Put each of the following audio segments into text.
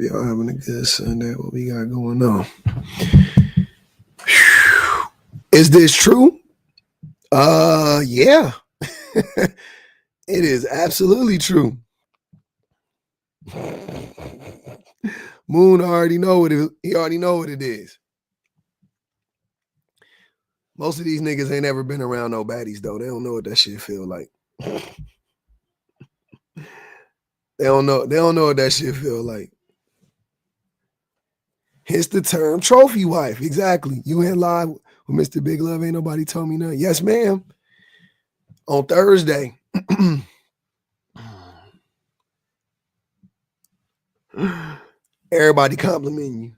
Hope y'all having a good Sunday. What we got going on? Is this true? Yeah. It is absolutely true. Moon already know what he already know what it is. Most of these niggas ain't ever been around no baddies though. They don't know what that shit feel like. They don't know what that shit feel like. Hence the term trophy wife. Exactly. You in live with Mr. Big Love. Ain't nobody told me nothing. Yes, ma'am. On Thursday. Everybody complimenting you.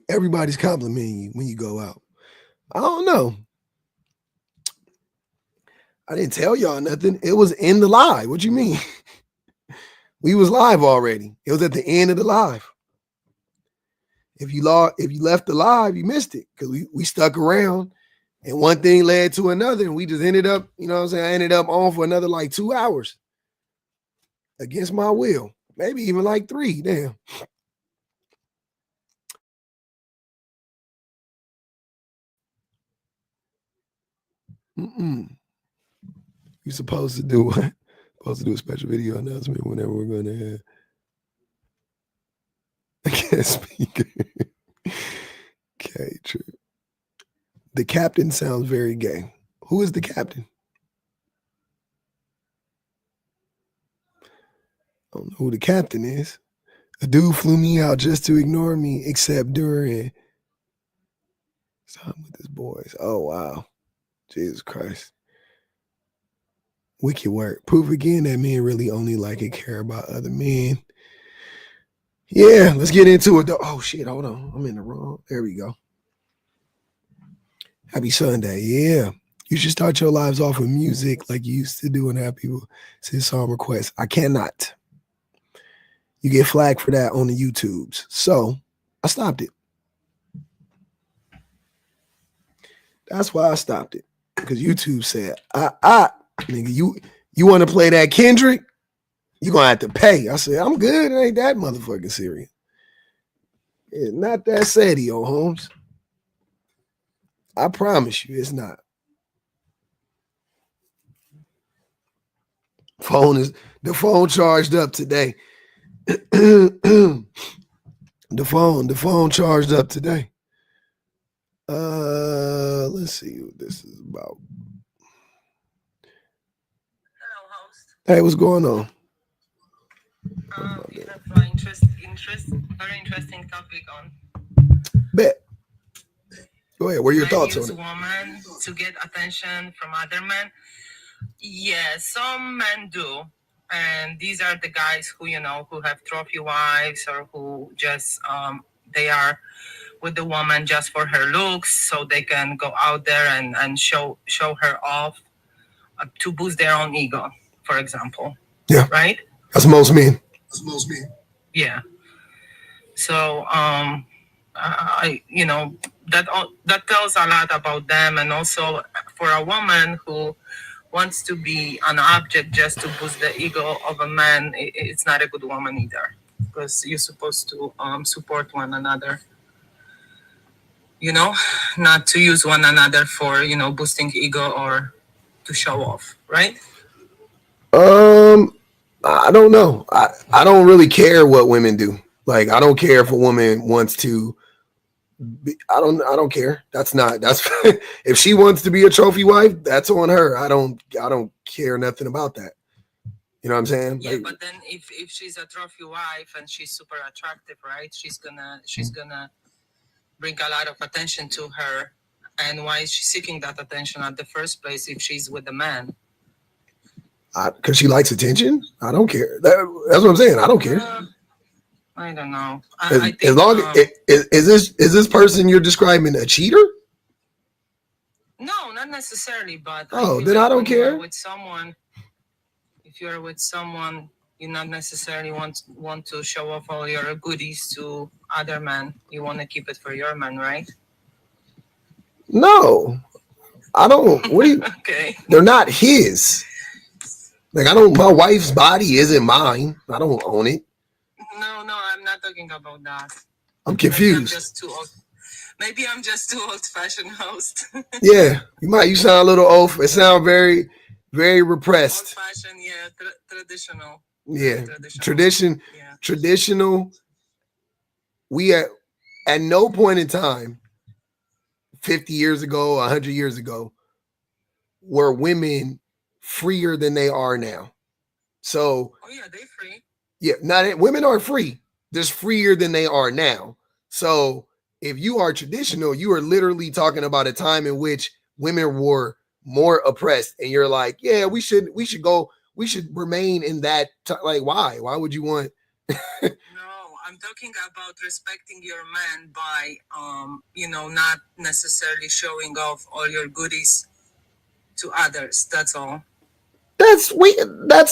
Everybody's complimenting you when you go out. I don't know. I didn't tell y'all nothing. It was in the live. What you mean? We was live already. It was at the end of the live. If you left the live, you missed it because we stuck around and one thing led to another and we just ended up, you know what I'm saying? I ended up on for another like 2 hours against my will. Maybe even like 3. Damn. You're supposed to do what? Supposed to do a special video announcement whenever we're going to have a guest speaker. Okay, true. The captain sounds very gay. Who is the captain? I don't know who the captain is. A dude flew me out just to ignore me, except during time with his boys. Oh, wow. Jesus Christ. Wicked work. Proof again that men really only like and care about other men. Yeah, let's get into it though. Oh shit, hold on. I'm in the wrong. There we go. Happy Sunday. Yeah. You should start your lives off with music like you used to do and have people send song requests. I cannot. You get flagged for that on the YouTubes. So I stopped it. That's why I stopped it. Because YouTube said, nigga, you want to play that Kendrick? You're going to have to pay. I said, I'm good. It ain't that motherfucking serious. It's not that saddy, old Holmes. I promise you, it's not. The phone charged up today. The phone charged up today. Let's see what this is about. Hello, host. Hey, what's going on? You have very interesting topic on. Bet. Go ahead. What are your Men thoughts use on it? women to get attention from other men. Yeah, some men do, and these are the guys who who have trophy wives or who just they are with the woman just for her looks, so they can go out there and show her off to boost their own ego, for example. Yeah. Right. That's most men. Yeah. So I that tells a lot about them, and also for a woman who wants to be an object just to boost the ego of a man, it's not a good woman either, because you're supposed to support one another. Not to use one another for boosting ego or to show off, right? I don't know. I don't really care what women do. Like, I don't care if a woman wants to. I don't care. That's if she wants to be a trophy wife, that's on her. I don't care nothing about that. You know what I'm saying? Yeah, but then if she's a trophy wife and she's super attractive, right? She's gonna bring a lot of attention to her. And why is she seeking that attention at the first place if she's with a man? Because she likes attention. I don't care. That's what I'm saying. I don't care. I don't know. I think, as long is this person you're describing a cheater? No, not necessarily. But then I don't care. If you're with someone You not necessarily want to show off all your goodies to other men. You want to keep it for your man, right? No, I don't. What do you? Okay. They're not his. Like I don't. My wife's body isn't mine. I don't own it. No, I'm not talking about that. I'm Maybe I'm confused. just too old. Maybe I'm just too old-fashioned host. Yeah, you might. You sound a little old. It sound very, very repressed. Old-fashioned, yeah, traditional. Yeah, Traditional. Yeah. traditional. We at no point in time, 50 years ago, 100 years ago, were women freer than they are now. So Oh yeah, they free. yeah, not women are free, just freer than they are now. So if you are traditional, you are literally talking about a time in which women were more oppressed, and you're like, yeah, we should remain in that. Like, why? Why would you want? No, I'm talking about respecting your man by, not necessarily showing off all your goodies to others. That's all. That's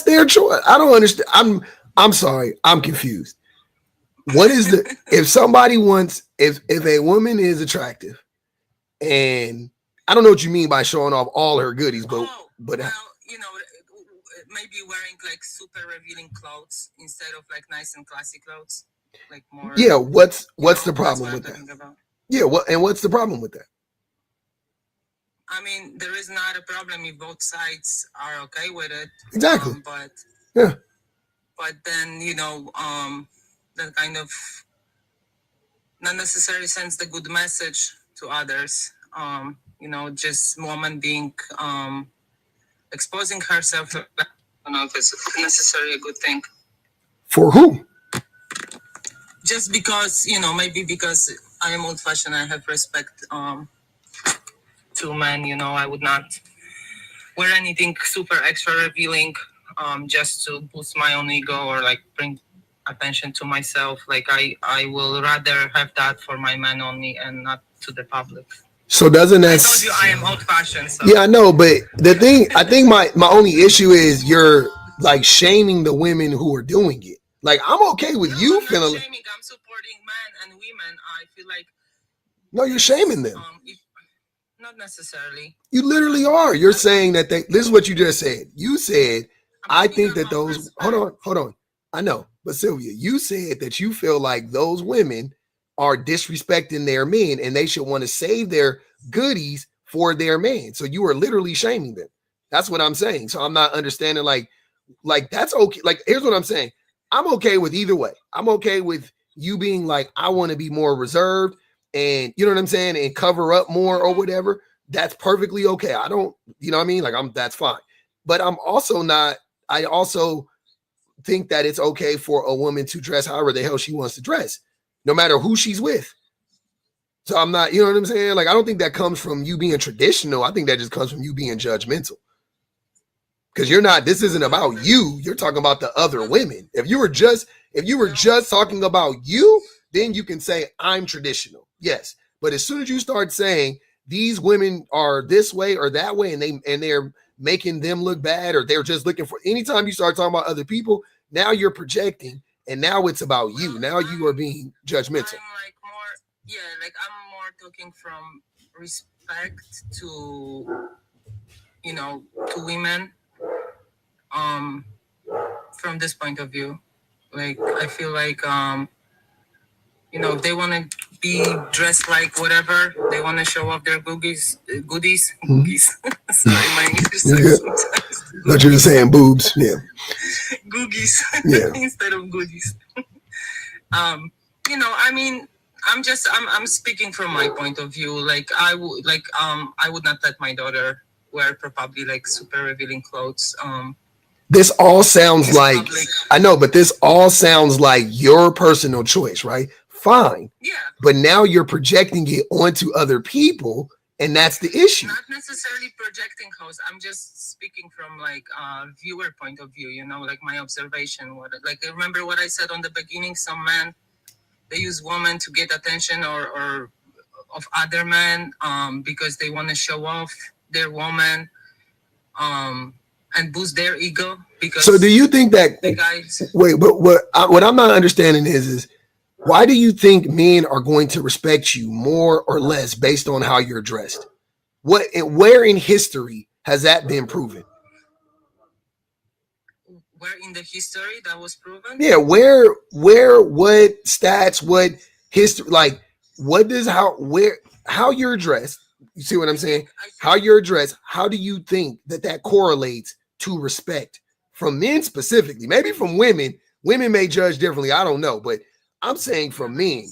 their choice. I don't understand. I'm sorry. I'm confused. What is the if somebody wants if a woman is attractive and I don't know what you mean by showing off all her goodies, but maybe wearing like super revealing clothes instead of like nice and classy clothes, like more. Yeah, what's the problem with that? Yeah, what's the problem with that? I mean, there is not a problem if both sides are okay with it. Exactly. But then that kind of not necessarily sends the good message to others. Just woman being exposing herself. I don't know if it's necessarily a good thing. For who? Just because, maybe because I am old-fashioned, I have respect to men. I would not wear anything super extra revealing just to boost my own ego or like bring attention to myself. Like I will rather have that for my man only and not to the public. So doesn't that? I told you I am old-fashioned. So. Yeah, I know, but the thing, I think my only issue is you're like shaming the women who are doing it. Like I'm okay with you I'm feeling. Not shaming. I'm supporting men and women. I feel like. No, you're shaming them. Not necessarily. You literally are. You're saying that this is what you just said. You said, I think that those. Respect. Hold on. I know, but Sylvia, you said that you feel like those women are disrespecting their men and they should want to save their goodies for their man. So you are literally shaming them. That's what I'm saying. So I'm not understanding like that's okay. Like here's what I'm saying. I'm okay with either way. I'm okay with you being like, I want to be more reserved and you know what I'm saying, and cover up more or whatever. That's perfectly okay. I don't, you know what I mean? Like that's fine. But I'm also not, I also think that it's okay for a woman to dress however the hell she wants to dress, no matter who she's with. So I'm not, you know what I'm saying? Like, I don't think that comes from you being traditional. I think that just comes from you being judgmental. Because you're not, this isn't about you. You're talking about the other women. If you were just talking about you, then you can say I'm traditional. Yes. But as soon as you start saying these women are this way or that way, and they're making them look bad, or they're just looking for, anytime you start talking about other people, now you're projecting, and now it's about you. Now you are being judgmental. I'm more talking from respect to, to women. From this point of view, like I feel like if they want to be dressed like whatever, they want to show off their goodies. Sorry, my English sucks sometimes. But you're saying boobs, yeah. Googies, instead of goodies. I'm speaking from my point of view. Like I would not let my daughter wear probably like super revealing clothes. This all sounds like public. I know, but this all sounds like your personal choice, right? Fine. Yeah. But now you're projecting it onto other people, and that's the issue. Not necessarily projecting, host. I'm just speaking from like viewer point of view, like my observation. Remember what I said on the beginning, some men, they use women to get attention or of other men because they want to show off their woman. and boost their ego. Because so do you think that the guys, wait, but what I'm not understanding is why do you think men are going to respect you more or less based on how you're dressed? What and where in history has that been proven? where in the history that was proven? Yeah, where, what stats, what history, like, what does how you're dressed? You see what I'm saying? How you're dressed. How do you think that correlates to respect from men specifically? Maybe from women. Women may judge differently. I don't know, but I'm saying from men.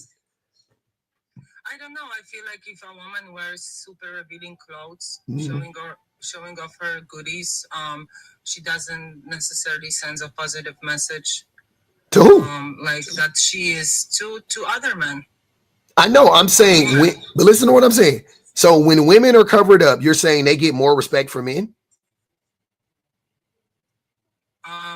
I don't know. I feel like if a woman wears super revealing clothes, Mhm. showing off her goodies, she doesn't necessarily send a positive message To who? like that she is to other men. I know. I'm saying, but listen to what I'm saying. So when women are covered up, you're saying they get more respect from men?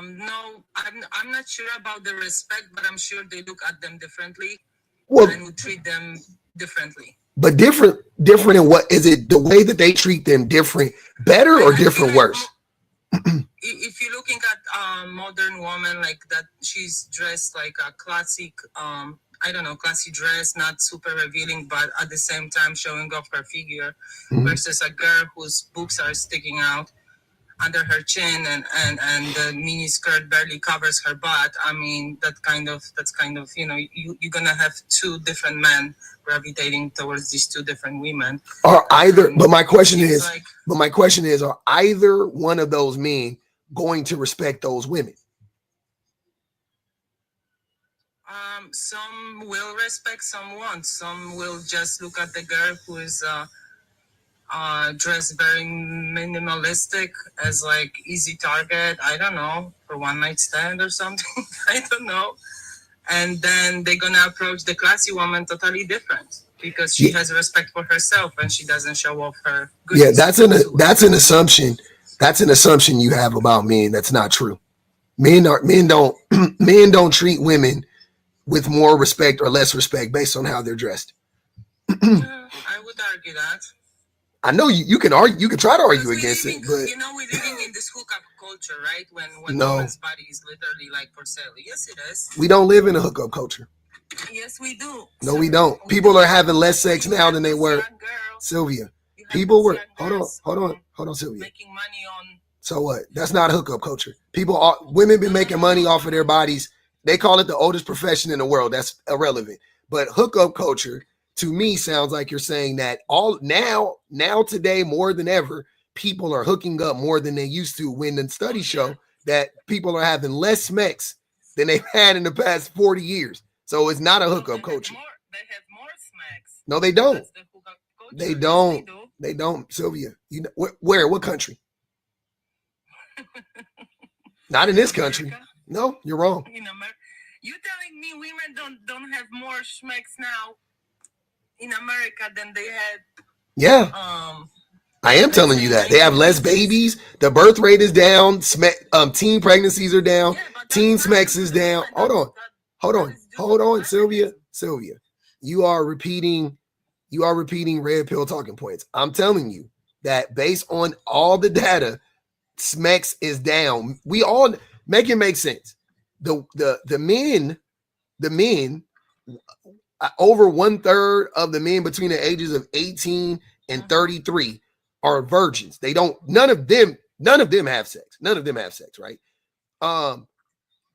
No, I'm not sure about the respect, but I'm sure they look at them differently Well, and would treat them differently. but different in what? Is it the way that they treat them different, better, or different, like worse? If you're looking at modern woman like that, she's dressed like a classic, I don't know, classy dress, not super revealing, but at the same time showing off her figure, versus a girl whose boobs are sticking out under her chin and the mini skirt barely covers her butt. I mean, that's kind of, you're gonna have two different men gravitating towards these two different women. Are either, but my question is, are either one of those men going to respect those women? Some will respect, some won't. Some will just look at the girl who is dressed very minimalistic as like easy target. I don't know, for one night stand or something. I don't know. And then they're gonna approach the classy woman totally different because she has respect for herself and she doesn't show off her goodies. Yeah, that's an assumption. That's an assumption you have about men. That's not true. Men don't treat women with more respect or less respect based on how they're dressed. I would argue that. I know you can argue. You can try to argue against it, but we're living in this hookup culture, right? When no, woman's body is literally like for sale. Yes, it is. We don't live in a hookup culture. Yes, we do. No, we don't. People are having less sex now than they were. Sylvia, people were. Hold on, Sylvia. Making money on. So what? That's not a hookup culture. Women been making money off of their bodies. They call it the oldest profession in the world. That's irrelevant. But hookup culture, to me, sounds like you're saying that all now today more than ever, people are hooking up more than they used to. When the studies show that people are having less sex than they've had in the past 40 years. So it's not a hookup culture. They have more smacks. No, they don't. They don't. Yes, they don't. Sylvia, you know, where? What country? Not in this country. No, you're wrong. In America, you telling me women don't have more schmecks now in America than they had? Yeah. I am telling you that they have less babies. The birth rate is down. Teen pregnancies are down. Teen smecks is down. Hold on, Sylvia. You are repeating red pill talking points. I'm telling you that based on all the data, smecks is down. We all make it make sense. The men, over 1/3 of the men between the ages of 18 and 33 are virgins. None of them have sex. Right?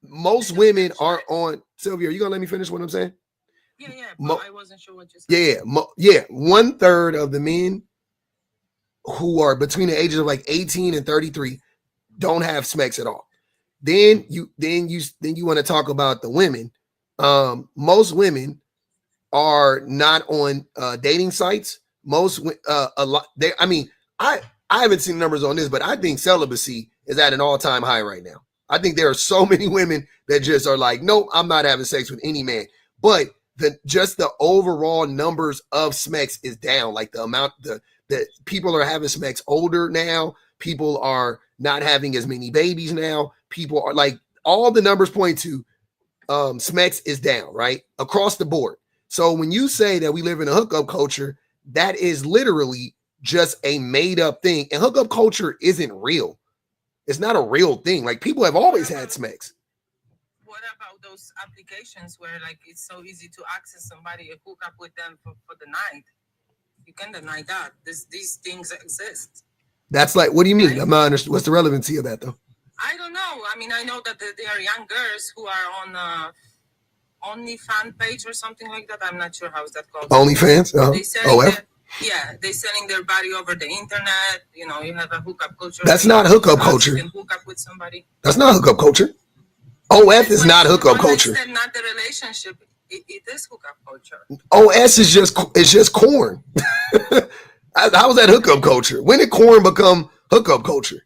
Most women are on. Sylvia, are you gonna let me finish what I'm saying? Yeah, but I wasn't sure what you said. Yeah. 1/3 of the men who are between the ages of like 18 and 33 don't have smecks at all. Then you want to talk about the women. Most women are not on dating sites. Most a lot. I haven't seen numbers on this, but I think celibacy is at an all-time high right now. I think there are so many women that just are like, nope, I'm not having sex with any man. But the overall numbers of smecks is down. Like the amount that people are having smecks older now. People are not having as many babies now. People are like, all the numbers point to smecks is down, right? Across the board. So when you say that we live in a hookup culture, that is literally just a made up thing. And hookup culture isn't real. It's not a real thing. Like people have always had smacks. What about those applications where like it's so easy to access somebody and hook up with them for the night? You can deny that. These things exist. That's like, what do you mean? Right? I'm not understanding. What's the relevancy of that though? I don't know. I mean, I know that there are young girls who are on OnlyFans page or something like that. I'm not sure how is that called. OnlyFans? OF? They're selling their body over the internet. You know, you have a hookup culture. That's not hookup culture. You can hook up with somebody. That's not hookup culture. OF is not hookup culture. Not the relationship. It is hookup culture. OS is just corn. How is that hookup culture? When did corn become hookup culture?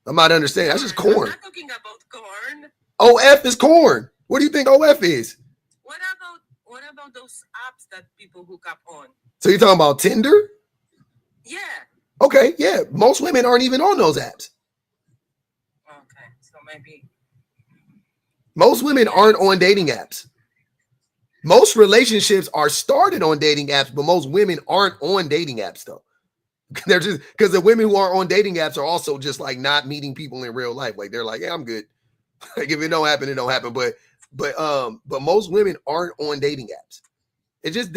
I'm not understanding. That's just corn. I'm not talking about corn. OF is corn. What do you think OF is? What about those apps that people hook up on? So you're talking about Tinder? Yeah. Okay, yeah. Most women aren't even on those apps. Okay, so maybe. Most women aren't on dating apps. Most relationships are started on dating apps, but most women aren't on dating apps though. They're just because the women who are on dating apps are also just like not meeting people in real life. Like they're like, yeah, I'm good. Like if it don't happen, it don't happen. But most women aren't on dating apps. It's just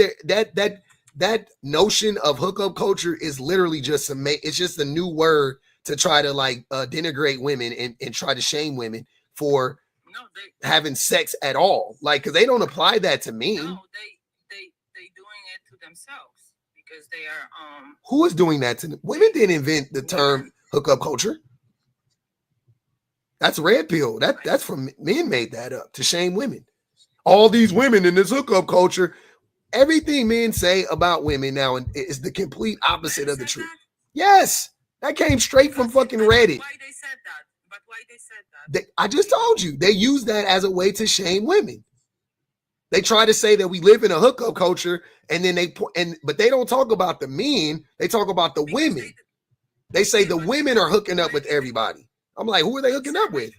that notion of hookup culture is literally just it's just a new word to try to like denigrate women and try to shame women for having sex at all. Like, because they don't apply that to me. No, they doing it to themselves because they are Who is doing that to them? Women didn't invent the term hookup culture. That's red pill. That's from men made that up to shame women. All these women in this hookup culture, everything men say about women now is the complete opposite of the truth. Yes, that came straight from fucking Reddit. Why they said that? But why they said that? I just told you they use that as a way to shame women. They try to say that we live in a hookup culture, and then but they don't talk about the men. They talk about the women. They say the women are hooking up with everybody. I'm like, who are they hooking up with?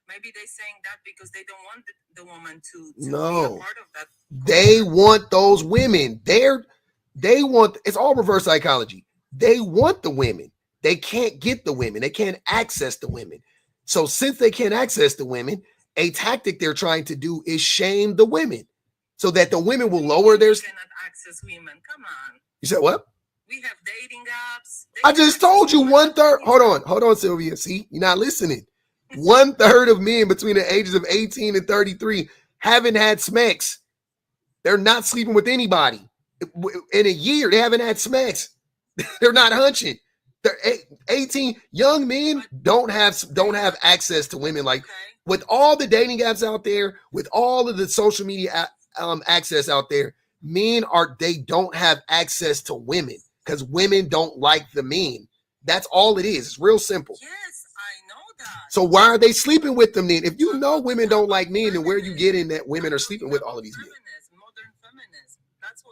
Maybe they're saying that because they don't want the woman to no. be a part of that. They want those women. They want, it's all reverse psychology. They want the women. They can't get the women. They can't access the women. So since they can't access the women, a tactic they're trying to do is shame the women so that the women will lower their... cannot access women. Come on. You said what? We have dating apps. I just told you 1/3. Hold on, Sylvia. See, you're not listening. 1/3 of men between the ages of 18 and 33 haven't had smacks. They're not sleeping with anybody. In a year, they haven't had smacks. They're not hunching. They're 18. Young men don't have access to women. Like with all the dating apps out there, with all of the social media access out there, men don't have access to women because women don't like the men. That's all it is. It's real simple. Yes, I know that. So why are they sleeping with them then? If you know women don't like men, then where are you getting that women are sleeping with all of these men? Modern feminism. That's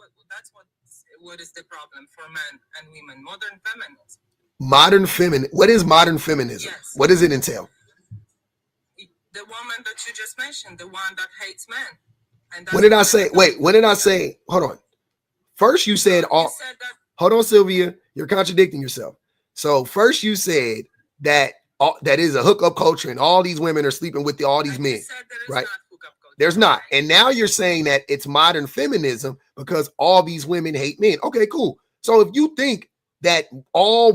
what is the problem for men and women. Modern feminism. Modern feminism. What is modern feminism? Yes. What does it entail? The woman that you just mentioned, the one that hates men. And what did I say? Wait, when did I say? Hold on. First you said all. Hold on, Sylvia. You're contradicting yourself. So first you said that that is a hookup culture and all these women are sleeping with all these men, right? There's not. And now you're saying that it's modern feminism because all these women hate men. Okay, cool. So if you think that all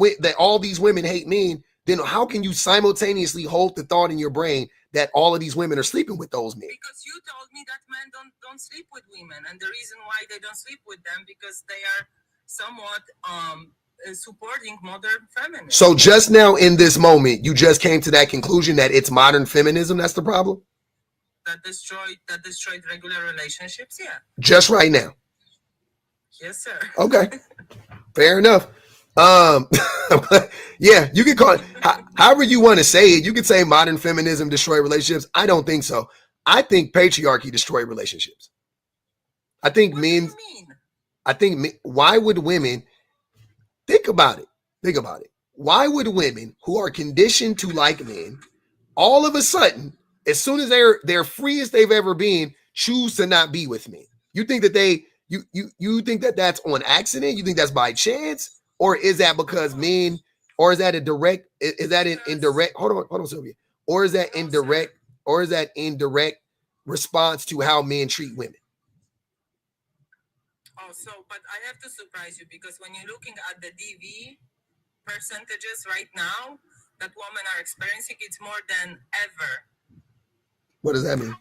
these women hate men, then how can you simultaneously hold the thought in your brain that all of these women are sleeping with those men? Because you told me that men don't sleep with women, and the reason why they don't sleep with them because they are somewhat supporting modern feminism. So just now in this moment, you just came to that conclusion that it's modern feminism that's the problem? That destroyed regular relationships, yeah. Just right now. Yes, sir. Okay. Fair enough. Yeah, you can call it however you want to say it. You could say modern feminism destroyed relationships. I don't think so. I think patriarchy destroyed relationships. I think what do you mean? Why would women think about it? Think about it. Why would women who are conditioned to like men all of a sudden, as soon as they're free as they've ever been, choose to not be with men? You think that you think that that's on accident? You think that's by chance? Or is that because men or is that a direct? Is that an indirect? Hold on, Sylvia. Or is that indirect? Or is that indirect response to how men treat women? Oh, so but I have to surprise you because when you're looking at the DV percentages right now that women are experiencing, it's more than ever. What does that mean?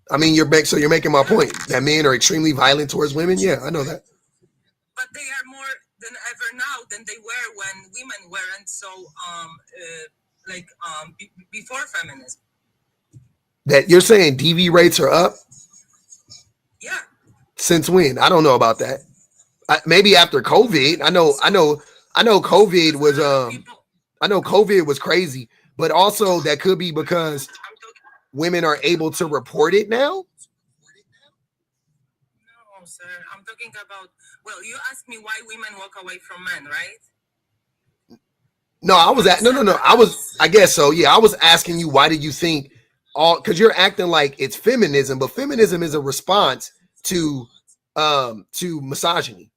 I mean, you're making my point that men are extremely violent towards women. Yeah, I know that. But they are more than ever now than they were when women weren't so before feminism. That you're saying DV rates are up? Yeah. Since when? I don't know about that. Maybe after COVID. I know COVID was I know COVID was crazy, but also that could be because women are able to report it now. No, sir. I'm talking about, well, you asked me why women walk away from men, right? No, I was at no. I guess so. Yeah, I was asking you why do you think because you're acting like it's feminism, but feminism is a response to misogyny.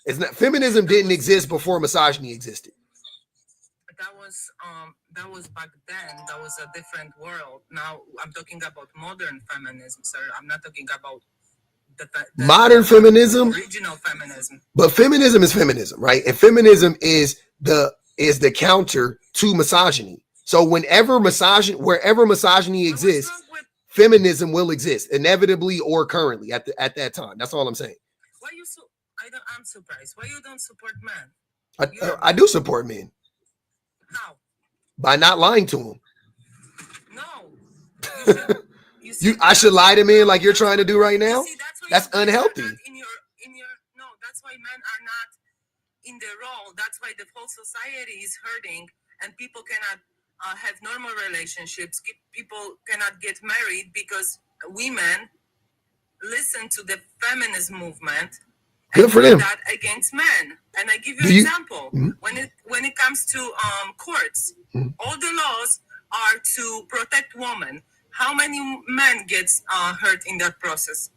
It's not feminism didn't exist before misogyny existed. That was back then. That was a different world. Now I'm talking about modern feminism, sir. I'm not talking about the modern feminism, original feminism. But feminism is feminism, right? And feminism is the counter to misogyny. So wherever misogyny exists, feminism will exist inevitably or currently at that time. That's all I'm saying. Why you so? I'm surprised. Why you don't support men? I do support men. How? By not lying to them. No. I should lie to men like you're trying to do right now. That's unhealthy. That's why men are not in their role. That's why the whole society is hurting, and people cannot have normal relationships. People cannot get married because women listen to the feminist movement. Good for them. That against men. And I give you an example. Mm-hmm. When it comes to courts, all the laws are to protect women. How many men gets hurt in that process?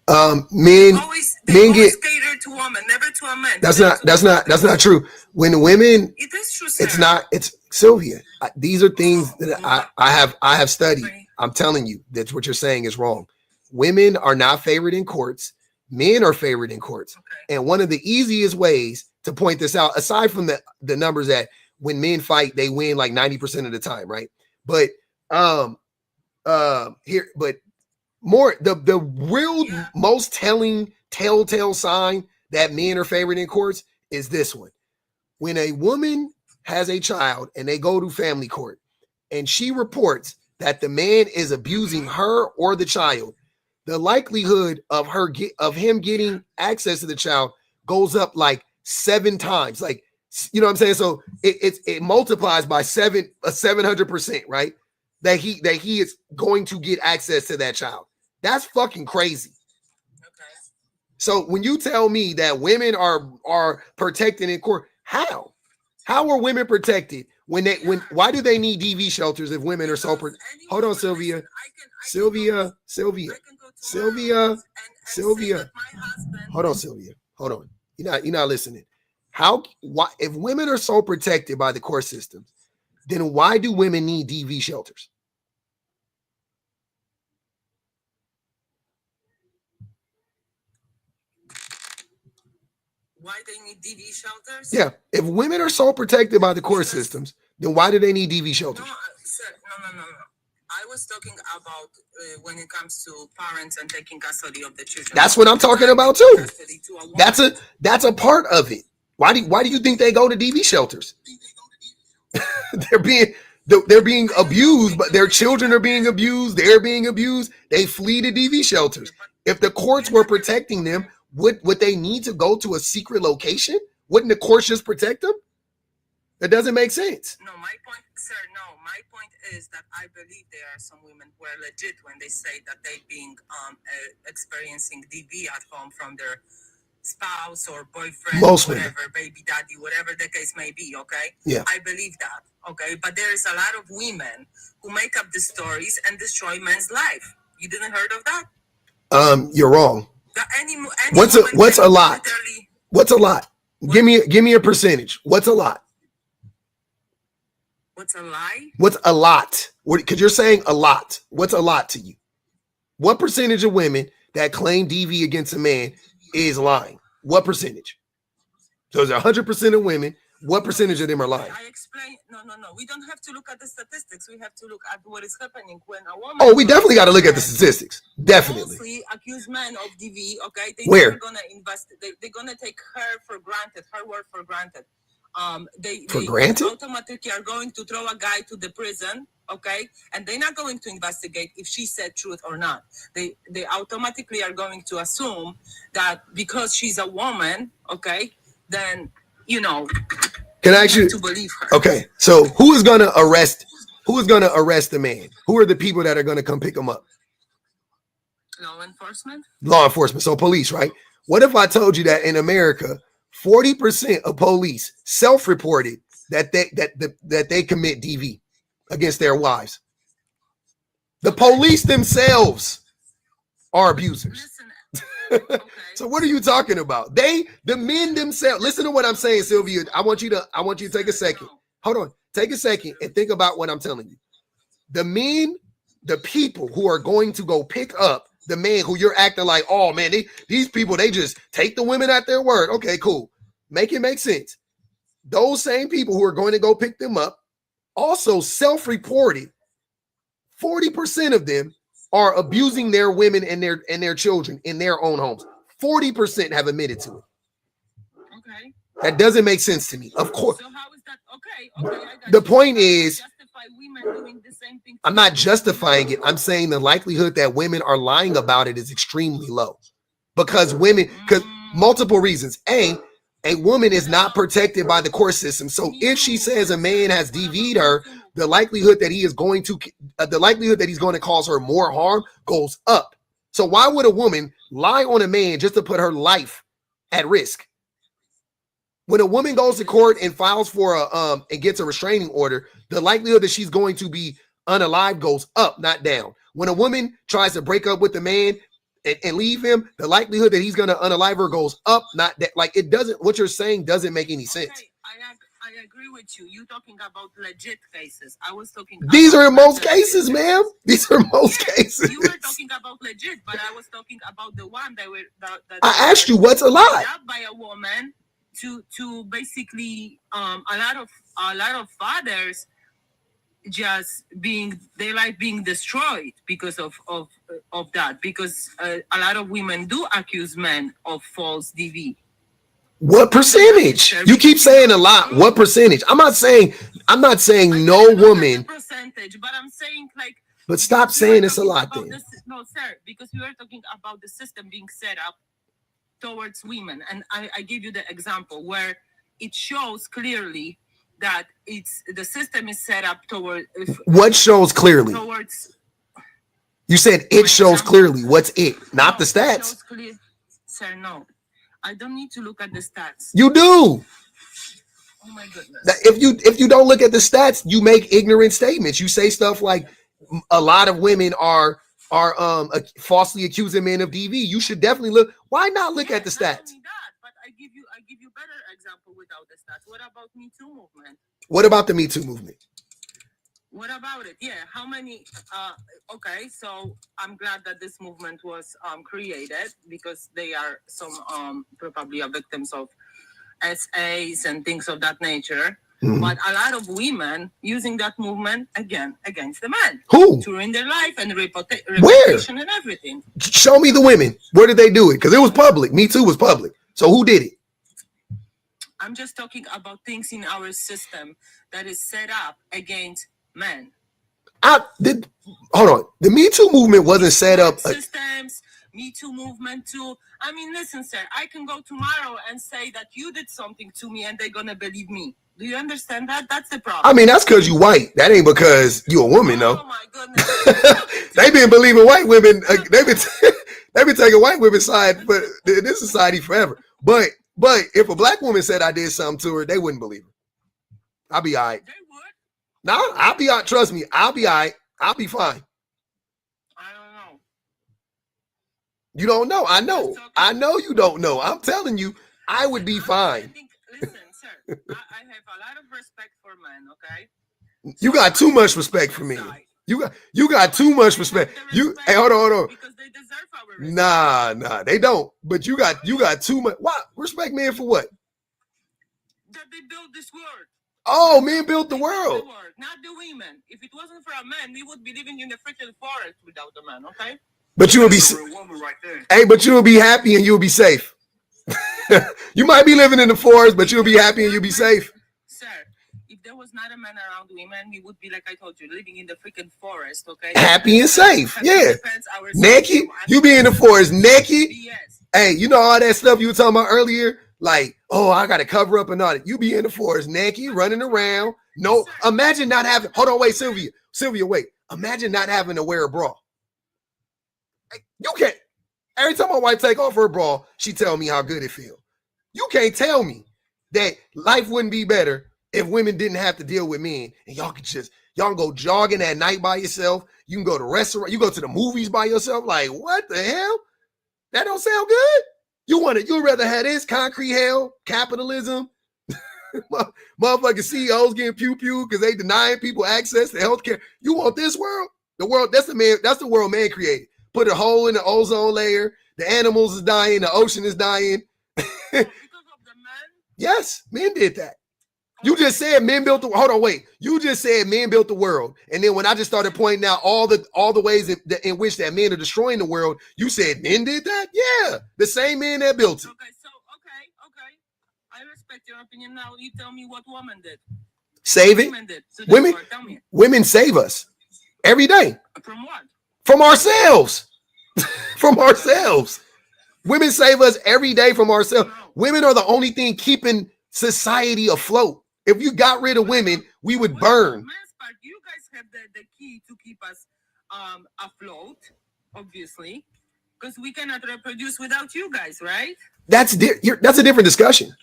Men always cater to women, never to a man. That's not true. When women, it is true, sir. It's Sylvia. These are things that I have studied. I'm telling you, that's what you're saying is wrong. Women are not favored in courts. Men are favored in courts. Okay. And one of the easiest ways to point this out, aside from the numbers that when men fight, they win like 90% of the time, right? But more the real most telltale sign that men are favored in courts is this one. When a woman has a child and they go to family court and she reports that the man is abusing her or the child, the likelihood of him getting access to the child goes up like 7 times. Like, you know what I'm saying? So it multiplies by 700%, right? That he is going to get access to that child. That's fucking crazy. Okay. So when you tell me that women are protected in court, how are women protected why do they need DV shelters if women are so Hold on, Sylvia. Sylvia. Hold on, Sylvia. Hold on. You're not listening. Why if women are so protected by the court systems, then why do women need DV shelters? Why they need DV shelters? Yeah. If women are so protected by the court systems, then why do they need DV shelters? No, sir, no. I was talking about when it comes to parents and taking custody of the children. That's what I'm talking about too. That's a part of it. Why do you think they go to DV shelters? They're being abused, but their children are being abused. They're being abused. They flee to DV shelters. If the courts were protecting them, would they need to go to a secret location? Wouldn't the courts just protect them? That doesn't make sense. No, my point, sir, my point is that I believe there are some women who are legit when they say that they've been experiencing DV at home from their spouse or boyfriend, baby daddy, whatever the case may be, okay? Yeah. I believe that, okay? But there is a lot of women who make up the stories and destroy men's life. You didn't heard of that? You're wrong. What's a lot? What's a lot? Give me a percentage. What's a lot? What's a lie? What's a lot? Because you're saying a lot. What's a lot to you? What percentage of women that claim DV against a man is lying? What percentage? So is 100% of women. What percentage of them are lying? I explain. No. We don't have to look at the statistics. We have to look at what is happening when a woman. Oh, we definitely got to look at the statistics. Definitely. Mostly accuse men of DV. Okay, Where? They're gonna invest. They're gonna take her for granted. Her word for granted. They granted? automatically are going to throw a guy to the prison. Okay, and they're not going to investigate if she said truth or not. They automatically are going to assume that because she's a woman, okay, then can I actually to believe her. Okay, so who is gonna arrest the man? Who are the people that are gonna come pick him up? Law enforcement. So police, right? What if I told you that in America 40% of police self-reported that they commit DV against their wives? The police themselves are abusers. Listen, okay. So what are you talking about? The men themselves. Listen to what I'm saying, Sylvia. I want you to take a second. Hold on. Take a second and think about what I'm telling you. The men, the people who are going to go pick up the man who you're acting like, oh man, these people, they just take the women at their word. Okay, cool. Make it make sense. Those same people who are going to go pick them up also self-reported. 40% of them are abusing their women and their children in their own homes. 40% have admitted to it. Okay. That doesn't make sense to me. Of course. So how is that? Okay. I got the point is, justify women doing the same thing. I'm not justifying it. I'm saying the likelihood that women are lying about it is extremely low. Because multiple reasons. A woman is not protected by the court system. So if she says a man has DV'd her, the likelihood that he's going to cause her more harm goes up. So why would a woman lie on a man just to put her life at risk? When a woman goes to court and files for and gets a restraining order, the likelihood that she's going to be unalive goes up, not down. When a woman tries to break up with a man and leave him, the likelihood that he's going to unalive her goes up, not that. Like, it doesn't. What you're saying doesn't make any sense. Okay, I agree with you. You're talking about legit cases. I was talking. These are most cases, ma'am. These are most cases. You were talking about legit, but I was talking about the one that I asked you what's a lie. By a woman to basically a lot of fathers just being their life being destroyed because of that, because a lot of women do accuse men of false DV. What percentage? You keep saying a lot. What percentage? I'm not saying no woman. Percentage, but I'm saying like. But stop saying it's a lot then. No, sir, because we were talking about the system being set up towards women, and I give you the example where it shows clearly that the system is set up toward. What shows clearly? Towards. You said it shows clearly. What's it? Not the stats. Sir, no. I don't need to look at the stats. You do. Oh my goodness. If you don't look at the stats, you make ignorant statements. You say stuff like a lot of women are falsely accusing men of DV. You should definitely look. Why not look at the stats? Not only that, but I give you better example without the stats. What about Me Too movement? What about the Me Too movement? What about it? Yeah, how many? Okay, so I'm glad that this movement was created because they are some probably are victims of SAs and things of that nature. Mm-hmm. But a lot of women using that movement again against the men. Who? To ruin their life and reputation and everything. Show me the women. Where did they do it? Because it was public. Me Too was public. So who did it? I'm just talking about things in our system that is set up against men. Hold on. The Me Too movement wasn't set up. Systems, Me Too movement too. I mean, listen, sir, I can go tomorrow and say that you did something to me and they're going to believe me. Do you understand that? That's the problem. I mean, that's because you white. That ain't because you a woman, though. Oh, my goodness. They've been believing white women. They've been taking white women's side for this society forever. But if a black woman said I did something to her, they wouldn't believe her. I'll be all right. They would. No, I'll be all right. Trust me. I'll be all right. I'll be fine. I don't know. You don't know. I know. I know you don't know. I'm telling you, I would be fine. have a lot of respect for men, okay? You got too much respect for me. You got too much respect. Hey, hold on. Because they deserve our respect. Nah, they don't. But you got too much. Why? Respect men for what? That they built this world. Oh, men built the world. Not the women. If it wasn't for a man, we would be living in the freaking forest without the man, okay? But you would be a real woman right there. Hey, but you will be happy and you'll be safe. You might be living in the forest, but you'll be happy and you'll be safe. Sir, if there was not a man around women, we would be, like I told you, living in the freaking forest, okay? Happy and safe, yeah. Naked? You be in the forest naked? Yes. Hey, you know all that stuff you were talking about earlier? Like, oh, I got to cover up and all that. You be in the forest naked, running around. No, imagine not having, hold on, wait, Sylvia, wait. Imagine not having to wear a bra. You can't. Every time my wife take off her bra, she tell me how good it feels. You can't tell me that life wouldn't be better if women didn't have to deal with men and y'all can go jogging at night by yourself. You can go to restaurant, you go to the movies by yourself. Like, what the hell? That don't sound good. You'd rather have this concrete hell, capitalism, motherfucking CEOs getting pew because they denying people access to healthcare. You want this world? The world, that's the world man created. Put a hole in the ozone layer. The animals is dying. The ocean is dying. Because of the men? Yes, men did that. You just said men built the. Hold on, wait. You just said men built the world, and then when I just started pointing out all the ways in which that men are destroying the world, you said men did that. Yeah, the same men that built it. Okay. I respect your opinion. Now you tell me what woman did. Save it. Women save us every day. From what? From ourselves. From ourselves. Women save us every day from ourselves. No. Women are the only thing keeping society afloat. If you got rid of women, we would burn. You guys have the key to keep us afloat, obviously, because we cannot reproduce without you guys, right? That's a different discussion.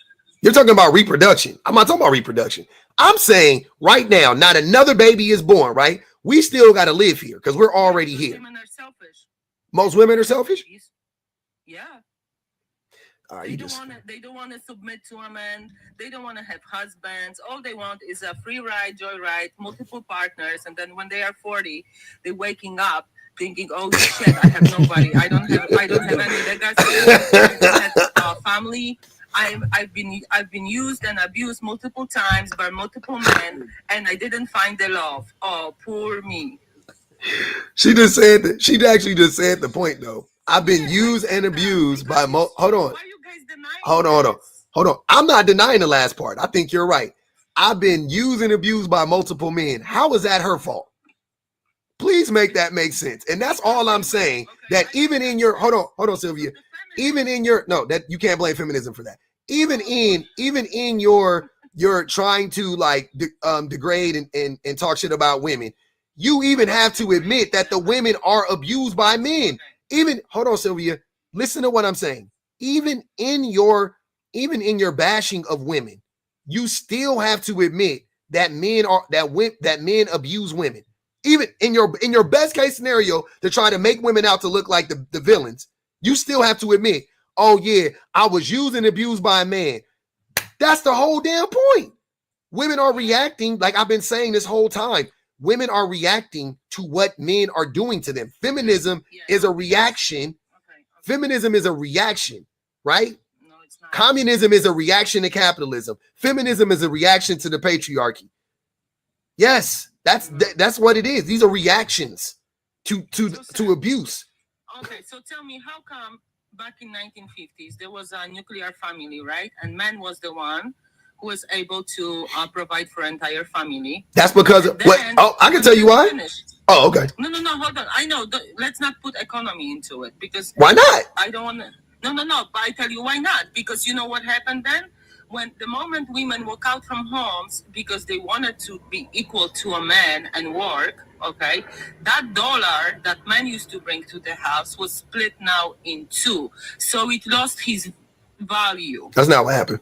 You're talking about reproduction. I'm not talking about reproduction. I'm saying right now, not another baby is born, right? We still got to live here because we're already here. Women are selfish. Most women are selfish? Yeah. Right, they don't want to submit to a man. They don't want to have husbands. All they want is a free ride, joyride, multiple partners. And then when they are 40, they're waking up thinking, "Oh shit, I have nobody. I don't have any legacy. I don't have a family. I've been used and abused multiple times by multiple men, and I didn't find the love. Oh, poor me." She just said that. She actually just said the point though. I've been used and abused by hold on. Why are you guys denying Hold on. I'm not denying the last part. I think you're right. I've been used and abused by multiple men. How is that her fault? Please make that make sense. And that's all I'm saying. That even in your hold on, Sylvia. Even in your that you can't blame feminism for that. Even in your trying to like degrade and talk shit about women, you even have to admit that the women are abused by men. Even hold on, Sylvia. Listen to what I'm saying. Even in your bashing of women, you still have to admit that men abuse women. Even in your best case scenario, to try to make women out to look like the villains, you still have to admit, oh yeah, I was used and abused by a man. That's the whole damn point. Women are reacting, like I've been saying this whole time. Women are reacting to what men are doing to them. Feminism is a reaction. Feminism is a reaction, right? No, it's not. Communism is a reaction to capitalism. Feminism is a reaction to the patriarchy. Yes, that's what it is. These are reactions to abuse. Okay, so tell me, how come back in 1950s there was a nuclear family, right? And man was the one who was able to provide for entire family. That's because of what? Oh, I can tell you why. Oh, okay. No, hold on. I know. Let's not put economy into it because why not? I don't want to. No. But I tell you why not. Because you know what happened then? When the moment women walk out from homes because they wanted to be equal to a man and work, okay, that dollar that man used to bring to the house was split now in two. So it lost his value. That's not what happened.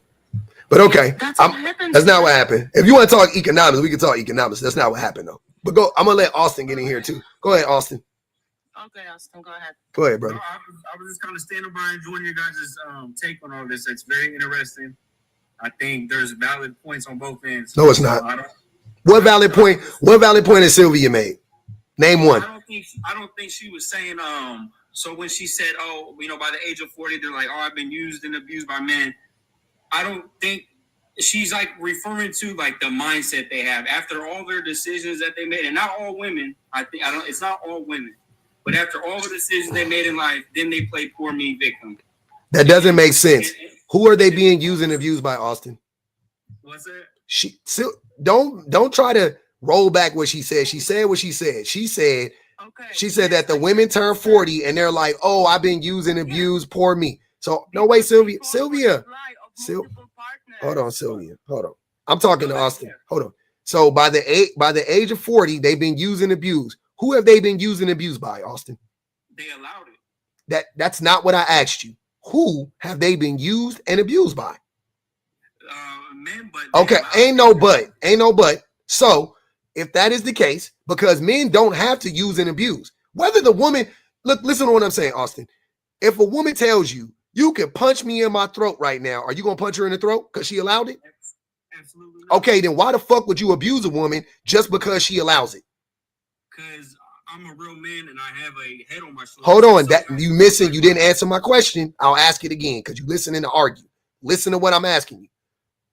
But okay, that's what happened. That's not what happened. If you want to talk economics, we can talk economics. That's not what happened though. But go. I'm gonna let Austin get in here too. Go ahead, Austin. Okay, Austin, go ahead. Go ahead, brother. I was just kind of standing by enjoying your guys' take on all this. It's very interesting. I think there's valid points on both ends. No, it's not. What valid point is Sylvia made? Name one. I don't think she was saying so when she said, oh, by the age of 40, they're like, oh, I've been used and abused by men. I don't think she's like referring to like the mindset they have after all their decisions that they made, and not all women. It's not all women, but after all the decisions they made in life, then they play poor me victim. That doesn't make sense. Who are they being used and abused by, Austin? What's that? Don't try to roll back what she said. She said what she said. She said that the women turn 40 and they're like, oh, I've been used and abused, poor me. So no way, Sylvia. Hold on, Sylvia. Hold on. I'm talking to Austin. Hold on. So by the age of 40, they've been used and abused. Who have they been used and abused by, Austin? They allowed it. That's not what I asked you. Who have they been used and abused by? Men, but okay, ain't no but. So if that is the case, because men don't have to use and abuse, whether the woman, listen to what I'm saying, Austin. If a woman tells you, you can punch me in my throat right now, are you going to punch her in the throat because she allowed it? Absolutely not. Okay, then why the fuck would you abuse a woman just because she allows it? Because I'm a real man and I have a head on my shoulders. Hold on, that you missing. You didn't answer my question. I'll ask it again because you listening to argue. Listen to what I'm asking you.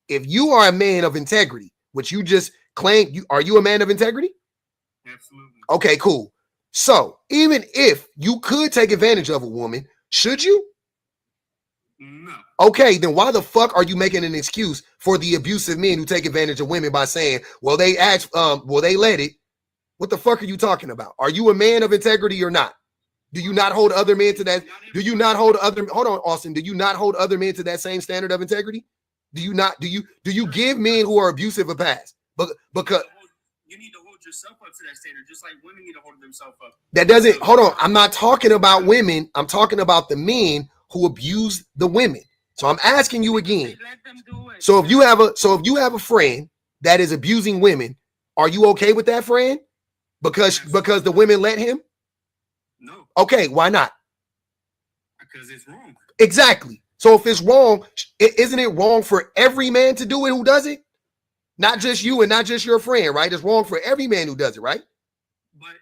If you are a man of integrity, which you just claimed, are you a man of integrity? Absolutely. Okay, cool. So even if you could take advantage of a woman, should you? No. Okay, then why the fuck are you making an excuse for the abusive men who take advantage of women by saying, well, they let it? What the fuck are you talking about? Are you a man of integrity or not? Do you not hold other men to that? Hold on, Austin. Do you not hold other men to that same standard of integrity? Do you give men who are abusive a pass? Because you need to hold yourself up to that standard, just like women need to hold themselves up. That doesn't, hold on. I'm not talking about women. I'm talking about the men who abuse the women. So I'm asking you again. So if you have a friend that is abusing women, are you okay with that friend? Because the women let him? No. Okay, why not? Because it's wrong. Exactly. So if it's wrong, isn't it wrong for every man to do it who does it? Not just you and not just your friend, right? It's wrong for every man who does it, right? But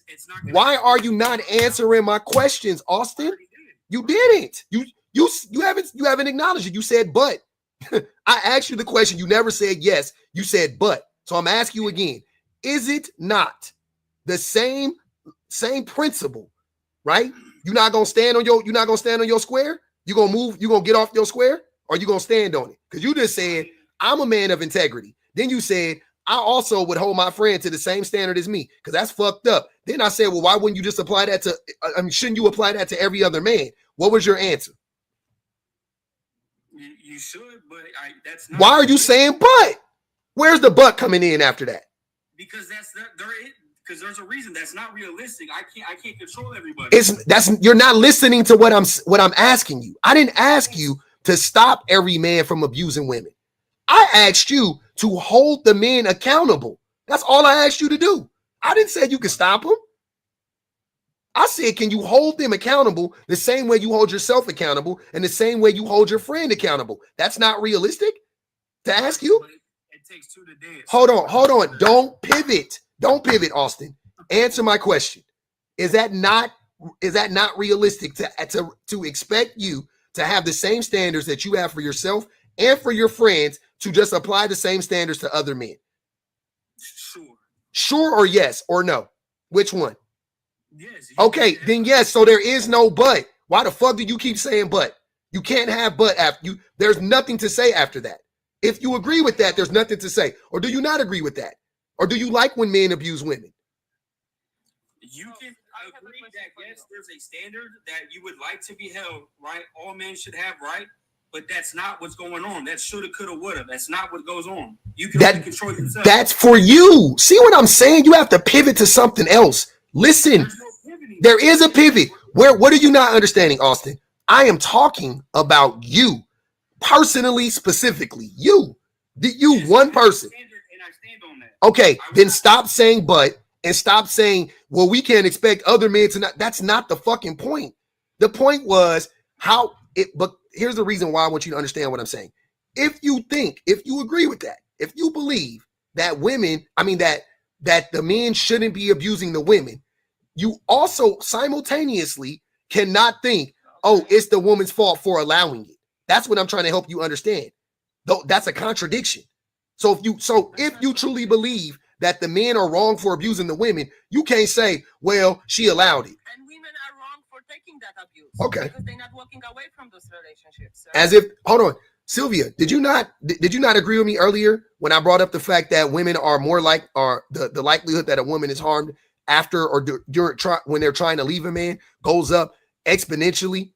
it's not. Why are you not answering my questions, Austin? You didn't. You haven't acknowledged it. You said but. I asked you the question. You never said yes. You said but. So I'm asking you again. Is it not the same principle, right? You're not gonna stand on your square? You're gonna move, you're gonna get off your square, or you gonna stand on it? Because you just said, I'm a man of integrity. Then you said, I also would hold my friend to the same standard as me, because that's fucked up. Then I said, well, why wouldn't you just apply that to, shouldn't you apply that to every other man? What was your answer? You should, but that's not. Why are you saying but? Where's the but coming in after that? Because there's a reason. That's not realistic. I can't control everybody. You're not listening to what I'm asking you. I didn't ask you to stop every man from abusing women. I asked you to hold the men accountable. That's all I asked you to do. I didn't say you could stop them. I said, can you hold them accountable the same way you hold yourself accountable and the same way you hold your friend accountable? That's not realistic to ask you. It takes two to dance. Hold on. Don't pivot, Austin. Answer my question. Is that not realistic to expect you to have the same standards that you have for yourself and for your friends to just apply the same standards to other men? Sure or yes or no? Which one? Yes. Okay, then yes. So there is no but. Why the fuck do you keep saying but? You can't have but after you. There's nothing to say after that. If you agree with that, there's nothing to say. Or do you not agree with that? Or do you like when men abuse women? You can agree that yes, there's a standard that you would like to be held, right? All men should have, right? But that's not what's going on. That's shoulda, coulda, woulda. That's not what goes on. You can only control yourself. That's for you. See what I'm saying? You have to pivot to something else. Listen, there is a pivot. What are you not understanding, Austin? I am talking about you. Personally, specifically, you one person. And I stand on that. Okay, then stop saying but and stop saying, well, we can't expect other men to not. That's not the fucking point. The point was but here's the reason why I want you to understand what I'm saying. if you agree with that, if you believe that that the men shouldn't be abusing the women, you also simultaneously cannot think, oh, it's the woman's fault for allowing it. That's what I'm trying to help you understand. Though that's a contradiction. So if you truly believe that the men are wrong for abusing the women, you can't say, well, she allowed it. And women are wrong for taking that abuse. Okay. Because they're not walking away from those relationships. So. As if, hold on, Sylvia, did you not agree with me earlier when I brought up the fact that women are more like, or the likelihood that a woman is harmed after or during when they're trying to leave a man goes up exponentially?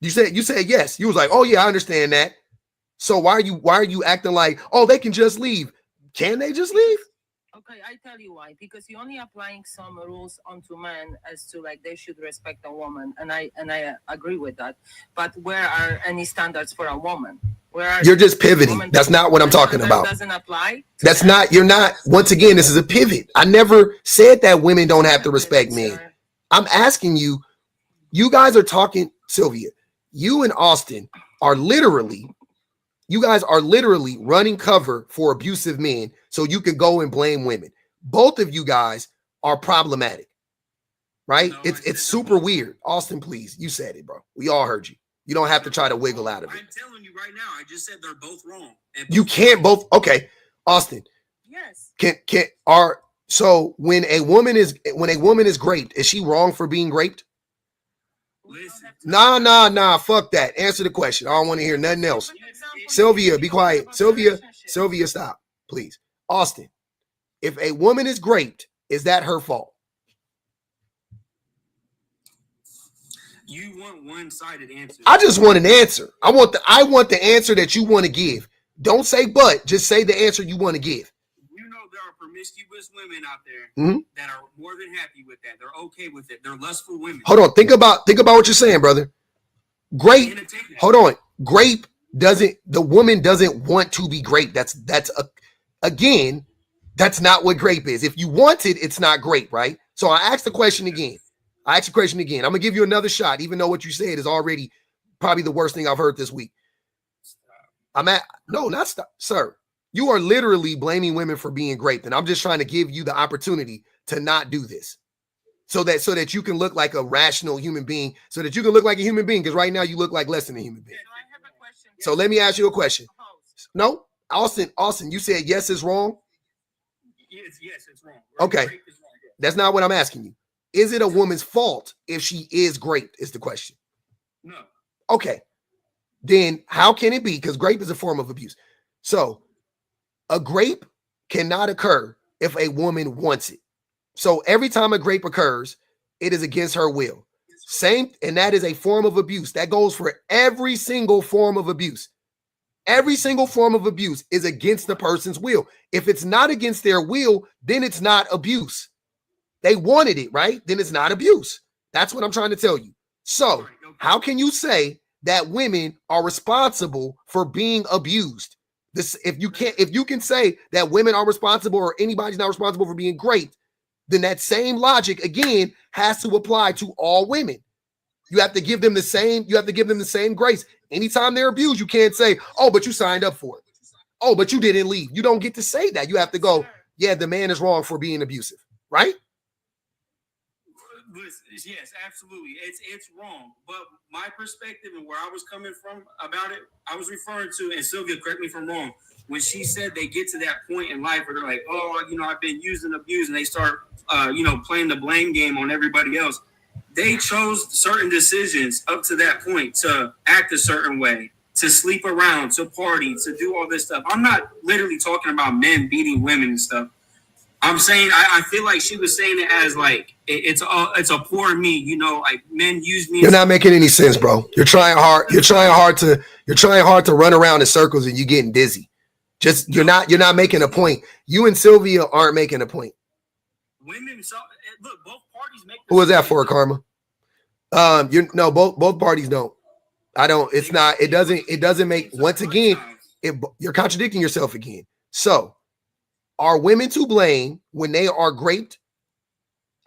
You said yes. You was like, oh yeah, I understand that. So why are you acting like, oh, they can just leave? Can they just leave? Okay, I tell you why. Because you're only applying some rules onto men as to like they should respect a woman, and I agree with that. But where are any standards for a woman? Where are you're just pivoting? That's not what I'm talking about. Doesn't apply. That's not. You're not. Once again, this is a pivot. I never said that women don't have to respect men. I'm asking you. You guys are talking, Sylvia. You and Austin are literally. You guys are literally running cover for abusive men so you can go and blame women. Both of you guys are problematic, right? No, it's super weird. Austin, please. You said it, bro. We all heard you. You don't have to try to wiggle out of it. I'm telling you right now. I just said they're both wrong. You can't both. Okay, Austin. Yes. So when a woman is raped, is she wrong for being raped? Listen. Nah. Fuck that. Answer the question. I don't want to hear nothing else. Sylvia, be quiet. Sylvia, stop, please. Austin, if a woman is raped, is that her fault? You want one-sided answer. I just want an answer. I want the answer that you want to give. Don't say but. Just say the answer you want to give. You know there are promiscuous women out there that are more than happy with that. They're okay with it. They're lustful women. Hold on. Think about what you're saying, brother. Grape. Hold on. Grape. The woman doesn't want to be grape. That's not what grape is. If you want it, it's not grape, right? So I asked the question again. I'm gonna give you another shot, even though what you said is already probably the worst thing I've heard this week. Sir. You are literally blaming women for being grape, and I'm just trying to give you the opportunity to not do this, so that you can look like a rational human being, so that you can look like a human being. Because right now you look like less than a human being. So let me ask you a question. No, Austin, you said yes is wrong. Yes, it's wrong. Okay, that's not what I'm asking you. Is it a woman's fault if she is grape? Is the question. No. Okay, then how can it be? Because grape is a form of abuse. So a grape cannot occur if a woman wants it. So every time a grape occurs, it is against her will. And that is a form of abuse. That goes for every single form of abuse. Every single form of abuse is against the person's will. If it's not against their will, then it's not abuse. They wanted it, right? Then it's not abuse. That's what I'm trying to tell you. So how can you say that women are responsible for being abused? If you can say that women are responsible or anybody's not responsible for being great, then that same logic again has to apply to all women. You have to give them the same grace. Anytime they're abused, you can't say, oh, but you signed up for it. Oh, but you didn't leave. You don't get to say that. You have to go, yeah, the man is wrong for being abusive, right? Yes, absolutely. It's wrong. But my perspective and where I was coming from about it, I was referring to, and Sylvia, correct me if I'm wrong, when she said they get to that point in life where they're like, oh, I've been used and abused, and they start, playing the blame game on everybody else. They chose certain decisions up to that point to act a certain way, to sleep around, to party, to do all this stuff. I'm not literally talking about men beating women and stuff. I'm saying I feel like she was saying it as like it's a poor me, like men use me. You're not making any sense, bro. You're trying hard to run around in circles and you're getting dizzy. You're not making a point. You and Sylvia aren't making a point. Women, look, both parties make. Who was that for, Karma? Both parties don't. I don't. It's not. It doesn't make. Once again, you're contradicting yourself again. So, are women to blame when they are raped,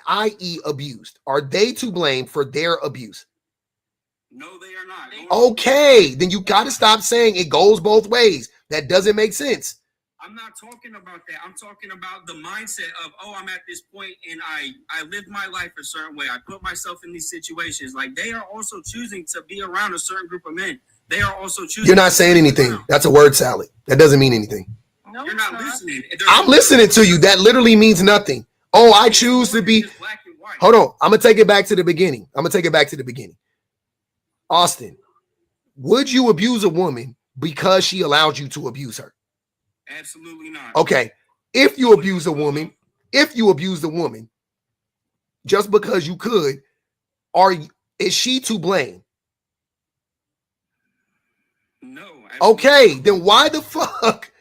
i.e., abused? Are they to blame for their abuse? No, they are not. Okay, then you got to stop saying it goes both ways. That doesn't make sense. I'm not talking about that. I'm talking about the mindset of, oh, I'm at this point and I lived my life a certain way. I put myself in these situations. Like, they are also choosing to be around a certain group of men. They are also choosing. You're not saying anything. That's a word salad. That doesn't mean anything. No, you're not listening. I'm listening to you. That literally means nothing. Oh, I choose to be. Hold on. I'm going to take it back to the beginning. Austin, would you abuse a woman because she allowed you to abuse her? Absolutely not. Okay. If you abuse a woman, just because you could, is she to blame? No. Okay, then why the fuck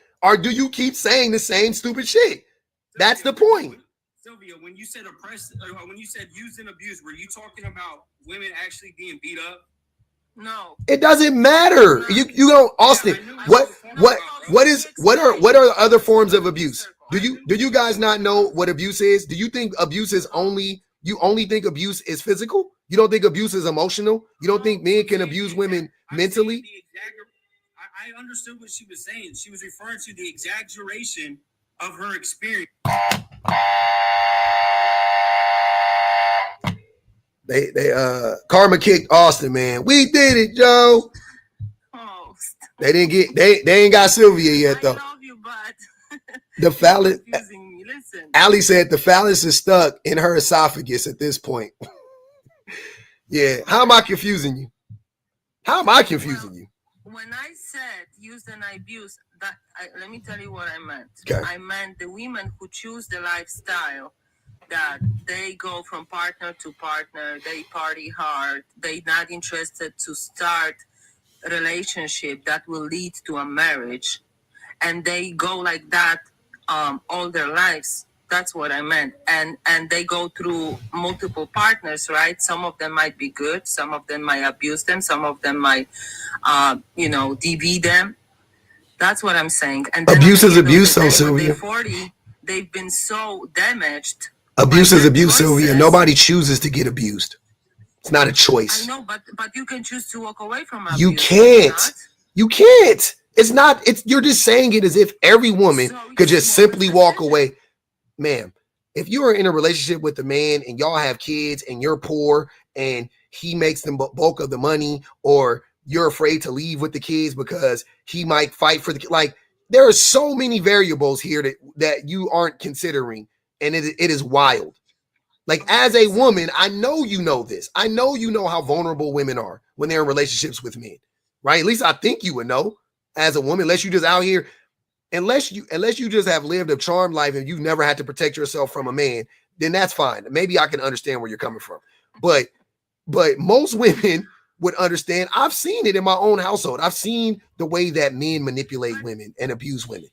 do you keep saying the same stupid shit? That's the point. Sylvia, when you said oppressed, when you said used and abused, were you talking about women actually being beat up? No. It doesn't matter. You don't, Austin. What are other forms of abuse? Do you guys not know what abuse is? Do you think abuse is only think abuse is physical? You don't think abuse is emotional? You don't think men can abuse women mentally? I understood what she was saying. She was referring to the exaggeration of her experience. They Karma kicked Austin, man. We did it, Joe. Oh, they ain't got Sylvia yet though. I love you, but the phallus. Listen. Ali said the phallus is stuck in her esophagus at this point. Yeah. How am I confusing you? You? When I said use and abuse, let me tell you what I meant. Okay. I meant the women who choose the lifestyle that they go from partner to partner, they party hard, they not interested to start a relationship that will lead to a marriage, and they go like that all their lives. That's what I meant. And they go through multiple partners, right? Some of them might be good, some of them might abuse them, some of them might DV them. That's what I'm saying. And abuse is abuse, so Sylvia. 40, they've been so damaged. Abuse is abuse, Sylvia. Nobody chooses to get abused. It's not a choice. I know, but you can choose to walk away from abuse. You can't. You can't. It's not. You're just saying it as if every woman could just simply walk away. Ma'am, if you are in a relationship with a man and y'all have kids and you're poor and he makes the bulk of the money, or you're afraid to leave with the kids because he might fight for the there are so many variables here that you aren't considering. And it is wild. Like, as a woman, I know you know this. I know you know how vulnerable women are when they're in relationships with men, right? At least I think you would know as a woman, unless you just out here, unless you just have lived a charmed life and you've never had to protect yourself from a man, then that's fine. Maybe I can understand where you're coming from. But most women would understand. I've seen it in my own household. I've seen the way that men manipulate women and abuse women.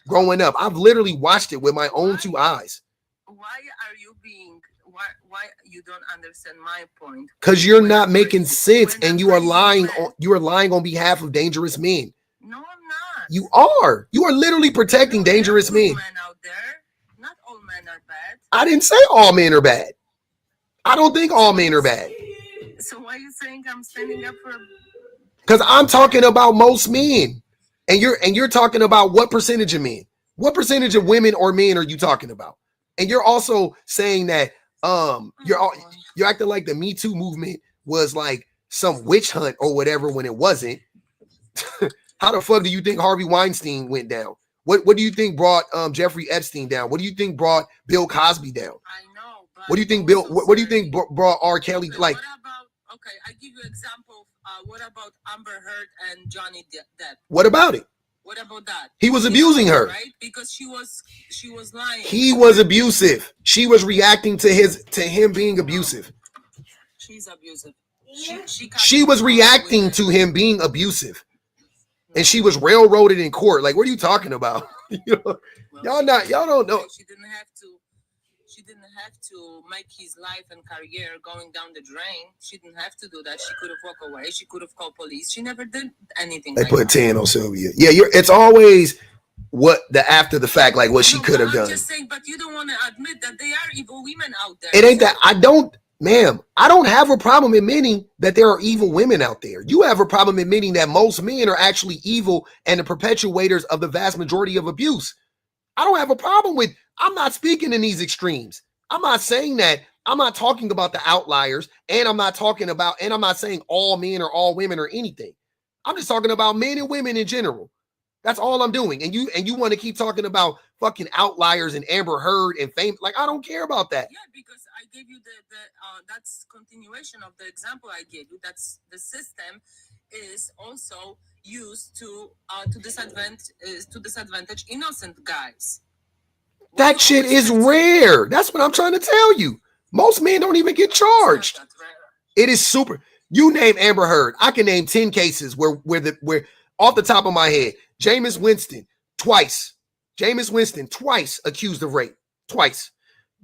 Growing up, I've literally watched it with my own two eyes. Why you don't understand my point? Because you're not making sense, and you are lying. You are lying on behalf of dangerous men. No, I'm not. You are. You are literally protecting dangerous men. Men out there. Not all men are bad. I didn't say all men are bad. I don't think all men are bad. So why are you saying I'm standing up for? Because I'm talking about most men. And you're talking about what percentage of men? What percentage of women or men are you talking about? And you're also saying that you're acting like the Me Too movement was like some witch hunt or whatever when it wasn't. How the fuck do you think Harvey Weinstein went down? What do you think brought Jeffrey Epstein down? What do you think brought Bill Cosby down? I know. But what do you think what do you think brought R. Kelly? Okay, like? What about? Okay, I give you example. What about Amber Heard and Johnny Depp? What about it? What about that? He was abusing her, right? Because she was lying. He was abusive. She was reacting to him being abusive. She's abusive. She was reacting to him being abusive, and she was railroaded in court. Like, what are you talking about? Y'all don't know. She didn't have to make his life and career going down the drain. She didn't have to do that. She could have walked away. She could have called police. She never did anything. They put 10 on Sylvia. Yeah, it's always what the after the fact, like what she could have done. I'm just saying, but you don't want to admit that they are evil women out there. It ain't that. I don't. Ma'am, I don't have a problem admitting that there are evil women out there. You have a problem admitting that most men are actually evil and the perpetuators of the vast majority of abuse. I don't have a problem with, I'm not speaking in these extremes. I'm not saying that. I'm not talking about the outliers, and I'm not saying all men or all women or anything. I'm just talking about men and women in general. That's all I'm doing. And you want to keep talking about fucking outliers and Amber Heard and fame. Like, I don't care about that. Yeah, because I gave you that's continuation of the example I gave you. That's the system is also used to disadvantage innocent guys. That shit is rare. That's what I'm trying to tell you. Most men don't even get charged. It is super. You name Amber Heard. I can name 10 cases where off the top of my head, Jameis Winston twice accused of rape. Twice.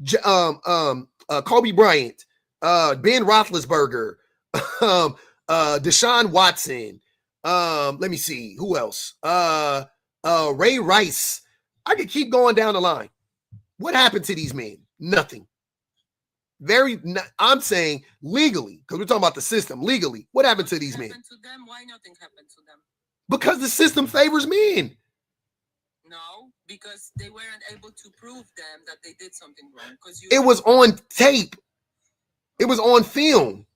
Kobe Bryant, Ben Roethlisberger, Deshaun Watson. Let me see who else. Ray Rice. I could keep going down the line. What happened to these men? Nothing. I'm saying legally, because we're talking about the system. Legally, what happened to these men? To them? Why nothing happened to them? Because the system favors men. No, because they weren't able to prove them that they did something wrong. It was on tape. It was on film.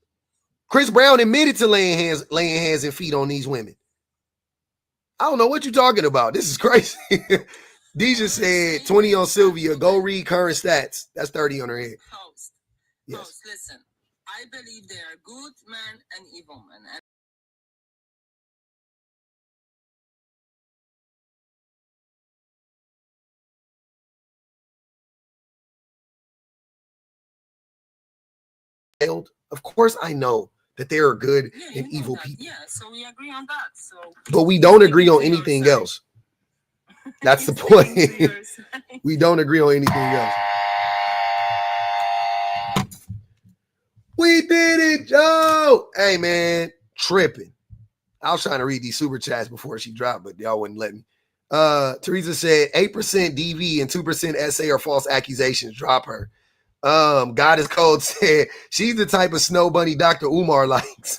Chris Brown admitted to laying hands and feet on these women. I don't know what you're talking about. This is crazy. Deja said 20 on Sylvia. Go read current stats. That's 30 on her head. Host. Yes. Host, listen. I believe there are good men and evil men. Of course, I know that there are good and evil people. Yeah, so we agree on that. So, but we don't agree on anything else. That's the point. We don't agree on anything else. We did it, Joe. Hey, man, tripping. I was trying to read these super chats before she dropped, but y'all wouldn't let me. Teresa said 8% DV and 2% SA are false accusations. Drop her. Goddess Code said she's the type of snow bunny Dr. Umar likes.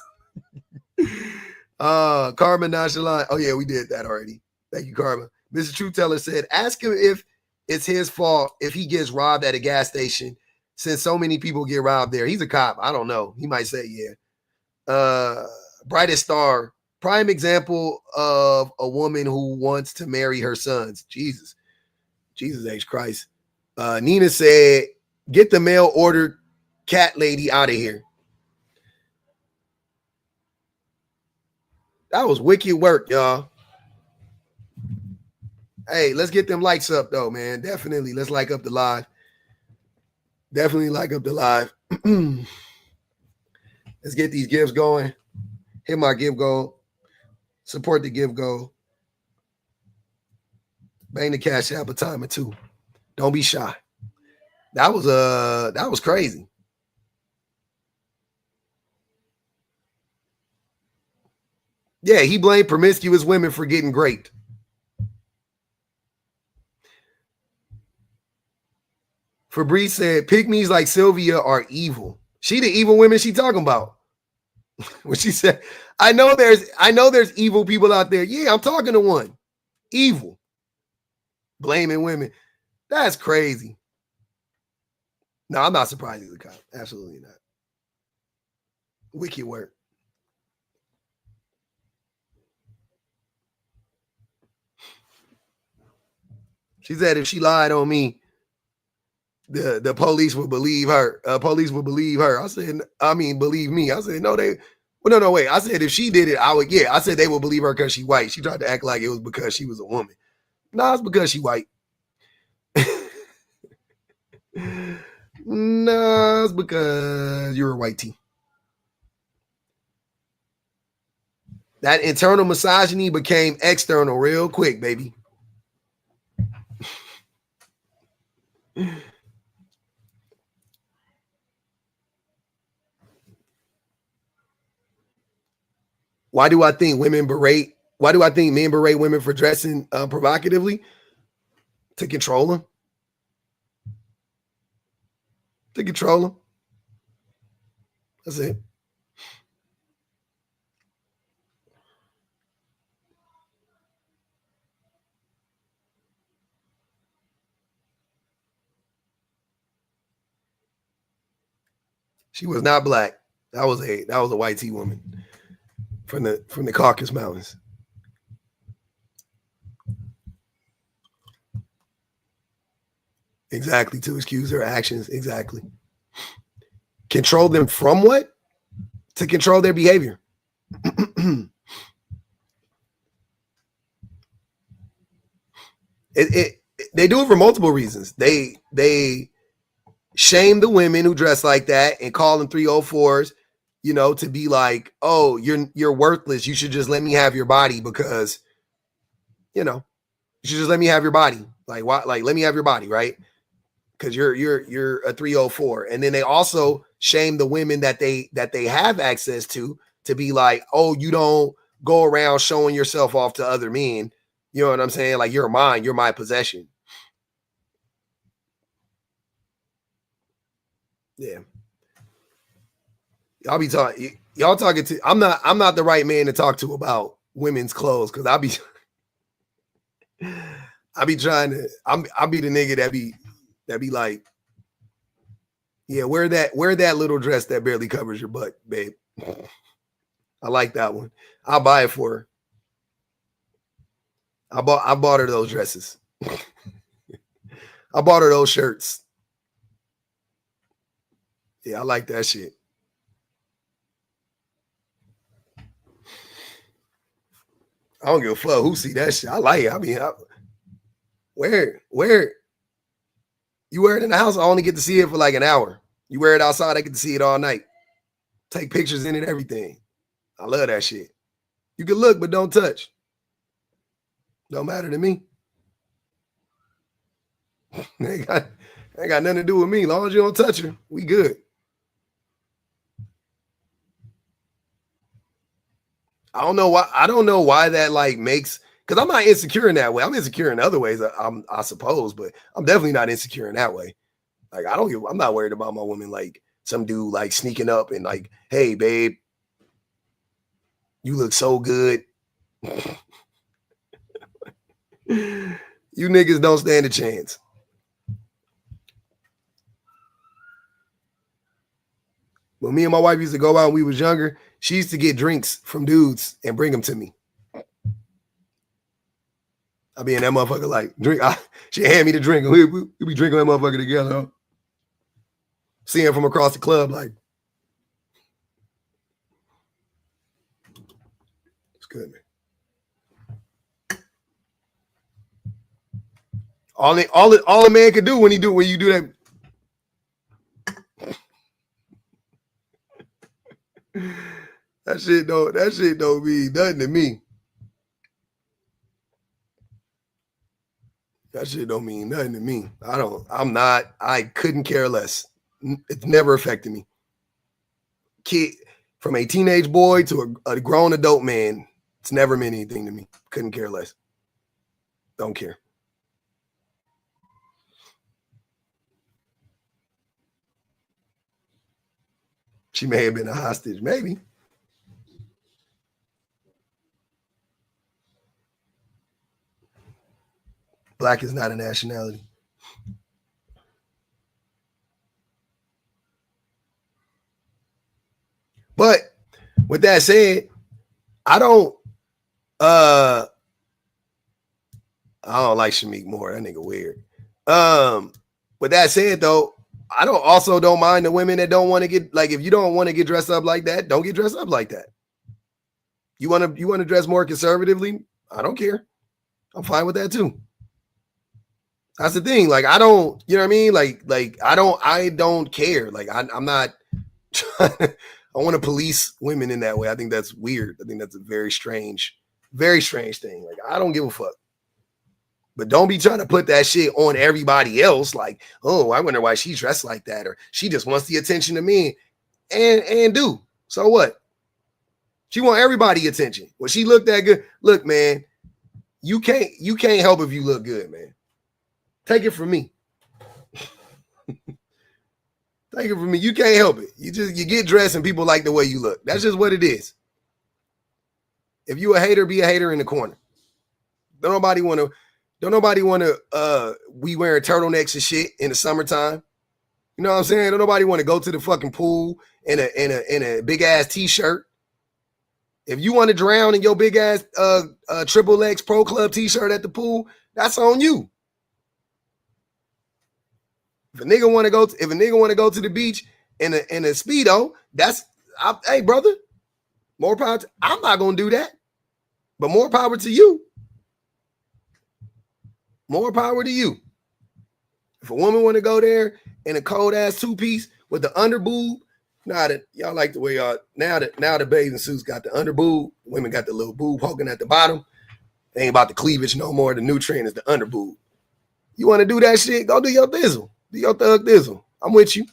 Karma Nonchalant. Oh, yeah, we did that already. Thank you, Karma. Mr. True Teller said, ask him if it's his fault if he gets robbed at a gas station since so many people get robbed there. He's a cop. I don't know. He might say, yeah. Brightest Star. Prime example of a woman who wants to marry her sons. Jesus H. Christ. Nina said, get the mail ordered cat lady out of here. That was wicked work, y'all. Hey, let's get them likes up, though, man. Definitely. Let's like up the live. Definitely like up the live. Let's get these gifts going. Hit my give goal. Support the give goal. Bang the cash app a time or two. Don't be shy. That was crazy. Yeah, he blamed promiscuous women for getting great. Fabrice said, pygmies like Sylvia are evil. She the evil women she talking about. When she said, I know there's evil people out there. Yeah, I'm talking to one. Evil. Blaming women. That's crazy. No, I'm not surprised he's a cop. Absolutely not. Wicked work. She said if she lied on me, the police would believe her. Police would believe her. Believe me. I said, no, wait. I said if she did it, I said they would believe her because she white. She tried to act like it was because she was a woman. No, it's because she white. No, it's because you're a white tea. That internal misogyny became external real quick, baby. Why do I think men berate women for dressing provocatively? To control them. That's it. She was not black. That was a white tea woman from the Caucasus Mountains. Exactly, to excuse her actions. Exactly. Control them from what? To control their behavior. They do it for multiple reasons. They shame the women who dress like that and call them 304s, you know, to be like, oh, you're worthless. You should just let me have your body because, you know, you should just let me have your body. Like, why? Like, let me have your body, right? Because you're a 304. And then they also shame the women that they have access to be like, oh, you don't go around showing yourself off to other men. You know what I'm saying? Like, you're mine, you're my possession. Yeah. Y'all talking to, I'm not the right man to talk to about women's clothes, because I'll be trying to, I'll be the nigga that be like, yeah, wear that little dress that barely covers your butt, babe. I like that one. I'll buy it for her. I bought her those dresses. I bought her those shirts. Yeah, I like that shit. I don't give a fuck who see that shit. I like it. I mean, where you wear it in the house, I only get to see it for like an hour. You wear it outside, I get to see it all night. Take pictures in it, everything. I love that shit. You can look, but don't touch. Don't matter to me. ain't got nothing to do with me. As long as you don't touch her, we good. I don't know why that like makes, because I'm not insecure in that way. I'm insecure in other ways, I suppose, but I'm definitely not insecure in that way. Like, I'm not worried about my woman like some dude like sneaking up and like, hey babe, you look so good. You niggas don't stand a chance. When me and my wife used to go out when we was younger, she used to get drinks from dudes and bring them to me. I be in that motherfucker like, drink. She hand me the drink, and we be drinking that motherfucker together. Huh? Seeing from across the club, like, it's good, man. All a man could do when you do that. That shit don't mean nothing to me. That shit don't mean nothing to me. I couldn't care less. It's never affected me. Kid, from a teenage boy to a grown adult man, it's never meant anything to me. Couldn't care less. Don't care. She may have been a hostage, maybe. Black is not a nationality. But with that said, I don't like Shamik Moore. That nigga weird. With that said though, I don't mind the women that don't want to get, like, if you don't want to get dressed up like that, don't get dressed up like that. You want to dress more conservatively? I don't care. I'm fine with that too. That's the thing. Like, I don't, you know what I mean? Like I don't care. Like, I'm not trying to, I want to police women in that way. I think that's weird. I think that's a very strange thing. Like, I don't give a fuck. But don't be trying to put that shit on everybody else. Like, oh, I wonder why she dressed like that, or she just wants the attention of me. And do. So what? She want everybody attention. Well, she looked that good. Look, man, you can't help if you look good, man. Take it from me. Take it from me. You can't help it. You get dressed and people like the way you look. That's just what it is. If you a hater, be a hater in the corner. Don't nobody want to we wearing turtlenecks and shit in the summertime. You know what I'm saying? Don't nobody want to go to the fucking pool in a big ass t-shirt. If you want to drown in your big ass Triple X Pro Club t-shirt at the pool, that's on you. If a nigga want to go to the beach in a Speedo, hey brother, more power. I'm not gonna do that, but more power to you. More power to you. If a woman want to go there in a cold ass 2-piece with the under boob, now that y'all like the way y'all now the bathing suits got the under boob, women got the little boob poking at the bottom. They ain't about the cleavage no more. The new trend is the under boob. You want to do that shit? Go do your thizzle. Do your thug thizzle. I'm with you.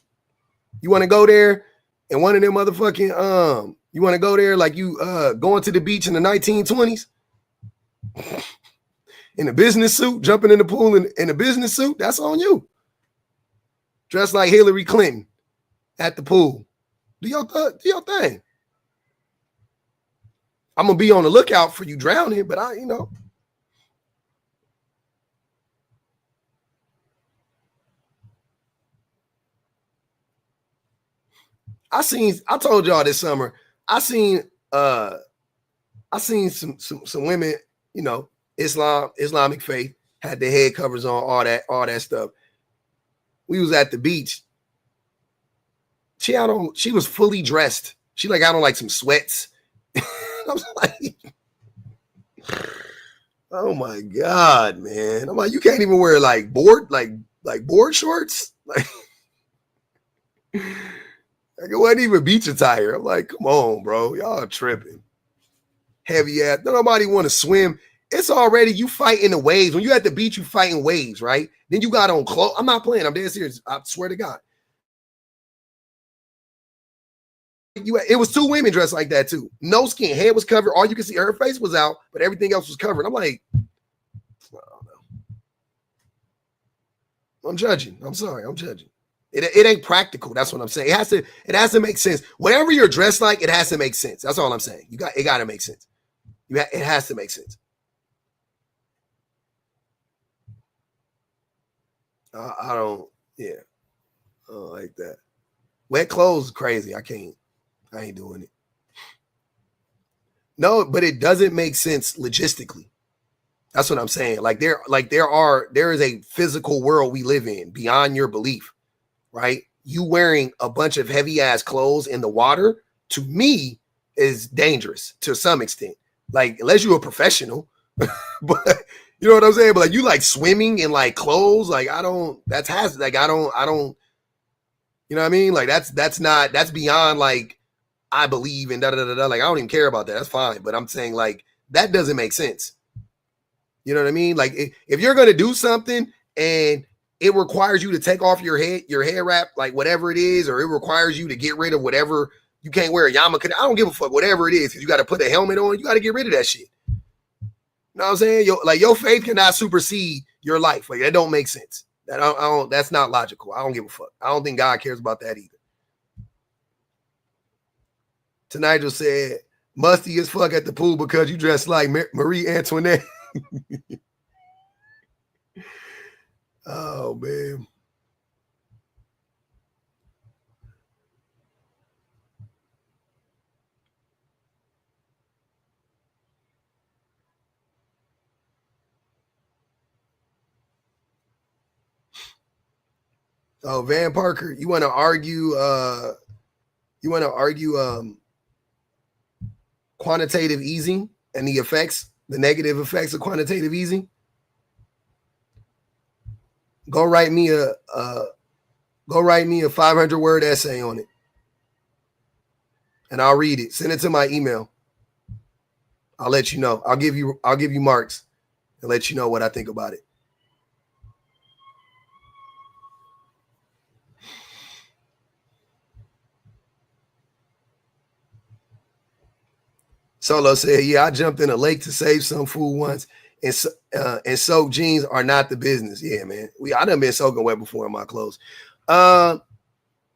You want to go there and one of them motherfucking you want to go there like you going to the beach in the 1920s in a business suit, jumping in the pool in a business suit? That's on you. Dressed like Hillary Clinton at the pool. Do your thing. I'm gonna be on the lookout for you drowning, but I told y'all this summer, I seen some women, Islamic faith, had their head covers on, all that stuff. We was at the beach. She was fully dressed. She out on some sweats. I was like, oh my God, man. I'm like, you can't even wear board shorts. It wasn't even beach attire. I'm like, come on, bro. Y'all tripping. Heavy ass. Don't nobody want to swim. It's already, you fighting the waves. When you at the beach, you fighting waves, right? Then you got on clothes. I'm not playing. I'm dead serious. I swear to God. It was 2 women dressed like that too. No skin. Head was covered. All you can see, her face was out, but everything else was covered. I'm like, I don't know. I'm judging. I'm sorry. I'm judging. It ain't practical. That's what I'm saying. It has to make sense. Whatever you're dressed like, it has to make sense. That's all I'm saying. It got to make sense. It has to make sense. I don't like that. Wet clothes is crazy. I ain't doing it. No, but it doesn't make sense logistically. That's what I'm saying. There is a physical world we live in beyond your belief, right? You wearing a bunch of heavy ass clothes in the water, to me, is dangerous to some extent. Unless you're a professional, but you know what I'm saying? But you swimming in clothes, I don't, that's hazard. I don't, you know what I mean? That's beyond I believe in da-da-da-da. I don't even care about that. That's fine. But I'm saying that doesn't make sense. You know what I mean? If you're going to do something and it requires you to take off your hair wrap, whatever it is, or it requires you to get rid of whatever, you can't wear a yarmulke. I don't give a fuck, whatever it is, because you got to put a helmet on. You got to get rid of that shit. You know what I'm saying? Your faith cannot supersede your life. That don't make sense. That's not logical. I don't give a fuck. I don't think God cares about that either. Nigel said, musty as fuck at the pool because you dress like Marie Antoinette. Oh, man. Oh, Van Parker, you want to argue quantitative easing and the negative effects of quantitative easing? Go write me a 500-word essay on it, and I'll read it. Send it to my email. I'll let you know. I'll give you marks and let you know what I think about it. Solo said, yeah, I jumped in a lake to save some food once, and soaked jeans are not the business. Yeah, man. I done been soaking wet before in my clothes.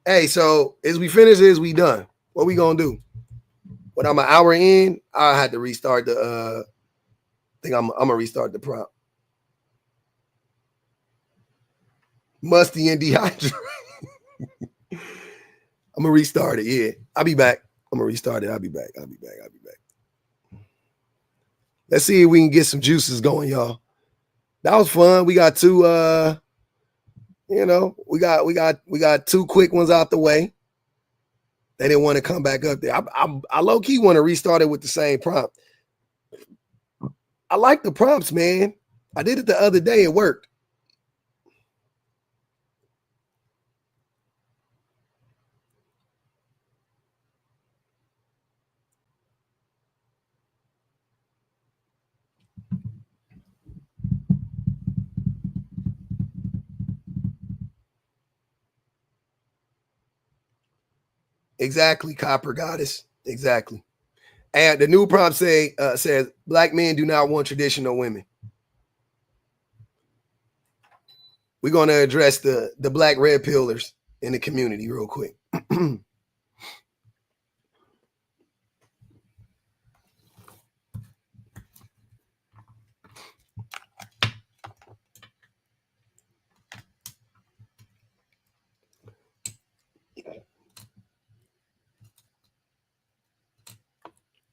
Hey, so as we finish this, we done. What we gonna do? When I'm an hour in, I had to restart the think I'm gonna restart the prompt. Musty and dehydrated. I'm gonna restart it. Yeah, I'll be back. I'm gonna restart it. I'll be back. Let's see if we can get some juices going, y'all. That was fun. We got two. We got two quick ones out the way. They didn't want to come back up there. I low key want to restart it with the same prompt. I like the prompts, man. I did it the other day. It worked. Exactly, Copper Goddess. Exactly. And the new prompt says black men do not want traditional women. We're going to address the black red pillars in the community real quick.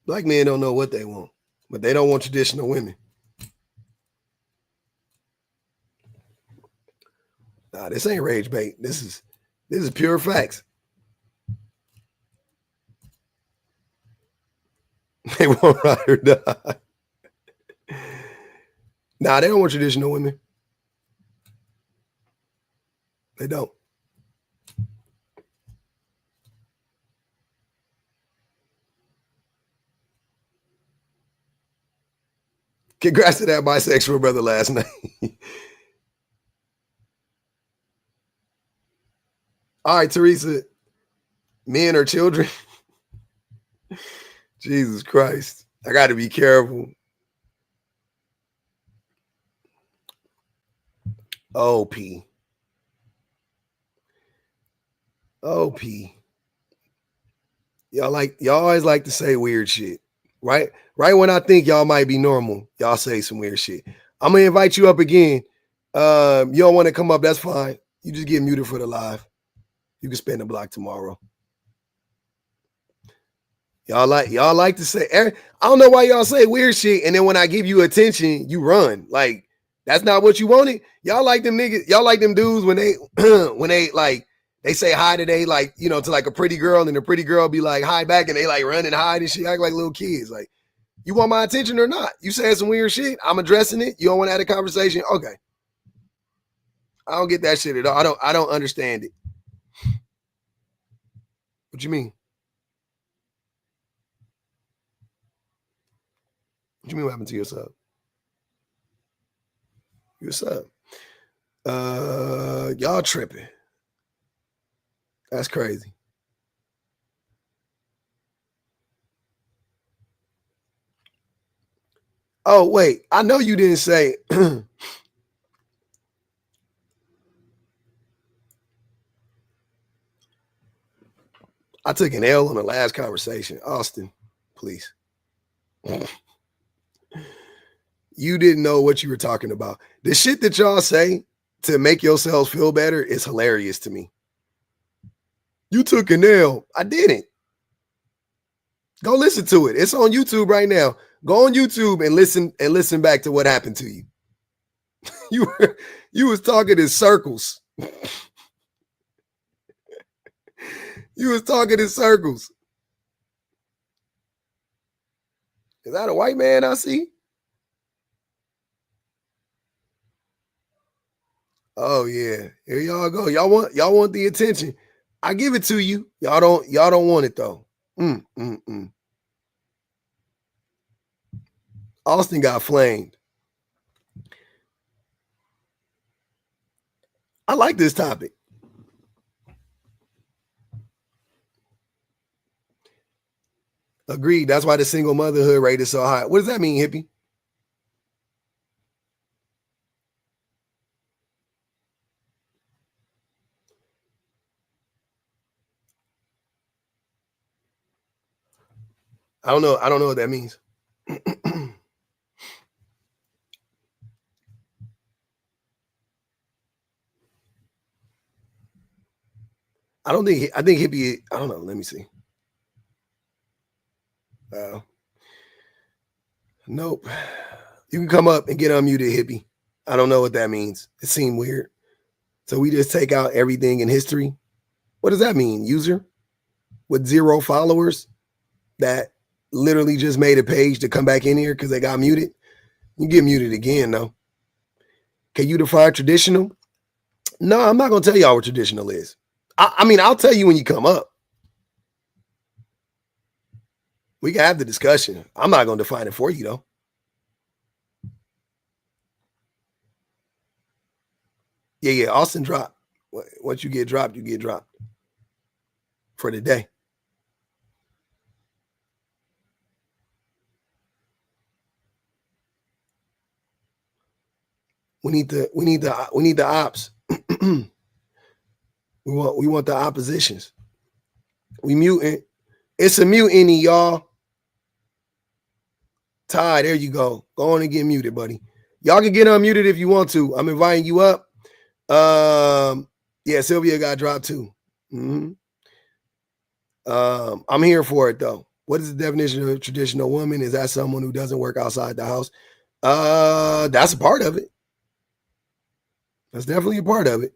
Black men don't know what they want, but they don't want traditional women. Nah, this ain't rage bait. This is pure facts. They won't ride or die. Nah, they don't want traditional women. They don't. Congrats to that bisexual brother last night. All right, Teresa. Men or children? Jesus Christ. I got to be careful. OP. OP. Y'all always like to say weird shit. Right when I think y'all might be normal, y'all say some weird shit. I'm gonna invite you up again. You don't want to come up, that's fine. You just get muted for the live. You can spin the block tomorrow. Y'all like to say, I don't know why y'all say weird shit, and then when I give you attention, you run. Like, that's not what you wanted. Y'all like them niggas, y'all like them dudes when they when they like they say hi today, like, to like a pretty girl, and the pretty girl be like hi back, and they like run and hide and shit, act like little kids. Like, you want my attention or not? You saying some weird shit, I'm addressing it. You don't want to have a conversation? Okay. I don't get that shit at all. I don't understand it. What you mean? What you mean what happened to your sub? Your sub. Y'all tripping. That's crazy. Oh, wait. I know you didn't say I took an L on the last conversation. Austin, please. You didn't know what you were talking about. The shit that y'all say to make yourselves feel better is hilarious to me. You took an L. I didn't. Go listen to it. It's on YouTube right now. Go on YouTube and listen back to what happened to you. You was talking in circles. You was talking in circles. Is that a white man I see? Oh yeah. Here y'all go. Y'all want the attention. I give it to you. Y'all don't want it though. Austin got flamed. I like this topic. Agreed. That's why the single motherhood rate is so high. What does that mean, hippie? I don't know. I don't know what that means. I don't think. I think hippie. I don't know. Let me see. Nope. You can come up and get unmuted, hippie. I don't know what that means. It seemed weird. So we just take out everything in history. What does that mean? User with 0 followers that literally just made a page to come back in here because they got muted. You get muted again, though. Can you define traditional? No, I'm not going to tell y'all what traditional is. I mean, I'll tell you when you come up. We can have the discussion. I'm not going to define it for you, though. Yeah. Austin dropped. Once you get dropped, you get dropped for the day. We need the ops. we want the oppositions. We mutant. It's a mutiny, y'all. Ty, there you go. Go on and get muted, buddy. Y'all can get unmuted if you want to. I'm inviting you up. Yeah, Sylvia got dropped too. Mm-hmm. I'm here for it though. What is the definition of a traditional woman? Is that someone who doesn't work outside the house? That's a part of it. That's definitely a part of it.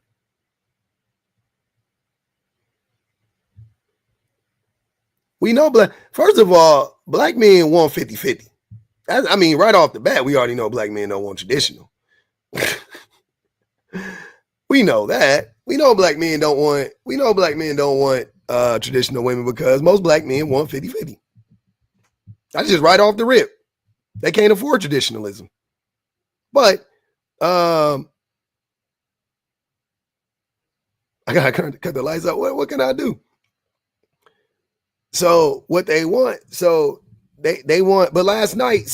We know first of all, black men want 50-50. I mean, right off the bat, we already know black men don't want traditional. We know that. We know black men don't want traditional women because most black men want 50-50. That's just right off the rip. They can't afford traditionalism. But I gotta cut the lights out. What can I do? So what they want, they want, but last night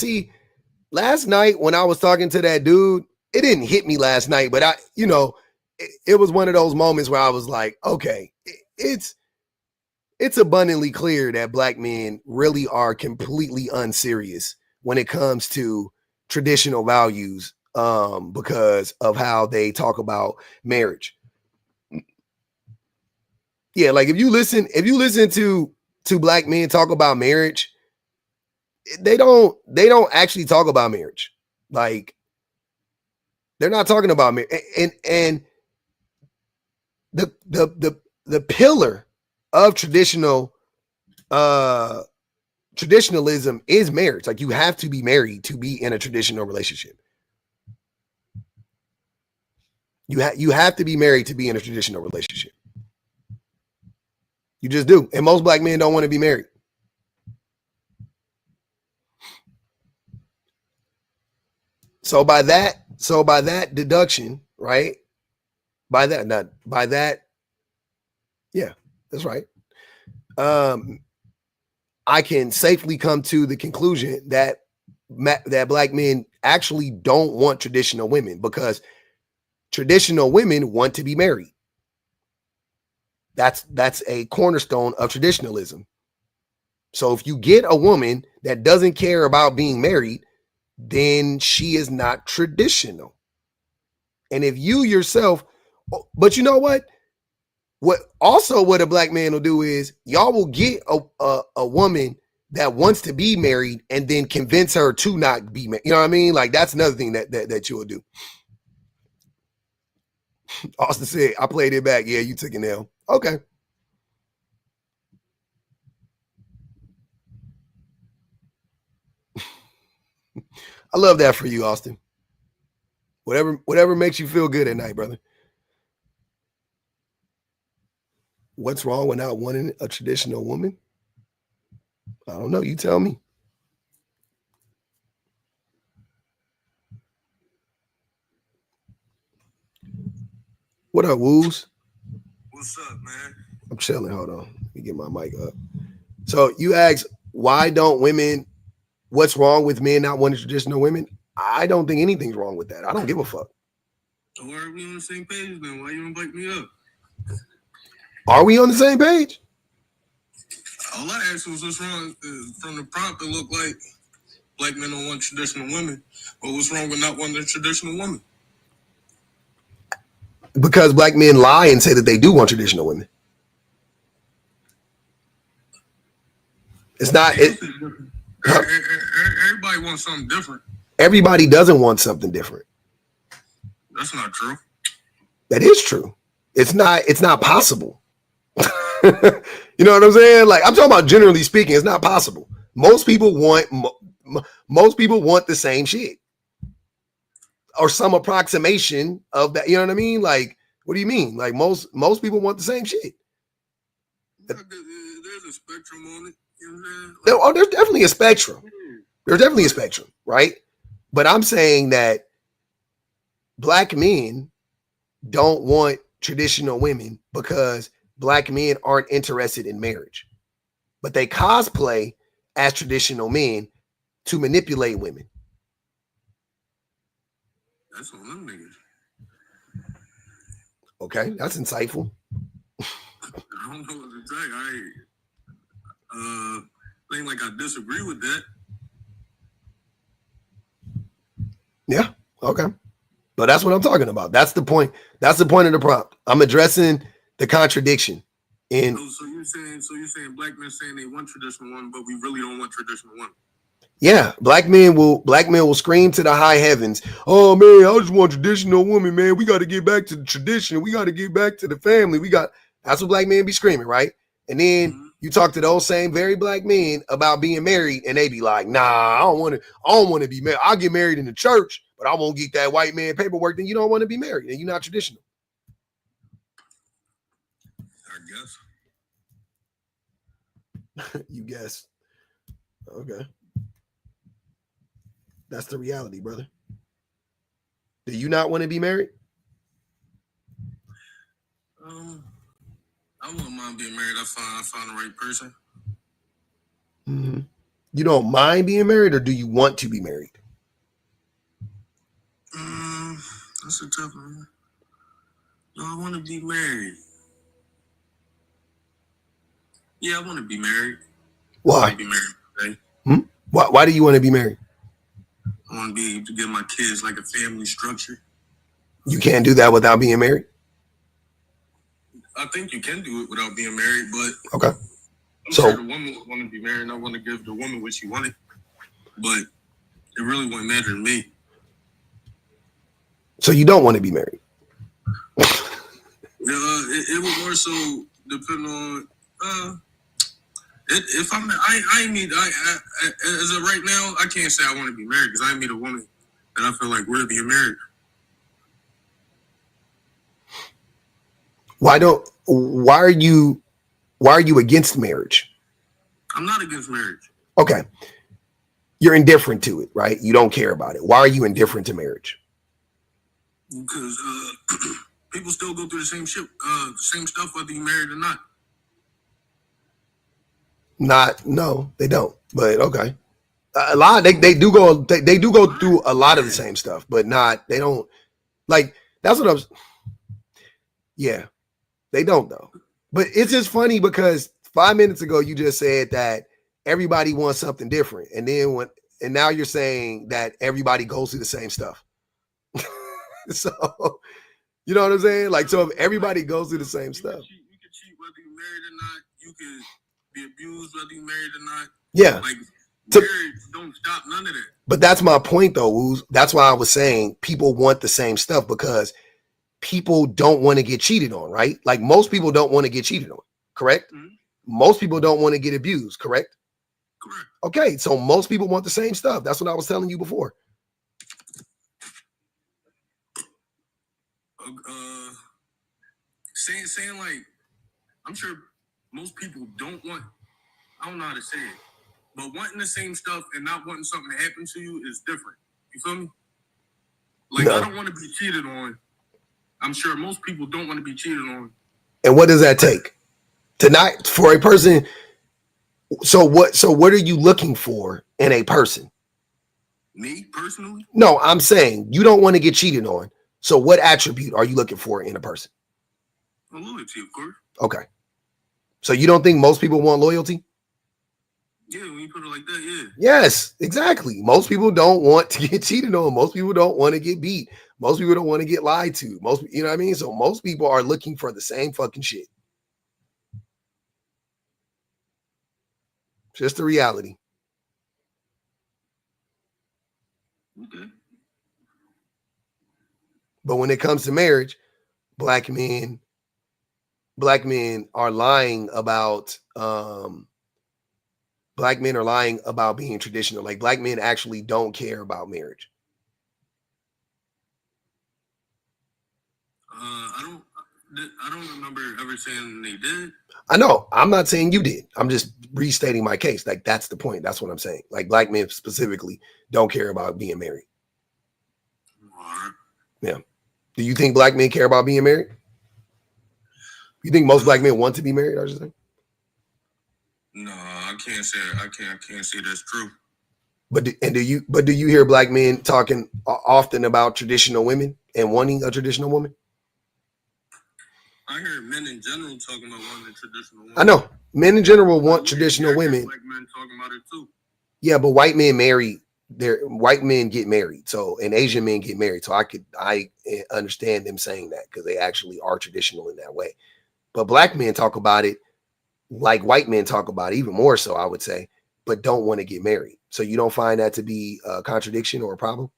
when I was talking to that dude, it didn't hit me last night, but it was one of those moments where I was like, okay, it's abundantly clear that black men really are completely unserious when it comes to traditional values, because of how they talk about marriage. Yeah, like if you listen to black men talk about marriage, they don't actually talk about marriage. Like they're not talking about marriage. And the pillar of traditionalism is marriage. Like you have to be married to be in a traditional relationship. You have to be married to be in a traditional relationship. You just do. And most black men don't want to be married. So by that deduction, right? Yeah, that's right. I can safely come to the conclusion that black men actually don't want traditional women because traditional women want to be married. That's a cornerstone of traditionalism. So if you get a woman that doesn't care about being married, then she is not traditional. And if you yourself, but you know what? What a black man will do is y'all will get a woman that wants to be married and then convince her to not be married. You know what I mean? Like that's another thing that you will do. Austin said, I played it back. Yeah, you took an L. Okay. I love that for you, Austin. Whatever makes you feel good at night, brother. What's wrong with not wanting a traditional woman? I don't know. You tell me. What up, Woos? What's up, man? I'm chilling. Hold on. Let me get my mic up. So you asked, why don't women, what's wrong with men not wanting traditional women? I don't think anything's wrong with that. I don't give a fuck. So why are we on the same page then? Why you invite me up? Are we on the same page? All I asked was what's wrong from the prompt. It looked like black men don't want traditional women. But what's wrong with not wanting a traditional woman? Because black men lie and say that they do want traditional women. It's not. Everybody wants something different. Everybody doesn't want something different. That's not true. That is true. It's not possible. You know what I'm saying? Like, I'm talking about generally speaking, it's not possible. Most people want the same shit or some approximation of that. You know what I mean? Like, what do you mean? Like most people want the same shit. There's a spectrum on it. You know what I'm saying? There's definitely a spectrum. There's definitely a spectrum, right? But I'm saying that black men don't want traditional women because black men aren't interested in marriage, but they cosplay as traditional men to manipulate women. That's on them niggas. Okay, that's insightful. I don't know what to tell you. I think like I disagree with that. Yeah, okay. But that's what I'm talking about. That's the point. That's the point of the prompt. I'm addressing the contradiction. In so you're saying black men saying they want traditional women, but we really don't want traditional women. Yeah, black men will scream to the high heavens. Oh man, I just want traditional woman, man. We got to get back to the tradition. We got to get back to the family. That's what black men be screaming, right? And then you talk to those same very black men about being married, and they be like, "Nah, I don't want to be married. I'll get married in the church, but I won't get that white man paperwork." Then you don't want to be married, and you're not traditional. I guess. You guess. Okay. That's the reality, brother. Do you not want to be married? I wouldn't mind being married. I found the right person. Mm-hmm. You don't mind being married, or do you want to be married? That's a tough one. No, I want to be married. Yeah, I want to be married. Why? I want to be married today. Why do you want to be married? I want to be able to give my kids like a family structure. You can't do that without being married? I think you can do it without being married, but okay. I'm sure the woman would want to be married, and I want to give the woman what she wanted, but it really wouldn't matter to me. So you don't want to be married? It would more so depend on if I'm I meet as of right now, I can't say I want to be married because I meet a woman that I feel like we're being married. Why are you against marriage? I'm not against marriage. Okay. You're indifferent to it, right? You don't care about it. Why are you indifferent to marriage? Because people still go through the same shit, the same stuff, whether you're married or not. No, they don't. But okay. A lot they do go through a lot of the same stuff, but they don't, like, that's what I was. Yeah. They don't though. But it's just funny because 5 minutes ago you just said that everybody wants something different. And then now you're saying that everybody goes through the same stuff. So, you know what I'm saying? Like, so if everybody goes through the same stuff. You can cheat whether you're married or not. You can be abused whether you're married or not. Yeah. Like, marriage don't stop none of that. But that's my point though, Wooz. That's why I was saying people want the same stuff because people don't want to get cheated on, right? Like most people don't want to get cheated on, correct? Mm-hmm. Most people don't want to get abused, correct? Correct. Okay, so most people want the same stuff. That's what I was telling you before. Saying like, I'm sure most people don't want, I don't know how to say it, but wanting the same stuff and not wanting something to happen to you is different. You feel me? Like, no. I don't want to be cheated on. I'm sure most people don't want to be cheated on. And what does that take? For a person? So what are you looking for in a person? Me personally? No, I'm saying you don't want to get cheated on. So what attribute are you looking for in a person? Loyalty, of course. Okay. So you don't think most people want loyalty? Yeah, when you put it like that, yeah. Yes, exactly. Most people don't want to get cheated on. Most people don't want to get beat. Most people don't want to get lied to. Most, you know what I mean? So most people are looking for the same fucking shit. Just the reality. Okay. But when it comes to marriage, black men are lying about being traditional. Like black men actually don't care about marriage. I don't remember ever saying they did. I know. I'm not saying you did. I'm just restating my case. Like that's the point. That's what I'm saying. Like black men specifically don't care about being married. Right. Yeah. Do you think black men care about being married? You think most black men want to be married? I should say. No, I can't say. I can't say that's true. But do you hear black men talking often about traditional women and wanting a traditional woman? I hear men in general talking about wanting a traditional woman. I know men in general want traditional women. Black men talking about it too. Yeah, but white men white men get married. So and Asian men get married. So I understand them saying that because they actually are traditional in that way. But black men talk about it like white men talk about it, even more so, I would say, but don't want to get married. So you don't find that to be a contradiction or a problem?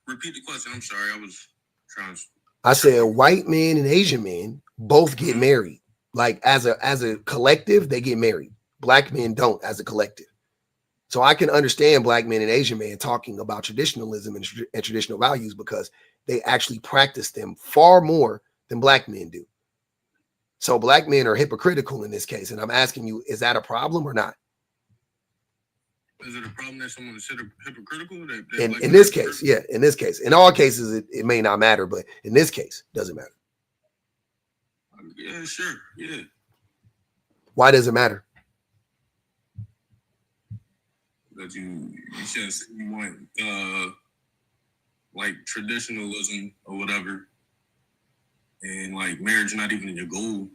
Repeat the question. I'm sorry. I was trying to. I said white men and Asian men both get married. Like as a collective, they get married. Black men don't as a collective. So I can understand black men and Asian men talking about traditionalism and traditional values because they actually practice them far more than black men do. So black men are hypocritical in this case. And I'm asking you, is that a problem or not? Is it a problem that someone is hypocritical? In this case, yeah, in this case. In all cases, it may not matter, but in this case, it doesn't matter. Yeah, sure. Yeah. Why does it matter? That you shouldn't say you want like traditionalism or whatever, and like marriage not even your goal.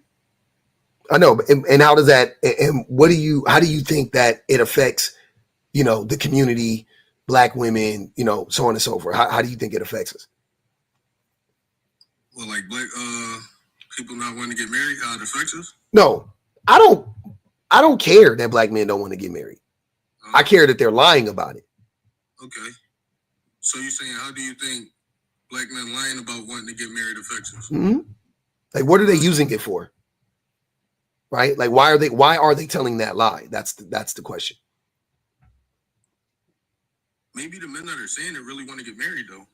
I know, and how does that? And how do you think that it affects, the community, black women, so on and so forth? How do you think it affects us? Well, like black people not wanting to get married, how it affects us? No, I don't care that black men don't want to get married. I care that they're lying about it. Okay. So you're saying, how do you think black men lying about wanting to get married affects us? Mm-hmm. Like, what are they using it for? Right? Like, why are they telling that lie? That's the question. Maybe the men that are saying it really want to get married, though.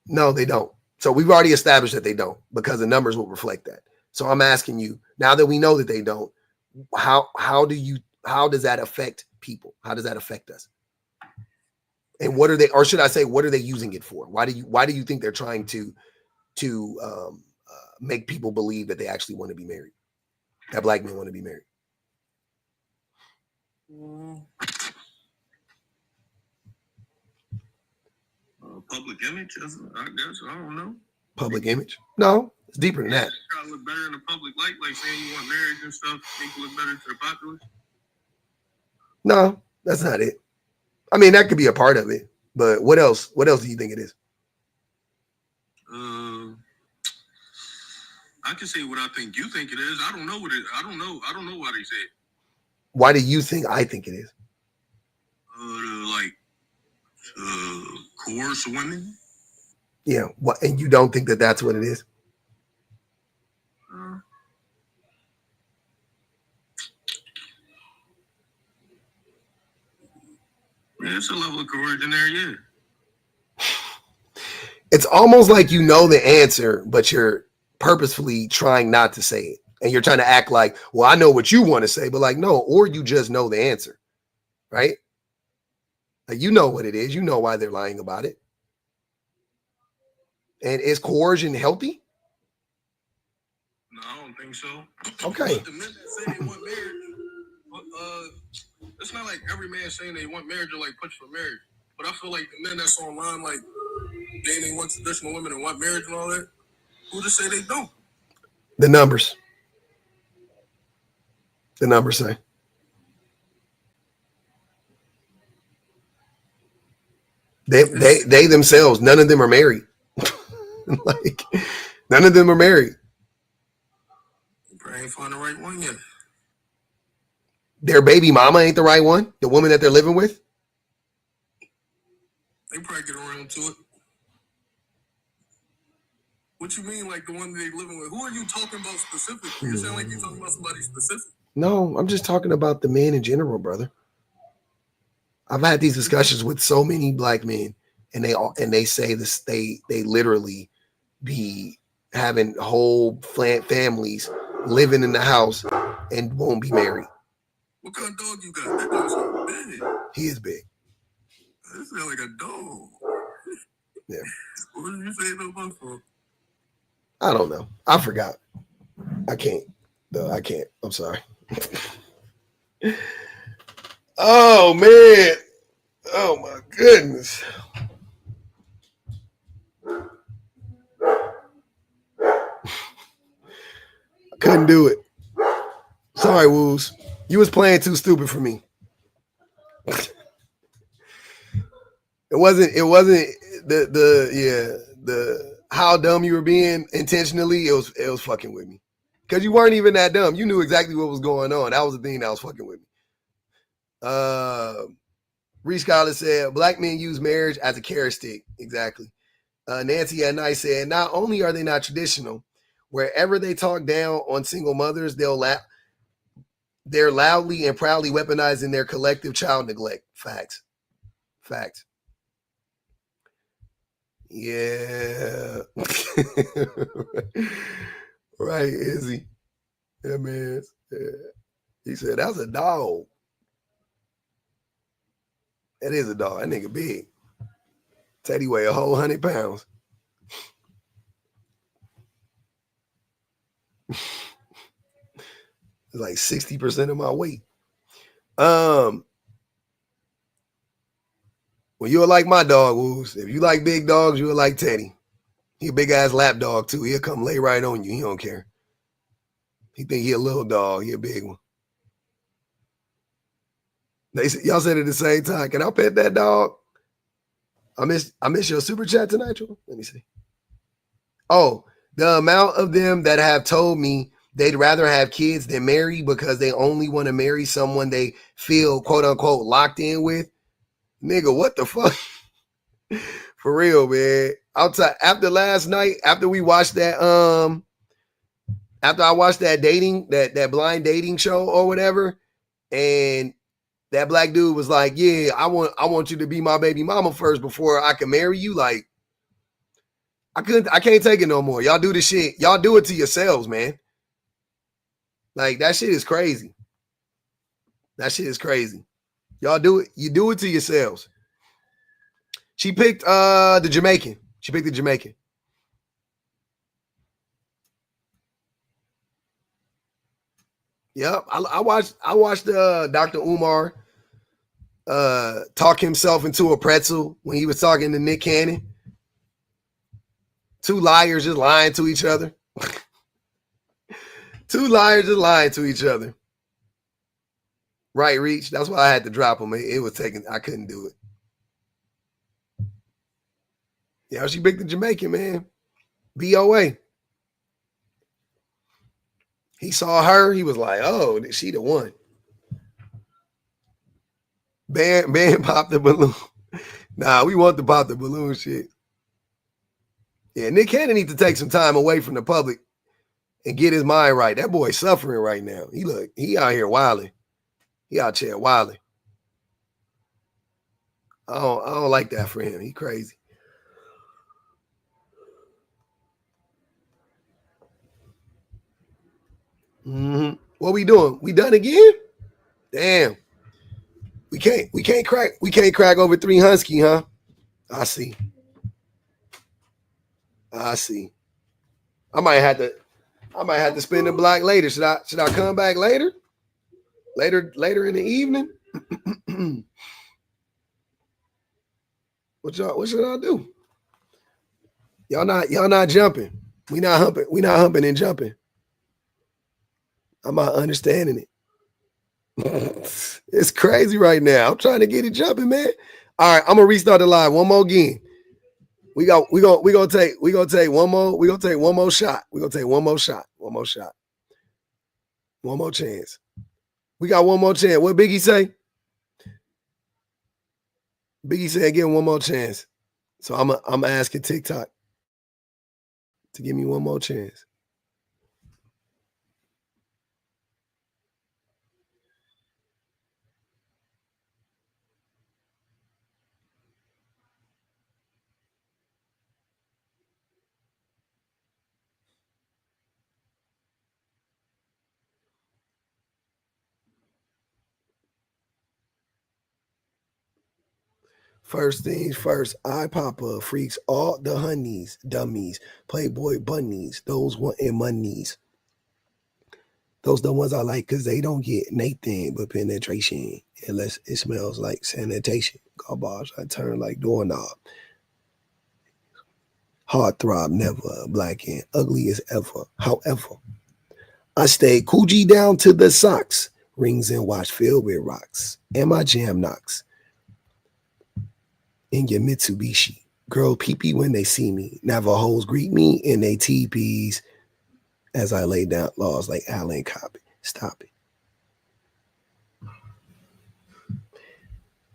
No, they don't. So we've already established that they don't because the numbers will reflect that. So I'm asking you, now that we know that they don't, how does that affect people? How does that affect us? And what are they, or should I say, what are they using it for? Why do you think they're trying to make people believe that they actually want to be married, that black men want to be married? Public image, I guess. I don't know. Public image? No, it's deeper than that. Try to look better in the public light, like saying you want marriage and stuff, make you look better to the populace. No, that's not it. I mean, that could be a part of it, but what else? What else do you think it is? I can say what I think you think it is. I don't know what it. I don't know why they say it. Why do you think I think it is? Coerce women. Yeah, and you don't think that that's what it is? There's a level of coercion there, yeah. It's almost like you know the answer, but you're purposefully trying not to say it. And you're trying to act like, well, I know what you want to say, but like, no, or you just know the answer, right? Like, you know what it is. You know why they're lying about it. And is coercion healthy? No, I don't think so. Okay. But the men that say they want marriage, it's not like every man saying they want marriage or like push for marriage. But I feel like the men that's online, like they want traditional women and want marriage and all that, who to say they don't? The numbers. The numbers say. They themselves, none of them are married. Like, none of them are married. You probably ain't found the right one yet. Their baby mama ain't the right one. The woman that they're living with. They probably get around to it. What you mean, like the one they living with? Who are you talking about specifically? You sound like you're talking about somebody specific. No, I'm just talking about the men in general, brother. I've had these discussions with so many black men, and they say this. They literally be having whole families living in the house and won't be married. What kind of dog you got? That dog's so big. He is big. That sounds like a dog. Yeah. What did you say about for? I don't know. I forgot. I can't. Though I can't. I'm sorry. Oh man. Oh my goodness. I couldn't do it. Sorry, Woos. You was playing too stupid for me. It wasn't the how dumb you were being intentionally. It was fucking with me. Because you weren't even that dumb. You knew exactly what was going on. That was the thing that was fucking with me. Reese Scholar said, black men use marriage as a carrot stick. Exactly. Nancy at night said, not only are they not traditional, wherever they talk down on single mothers, they're loudly and proudly weaponizing their collective child neglect. Facts. Yeah. Right, Izzy. Yeah, man. Yeah. He said, that's a dog. That is a dog. That nigga big. Teddy weigh a whole 100 pounds. It's like 60% of my weight. Well, you'll like my dog, Woos. If you like big dogs, you'll like Teddy. He a big ass lap dog too. He'll come lay right on you. He don't care. He think he a little dog. He a big one. Y'all said it at the same time. Can I pet that dog? I miss your super chat tonight, Joe. Let me see. Oh, the amount of them that have told me they'd rather have kids than marry because they only want to marry someone they feel quote unquote locked in with. Nigga, what the fuck? For real, man. After last night, after we watched that, after I watched that that blind dating show or whatever, and that black dude was like, yeah, I want you to be my baby mama first before I can marry you. Like, I can't take it no more. Y'all do this shit. Y'all do it to yourselves, man. Like, that shit is crazy. That shit is crazy. Y'all do it. You do it to yourselves. She picked the Jamaican. She picked the Jamaican. Yep. I watched Dr. Umar talk himself into a pretzel when he was talking to Nick Cannon. Two liars just lying to each other. Two liars just lying to each other. Right, Reach. That's why I had to drop him. It was taking, I couldn't do it. Yeah, she picked the Jamaican, man. BOA. He saw her. He was like, oh, she the one. Bam popped the balloon. Nah, we want to pop the balloon shit. Yeah, Nick Cannon needs to take some time away from the public and get his mind right. That boy's suffering right now. He out here wilding. He out here wilding. I don't like that for him. He crazy. Mm-hmm. What we doing? We done again? Damn. We can't crack over 3 Husky, huh? I see. I might have to spin the block later. Should I come back later? Later in the evening? What should I do? Y'all not jumping. We not humping and jumping. I'm not understanding it. It's crazy right now. I'm trying to get it jumping, man. All right, I'm gonna restart the live one more again. We gonna take one more. We gonna take one more shot. We gonna take one more shot. One more shot. One more chance. We got one more chance. What Biggie say? Biggie said, "Give him one more chance." So I'm asking TikTok to give me one more chance. First things first, I Papa freaks all the honeys, dummies, Playboy bunnies, those wanting monies. Those the ones I like because they don't get Nathan but penetration unless it smells like sanitation. Garbage, I turn like doorknob. Hard throb, never black and ugly as ever. However, I stay Coogee down to the socks, rings and watch filled with rocks, and my jam knocks in your Mitsubishi. Girl peepee when they see me. Navajos greet me in they teepees as I lay down laws like Allen Copy. Stop it.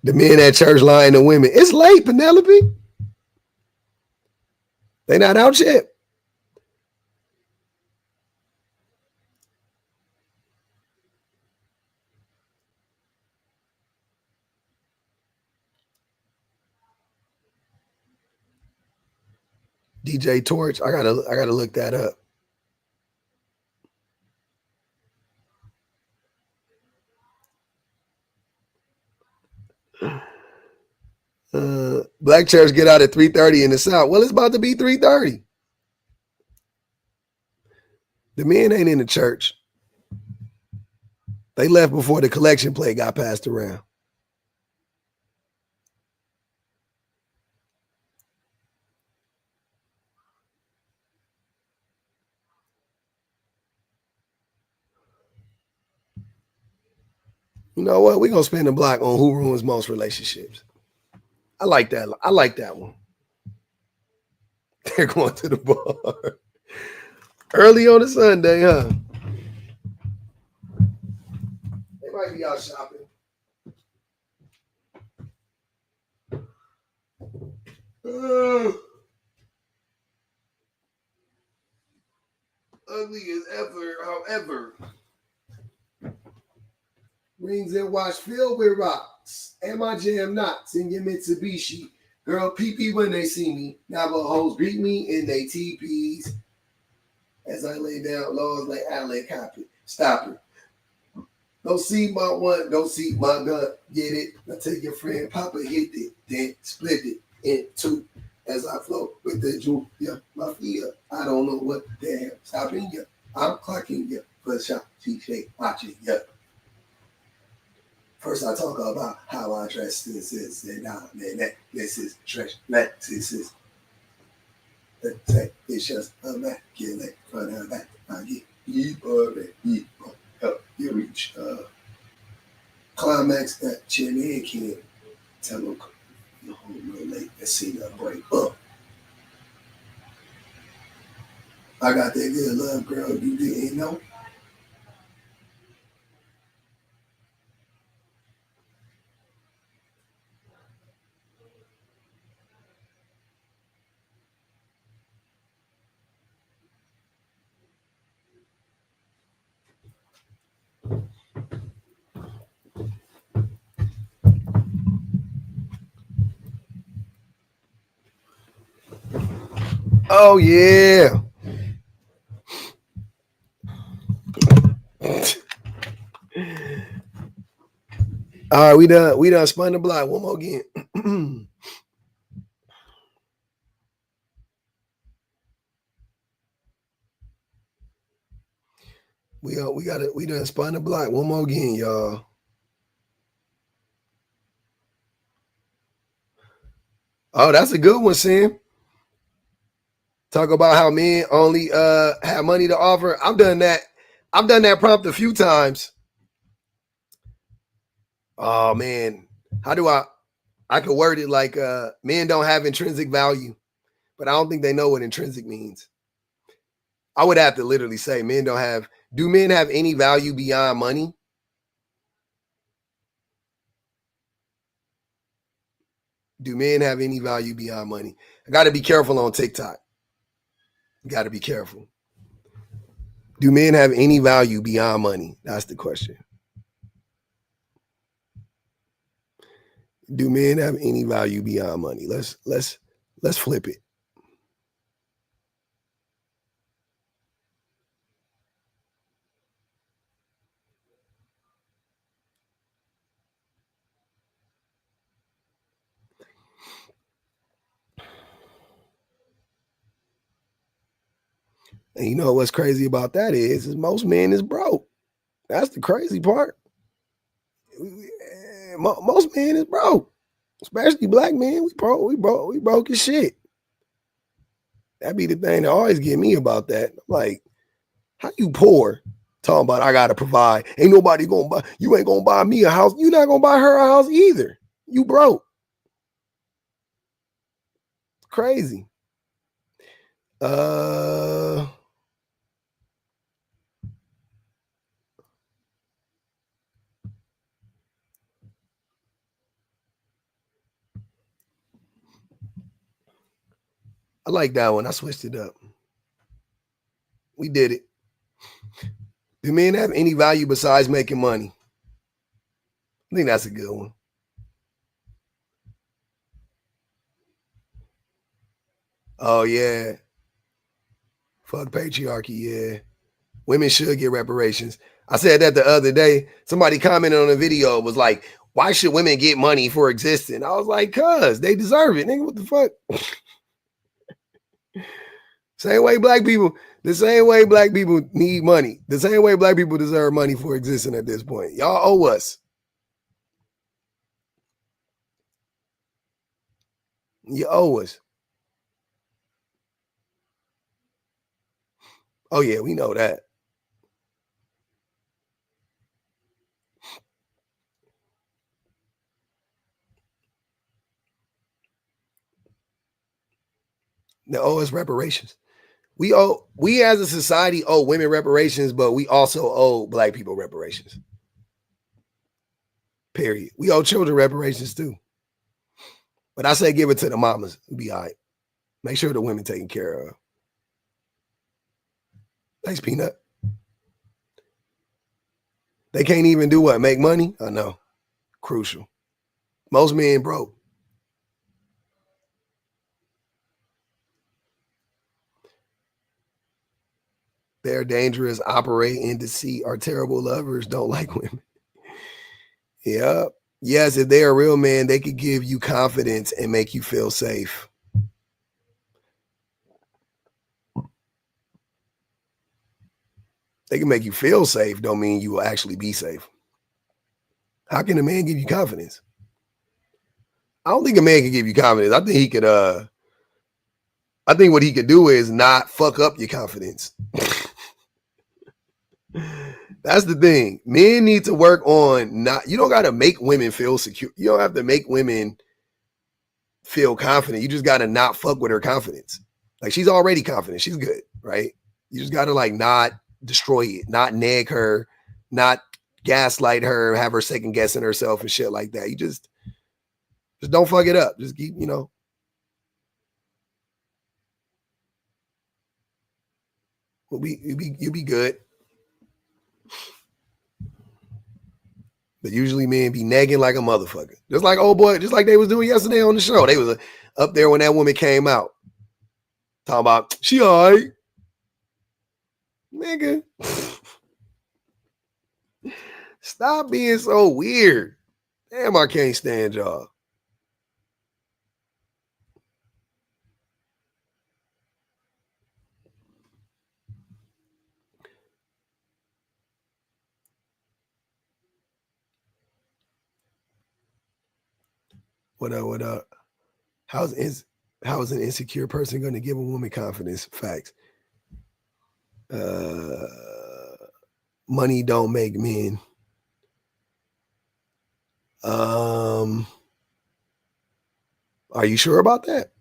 The men at church lying to women. It's late, Penelope. They not out yet. DJ Torch, I gotta look that up. Black church get out at 3:30 in the South. Well, it's about to be 3:30. The men ain't in the church. They left before the collection plate got passed around. You know what? We're gonna spend the block on who ruins most relationships. I like that. I like that one. They're going to the bar. Early on a Sunday, huh? They might be out shopping. Ugly as ever, however. Rings and watch filled with rocks. And my jam knots in your Mitsubishi. Girl pee-pee when they see me. Navajos greet me in they teepees. As I lay down laws like Allen Copy. Stop it. Don't see my one, don't see my gun. Get it? Now take your friend Papa hit it. Then split it in two. As I float with the Julia Mafia. I don't know what the hell stopping you. I'm clocking you for shot. She shake watching you. First, I talk about how I dress. This is and that. This is trash. This is the tech. It's just immaculate. Front and back. I get deeper and deeper. Help you reach climax that chin in can tell them the whole relate and see that break up. I got that good love, girl. You didn't know. Oh yeah. All right, we done spun the block. One more again. we done spun the block. One more again, y'all. Oh, that's a good one, Sam. Talk about how men only have money to offer. I've done that prompt a few times. Oh man, how do I could word it like men don't have intrinsic value, but I don't think they know what intrinsic means. I would have to literally say do men have any value beyond money? Do men have any value beyond money? I got to be careful on TikTok. Got to be careful. Do men have any value beyond money? That's the question. Do men have any value beyond money? Let's flip it. And you know what's crazy about that is most men is broke. That's the crazy part. Most men is broke, especially black men. We broke as shit. That be the thing that always get me about that. Like, how you poor? Talking about I gotta provide. Ain't nobody gonna buy. You ain't gonna buy me a house. You not gonna buy her a house either. You broke. Crazy. I like that one. I switched it up. We did it. Do men have any value besides making money? I think that's a good one. Oh yeah. Fuck patriarchy, yeah. Women should get reparations. I said that the other day. Somebody commented on a video, was like, why should women get money for existing? I was like, cuz they deserve it. Nigga, what the fuck? Same way black people, the same way black people need money. The same way black people deserve money for existing at this point. Y'all owe us. You owe us. Oh yeah, we know that. They owe us reparations. We as a society owe women reparations, but we also owe black people reparations. Period. We owe children reparations too. But I say give it to the mamas. It'll be all right. Make sure the women taken care of. Thanks, Peanut. They can't even do what? Make money? I know. Crucial. Most men broke. They're dangerous, operate in deceit, are terrible lovers, don't like women. Yeah. Yes, if they're a real man, they could give you confidence and make you feel safe. They can make you feel safe, don't mean you will actually be safe. How can a man give you confidence? I don't think a man can give you confidence. I think he could I think what he could do is not fuck up your confidence. That's the thing. Men need to work on you don't got to make women feel secure. You don't have to make women feel confident. You just got to not fuck with her confidence. Like, she's already confident. She's good, right? You just got to like not destroy it, not nag her, not gaslight her, have her second guessing herself and shit like that. You just don't fuck it up. Just keep, you'll be good. But usually men be nagging like a motherfucker. Just like old boy, just like they was doing yesterday on the show. They was up there when that woman came out. Talking about, she all right. Nigga. Stop being so weird. Damn, I can't stand y'all. What up? How's an insecure person going to give a woman confidence? Facts. Money don't make men. Are you sure about that?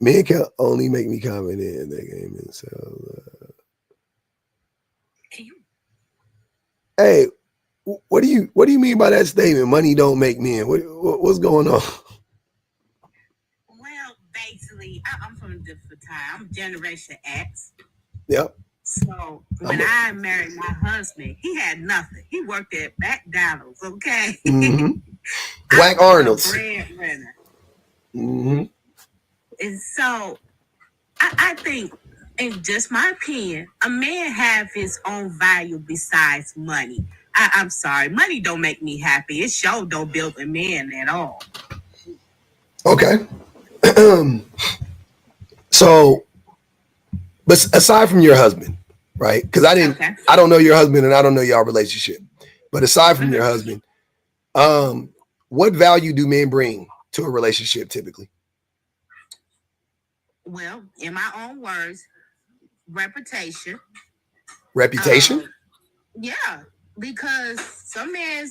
Men can only make me confident in their game themselves. Hey, what do you mean by that statement? Money don't make men. What's going on? Well, basically, I'm from a different time. I'm Generation X. Yep. So when I married my husband, he had nothing. He worked at McDonald's, okay? Mm-hmm. Black Arnold's. Breadwinner. Mm-hmm. And so I think, in just my opinion, a man have his own value besides money. I'm sorry, money don't make me happy. It sure don't build a man at all. Okay. So, but aside from your husband, right? Because I don't know your husband and I don't know your relationship. But aside from your husband, what value do men bring to a relationship typically? Well, in my own words, reputation. Reputation? Yeah, because some men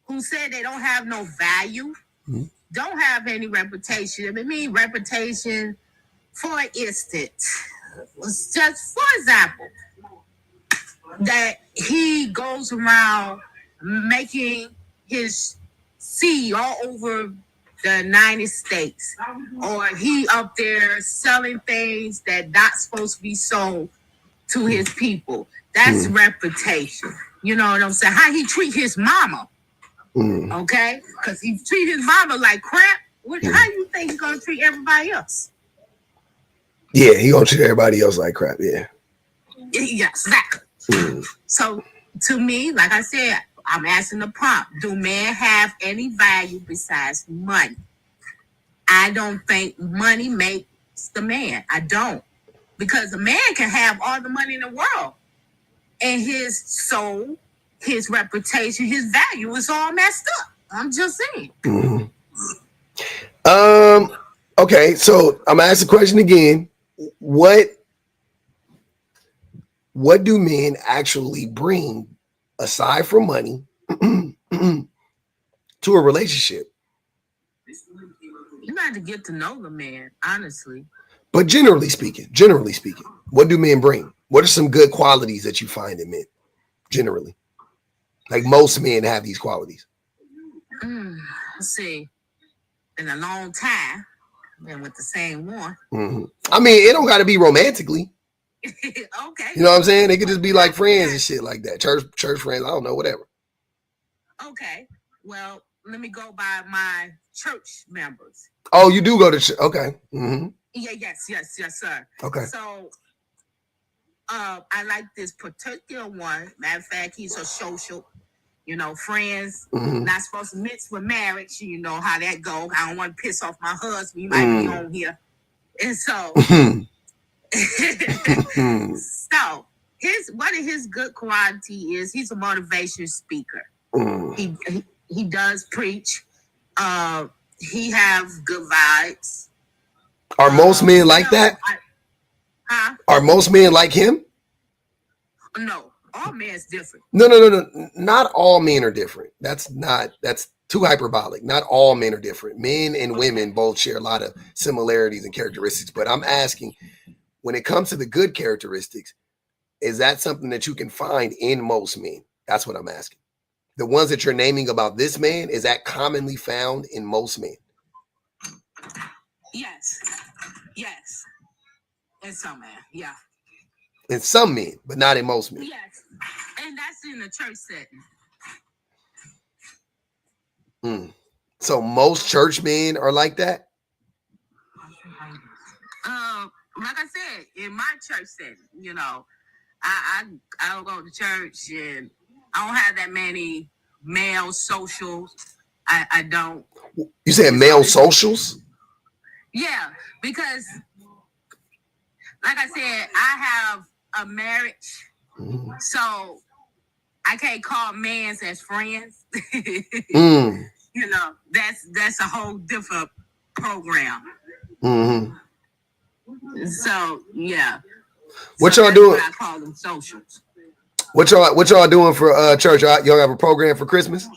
who said they don't have no value don't have any reputation. I mean, reputation, for instance, just for example, that he goes around making his seed all over the United States, or he up there selling things that not supposed to be sold to his people. That's reputation. You know what I'm saying? How he treat his mama. Okay? Because he treat his mama like crap. How you think he's gonna treat everybody else? Yeah, he gonna treat everybody else like crap. Yeah. Yes, exactly. So to me, like I said, I'm asking the prompt: do men have any value besides money? I don't think money makes the man. I don't, because a man can have all the money in the world, and his soul, his reputation, his value is all messed up. I'm just saying. Okay, so I'm gonna ask the question again. What do men actually bring aside from money to a relationship? You got to get to know the man, honestly. But generally speaking, what do men bring? What are some good qualities that you find in men? Generally, like most men have these qualities. Let's see. In a long time, been with the same one. I mean, it don't got to be romantically. Okay. You know what I'm saying? They could just be like friends and shit like that. Church friends. I don't know, whatever. Okay. Well, let me go by my church members. Oh, you do go to church? Okay. Yeah. Yes, sir. Okay. So, I like this particular one. Matter of fact, he's a social. You know, friends not supposed to mix with marriage. You know how that go. I don't want to piss off my husband. You might be on here, and so. So one of his good quality is he's a motivation speaker. He does preach. He have good vibes. Are most men like that? Are most men like him? No, all men is different. No. Not all men are different. That's too hyperbolic. Not all men are different. Men and women both share a lot of similarities and characteristics. But I'm asking, when it comes to the good characteristics, is that something that you can find in most men? That's what I'm asking. The ones that you're naming about this man, is that commonly found in most men? Yes. In some men, yeah. In some men, but not in most men. Yes. And that's in a church setting. So most church men are like that? Like I said, in my church setting, you know, I don't go to church and I don't have that many male socials. I don't. You said male socials? Yeah, because like I said, I have a marriage, so I can't call mans as friends. You know, that's a whole different program. So yeah. What y'all doing? What I call them socials. What y'all doing for church? Y'all have a program for Christmas?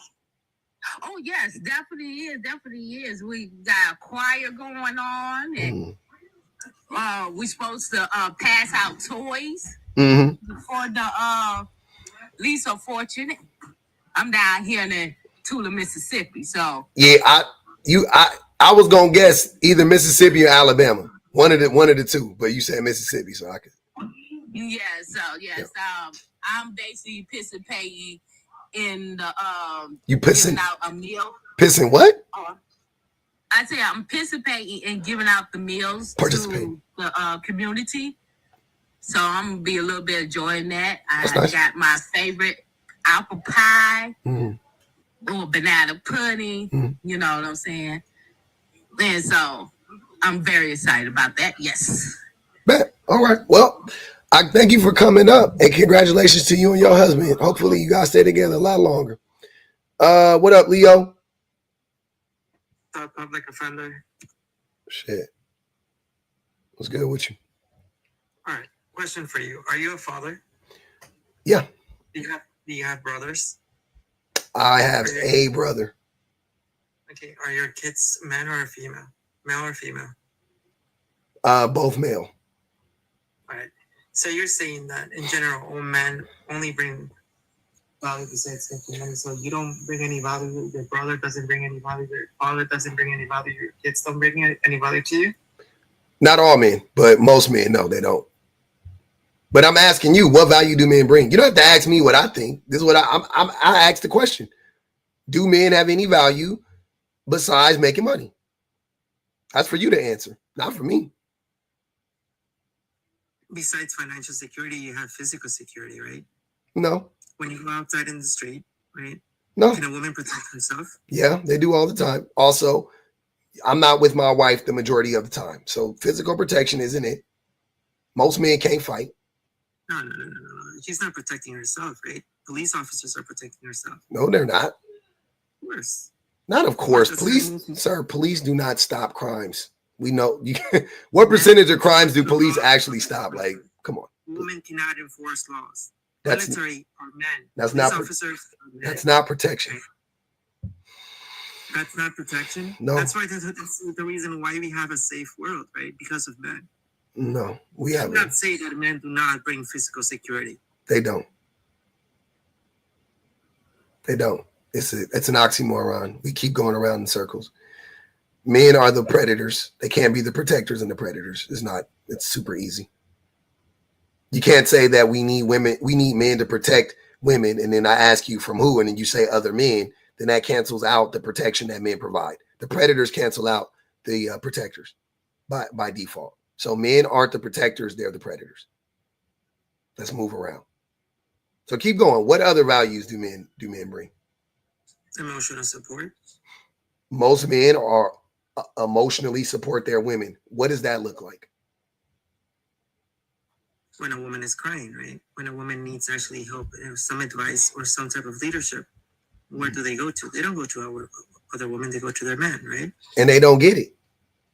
Oh yes, definitely is. We got a choir going on, and we supposed to pass out toys for the least fortunate. I'm down here in Tula, Mississippi, so yeah, I was gonna guess either Mississippi or Alabama, one of the two, but you said Mississippi, so I could. Yes, I'm basically participating in the You pissing giving out a meal. Pissing what? I say I'm participating in giving out the meals to the community. So I'm gonna be a little bit enjoying that. I nice. Got my favorite apple pie or banana pudding. You know what I'm saying? And so I'm very excited about that. Yes. Bet. All right. Well, I thank you for coming up, and congratulations to you and your husband. Hopefully, you guys stay together a lot longer. What up, Leo? Public offender. Shit. What's good with you? All right. Question for you. Are you a father? Yeah. Do you have brothers? I have a brother. Okay. Are your kids men or female? Male or female? Both male. All right. So you're saying that in general, all men only bring value besides women. So you don't bring any value. Your brother doesn't bring any value. Your father doesn't bring any value. Your kids don't bring any value to you. Not all men, but most men. No, they don't. But I'm asking you, what value do men bring? You don't have to ask me what I think. This is what I asked the question. Do men have any value besides making money? That's for you to answer, not for me. Besides financial security, you have physical security, right? No. When you go outside in the street, right? No. Can a woman protect herself? Yeah, they do all the time. Also, I'm not with my wife the majority of the time. So physical protection isn't it. Most men can't fight. No. She's not protecting herself, right? Police officers are protecting herself. No, they're not. Of course. Not of course. Police do not stop crimes. We know. What percentage of crimes do police actually stop? Like, come on. Women cannot enforce laws. Military are men. That's police not officers are men. That's not protection. That's not protection. No. That's why. That's the reason why we have a safe world, right? Because of men. No, we do haven't. not say that men do not bring physical security. They don't. They don't. It's an oxymoron. We keep going around in circles. Men are the predators. They can't be the protectors and the predators. It's super easy. You can't say that we need men to protect women, and then I ask you from who, and then you say other men, then that cancels out the protection that men provide. The predators cancel out the protectors by default. So men aren't the protectors, they're the predators. Let's move around. So keep going. What other values do men bring? Emotional support. Most men are emotionally support their women. What does that look like? When a woman is crying, right? When a woman needs actually help, some advice or some type of leadership, where do they go to? They don't go to other women, they go to their man, right? And they don't get it.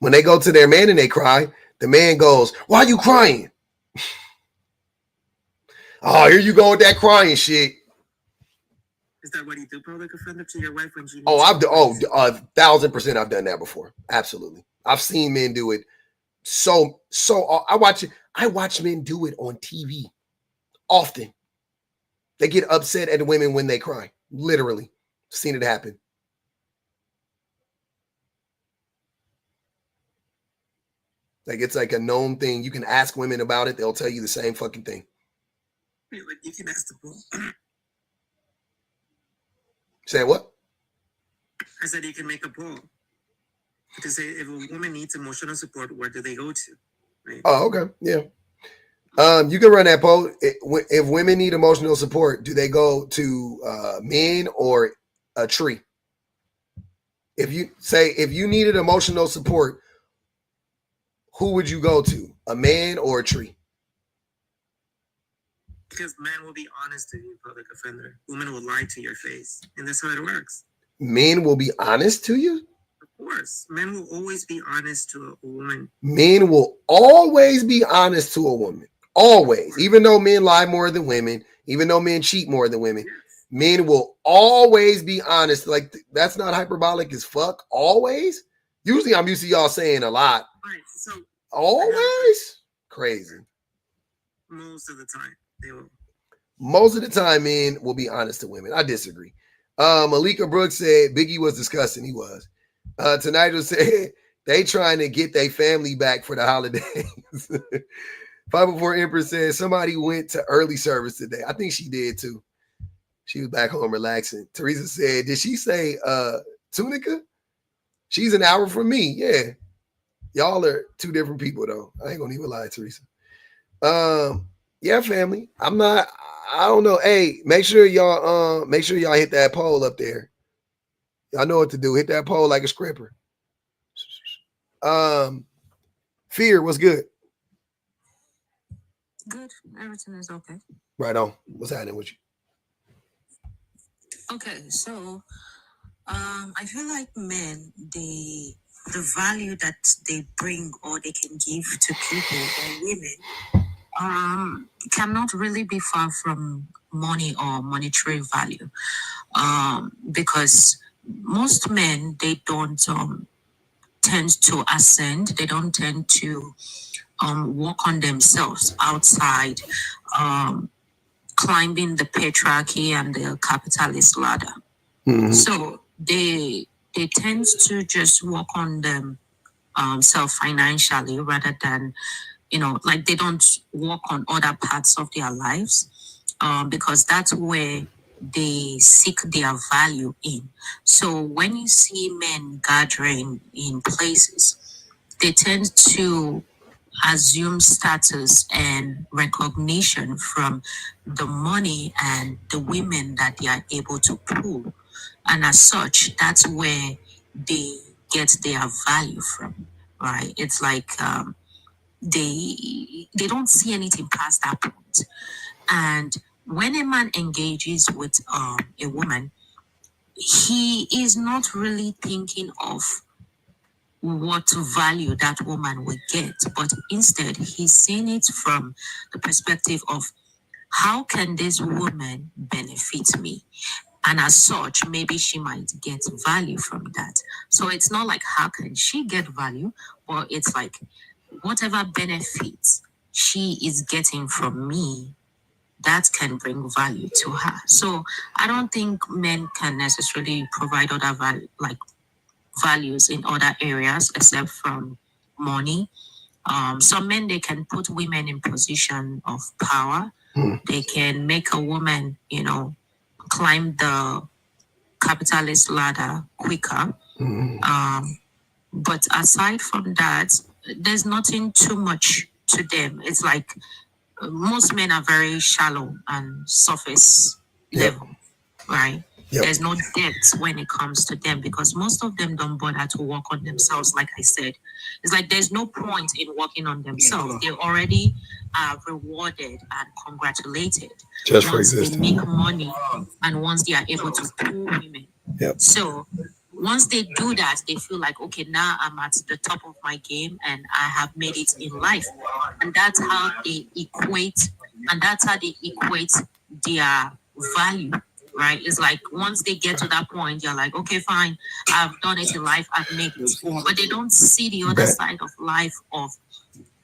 When they go to their man and they cry, the man goes, "Why are you crying?" Oh, here you go with that crying shit. Is that what you do, public offender, to your wife when she? 1,000% I've done that before. Absolutely, I've seen men do it. So I watch men do it on TV often. They get upset at the women when they cry. Literally, seen it happen. Like it's like a known thing. You can ask women about it; they'll tell you the same fucking thing. Like you can ask the pool. Say what? I said you can make a poll to say if a woman needs emotional support, where do they go to? Right? Oh, okay, yeah. You can run that poll. If women need emotional support, do they go to men or a tree? If you needed emotional support, who would you go to? A man or a tree? Because men will be honest to you, public offender. Women will lie to your face. And that's how it works. Men will be honest to you? Of course. Men will always be honest to a woman. Men will always be honest to a woman. Always. Even though men lie more than women, Even though men cheat more than women, men will always be honest. Like, that's not hyperbolic as fuck. Always. Usually I'm used to y'all saying a lot. Right. So Always. Crazy. most of the time they will. Most of the time, men will be honest to women. I disagree. Malika Brooks said Biggie was disgusting. He was. Tonight said they trying to get their family back for the holidays. 504 Empress said somebody went to early service today. I think she did too. She was back home relaxing. Teresa said, did she say Tunica? She's an hour from me. Yeah. Y'all are two different people though. I ain't gonna even lie, Teresa. Yeah, family. I don't know. Hey, make sure y'all hit that poll up there. Y'all know what to do. Hit that poll like a scripper. Fear, what's good? Good. Everything is okay. Right on. What's happening with you? Okay, so I feel like men, the value that they bring or they can give to people or women cannot really be far from money or monetary value. Because most men, they don't tend to ascend, they don't tend to work on themselves outside climbing the patriarchy and the capitalist ladder. Mm-hmm. So they tend to just work on themselves financially rather than, like they don't work on other parts of their lives because that's where they seek their value in. So when you see men gathering in places, they tend to assume status and recognition from the money and the women that they are able to pull. And as such, that's where they get their value from, right? It's like they don't see anything past that point. And when a man engages with a woman, he is not really thinking of what value that woman will get, but instead he's seeing it from the perspective of how can this woman benefit me? And as such, maybe she might get value from that. So it's not like how can she get value, but it's like whatever benefits she is getting from me, that can bring value to her. So I don't think men can necessarily provide other value, like values in other areas except from money. Some men, they can put women in position of power. They can make a woman, climb the capitalist ladder quicker. But aside from that, there's nothing too much to them. It's like most men are very shallow and surface level, right? Yep. There's no depth when it comes to them because most of them don't bother to work on themselves. Like I said, it's like there's no point in working on themselves. They already are rewarded and congratulated Just for once they existing. make money and once they are able to pull women. Yep. So once they do that, they feel like, okay, now I'm at the top of my game and I have made it in life. And that's how they equate their value, right? It's like once they get to that point, you're like, okay, fine, I've done it in life, I've made it. But they don't see the other side of life of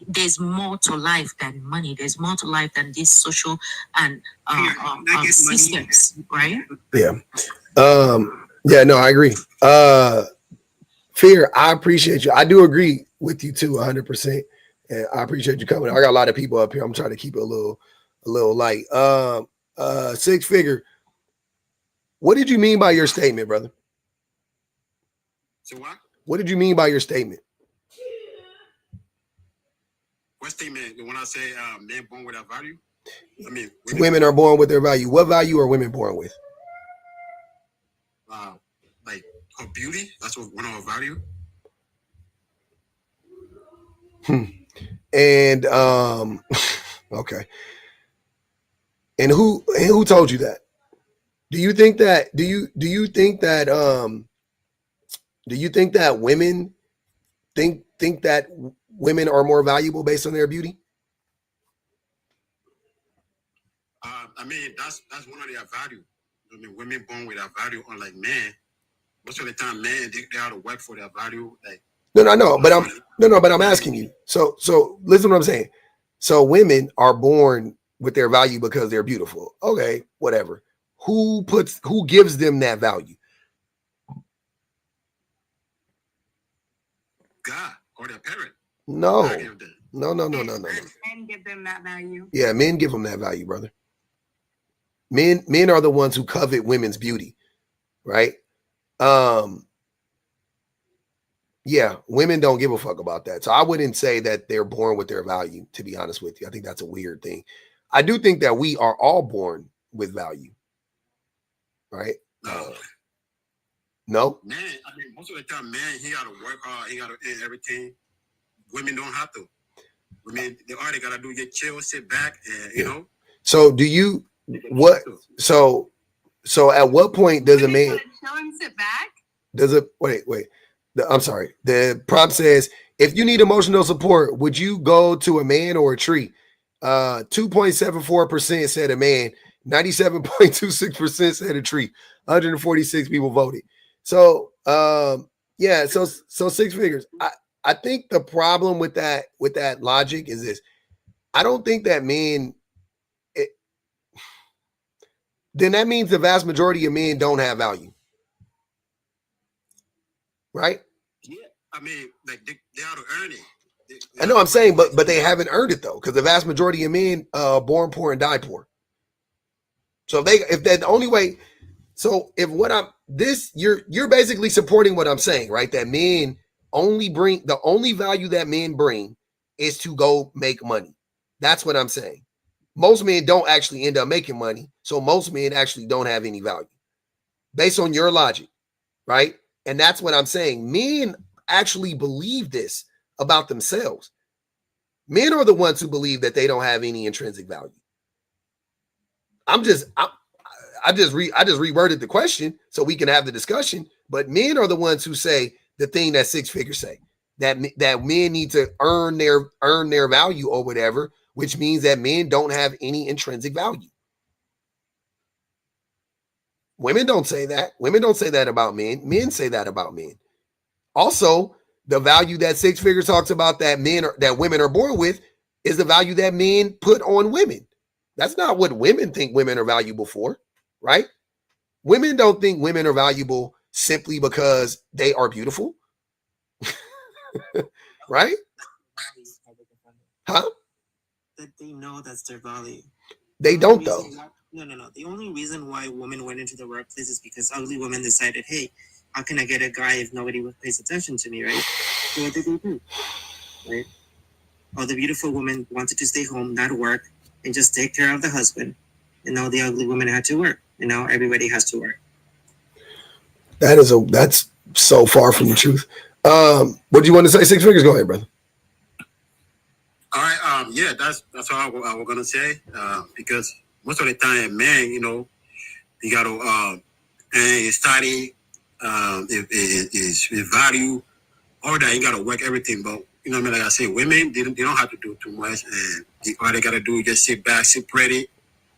there's more to life than money. There's more to life than these social and systems, right? Yeah. Yeah, no, I agree. Fear, I appreciate you. I do agree with you too, 100%. And I appreciate you coming. I got a lot of people up here. I'm trying to keep it a little light. Six Figure, what did you mean by your statement, brother? So what? What did you mean by your statement? What statement? When I say men born without value? I mean, Women are born with their value. What value are women born with? Like her beauty. That's what one of her value. And okay. And who told you that? Do you think that women think that women are more valuable based on their beauty? I mean, that's one of their value. I mean, women born with a value, unlike men. Most of the time, men they have to work for their value. Like No, but I'm asking you. So listen to what I'm saying. So women are born with their value because they're beautiful. Okay, whatever. Who gives them that value? God or their parent. No. God give them. No. Men give them that value. Yeah, men give them that value, brother. Men are the ones who covet women's beauty, right? Yeah, women don't give a fuck about that. So I wouldn't say that they're born with their value, to be honest with you. I think that's a weird thing. I do think that we are all born with value, right? No? Man, I mean, most of the time, man, he got to work hard. He got to earn everything. Women don't have to. Women, all they got to do is chill, sit back, and, you know. So do you, what, so at what point does a man, Chill and sit back? does it, wait. I'm sorry. The prompt says, if you need emotional support, would you go to a man or a tree? 2.74% said a man, 97.26% said a tree. 146 people voted. So yeah, so six figures. I think the problem with that logic is this. I don't think that men, then that means the vast majority of men don't have value. Right? Yeah, I mean, like they ought to earn it. I know I'm saying, but they haven't earned it though, because the vast majority of men born poor and die poor. So if that the only way, so if what you're basically supporting what I'm saying, right? That men the only value that men bring is to go make money. That's what I'm saying. Most men don't actually end up making money, so most men actually don't have any value, based on your logic, right? And that's what I'm saying. Men actually believe this about themselves. Men are the ones who believe that they don't have any intrinsic value. I just reworded the question so we can have the discussion. But men are the ones who say the thing that six figures say, that men need to earn their value or whatever, which means that men don't have any intrinsic value. Women don't say that. Women don't say that about men. Men say that about men. Also, the value that six figures talks about that women are born with is the value that men put on women. That's not what women think women are valuable for, right? Women don't think women are valuable simply because they are beautiful. Right? Huh? That they know that's their value. They don't though. No. The only reason why women went into the workplace is because ugly women decided, hey, how can I get a guy if nobody pays attention to me, right? So what did they do? Right? Or the beautiful woman wanted to stay home, not work, and just take care of the husband. And now the ugly woman had to work. And now everybody has to work. That's so far from the truth. What do you want to say? Six figures? Go ahead, brother. All right. Yeah, that's all I was gonna say. Because most of the time, man, you know, you got to study, his value, all that. You got to work everything. But you know what I mean? Like I say, women they don't have to do too much, and all they got to do is just sit back, sit pretty,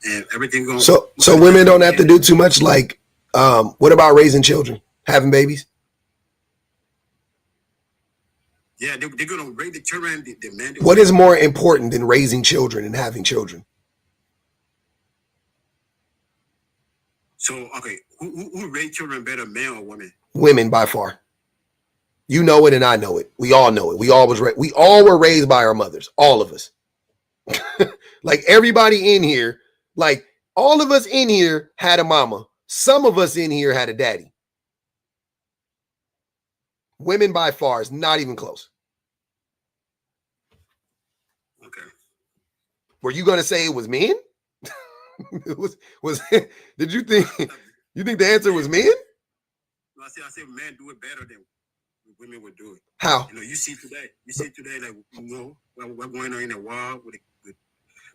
and everything going. So women don't have to do too much. Like, what about raising children, having babies? Yeah, they're gonna raise the children. The men. What is more important than raising children and having children? So okay, who raise children better, men or women? Women by far. You know it, and I know it. We all know it. We all were raised by our mothers. All of us. Like everybody in here, like all of us in here had a mama. Some of us in here had a daddy. Women by far is not even close. Okay. Were you gonna say it was men? Did you think the answer was men? No, I say men do it better than women would do it. How? You know, you see today, like, you know, what's going on in the world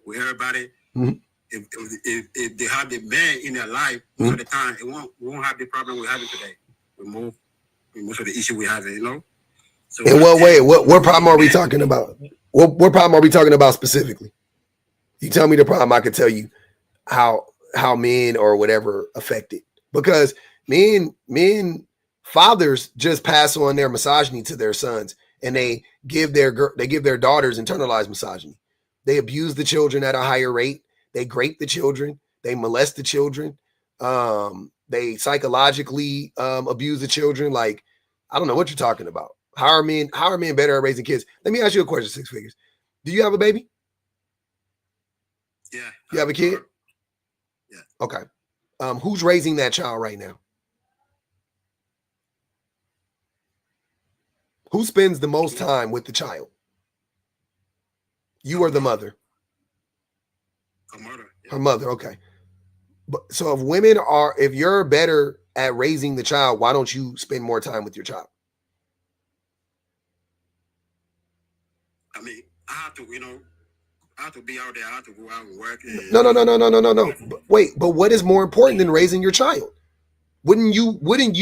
with everybody. Mm-hmm. If they have the man in their life most of the time, we won't have the problem we're having today. Most of the issue we're having, you know. So in what way? What problem are we talking about? What problem are we talking about specifically? You tell me the problem, I can tell you how men or whatever affected, because men fathers just pass on their misogyny to their sons, and they give their daughters internalized misogyny. They abuse the children at a higher rate. They grape the children. They molest the children. They psychologically abuse the children. Like, I don't know what you're talking about. How are men better at raising kids? Let me ask you a question, Six Figures. Do you have a baby? Yeah. You have a kid? Yeah. Okay. Who's raising that child right now? Who spends the most time with the child? You or the mother? Her mother. Yeah. Her mother, okay. But so if you're better at raising the child, why don't you spend more time with your child? I mean, I have to be out there. I have to go out and work. And, No. But what is more important than raising your child? Wouldn't you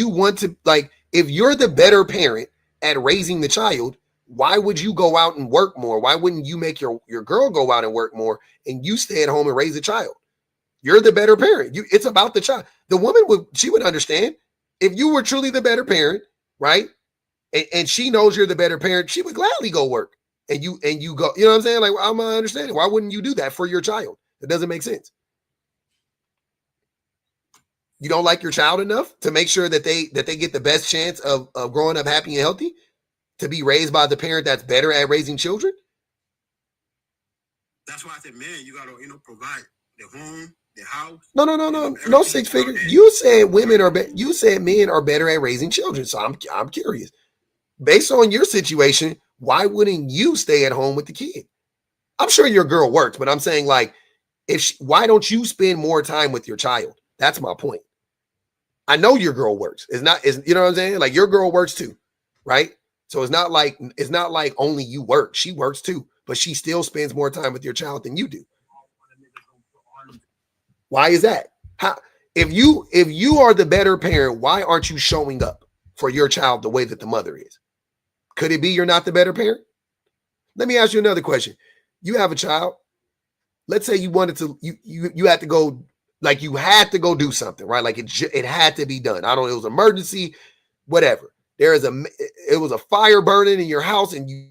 want to, like, if you're the better parent at raising the child, why would you go out and work more? Why wouldn't you make your girl go out and work more and you stay at home and raise the child? You're the better parent. It's about the child. The woman would understand if you were truly the better parent, right? And she knows you're the better parent, she would gladly go work. And you go, you know what I'm saying? Like, I'm understanding. Why wouldn't you do that for your child? It doesn't make sense. You don't like your child enough to make sure that they get the best chance of growing up happy and healthy, to be raised by the parent that's better at raising children? That's why I said, man, you gotta, provide the home, the house. No, Six Figure. You said you said men are better at raising children. So I'm curious. Based on your situation, why wouldn't you stay at home with the kid? I'm sure your girl works, but I'm saying, like, why don't you spend more time with your child? That's my point. I know your girl works. You know what I'm saying? Like, your girl works too, right? So it's not like only you work. She works too, but she still spends more time with your child than you do. Why is that? If you are the better parent, why aren't you showing up for your child the way that the mother is? Could it be you're not the better parent? Let me ask you another question. You have a child. Let's say you wanted to, you had to go, like, you had to go do something, right? Like, it had to be done. I don't know, it was an emergency, whatever. It was a fire burning in your house, and you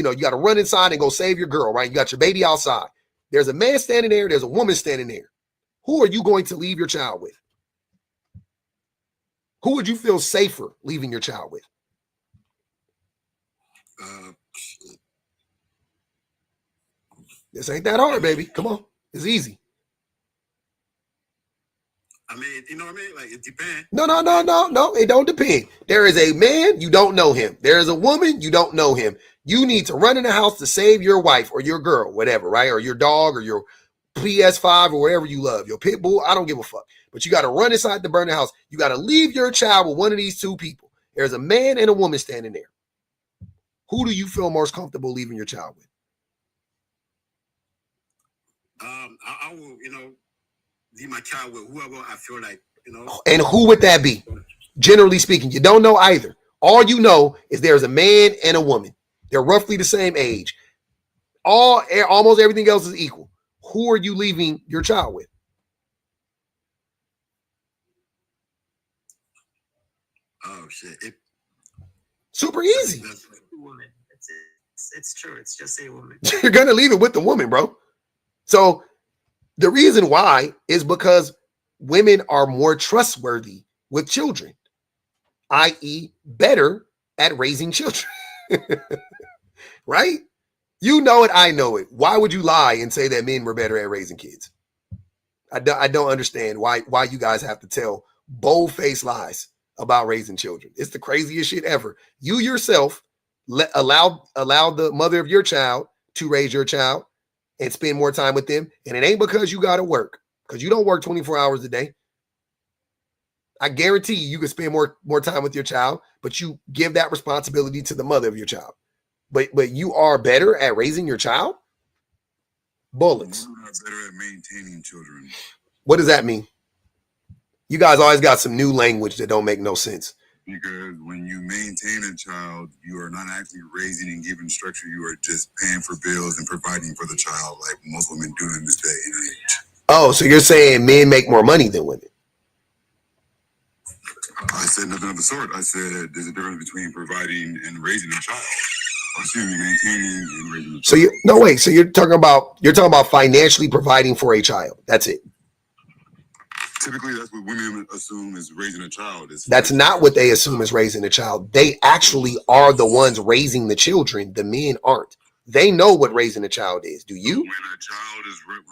got to run inside and go save your girl, right? You got your baby outside. There's a man standing there. There's a woman standing there. Who are you going to leave your child with? Who would you feel safer leaving your child with? This ain't that hard, baby. Come on. It's easy. I mean, you know what I mean? Like, it depends. No. It don't depend. There is a man, you don't know him. There is a woman, you don't know him. You need to run in the house to save your wife or your girl, whatever, right? Or your dog or your PS5 or whatever you love, your pit bull. I don't give a fuck. But you got to run inside the burning house. You got to leave your child with one of these two people. There's a man and a woman standing there. Who do you feel most comfortable leaving your child with? I will, leave my child with whoever I feel like, And who would that be? Generally speaking, you don't know either. All you know is there's a man and a woman. They're roughly the same age. Almost everything else is equal. Who are you leaving your child with? Oh shit! Super easy. Woman. It's true. It's just a woman. You're gonna leave it with the woman, bro. So the reason why is because women are more trustworthy with children, i.e., better at raising children. Right? You know it, I know it. Why would you lie and say that men were better at raising kids? I don't understand why you guys have to tell bold-faced lies about raising children. It's the craziest shit ever. You yourself allow the mother of your child to raise your child and spend more time with them. And it ain't because you got to work, because you don't work 24 hours a day. I guarantee you can spend more time with your child, but you give that responsibility to the mother of your child. But you are better at raising your child? Bullets. Women are better at maintaining children. What does that mean? You guys always got some new language that don't make no sense. Because when you maintain a child, you are not actually raising and giving structure. You are just paying for bills and providing for the child, like most women do in this day and age. Oh, so you're saying men make more money than women? I said nothing of the sort. I said there's a difference between providing and raising a child. Excuse me, maintaining and raising a child. So So you're talking about financially providing for a child. That's it. Typically, that's what women assume is raising a child. That's not what they assume is raising a child. They actually are the ones raising the children. The men aren't. They know what raising a child is. Do you? When a child is being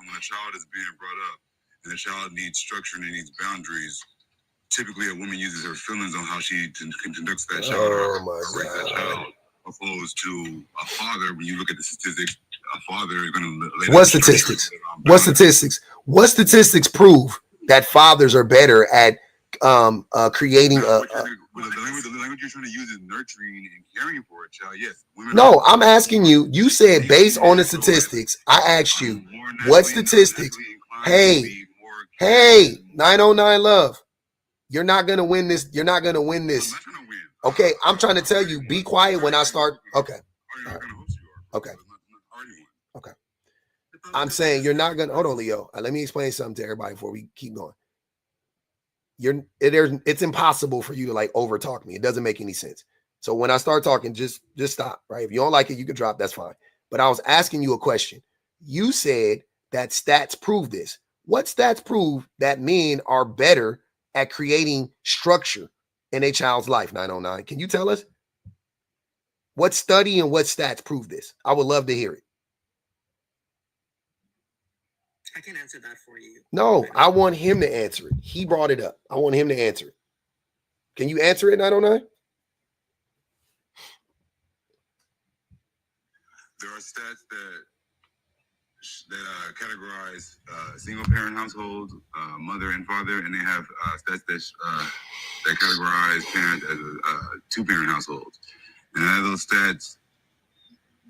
brought up and the child needs structure and it needs boundaries, typically a woman uses her feelings on how she conducts that child or raise that child, opposed to a father. When you look at the statistics, a father is going to lay What statistics? What statistics? What statistics prove that fathers are better at creating the language you're trying to use is nurturing and caring for a child. Yes. No, I'm asking you. You said based on the statistics. I asked you what statistics. Hey, 909 Love. You're not gonna win this. You're not gonna win this. Okay, I'm trying to tell you. Be quiet when I start. Okay. Right. Okay. Okay. I'm saying you're not gonna. Hold on, Leo. Let me explain something to everybody before we keep going. It's impossible for you to like over talk me. It doesn't make any sense. So when I start talking, just stop. Right? If you don't like it, you can drop. That's fine. But I was asking you a question. You said that stats prove this. What stats prove that men are better at creating structure in a child's life? 909. Can you tell us what study and what stats prove this? I would love to hear it. I can answer that for you. No, I want him to answer it. He brought it up. I want him to answer it. Can you answer it, 909? There are stats that categorize single-parent households, mother and father, and they have stats that categorize parents as two-parent households. And out of those stats,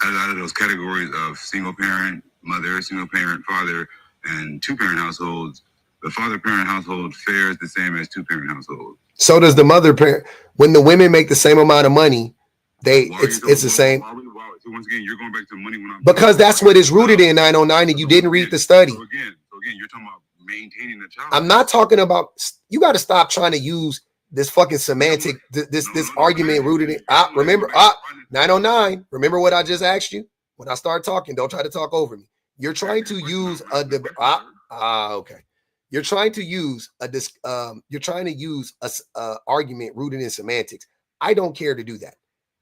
out of those categories of single-parent mother, single-parent father, and two-parent households, the father-parent household fares the same as two-parent household. So does the mother-parent. When the women make the same amount of money, it's the same. Once again, you're going back to money when I'm because that's what it's rooted in, 909, and you didn't read the study. So again, you're talking about maintaining the child. I'm not talking about. You got to stop trying to use this fucking semantic, this argument rooted in. Remember, 909. Remember what I just asked you? When I start talking, don't try to talk over me. You're trying to use okay. You're trying to use a argument rooted in semantics. I don't care to do that.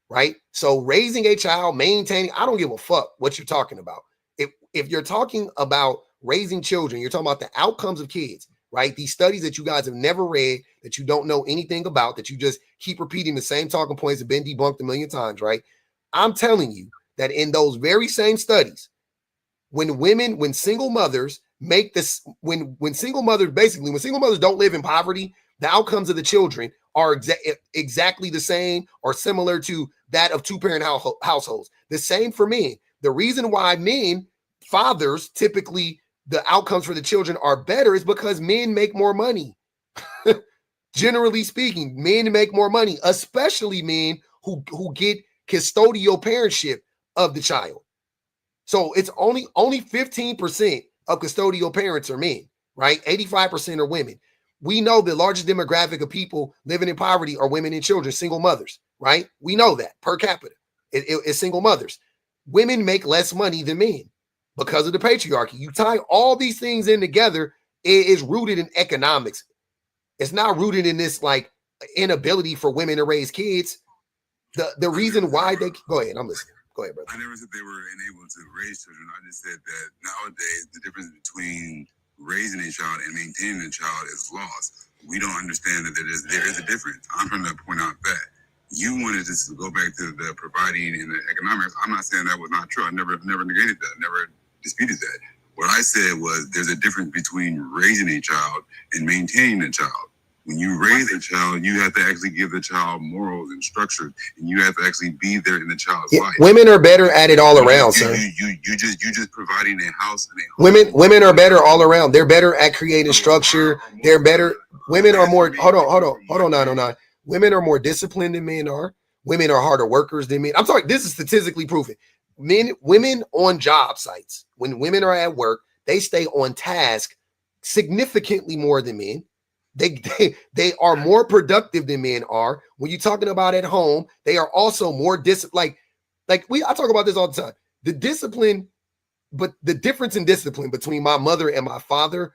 Right? So raising a child, maintaining, I don't give a fuck what you're talking about. If you're talking about raising children, you're talking about the outcomes of kids, right? These studies that you guys have never read, that you don't know anything about, that you just keep repeating the same talking points that have been debunked a million times, right? I'm telling you that in those very same studies, when single mothers make this, when single mothers don't live in poverty, the outcomes of the children are exactly the same or similar to that of two-parent households. The same for men. The reason why fathers, typically the outcomes for the children are better is because men make more money. Generally speaking, men make more money, especially men who get custodial parentship of the child. So it's only 15% of custodial parents are men, right? 85% are women. We know the largest demographic of people living in poverty are women and children, single mothers, right? We know that per capita. It's single mothers. Women make less money than men because of the patriarchy. You tie all these things in together, it is rooted in economics. It's not rooted in this like inability for women to raise kids. The reason why they go ahead, I'm listening. Go ahead, brother. I never said they were unable to raise children. I just said that nowadays the difference between raising a child and maintaining a child is lost. We don't understand that there is a difference. I'm trying to point out that you wanted to go back to the providing and the economics. I'm not saying that was not true. I never negated that, never disputed that. What I said was there's a difference between raising a child and maintaining a child. When you raise a child, you have to actually give the child morals and structure, and you have to actually be there in the child's life. Women are better at it all around, sir. You just providing a house and a home. Women are better all around. They're better at creating structure. They're better. Women are more. Hold on, 909. Women are more disciplined than men are. Women are harder workers than men. I'm sorry, this is statistically proven. Women on job sites, when women are at work, they stay on task significantly more than men. They are more productive than men are. When you're talking about at home, they are also more disciplined. I talk about this all the time. The discipline, but the difference in discipline between my mother and my father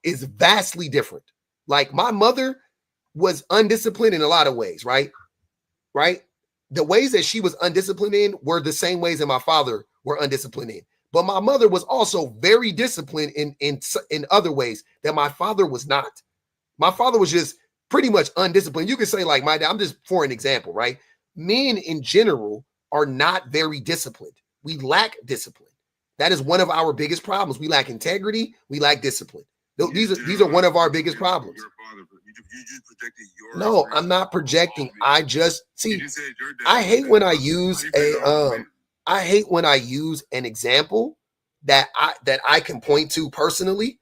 is vastly different. Like my mother was undisciplined in a lot of ways, right? The ways that she was undisciplined in were the same ways that my father were undisciplined in. But my mother was also very disciplined in other ways that my father was not. My father was just pretty much undisciplined. You could say like my dad, I'm just for an example, right? Men in general are not very disciplined. We lack discipline. That is one of our biggest problems. We lack integrity. We lack discipline. These are one of our biggest problems. You just projected your. No, I'm not projecting. I just see. I hate when I use I hate when I use an example that I can point to personally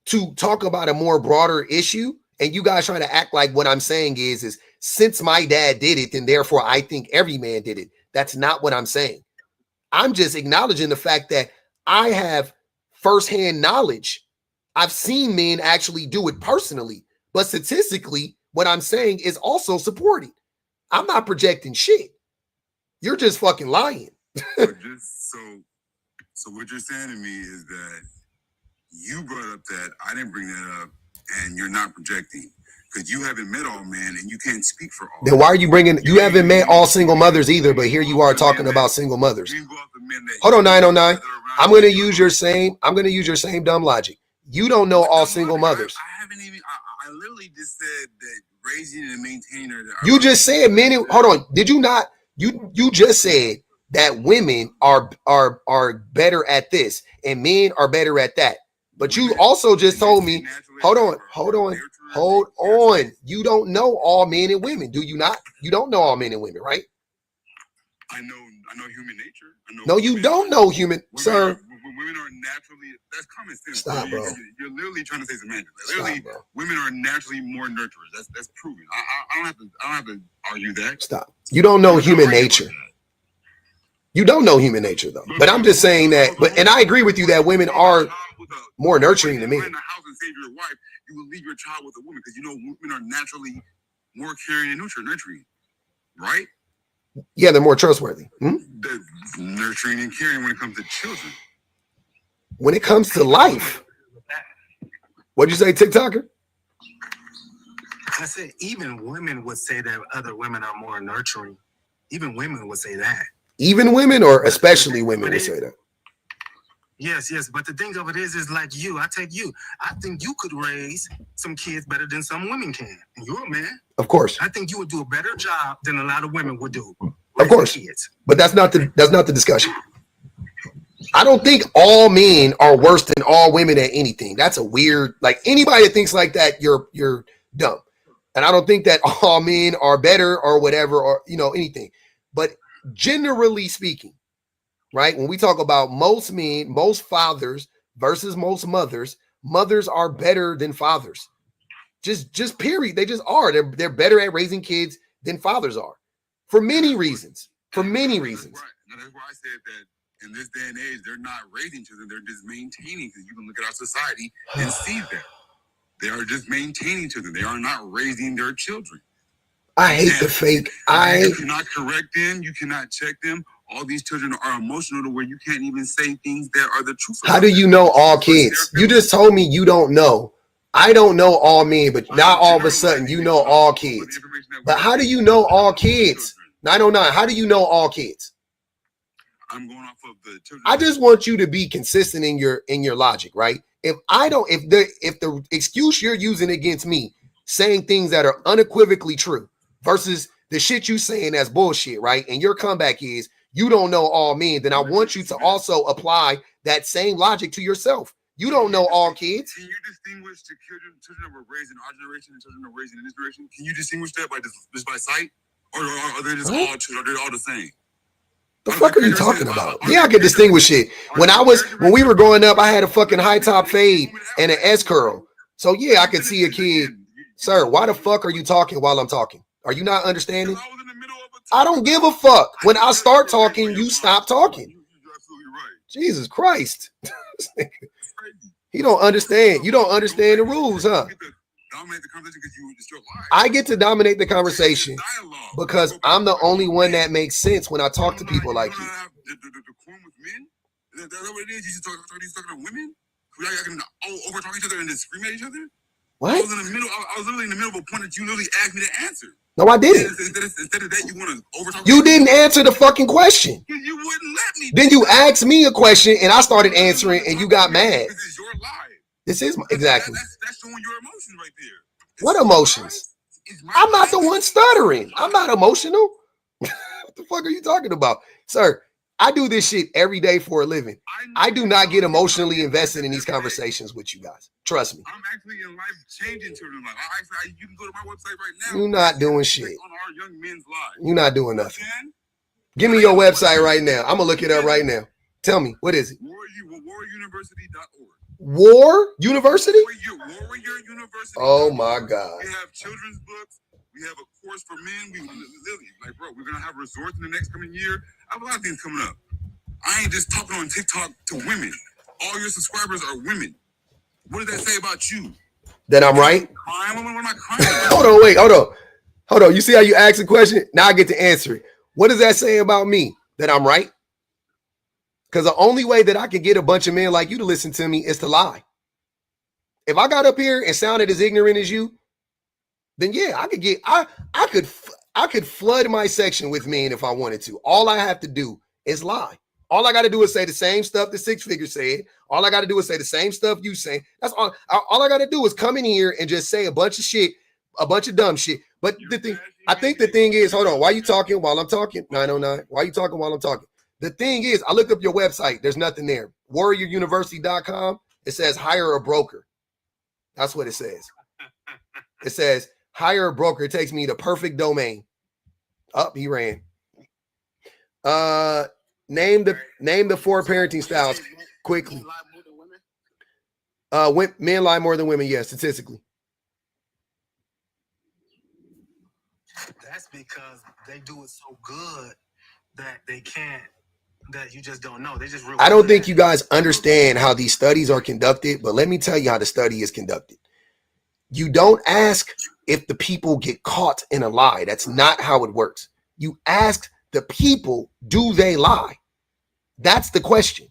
to talk about a more broader issue, and you guys trying to act like what I'm saying is since my dad did it, then therefore I think every man did it. That's not what I'm saying. I'm just acknowledging the fact that I have firsthand knowledge. I've seen men actually do it personally, but statistically, what I'm saying is also supporting. I'm not projecting shit. You're just fucking lying. So what you're saying to me is that you brought up that I didn't bring that up, and you're not projecting because you haven't met all men and you can't speak for all. Then why are you bringing? You haven't met all single mothers either, but here you are talking about single mothers. Hold on, 909. I'm going to use your same. I'm going to use your same dumb logic. You don't know all single mothers. I haven't even. I literally just said that raising and maintaining her. You just said men. Hold on. Did you not? You just said that women are better at this and men are better at that. But you also just told me, hold on. You don't know all men and women, do you not? You don't know all men and women, right? I know human nature. No, you don't know human, sir. Women are naturally, that's common sense. Stop, bro. You're literally trying to say semantics. Literally, women are naturally more nurturers. That's proven. I don't have to argue that. Stop. You don't know human nature. You don't know human nature, though. But I'm just saying that. And I agree with you that women are more nurturing than men. In the house and save your wife, you will leave your child with a woman because women are naturally more caring and nurturing, right? Yeah, they're more trustworthy. They're nurturing and caring when it comes to children. When it comes to life, what'd you say, TikToker? I said even women would say that other women are more nurturing. Even women would say that. Even women, or especially women, would say that. Yes. But the thing of it is like you. I take you. I think you could raise some kids better than some women can. And you're a man. Of course. I think you would do a better job than a lot of women would do. Of course. Kids. But that's not the discussion. I don't think all men are worse than all women at anything. That's a weird, like anybody that thinks like that, you're dumb. And I don't think that all men are better or whatever, or anything. But generally speaking, right? When we talk about most men, most fathers versus most mothers are better than fathers. Just period. They just are. They're better at raising kids than fathers are. For many reasons. Right. Now, that's why I said that in this day and age, they're not raising children, they're just maintaining, because you can look at our society and see that. They are just maintaining children. They are not raising their children. I hate the fake. You cannot correct them. You cannot check them. All these children are emotional to where you can't even say things that are the truth. How do you know all kids? You just told me you don't know. I don't know all men, but now all of a sudden you know all kids. But how do you know all kids? 909, how do you know all kids? I'm going off of the children. I just want you to be consistent in your logic, right? If the excuse you're using against me, saying things that are unequivocally true versus the shit you saying that's bullshit, right? And your comeback is you don't know all men, then I want you to also apply that same logic to yourself. You don't know all kids. Can you distinguish the children that were raised in our generation and children that were raised in this generation? Can you distinguish that by just by sight? Or are they just all children? Are they all the same? The fuck are you talking about? Yeah, I can distinguish it. When we were growing up, I had a fucking high top fade and an S curl. So yeah, I could see a kid. Sir, why the fuck are you talking while I'm talking? Are you not understanding? I was in the middle of a I don't give a fuck. When I start talking, you stop talking. You're absolutely right. Jesus Christ. Crazy. He don't understand. You don't understand the rules, huh? You get to dominate the conversation because it's your life. I get to dominate the conversation Dialogue. because I'm the only one that makes sense when I talk to people like you. The quorum with men? Is that what it is? You just talking to women? Y'all can over talk each other and then scream at each other? What? I was literally in the middle of a point that you literally asked me to answer. No, I didn't. Instead of that, you want to over talk. You didn't answer the fucking question. You wouldn't let me. Then you asked me a question and I started answering and you got mad. This is your life. This is exactly. That's showing your emotions right there. What emotions? I'm not the one stuttering. I'm not emotional. What the fuck are you talking about? Sir, I do this shit every day for a living. I do not get emotionally invested in these conversations with you guys. Trust me. I'm actually in life changing children's life. You can go to my website right now. You're not doing shit. On our young men's lives. You're not doing nothing. Give me your website right now. I'm going to look it up right now. Tell me, what is it? waruniversity.org. War University? Warrior University. Oh my God. We have children's books. We have a course for men. We literally, like, bro, we're gonna have resorts in the next coming year. I have a lot of things coming up. I ain't just talking on TikTok to women. All your subscribers are women. What does that say about you? That I'm right? What am I crying about? Hold on, wait, hold on. You see how you ask a question? Now I get to answer it. What does that say about me? That I'm right? Because the only way that I can get a bunch of men like you to listen to me is to lie. If I got up here and sounded as ignorant as you, then yeah, I could flood my section with men if I wanted to. All I have to do is lie. All I got to do is say the same stuff the Six Figure said. All I got to do is say the same stuff you say. That's all. All I got to do is come in here and just say a bunch of shit, a bunch of dumb shit. But I think the thing is, hold on, why are you talking while I'm talking? 909. Why are you talking while I'm talking? The thing is, I looked up your website. There's nothing there. WarriorUniversity.com. It says hire a broker. That's what it says. It says hire a broker. It takes me to perfect domain. Up, he ran. Name the 4 parenting styles quickly. Men lie more than women, yes, statistically. That's because they do it so good that they can't. That you just don't know. They just really. I don't think you guys understand how these studies are conducted, but let me tell you how the study is conducted. You don't ask if the people get caught in a lie. That's not how it works. You ask the people, do they lie? That's the question.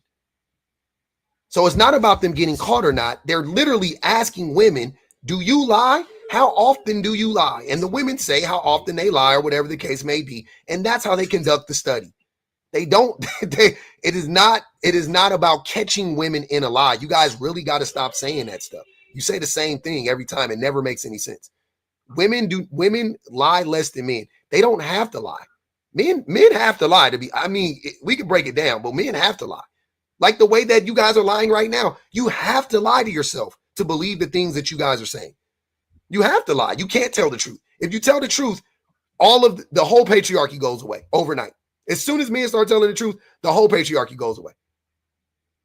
So it's not about them getting caught or not. They're literally asking women, do you lie? How often do you lie? And the women say how often they lie or whatever the case may be. And that's how they conduct the study. It is not about catching women in a lie. You guys really got to stop saying that stuff. You say the same thing every time. It never makes any sense. Women lie less than men. They don't have to lie. Men have to lie we can break it down, but men have to lie. Like the way that you guys are lying right now. You have to lie to yourself to believe the things that you guys are saying. You have to lie. You can't tell the truth. If you tell the truth, all of the whole patriarchy goes away overnight. As soon as men start telling the truth, the whole patriarchy goes away.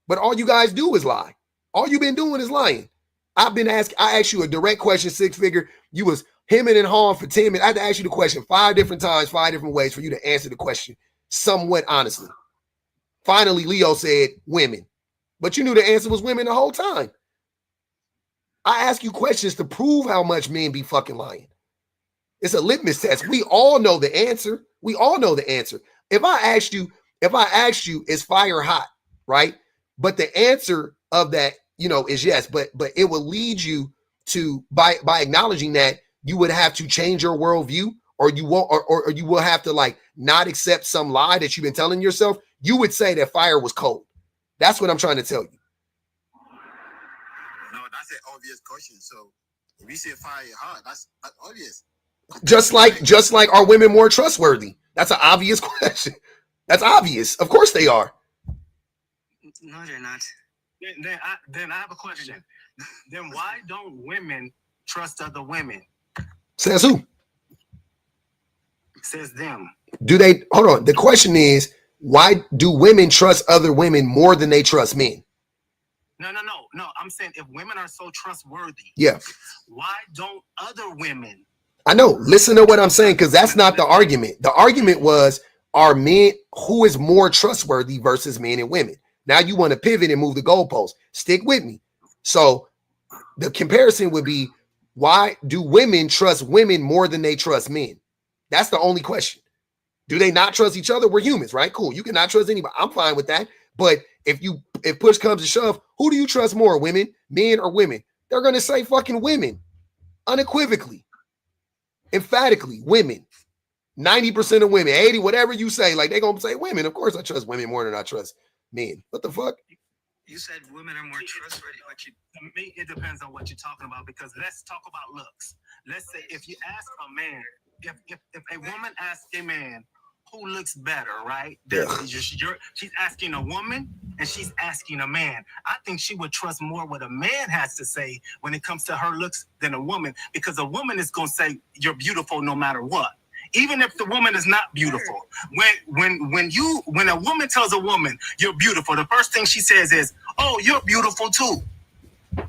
But all you guys do is lie. All you've been doing is lying. I asked you a direct question, Six Figure. You was hemming and hawing for 10 minutes. I had to ask you the question 5 different times, 5 different ways for you to answer the question somewhat honestly. Finally, Leo said women. But you knew the answer was women the whole time. I ask you questions to prove how much men be fucking lying. It's a litmus test. We all know the answer. We all know the answer. If I asked you, is fire hot, right? But the answer of that, is yes. But it will lead you to by acknowledging that you would have to change your worldview, or you won't, or you will have to like not accept some lie that you've been telling yourself. You would say that fire was cold. That's what I'm trying to tell you. No, that's an obvious question. So if you say fire hot, that's obvious. Just like are women more trustworthy? That's an obvious question. That's obvious. Of course they are. No, they're not. Then I have a question. Then why don't women trust other women? Says who? Says them. Do they? Hold on. The question is, why do women trust other women more than they trust men? No. I'm saying if women are so trustworthy, Yeah. why don't other women? I know. Listen to what I'm saying, because that's not the argument. The argument was, are men, who is more trustworthy versus men and women? Now you want to pivot and move the goalpost. Stick with me. So the comparison would be, why do women trust women more than they trust men? That's the only question. Do they not trust each other? We're humans, right? Cool. You cannot trust anybody. I'm fine with that. But if push comes to shove, who do you trust more, women, men, or women? They're going to say fucking women, unequivocally, emphatically, women. 90% of women, 80, whatever you say, like they're going to say women. Of course I trust women more than I trust men. What the fuck? You said women are more trustworthy, but It depends on what you're talking about, because let's talk about looks. Let's say if you ask a man, if a woman asks a man who looks better, right? She's asking a woman and she's asking a man. I think she would trust more what a man has to say when it comes to her looks than a woman, because a woman is going to say you're beautiful no matter what. Even if the woman is not beautiful, when a woman tells a woman you're beautiful, the first thing she says is, "Oh, you're beautiful too."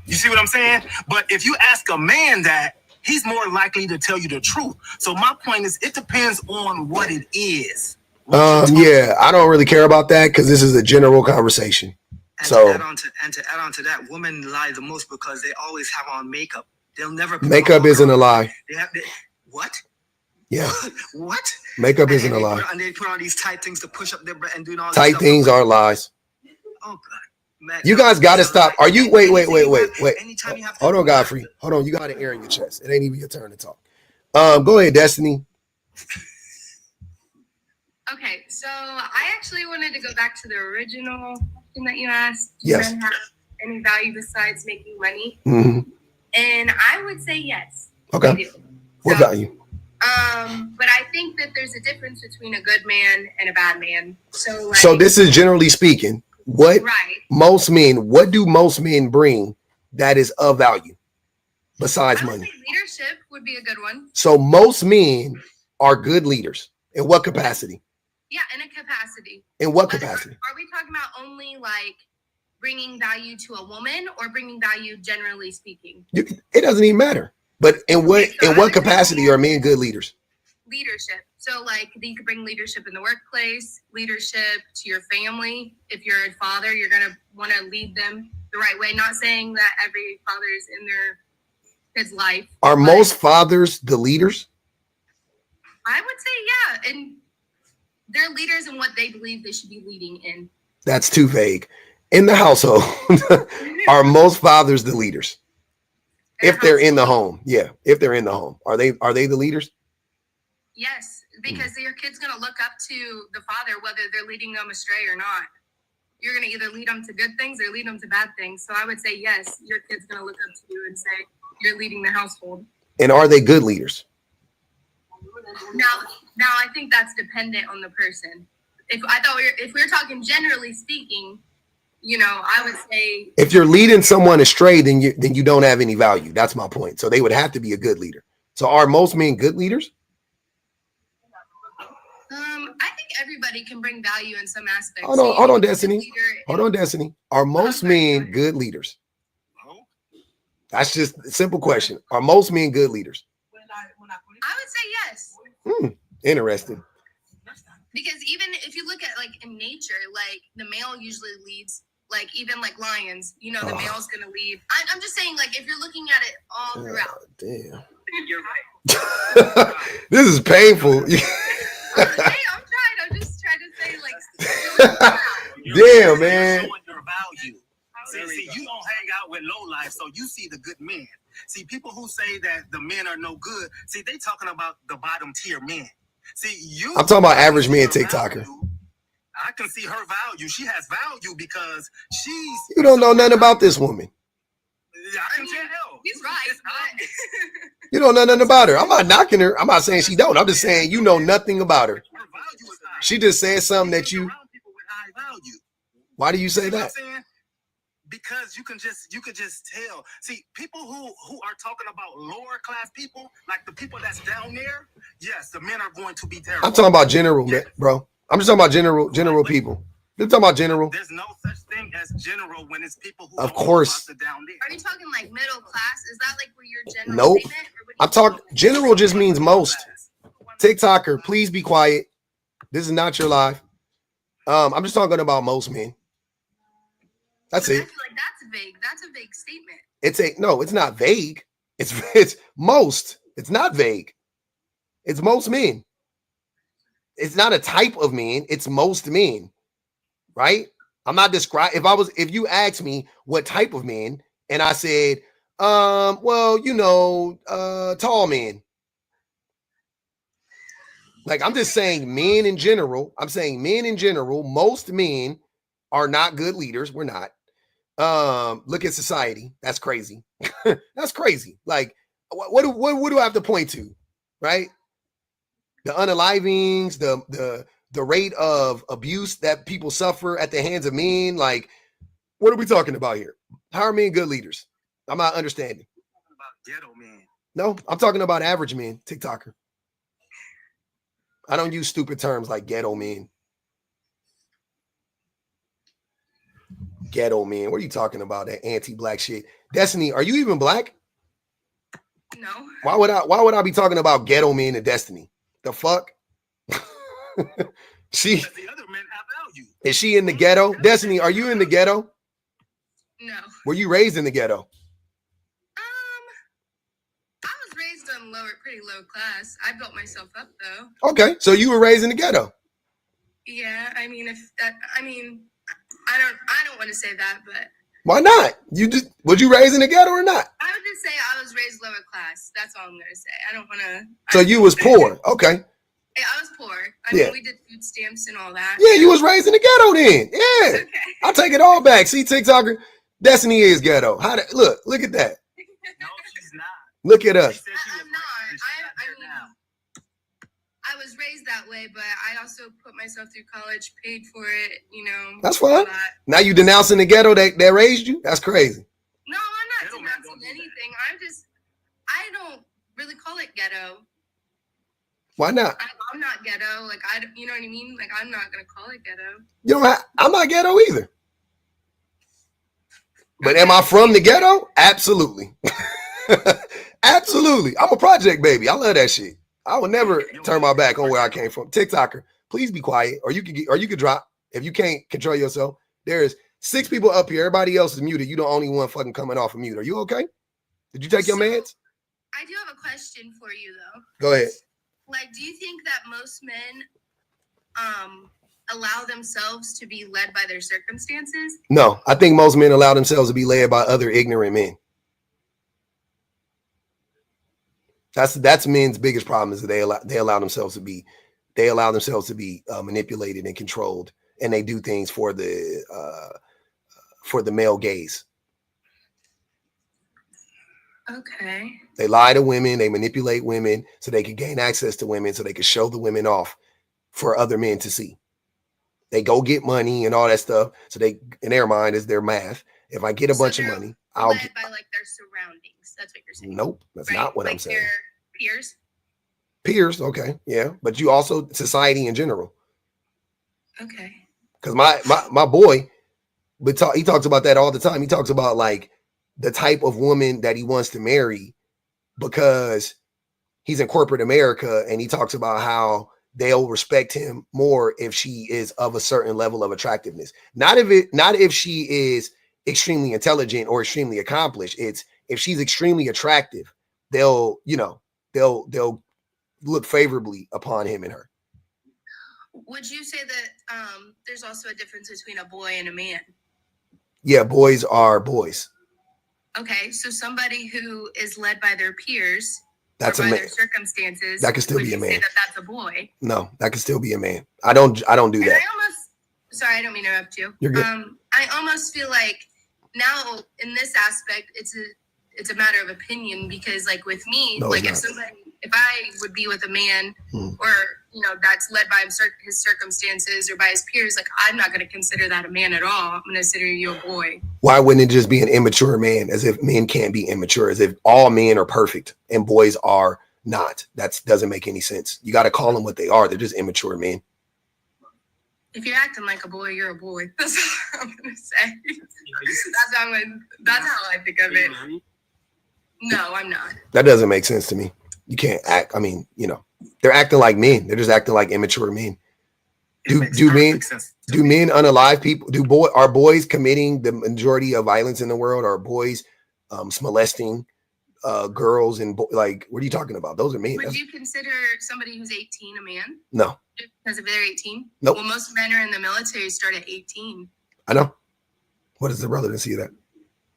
You see what I'm saying? But if you ask a man that, he's more likely to tell you the truth. So my point is, it depends on what it is. Yeah, I don't really care about that because this is a general conversation. And so to add on to that, women lie the most because they always have on makeup. They'll never makeup isn't a lie. What? Yeah. What? Makeup isn't a lie. And they put on these tight things to push up their breast and doing all tight things are lies. Oh God. Man, you guys got to stop. Are you wait. Hold on, Godfrey. Hold on. You got an air in your chest. It ain't even your turn to talk. Go ahead, Destiny. Okay, so I actually wanted to go back to the original question that you asked. Yes. Do men have any value besides making money? Mm-hmm. And I would say yes. Okay. What value? But I think that there's a difference between a good man and a bad man. So this is generally speaking. What do most men bring that is of value besides money? Leadership would be a good one. So most men are good leaders. In what capacity? Yeah, in a capacity. In what capacity? Are we talking about only like bringing value to a woman or bringing value generally speaking? It doesn't even matter. But in what capacity are men good leaders? Leadership. So like you could bring leadership in the workplace, leadership to your family. If you're a father, you're going to want to lead them the right way. Not saying that every father is in their kid's life. Are most fathers the leaders? I would say, yeah. And they're leaders in what they believe they should be leading in. That's too vague. In the household, are most fathers the leaders? If they're in the home. Yeah. If they're in the home. Are they the leaders? Yes, because your kid's going to look up to the father, whether they're leading them astray or not. You're going to either lead them to good things or lead them to bad things. So I would say, yes, your kid's going to look up to you and say, you're leading the household. And are they good leaders? Now I think that's dependent on the person. If we're talking generally speaking, I would say if you're leading someone astray, then you don't have any value. That's my point. So they would have to be a good leader. So are most men good leaders? I think everybody can bring value in some aspects. Hold on, Destiny. Hold on, Destiny. Are most men good leaders? That's just a simple question. Are most men good leaders? I would say yes. Interesting. Because even if you look at like in nature, like the male usually leads, like even like lions, the male's gonna lead. I'm just saying, like if you're looking at it all throughout. Damn. You're right. This is painful. Hey, I'm trying. I'm just trying to say like. Damn, man. Your value. See, you don't hang out with low life, so you see the good men. See, people who say that the men are no good, see, they talking about the bottom tier men. See, I'm talking about average man TikToker. I can see her value. She has value because she's. You don't know nothing about this woman. I can tell. He's right. You don't know nothing about her. I'm not knocking her. I'm not saying she don't. I'm just saying you know nothing about her. Her value is high. She just said something that you. People with high value. Why do you say that? Because you could just tell. See, people who are talking about lower class people, like the people that's down there, yes, the men are going to be terrible. I'm talking about general, bro. I'm just talking about general people. You're talking about general. There's no such thing as general when it's people who of course. down there. Are you talking like middle class? Is that like where your general Nope. statement? I'm talking general just means most. TikToker, please be quiet. This is not your life. I'm just talking about most men. That's But it. I feel like that's vague. That's a vague statement. It's not vague. It's most. It's not vague. It's most men. It's not a type of men. It's most men, right? I'm not describing. If you asked me what type of men, and I said, well, tall men. Like, I'm just saying men in general. I'm saying men in general. Most men are not good leaders. We're not. Look at society. That's crazy. That's crazy. Like, what do I have to point to, right? The unalivings, the rate of abuse that people suffer at the hands of men. Like, what are we talking about here? How are men good leaders? I'm not understanding. Ghetto men. No, I'm talking about average men, TikToker. I don't use stupid terms like ghetto men. Ghetto men. What are you talking about? That anti-black shit. Destiny, are you even black? No. Why would I be talking about ghetto men and Destiny? The fuck? The other men have value. Is she in the ghetto? Destiny, are you in the ghetto? No. Were you raised in the ghetto? I was raised on pretty low class. I built myself up though. Okay, so you were raised in the ghetto. Yeah, I mean, I don't want to say that, but Why not? Was you raised in the ghetto or not? I would just say I was raised lower class. That's all I'm gonna say. I don't want to. So you was poor. Okay. Yeah, I was poor. I mean, we did food stamps and all that. Yeah, you was raised in the ghetto then. Yeah. Okay. I'll take it all back. See, TikToker, Destiny is ghetto. Look at that. No, she's not. Look at us. I'm not. I was raised that way, but I also put myself through college, paid for it, That's fine. Now you denouncing the ghetto that raised you? That's crazy. No, I'm not denouncing anything. I don't really call it ghetto. Why not? I'm not ghetto. Like, you know what I mean? Like, I'm not going to call it ghetto. I'm not ghetto either. But am I from the ghetto? Absolutely. Absolutely. I'm a project baby. I love that shit. I would never turn my back on where I came from. TikToker, please be quiet, or you could drop if you can't control yourself. There's 6 people up here. Everybody else is muted. You the only one fucking coming off of mute. Are you okay? Did you take your meds? I do have a question for you though. Go ahead. Like, do you think that most men allow themselves to be led by their circumstances? No, I think most men allow themselves to be led by other ignorant men. That's men's biggest problem, is that they allow themselves to be manipulated and controlled, and they do things for the male gaze. Okay. They lie to women, they manipulate women so they can gain access to women, so they can show the women off for other men to see. They go get money and all that stuff. So they, in their mind, is their math. If I get a bunch of money, I'll get by like their surroundings. That's what you're saying. Nope, that's not what I'm saying. Their peers. Peers, okay, yeah, but you also society in general. Okay. Because my boy, he talks about that all the time. He talks about like the type of woman that he wants to marry because he's in corporate America, and he talks about how they'll respect him more if she is of a certain level of attractiveness. Not if she is extremely intelligent or extremely accomplished. It's if she's extremely attractive, they'll look favorably upon him and her. Would you say that there's also a difference between a boy and a man? Yeah, boys are boys. Okay, so somebody who is led by their peers, that's or a by man. their circumstances, that can still be a man. Say that that's a boy. No, that can still be a man. I don't do that. Sorry, I don't mean to interrupt you. You're good. I almost feel like now in this aspect, it's a matter of opinion, because like with me, like if I would be with a man or that's led by his circumstances or by his peers, like I'm not going to consider that a man at all. I'm going to consider you a boy. Why wouldn't it just be an immature man? As if men can't be immature, as if all men are perfect and boys are not. That doesn't make any sense. You got to call them what they are. They're just immature men. If you're acting like a boy, you're a boy. That's all I'm going to say. okay. That's how I think of it. No, I'm not. That doesn't make sense to me. You can't act. I mean, you know, they're acting like men. They're just acting like immature men. Do men unalive people? Are boys committing the majority of violence in the world? Are boys molesting girls and like, what are you talking about? Those are men. Would you consider somebody who's 18 a man? No. Because if they're 18? Nope. Well, most men are in the military start at 18. I know. What is the relevancy of that?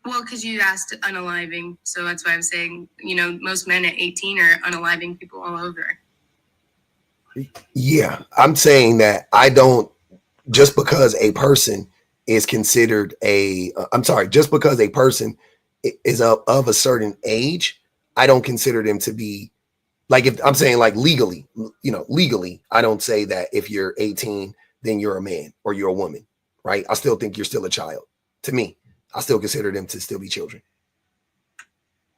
Well, because you asked unaliving, so that's why I'm saying, you know, most men at 18 are unaliving people all over. Yeah, I'm saying that I don't, just because a person is considered just because a person is of a certain age, I don't consider them to be, like, if I'm saying like legally, you know, legally, I don't say that if you're 18, then you're a man or you're a woman, right? I still think you're still a child. To me, I still consider them to still be children.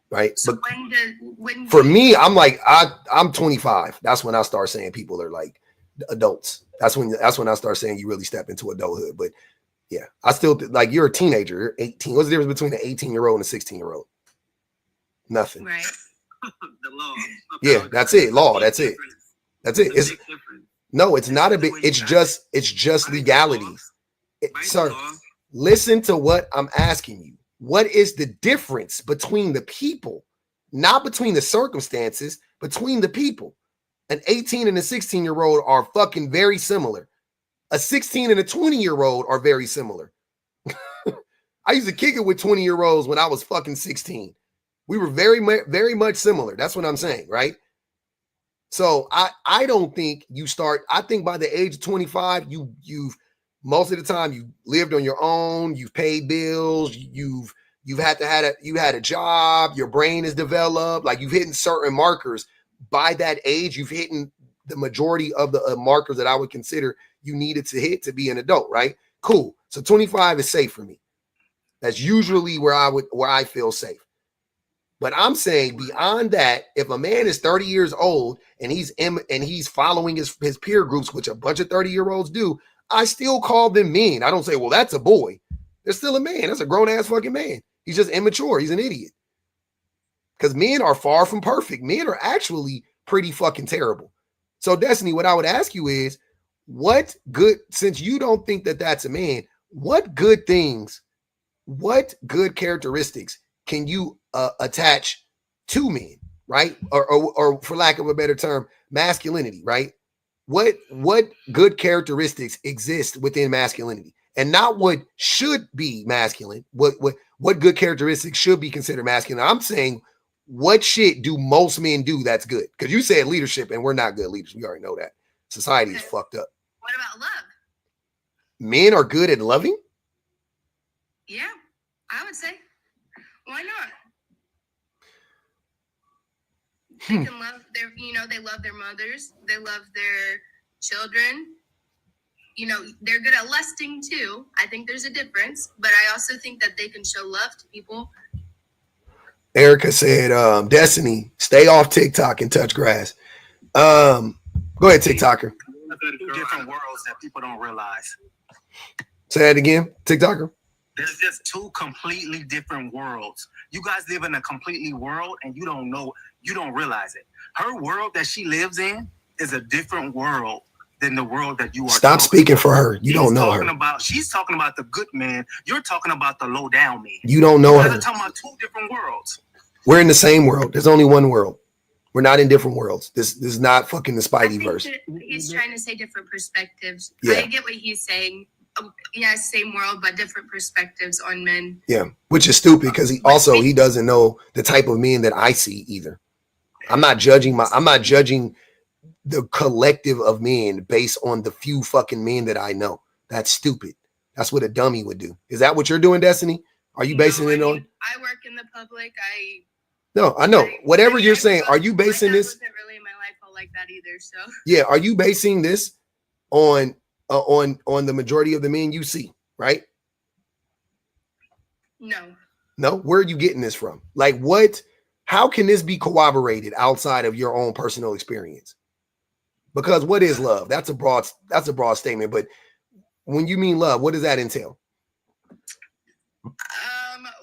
Right. So but for me, I'm like, I'm 25. That's when I start saying people are like adults. That's when I start saying you really step into adulthood. But yeah, I still like, you're a teenager, you're 18. What's the difference between an 18-year-old and a 16-year-old? Nothing. Right. The law. Yeah, that's it. Law. That's it. That's it. It's no, it's not a big. It's just legality. Sir, listen to what I'm asking you. What is the difference between the people, not between the circumstances, between the people? An 18 and a 16-year-old are fucking very similar. A 16 and a 20-year-old are very similar. I used to kick it with 20-year-olds when I was fucking 16. We were very much similar. That's what I'm saying, right? So I don't think you start. I think by the age of 25, you've most of the time you lived on your own. You've paid bills. You had a job. Your brain is developed. Like, you've hit certain markers. By that age, you've hit the majority of the markers that I would consider you needed to hit to be an adult, right? Cool. So 25 is safe for me. That's usually where I feel safe. But I'm saying beyond that, if a man is 30 years old and he's following his peer groups, which a bunch of 30-year-olds do, I still call them men. I don't say, well, that's a boy. They're still a man. That's a grown-ass fucking man. He's just immature. He's an idiot. Because men are far from perfect. Men are actually pretty fucking terrible. So, Destiny, what I would ask you is, since you don't think that that's a man, what good characteristics can you attach to men, right? Or for lack of a better term, masculinity, right? What good characteristics exist within masculinity, and not what should be masculine? What good characteristics should be considered masculine? I'm saying, what shit do most men do that's good? Because you said leadership, and we're not good leaders. We already know that. Society is fucked up. What about love? Men are good at loving? Yeah, I would say. Why not? They can love they love their mothers. They love their children. They're good at lusting too. I think there's a difference, but I also think that they can show love to people. Erica said, Destiny, stay off TikTok and touch grass. Go ahead, TikToker. Two different worlds that people don't realize. Say that again, TikToker. There's just two completely different worlds. You guys live in a completely world, and you don't realize it. Her world that she lives in is a different world than the world that you are. Stop speaking for her. You don't know her. She's talking about the good man. You're talking about the low down man. You don't know her. We're talking about two different worlds. We're in the same world. There's only one world. We're not in different worlds. This is not fucking the Spideyverse. He's trying to say different perspectives. Yeah. I get what he's saying. Yes, same world, but different perspectives on men. Yeah, which is stupid because he doesn't know the type of men that I see either. I'm not judging the collective of men based on the few fucking men that I know. That's stupid. That's what a dummy would do. Is that what you're doing, Destiny? Are you basing it on? I work in the public. No, I know. Whatever you're saying, are you basing this? Wasn't really in my life all like that either. So yeah, are you basing this on the majority of the men you see, right? No. Where are you getting this from? Like, how can this be corroborated outside of your own personal experience? Because what is love? That's a broad statement. But when you mean love, what does that entail?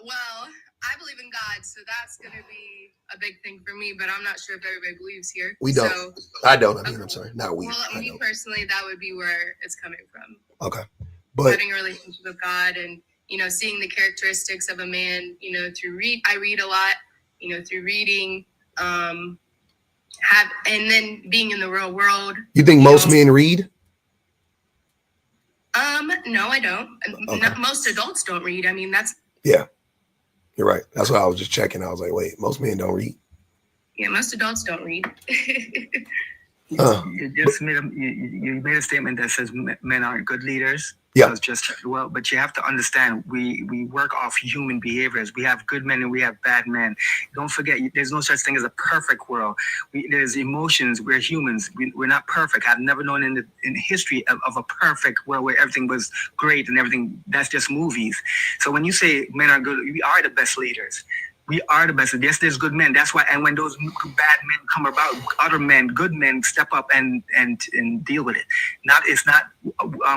Well, I believe in God, so that's gonna be a big thing for me. But I'm not sure if everybody believes here. We don't. So, I don't. I mean, I'm sorry. Not we. well, me personally, that would be where it's coming from. Okay, but having a relationship with God, and seeing the characteristics of a man. Through I read a lot. Through reading, and then being in the real world. You think most men read? No, I don't. Okay. Most adults don't read. I mean, that's. Yeah, you're right. That's why I was just checking. I was like, wait, most men don't read. Yeah, most adults don't read. You just made you made a statement that says men aren't good leaders. Yeah. But you have to understand, we work off human behaviors. We have good men and we have bad men. Don't forget, there's no such thing as a perfect world. There's emotions. We're humans. We're not perfect. I've never known in history of a perfect world where everything was great and everything. That's just movies. So when you say men are good, we are the best leaders. We are the best. Yes, there's good men. That's why. And when those bad men come about, other men, good men, step up and deal with it. It's not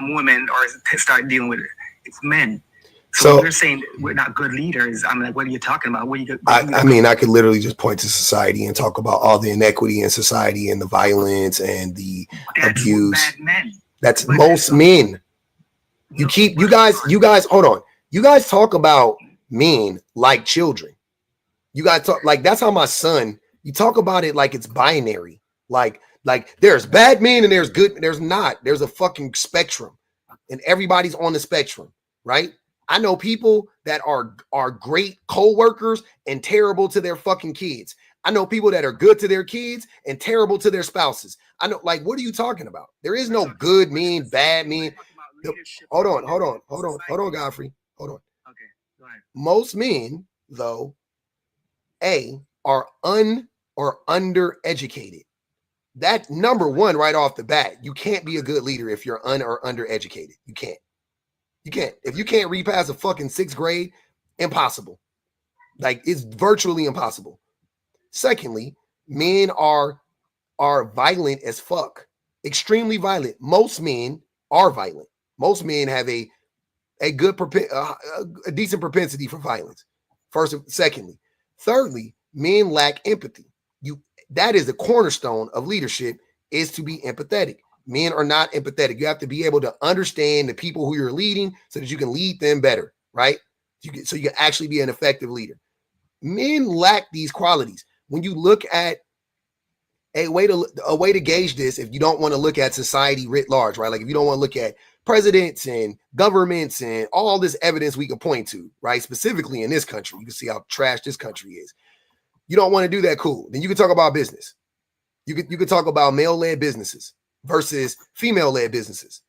women or start dealing with it. It's men. So when you're saying we're not good leaders, I'm like, what are you talking about? I mean, I could literally just point to society and talk about all the inequity in society and the violence and the abuse. Bad men. That's most men. You guys, hold on. You guys talk about men like children. You guys talk like that's how my son, you talk about it like it's binary. Like there's bad men and there's good. There's not. There's a fucking spectrum and everybody's on the spectrum, right? I know people that are great co-workers and terrible to their fucking kids. I know people that are good to their kids and terrible to their spouses. I know, like, what are you talking about? There is no good men, bad men. Hold on, Godfrey. Hold on. Okay, go ahead. Most men, though, are undereducated. That number one right off the bat. You can't be a good leader if you're or undereducated. You can't. If you can't read past a fucking 6th grade, impossible. Like, it's virtually impossible. Secondly, men are violent as fuck. Extremely violent. Most men are violent. Most men have a good a decent propensity for violence. Secondly. Thirdly, men lack empathy. That is the cornerstone of leadership, is to be empathetic. Men are not empathetic. You have to be able to understand the people who you're leading so that you can lead them better, right? So you can actually be an effective leader. Men lack these qualities. When you look at a way to gauge this, if you don't want to look at society writ large, right? Like if you don't want to look at presidents and governments and all this evidence we can point to, right? Specifically in this country, you can see how trash this country is. You don't want to do that, cool. Then you can talk about business. You could talk about male-led businesses versus female-led businesses.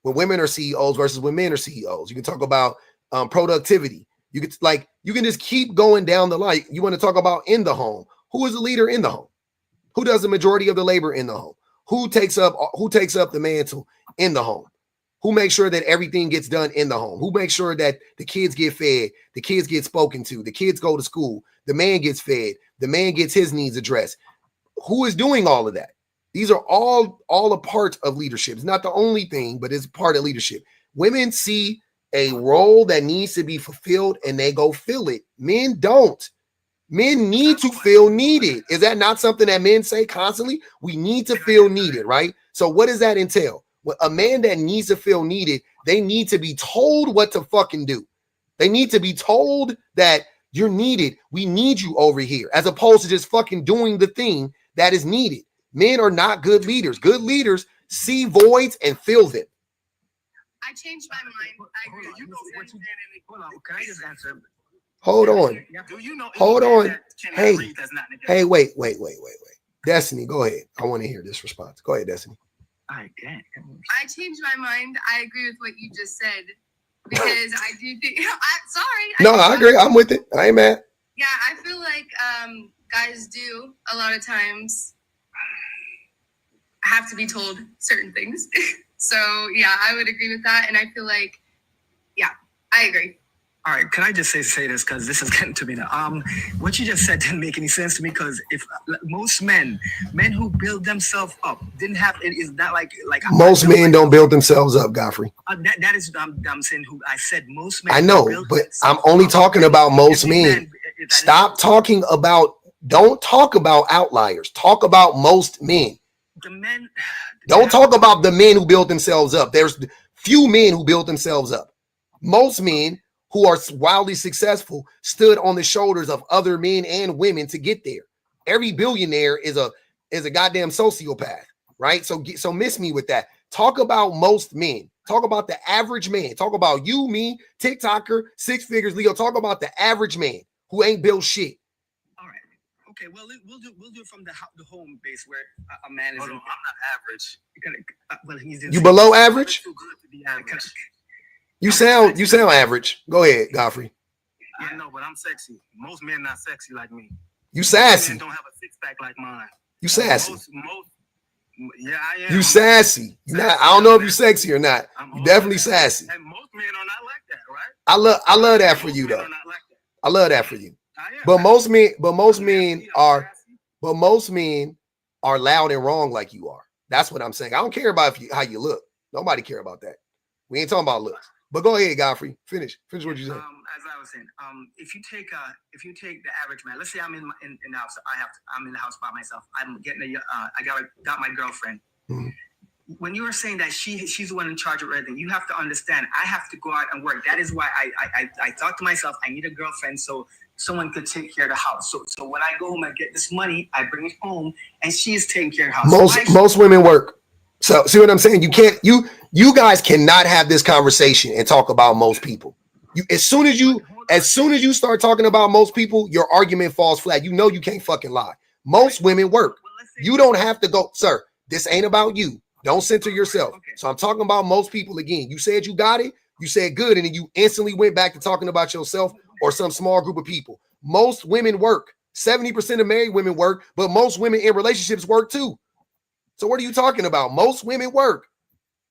When women are CEOs versus when men are CEOs. You can talk about productivity. You can just keep going down the line. You want to talk about in the home. Who is the leader in the home? Who does the majority of the labor in the home? Who takes up the mantle in the home? Who makes sure that everything gets done in the home? Who makes sure that the kids get fed, the kids get spoken to, the kids go to school, the man gets fed, the man gets his needs addressed? Who is doing all of that? These are all a part of leadership. It's not the only thing, but it's part of leadership. Women see a role that needs to be fulfilled and they go fill it. Men don't. Men need to feel needed. Is that not something that men say constantly? We need to feel needed, right? So what does that entail? Well, a man that needs to feel needed, they need to be told what to fucking do. They need to be told that you're needed. We need you over here, as opposed to just fucking doing the thing that is needed. Men are not good leaders. Good leaders see voids and fill them. I changed my mind. I agree. Hold on. Can I just answer? Hold on. Do you know? Hold on. Hey, Hey, wait. Destiny, go ahead. I want to hear this response. Go ahead, Destiny. I changed my mind. I agree with what you just said, because I do think. I agree. I'm with it. I ain't mad. Yeah, I feel like guys do a lot of times have to be told certain things. So yeah, I would agree with that, and I feel like, yeah, I agree. All right, can I just say this because this is getting to me now. What you just said didn't make any sense to me because if most men who build themselves up didn't have it is not like most men don't build themselves up, Godfrey. That is I'm saying who I said most men. I know, but I'm only talking about most men. Stop talking about. Don't talk about outliers. Talk about most men. The men. Don't talk about the men who build themselves up. There's few men who build themselves up. Most men who are wildly successful stood on the shoulders of other men and women to get there. Every billionaire is a goddamn sociopath, right? So miss me with that. Talk about most men. Talk about the average man. Talk about you, me, TikToker, 6 figures, Leo. Talk about the average man who ain't built shit. All right. Okay. Well, we'll do it from the home base where a man is. Hold on, I'm not average. Well, you below average? Too good to be average. You sound average. Go ahead, Godfrey. I know, but I'm sexy. Most men not sexy like me. You sassy. Men don't have a 6-pack like mine. You sassy. Yeah, I am. You sassy. You not. I don't know if you're sexy or not. You definitely sassy. And most men are not like that, right? I love that for you though. I love that for you. But most men are loud and wrong like you are. That's what I'm saying. I don't care about how you look. Nobody care about that. We ain't talking about looks. But go ahead, Godfrey. Finish what you said. As I was saying, if you take the average man, let's say I'm in the house. I'm in the house by myself. I'm getting I got my girlfriend. Mm-hmm. When you were saying that she's the one in charge of everything, you have to understand. I have to go out and work. That is why I thought to myself, I need a girlfriend so someone could take care of the house. So when I go home and get this money, I bring it home, and she's taking care of the house. Most women work. So see what I'm saying? You can't. You guys cannot have this conversation and talk about most people. As soon as you start talking about most people, your argument falls flat. You know you can't fucking lie. Most women work. You don't have to go, sir. This ain't about you. Don't center yourself. So I'm talking about most people again. You said you got it. You said good, and then you instantly went back to talking about yourself or some small group of people. Most women work. 70% of married women work, but most women in relationships work too. So what are you talking about? Most women work.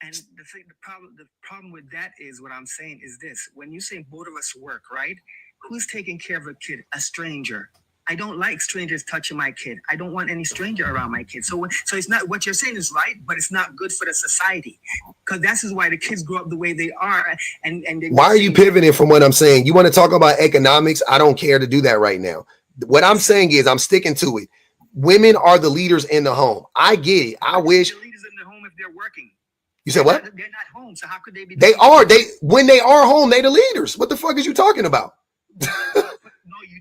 And the problem with that is what I'm saying is this: when you say both of us work, right? Who's taking care of a kid? A stranger. I don't like strangers touching my kid. I don't want any stranger around my kid. So it's not what you're saying is right, but it's not good for the society because that's why the kids grow up the way they are. And why are you pivoting from what I'm saying? You want to talk about economics? I don't care to do that right now. What I'm saying is I'm sticking to it. Women are the leaders in the home. I get it. I wish. The leaders in the home if they're working. You said what? They're not home, so how could they be? They are. When they are home, they the leaders. What the fuck is you talking about? No, you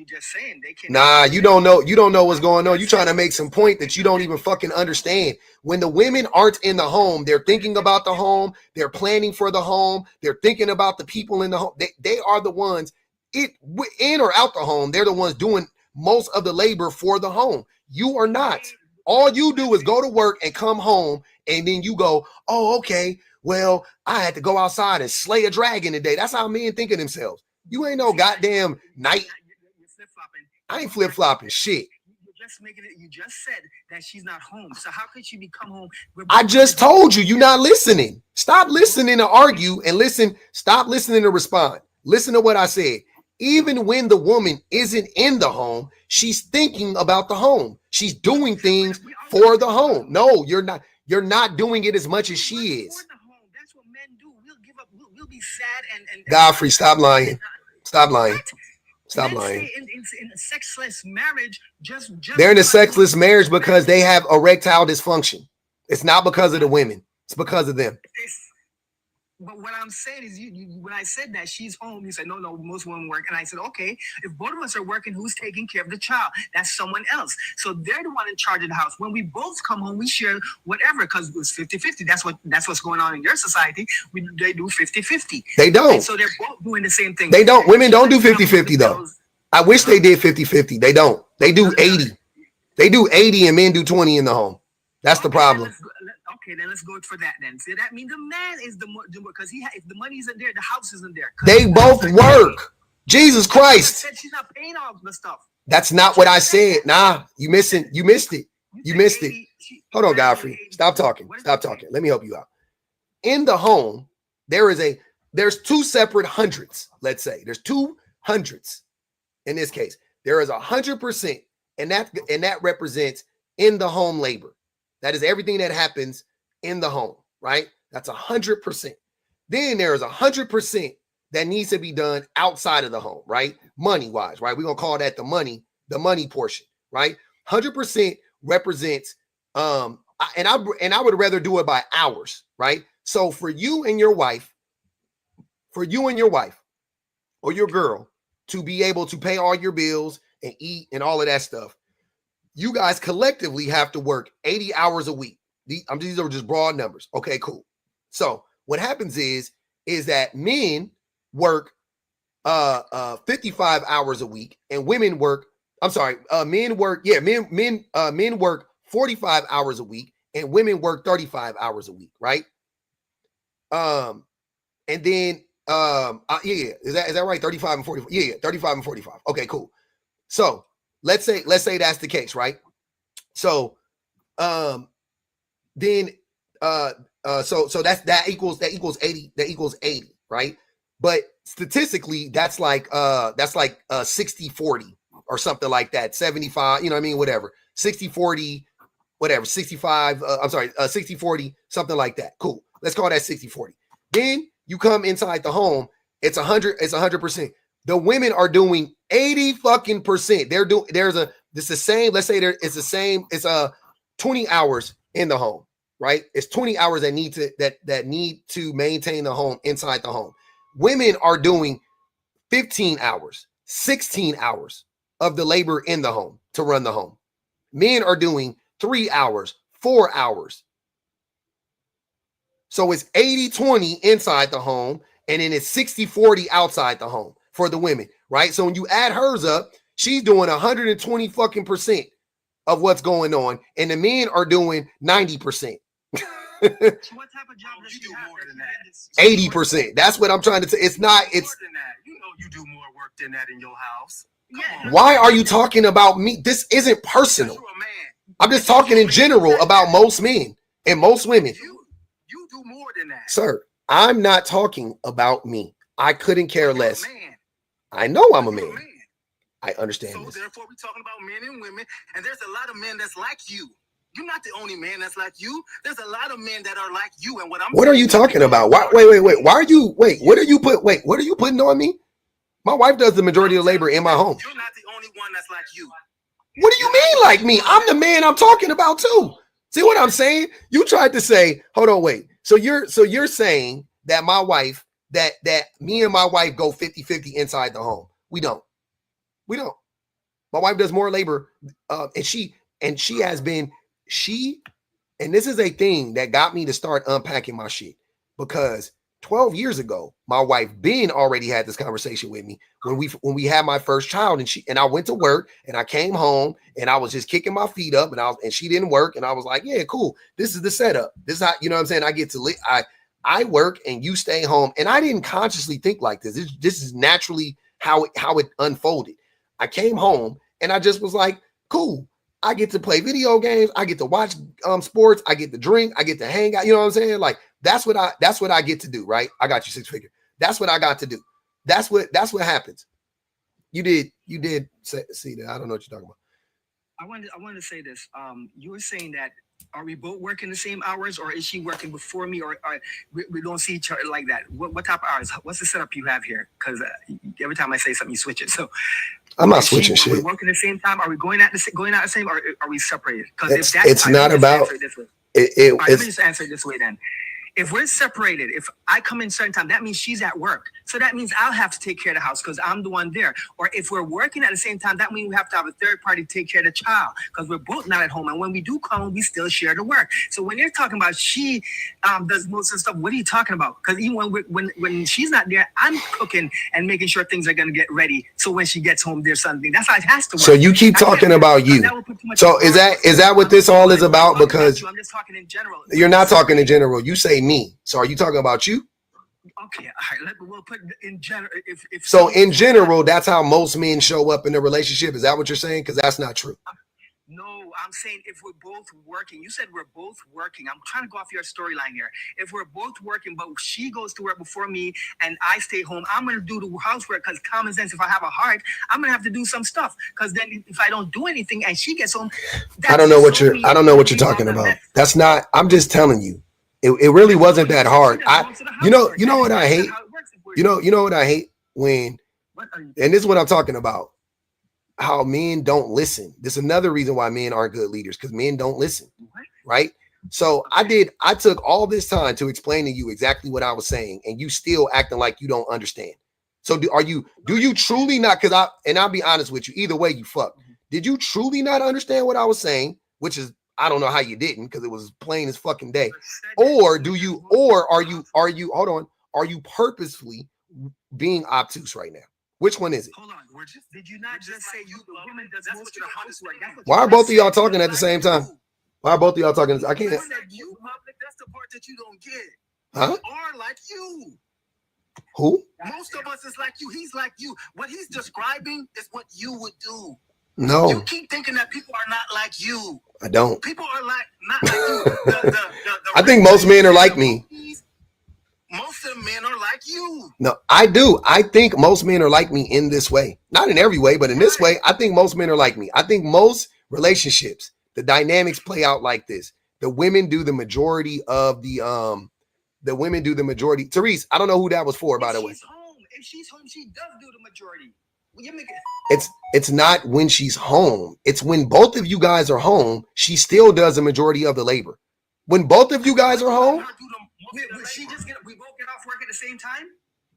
just saying they can't. Nah, you don't know. You don't know what's going on. You trying to make some point that you don't even fucking understand. When the women aren't in the home, they're thinking about the home. They're planning for the home. They're thinking about the people in the home. They are the ones in or out the home. They're the ones doing most of the labor for the home. You are not. All you do is go to work and come home, and then you go, oh, okay, well, I had to go outside and slay a dragon today. That's how men think of themselves. You ain't no goddamn knight. I ain't flip-flopping shit. You just said that she's not home. So how could she become home? I just told you, you're not listening. Stop listening to argue and listen. Stop listening to respond. Listen to what I said. Even when the woman isn't in the home, she's thinking about the home. She's doing things for the home. No, you're not. You're not doing it as much as she is. That's what men do. We'll give up. We'll be sad and Godfrey, stop lying. Stop lying. Stop lying. In a sexless marriage, just they're in a sexless marriage because they have erectile dysfunction. It's not because of the women. It's because of them. But what I'm saying is, when I said that she's home, you said, no, most women work. And I said, okay, if both of us are working, who's taking care of the child? That's someone else. So they're the one in charge of the house. When we both come home, we share whatever because it was 50-50. That's what's going on in your society. They do 50-50. They don't. And so they're both doing the same thing. They don't. Women don't do 50-50 though. I wish they did 50-50. They don't. They do 80. They do 80 and men do 20 in the home. That's the problem. Okay, then let's go for that then. See, that means the man is the more because if the money isn't there, the house isn't there. They both work. Jesus Christ. Said she's not paying all the stuff. That's not what I said. Nah, you missed it. You missed it. Hold on, Godfrey. Stop talking. Stop talking. Let me help you out. In the home, there is there's two separate hundreds. Let's say there's two hundreds in this case. There is 100%, and that represents in the home labor. That is everything that happens in the home, right? That's 100%. Then there is 100% that needs to be done outside of the home, right? Money wise, right? We're gonna call that the money portion, right? 100% represents and I would rather do it by hours, right? So for you and your wife or your girl to be able to pay all your bills and eat and all of that stuff, you guys collectively have to work 80 hours a week. These are just broad numbers. Okay, cool. So what happens is that men work 55 hours a week and women work, men work 45 hours a week and women work 35 hours a week, right? And then is that right? 35 and 45. Yeah, 35 and 45. Okay, cool. So let's say that's the case, right? So so that equals 80, right? But statistically, that's like 60-40 or something like that. 75, you know what I mean? Whatever. 60-40, whatever. 65, 60-40, something like that. Cool. Let's call that 60-40. Then you come inside the home, it's 100%. The women are doing 80 fucking percent. It's the same. Let's say it's the same. It's 20 hours in the home, right? It's 20 hours that need to maintain the home inside the home. Women are doing 15 hours, 16 hours of the labor in the home to run the home. Men are doing 3 hours, 4 hours. So it's 80-20 inside the home, and then it's 60-40 outside the home for the women, right? So when you add hers up, she's doing 120 fucking percent of what's going on, and the men are doing 90%. What type of job does she do more than that? 80%. That's what I'm trying to say. It's not. It's more than that. You know, you do more work than that in your house. Why are you talking about me? This isn't personal. I'm just talking in general about most men and most women. You do more than that, sir. I'm not talking about me. I couldn't care less. I know I'm a man. I understand so this. Therefore, we're talking about men and women, and there's a lot of men that's like you. You're not the only man that's like you. There's a lot of men that are like you. And what are you talking about? Wait. Why are you what are you putting on me? My wife does the majority of labor in my home. You're not the only one that's like you. What do you mean like me? I'm the man I'm talking about too. See what I'm saying? You tried to say, hold on, wait. So you're saying that my wife, that me and my wife go 50-50 inside the home. We don't. My wife does more labor, and she has been, and this is a thing that got me to start unpacking my shit, because 12 years ago, my wife Ben already had this conversation with me when we had my first child, and I went to work and I came home and I was just kicking my feet up and she didn't work, and I was like, yeah, cool. This is the setup. This is how, you know what I'm saying? I get to I work and you stay home, and I didn't consciously think like this. This is naturally how it unfolded. I came home and I just was like, cool. I get to play video games. I get to watch sports. I get to drink. I get to hang out. You know what I'm saying? Like that's what I get to do, right? I got you 6 figure. That's what I got to do. That's what happens. You did see that. I don't know what you're talking about. I wanted to say this. You were saying that, are we both working the same hours, or is she working before me, or we don't see each other like that? What type of hours? What's the setup you have here? Because every time I say something, you switch it. So I'm not switching shit. Are we working the same time? Are we going out the same, or are we separated? Because if that's, it's not about. Let me just answer it this way then. If we're separated, if I come in certain time, that means she's at work. So that means I'll have to take care of the house because I'm the one there. Or if we're working at the same time, that means we have to have a third party take care of the child because we're both not at home. And when we do come, we still share the work. So when you're talking about she does most of the stuff, what are you talking about? Because even when she's not there, I'm cooking and making sure things are going to get ready. So when she gets home, there's something. That's how it has to work. So you keep talking about you. So is that what this all is about? Because I'm just talking in general. You're not talking in general. You say me. So are you talking about you? Okay, all right. We'll put in general. So in general, that's how most men show up in a relationship. Is that what you're saying? Because that's not true. No, I'm saying if we're both working. You said we're both working. I'm trying to go off your storyline here. If we're both working, but she goes to work before me and I stay home, I'm going to do the housework because common sense, if I have a heart, I'm going to have to do some stuff. Because then if I don't do anything and she gets home, I don't know what you're talking about. That's not, I'm just telling you. It really wasn't that hard. You know what I hate? You know what I hate? When, and this is what I'm talking about. How men don't listen. This is another reason why men aren't good leaders, because men don't listen, right? So I took all this time to explain to you exactly what I was saying, and you still acting like you don't understand. So do you truly not? Because I'll be honest with you, either way you fuck. Did you truly not understand what I was saying? Which is, I don't know how you didn't, because it was plain as fucking day. Or are you purposefully being obtuse right now? Which one is it? Hold on. Did you not just say the woman does most of the housework? Why are both of y'all talking at the same time? Why are both of y'all talking? I can't. That's the part that you don't get. Huh? We are like you. Who? Most of us is like you. He's like you. What he's describing is what you would do. No. You keep thinking that people are not like you. I don't. People are not like you. I think most men are like me. Most of the men are like you. No, I do. I think most men are like me in this way. Not in every way, but in this way, I think most men are like me. I think most relationships, the dynamics play out like this. The women do the majority of the women do the majority. Therese, I don't know who that was for, by the way. If she's home, she does do the majority. It's not when she's home. It's when both of you guys are home, she still does the majority of the labor. When both of you guys are home. We both get off work at the same time.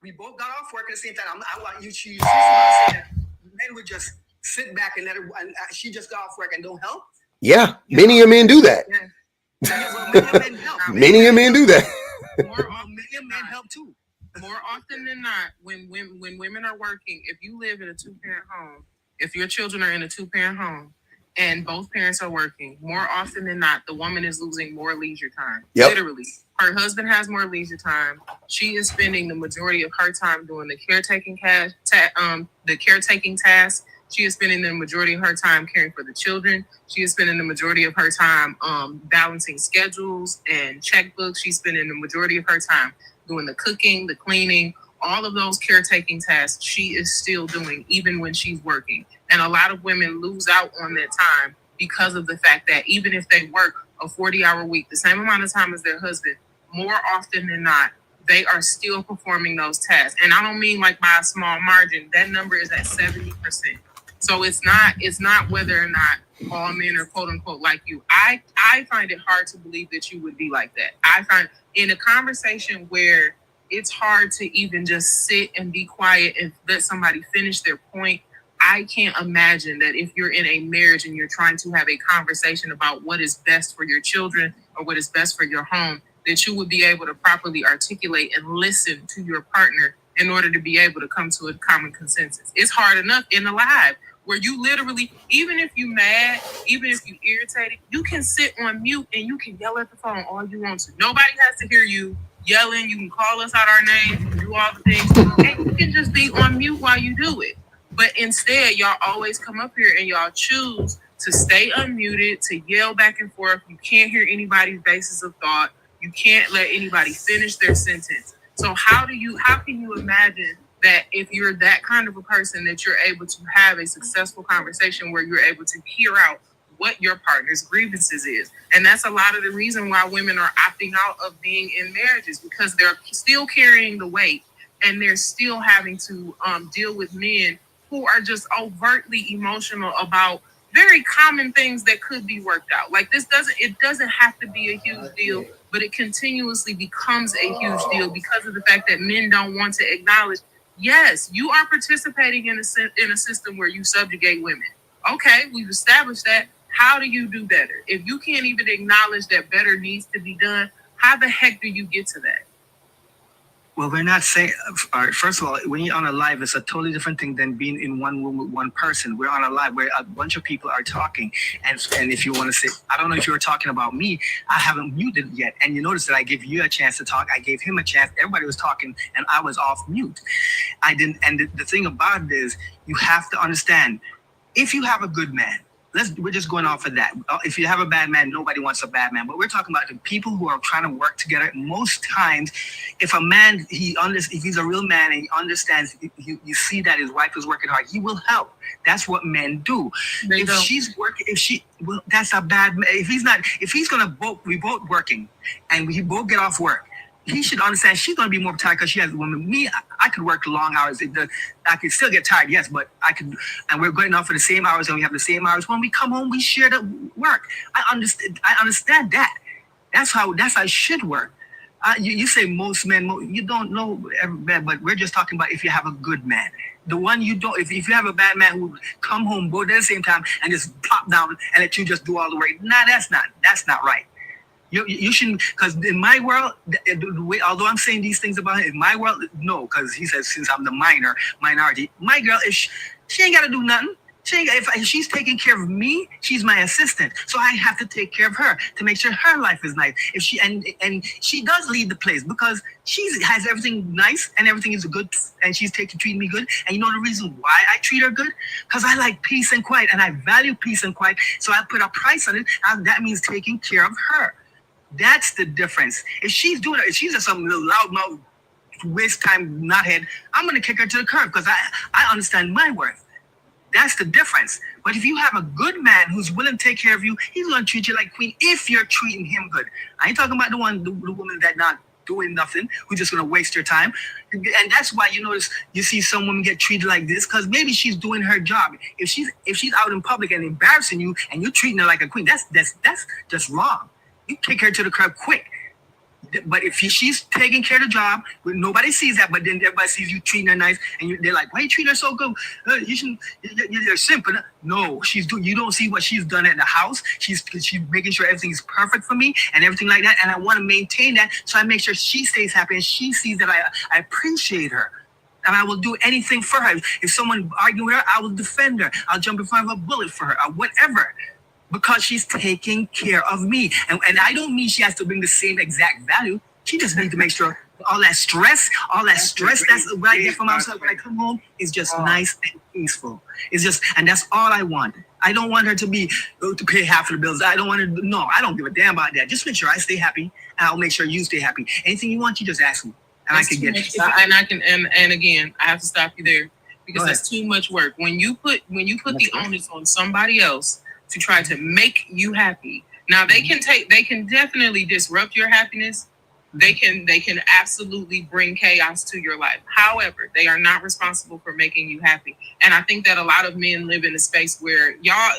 We both got off work at the same time. I want you to say that men would just sit back and let her. And she just got off work and don't help. Yeah, many of men do that. Many of men do that. Many men help too. More often than not, when women are working, if you live in a 2-parent home, if your children are in a 2-parent home, and both parents are working, more often than not, the woman is losing more leisure time. Yep. Literally. Her husband has more leisure time. She is spending the majority of her time doing the caretaking task. She is spending the majority of her time caring for the children. She is spending the majority of her time balancing schedules and checkbooks. She's spending the majority of her time doing the cooking, the cleaning, all of those caretaking tasks she is still doing even when she's working. And a lot of women lose out on that time because of the fact that even if they work a 40-hour week, the same amount of time as their husband, more often than not, they are still performing those tasks. And I don't mean like by a small margin. That number is at 70%. So it's not whether or not all men are quote unquote like you. I find it hard to believe that you would be like that. I find in a conversation where it's hard to even just sit and be quiet and let somebody finish their point. I can't imagine that if you're in a marriage and you're trying to have a conversation about what is best for your children or what is best for your home, that you would be able to properly articulate and listen to your partner in order to be able to come to a common consensus. It's hard enough in the live where you literally, even if you're mad, even if you're irritated, you can sit on mute and you can yell at the phone all you want to. Nobody has to hear you yelling. You can call us out our names, you can do all the things, and you can just be on mute while you do it. But instead, y'all always come up here and y'all choose to stay unmuted, to yell back and forth. You can't hear anybody's basis of thought. You can't let anybody finish their sentence. So how can you imagine that if you're that kind of a person that you're able to have a successful conversation where you're able to hear out what your partner's grievances is? And that's a lot of the reason why women are opting out of being in marriages, because they're still carrying the weight and they're still having to deal with men who are just overtly emotional about very common things that could be worked out. Like it doesn't have to be a huge deal, but it continuously becomes a huge deal because of the fact that men don't want to acknowledge, yes, you are participating in a system where you subjugate women. Okay, we've established that. How do you do better? If you can't even acknowledge that better needs to be done, how the heck do you get to that? Well, we're not saying, first of all, when you're on a live, it's a totally different thing than being in one room with one person. We're on a live where a bunch of people are talking. And if you want to say, I don't know if you were talking about me, I haven't muted yet. And you notice that I gave you a chance to talk. I gave him a chance. Everybody was talking and I was off mute. I didn't. And the thing about it is you have to understand, if you have a good man, we're just going off of that. If you have a bad man, nobody wants a bad man. But we're talking about the people who are trying to work together. Most times, if a man, if he's a real man and he understands, you see that his wife is working hard, he will help. That's what men do. She's working, that's a bad man. If he's gonna we both working and we both get off work, he should understand she's going to be more tired because she has a woman. Me, I could work long hours. I could still get tired, yes, but I could, and we're going off for the same hours and we have the same hours. When we come home, we share the work. I understand that. That's how it should work. You say most men, you don't know every man, but we're just talking about if you have a good man. The one you don't, if you have a bad man who come home both at the same time and just plop down and let you just do all the work. Nah, that's not right. You shouldn't, because in my world, although I'm saying these things about him, in my world, no, because he says since I'm the minority, my girl, she ain't got to do nothing. If she's taking care of me, she's my assistant, so I have to take care of her to make sure her life is nice. If she and she does lead the place because she has everything nice and everything is good, and she's treating me good. And you know the reason why I treat her good? Because I like peace and quiet, and I value peace and quiet. So I put a price on it, and that means taking care of her. That's the difference. If she's doing it, if she's just some little loudmouth, waste time knothead, I'm gonna kick her to the curb because I understand my worth. That's the difference. But if you have a good man who's willing to take care of you, he's gonna treat you like queen if you're treating him good. I ain't talking about the woman that not doing nothing, who's just gonna waste your time. And that's why you notice you see some women get treated like this, because maybe she's doing her job. If she's out in public and embarrassing you and you're treating her like a queen, that's just wrong. You kick her to the curb quick. But if she's taking care of the job, nobody sees that, but then everybody sees you treating her nice, and they're like, why you treat her so good? You're simple. No, you don't see what she's done at the house. She's making sure everything's perfect for me and everything like that, and I want to maintain that, so I make sure she stays happy and she sees that I appreciate her. And I will do anything for her. If someone argues with her, I will defend her. I'll jump in front of a bullet for her, or whatever. Because she's taking care of me. And I don't mean she has to bring the same exact value. She just needs to make sure all that stress that's what I get from outside when I come home is just nice and peaceful. It's just, and that's all I want. I don't want her to pay half of the bills. I don't want her to, no, I don't give a damn about that. Just make sure I stay happy, and I'll make sure you stay happy. Anything you want, you just ask me. And that's I can get it. And again, I have to stop you there because that's too much work. When you put the onus on somebody else to try to make you happy. Now they can definitely disrupt your happiness. They can absolutely bring chaos to your life. However, they are not responsible for making you happy. And I think that a lot of men live in a space where y'all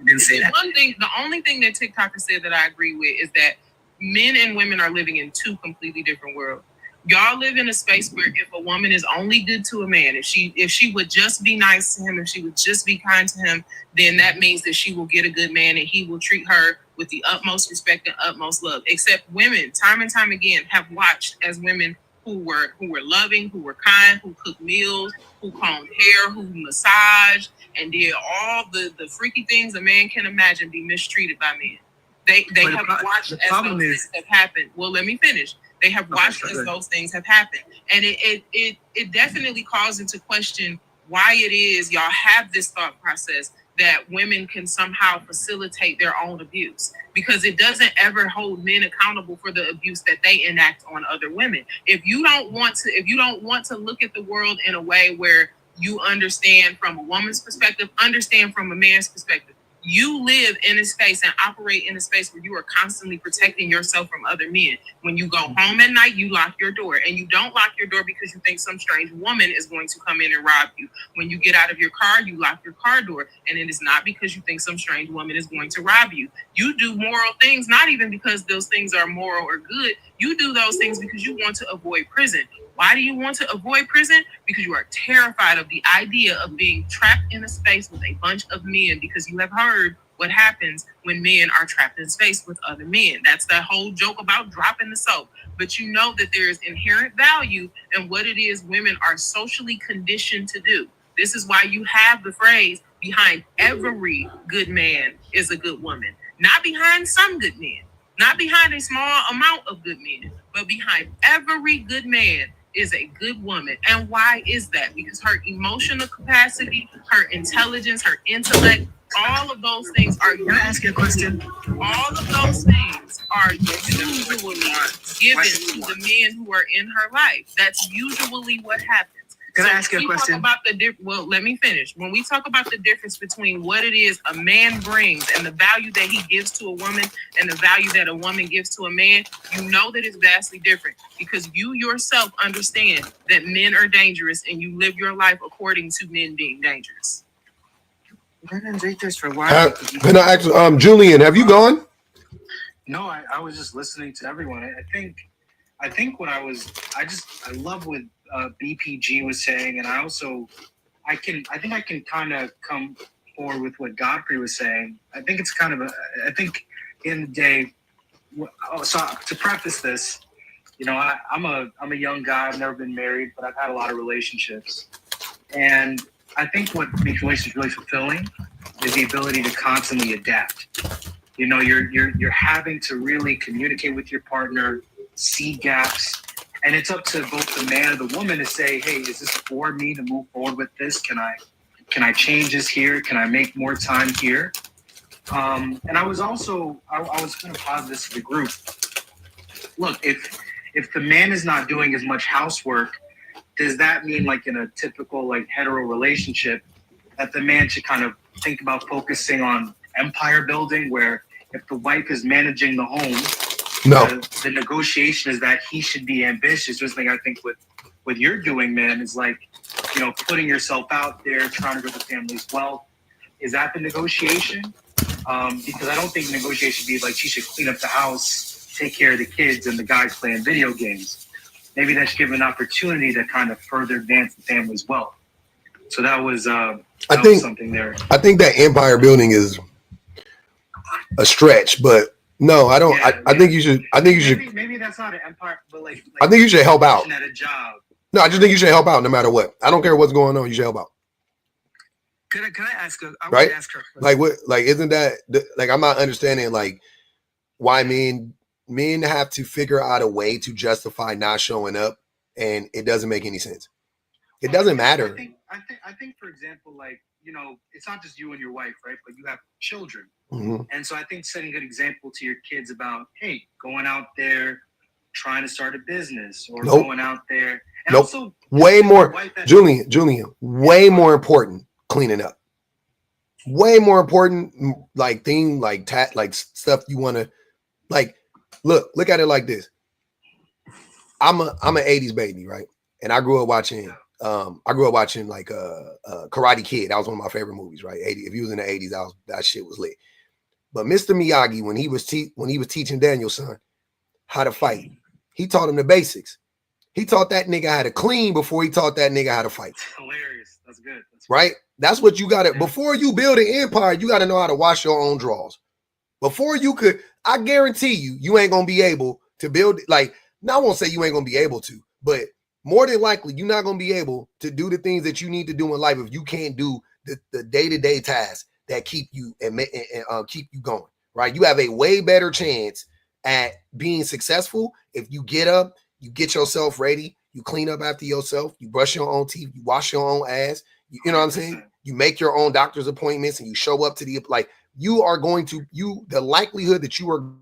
didn't say that. The only thing that TikToker said that I agree with is that men and women are living in two completely different worlds. Y'all live in a space where if a woman is only good to a man, if she would just be nice to him, if she would just be kind to him, then that means that she will get a good man and he will treat her with the utmost respect and utmost love. Except women, time and time again, have watched as women who were loving, who were kind, who cooked meals, who combed hair, who massaged, and did all the freaky things a man can imagine be mistreated by men. They have watched as those things have happened. Well, let me finish. They have watched as those things have happened. And it definitely calls into question why it is y'all have this thought process that women can somehow facilitate their own abuse, because it doesn't ever hold men accountable for the abuse that they enact on other women. If you don't want to look at the world in a way where you understand from a woman's perspective, understand from a man's perspective. You live in a space and operate in a space where you are constantly protecting yourself from other men. When you go home at night, you lock your door, and you don't lock your door because you think some strange woman is going to come in and rob you. When you get out of your car, you lock your car door, and it is not because you think some strange woman is going to rob you. You do moral things, not even because those things are moral or good. You do those things because you want to avoid prison. Why do you want to avoid prison? Because you are terrified of the idea of being trapped in a space with a bunch of men, because you have heard what happens when men are trapped in space with other men. That's that whole joke about dropping the soap. But you know that there is inherent value in what it is women are socially conditioned to do. This is why you have the phrase, behind every good man is a good woman. Not behind some good men, not behind a small amount of good men, but behind every good man is a good woman. And why is that? Because her emotional capacity, her intelligence, her intellect, All of those things are. Can I ask you a question? All of those things are usually given to the men who are in her life. That's usually what happens. Can I ask you a question? Talk about well, let me finish. When we talk about the difference between what it is a man brings and the value that he gives to a woman and the value that a woman gives to a man, you know that it's vastly different because you yourself understand that men are dangerous and you live your life according to men being dangerous. I've been dangerous for a while. Can I ask, Julian, have you gone? No, I was just listening to everyone. I think what I love what BPG was saying, and I think I can kind of come forward with what Godfrey was saying. I think it's kind of I think in the day. So to preface this, I'm a young guy. I've never been married, but I've had a lot of relationships, and I think what makes relationships really fulfilling is the ability to constantly adapt. You're having to really communicate with your partner, see gaps, and it's up to both the man and the woman to say, hey, is this for me to move forward with this? Can I change this here? Can I make more time here? And I was going to posit this to the group. Look, if the man is not doing as much housework, does that mean like in a typical like hetero relationship that the man should kind of think about focusing on empire building, where if the wife is managing the home, the negotiation is that he should be ambitious. Just like I think what you're doing, man, is like, putting yourself out there, trying to grow the family's wealth. Is that the negotiation? Because I don't think negotiation should be like she should clean up the house, take care of the kids, and the guy's playing video games. Maybe that should give an opportunity to kind of further advance the family's wealth. So that was something there. I think that empire building is a stretch, but no, I don't. Yeah, I think you should. I think you should. Maybe that's not an empire, but like I think you should help out. At a job. No, I just think you should help out no matter what. I don't care what's going on. You should help out. Can I ask her? I right? Want to ask her. Like what? Like isn't that like I'm not understanding like why men have to figure out a way to justify not showing up, and it doesn't make any sense. It doesn't matter. I think, for example, like, it's not just you and your wife, right? But you have children. Mm-hmm. And so I think setting a good example to your kids about, hey, going out there, trying to start a business or going out there. And also way more, Julian, way more important cleaning up. Way more important, like thing, like like stuff you want to, like, look at it like this. I'm an 80s baby, right? And I grew up watching like Karate Kid. That was one of my favorite movies, right? If you was in the 80s, that shit was lit. But Mr. Miyagi, when he was teaching Daniel's son how to fight, he taught him the basics. He taught that nigga how to clean before he taught that nigga how to fight. Hilarious. That's good. Right? That's what you got to, before you build an empire, you got to know how to wash your own drawers. Before you could, I guarantee you ain't going to be able to build, like, now I won't say you ain't going to be able to, but more than likely, you're not going to be able to do the things that you need to do in life if you can't do the day-to-day tasks that keep you and keep you going, right? You have a way better chance at being successful if you get up, you get yourself ready, you clean up after yourself, you brush your own teeth, you wash your own ass, you know what I'm saying? You make your own doctor's appointments and you show up to the, like, you are going to, the likelihood that you are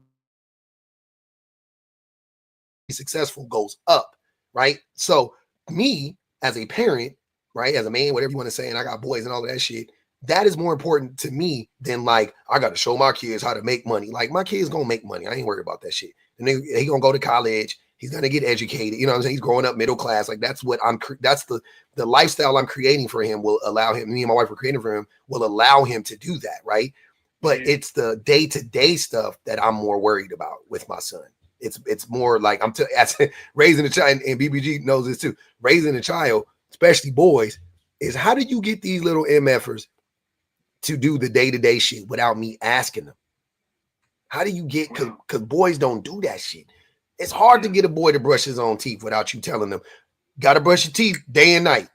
successful goes up, right? So me as a parent, right, as a man, whatever you want to say, and I got boys and all of that shit, that is more important to me than like, I got to show my kids how to make money. Like, my kid's going to make money. I ain't worried about that shit. And he going to go to college. He's going to get educated. You know what I'm saying? He's growing up middle class. Like, that's what that's the lifestyle I'm creating for him will allow him, me and my wife are creating for him, will allow him to do that, right? But it's the day-to-day stuff that I'm more worried about with my son. It's more like raising a child, and BBG knows this too. Raising a child, especially boys, is how do you get these little MFers to do the day-to-day shit without me asking them? How do you get, because boys don't do that shit. It's hard to get a boy to brush his own teeth without you telling them, gotta brush your teeth day and night.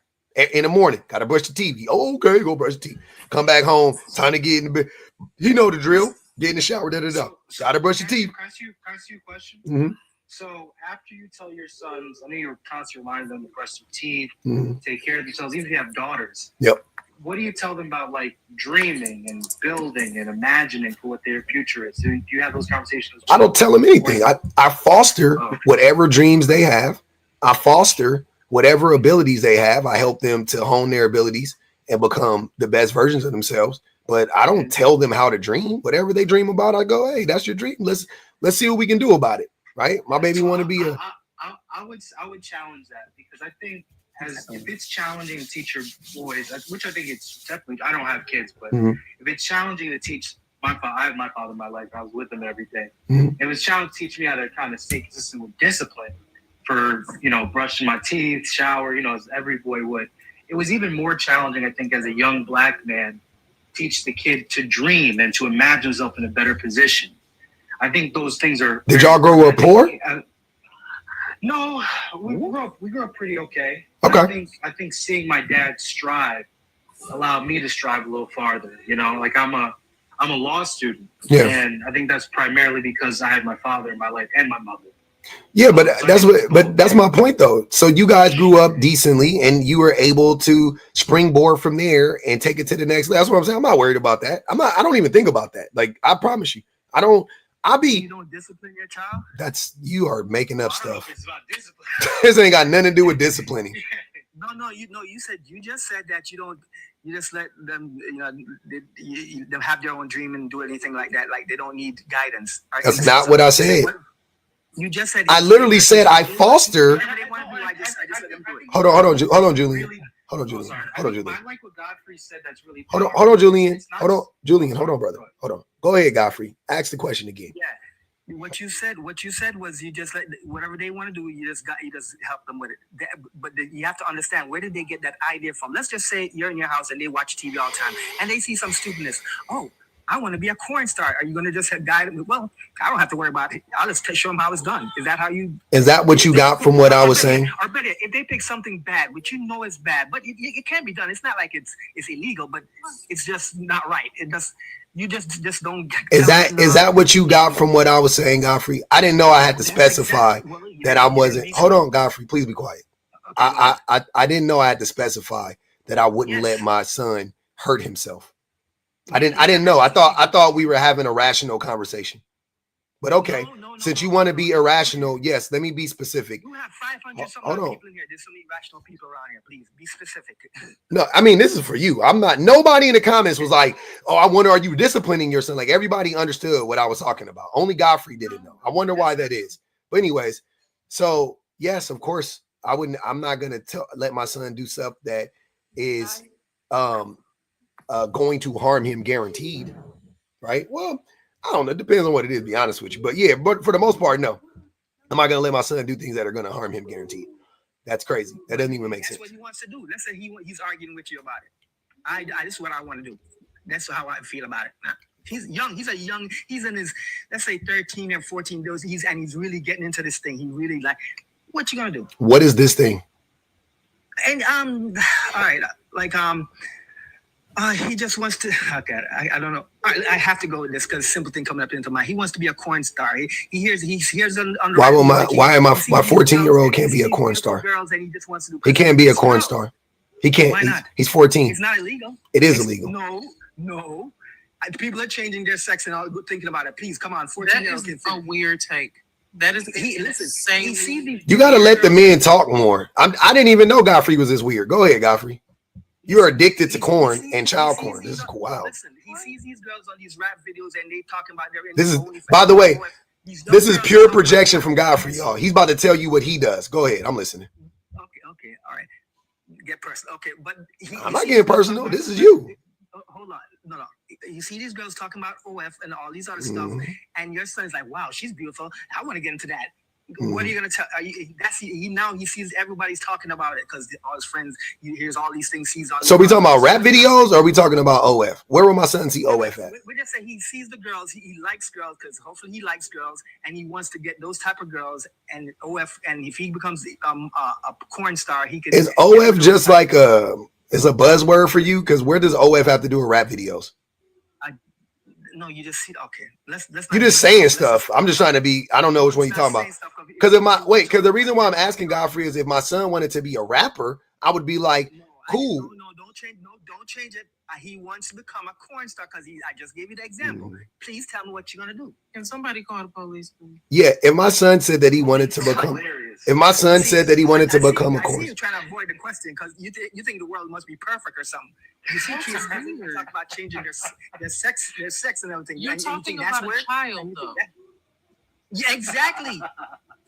In the morning, gotta brush your teeth. Oh, okay, go brush your teeth. Come back home, time to get in the bed. He know the drill. Get in the shower, gotta brush your teeth. Can I ask you a question? Mm-hmm. So after you tell your sons, I know you're constantly reminding them to brush their teeth, mm-hmm. take care of themselves, even if you have daughters. Yep. what do you tell them about like dreaming and building and imagining for what their future is? Do you have those conversations? I don't tell them anything. I foster whatever dreams they have. I foster whatever abilities they have. I help them to hone their abilities and become the best versions of themselves. But I don't tell them how to dream. Whatever they dream about, I go, hey, that's your dream. Let's see what we can do about it. Right? My baby want to be a. I would challenge that, because I think if it's challenging to teach your boys, which I think it's definitely. I don't have kids, but if it's challenging to teach my father, I have my father in my life. I was with him every day. It was challenging to teach me how to kind of stay consistent with discipline for brushing my teeth, shower, as every boy would. It was even more challenging, I think, as a young black man, teach the kid to dream and to imagine himself in a better position. I think those things are. Did y'all grow up poor? No, we grew up pretty okay. Okay. I think seeing my dad strive allowed me to strive a little farther. Like I'm a law student, and I think that's primarily because I had my father in my life and my mother. Yeah, but that's my point though. So you guys grew up decently, and you were able to springboard from there and take it to the next level. That's what I'm saying. I'm not worried about that. I don't even think about that. Like, I promise you, I don't. You don't discipline your child? You are making up stuff. This ain't got nothing to do with disciplining. No, you just said that you just let them, them have their own dream and do anything like that. Like, they don't need guidance. Right? That's not what I said. You just said. I literally said I foster. Hold on, Julian. Hold on, Julian. I like what Godfrey said. That's really. Hold on, Julian. Hold on, brother. Hold on. Go ahead, Godfrey. Ask the question again. Yeah. What you said was you just let whatever they want to do. You just help them with it. But you have to understand, where did they get that idea from? Let's just say you're in your house and they watch TV all the time and they see some stupidness. Oh, I want to be a porn star. Are you going to just guide them? Well, I don't have to worry about it. I'll just show them how it's done. Is that how you? Is that what you got from what I was saying? Or better, if they pick something bad, which is bad, but it can be done. It's not like it's illegal, but it's just not right. It does. You just don't. Is that what you got from what I was saying, Godfrey? I didn't know I had to specify that I wasn't. Hold on, Godfrey. Please be quiet. I didn't know I had to specify that I wouldn't let my son hurt himself. I didn't know. I thought we were having a rational conversation. But okay, since you want to be irrational, yes, let me be specific. You have 500 something people in here. There's so many rational people around here. Please be specific. No, I mean, this is for you. I'm not. Nobody in the comments was like, "Oh, I wonder, are you disciplining your son?" Like, everybody understood what I was talking about. Only Godfrey didn't know. I wonder why that is. But anyways, so yes, of course, I'm not gonna let my son do stuff that is going to harm him, guaranteed. Right? Well, I don't know. It depends on what it is, to be honest with you. But yeah, but for the most part, no. I'm not going to let my son do things that are going to harm him, guaranteed. That's crazy. That doesn't even make sense. That's what he wants to do. Let's say he's arguing with you about it. This is what I want to do. That's how I feel about it. Now, he's young. He's in his, let's say 13 or 14 years. He's really getting into this thing. He really what you going to do? What is this thing? And, all right. Like, he just wants to. Okay, I don't know. I have to go with this because simple thing coming up into mind. He wants to be a corn star. He hears why am my 14-year-old can't be a corn star? Girls and he just wants to do. He can't be a corn star. He can't. Why not? He's 14. It's not illegal. It is illegal. No. People are changing their sex and all thinking about it. Please come on, 14-year-old kids. A weird take. That is insane. You got to let the men talk more. I didn't even know Godfrey was this weird. Go ahead, Godfrey. You're addicted to corn and child corn. This is wild. Listen, he sees these girls on these rap videos and they talking about their. This is, by the way, this is pure projection from Godfrey, y'all. He's about to tell you what he does. Go ahead, I'm listening. Okay, all right. Get personal. Okay, but I'm not getting personal. This is you. Hold on, no. You see these girls talking about OF and all these other stuff, and your son's like, "Wow, she's beautiful. I want to get into that." What are you gonna tell? Now he sees everybody's talking about it because all his friends. He hears all these things. So we talking about rap videos, or are we talking about OF? Where will my son see OF at? We just say he sees the girls. He likes girls because hopefully he likes girls, and he wants to get those type of girls. And OF, and if he becomes a corn star, he can. Is OF just like is a buzzword for you? Because where does OF have to do with rap videos? No, you just see. Okay, let's. You're just saying stuff. I'm just trying to be. I don't know which one you're talking about. Because the reason why I'm asking Godfrey is if my son wanted to be a rapper, I would be like, cool. No, don't don't change it. He wants to become a corn star because I just gave you the example. Please tell me what you're gonna do. Can somebody call the police? Yeah, if my son said that he wanted to become, if my son said that he wanted to become a I see corn you trying to avoid the question because you think the world must be perfect or something. You see kids talk about changing their sex and everything. You're and talking you think about a child, though. Yeah, exactly.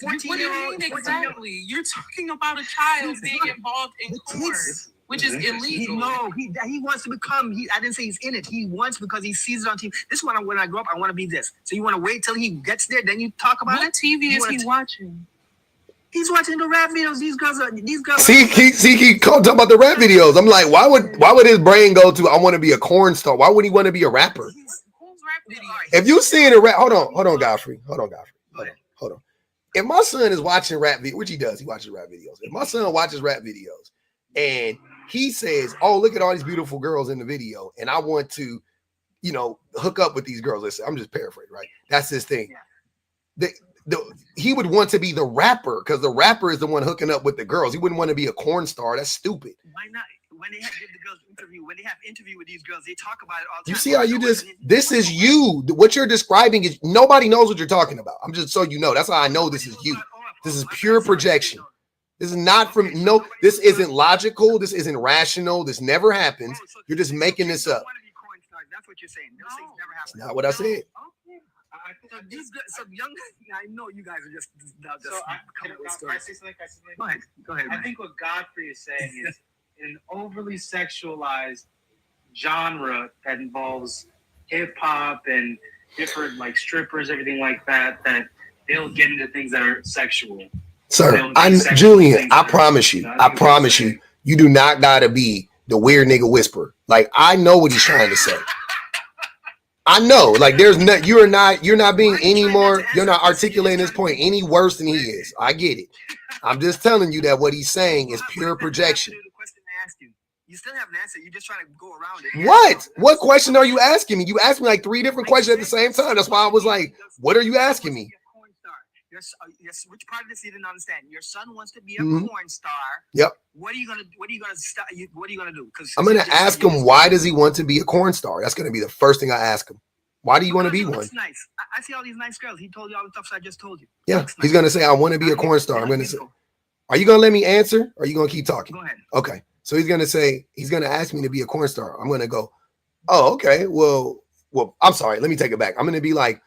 What do you mean exactly? You're talking about a child being involved in corn, which is illegal. He wants to become. I didn't say he's in it. He wants because he sees it on TV. This one, when I grow up, I want to be this. So you want to wait till he gets there, then you talk about it. What TV is he watching? He's watching the rap videos. These girls. See, he talking about the rap videos. I'm like, why would his brain go to I want to be a corn star? Why would he want to be a rapper? Who's rap videos? If you seeing a rap, hold on, Godfrey. Hold on. If my son is watching rap videos, which he does, he watches rap videos. If my son watches rap videos and he says, "Oh, look at all these beautiful girls in the video," and I want to, hook up with these girls. Listen, I'm just paraphrasing, right? That's his thing. He would want to be the rapper because the rapper is the one hooking up with the girls. He wouldn't want to be a corn star. That's stupid. Why not? When they have the girls interview, when they have interview with these girls, they talk about it all the time. You see how this is you. What you're describing is nobody knows what you're talking about. I'm just so you know. That's how I know this is you. This is pure projection. This is not this isn't logical. This isn't rational. This never happens. You're just making this up. That's what you're saying. Those things never happen. That's not what I said. So young, I know you guys are just coming with Can I say stories. something? Go ahead. I think what Godfrey is saying is an overly sexualized genre that involves hip hop and different like strippers, everything like that they'll get into things that are sexual. Sir, Julian, I promise you, you do not gotta be the weird nigga whisperer. Like I know what he's trying to say. I know, like you're not being any more, you're not articulating this point any worse than he is. I get it. I'm just telling you that what he's saying is pure projection. The question I asked you, you still haven't answered. You're just trying to go around it. What? What question are you asking me? You asked me like 3 different questions at the same time. That's why I was like, what are you asking me? Which part of this you didn't understand? Your son wants to be a porn star. Yep. What are you gonna do? Because I'm gonna ask him why does he want to be a corn star? That's gonna be the first thing I ask him. Why do you want to be one? That's nice. I see all these nice girls. He told you all the stuff I just told you. Yeah. He's gonna say, I want to be a corn star. I'm gonna say, are you gonna let me answer? Or are you gonna keep talking? Go ahead. Okay. So he's gonna ask me to be a corn star. I'm gonna go, oh, okay. Well, I'm sorry. Let me take it back. I'm gonna be like,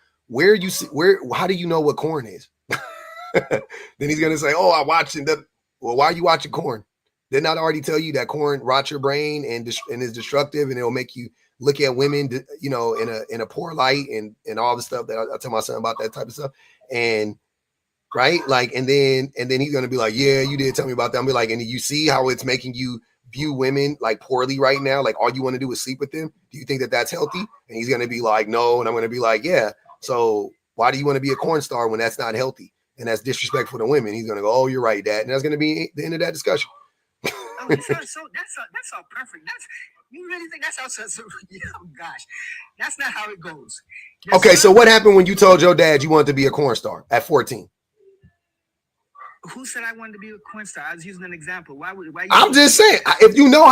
how do you know what corn is? Then he's gonna say, "Oh, I watched it." Well, why are you watching corn? Didn't I already tell you that corn rots your brain and is destructive, and it'll make you look at women, in a poor light and all the stuff that I tell my son about that type of stuff, and right, like, and then he's gonna be like, "Yeah, you did tell me about that." I'm be like, "And you see how it's making you view women like poorly right now? Like, all you want to do is sleep with them. Do you think that that's healthy?" And he's gonna be like, "No," and I'm gonna be like, "Yeah." So why do you want to be a corn star when that's not healthy? And that's disrespectful to women. He's gonna go, "Oh, you're right, Dad," and that's gonna be the end of that discussion. So that's all perfect. You really think that's how? Oh gosh, that's not how it goes. Okay, so what happened when you told your dad you wanted to be a corn star at 14? Who said I wanted to be a corn star? I was using an example. Why? I'm just saying, if you know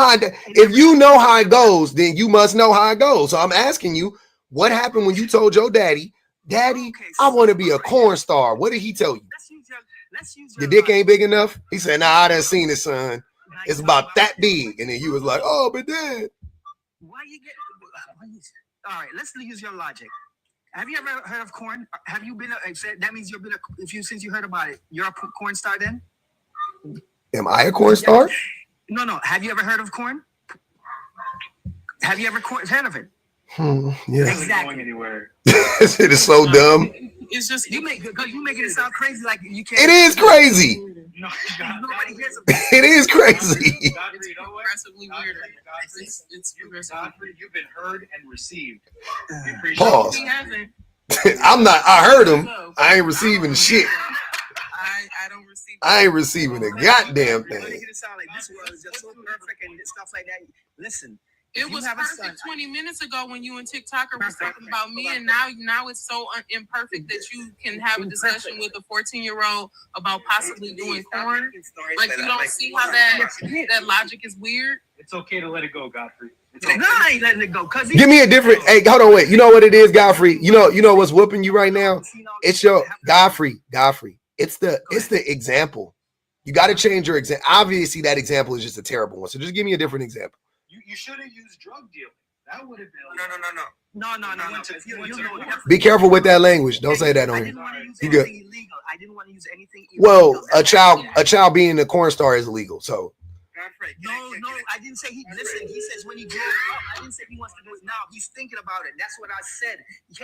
how it goes, then you must know how it goes. So I'm asking you, what happened when you told your daddy? Daddy, I want to be a corn star. What did he tell you? Let's use your dick ain't big enough? He said, "Nah, I done seen it, son. It's about that big." And then you was like, "Oh, but Dad." All right, let's use your logic. Have you ever heard of corn? Have you been? That means you've been. Since you heard about it, you're a corn star. Then? Am I a corn star? No. Have you ever heard of corn? Have you ever heard of it? Yeah. Exactly. Going anywhere. This shit is so dumb. It's just you making it sound crazy, like you can't. It is crazy. No, nobody hears about it. It is crazy. Godfrey, you know what? progressively weirder. It's progressively. Godfrey, you've been heard and received. Pause. He hasn't. I heard him. I ain't receiving shit. I don't receive. I ain't receiving a goddamn You're thing. making it sound like this world is just so perfect and stuff like that. Listen, It was perfect 20 minutes ago when you and TikToker was talking about me, and now it's so imperfect that you can have a discussion with a 14-year-old about possibly doing porn. Like, you don't see how that logic is weird? It's okay to let it go, Godfrey. No, I ain't letting it go. Give me a different. Hey, hold on, wait. You know what it is, Godfrey? You know what's whooping you right now? It's your Godfrey. It's the example. You got to change your example. Obviously, that example is just a terrible one. So just give me a different example. You should have used drug dealing. That would have been. No. Be careful with that language. Don't say that on here. You good? I didn't want to use anything illegal. Well, a child being a porn star is illegal. So. No, I didn't say he. Listen, he says when he grows up. I didn't say he wants to do it now. He's thinking about it. That's what I said. Did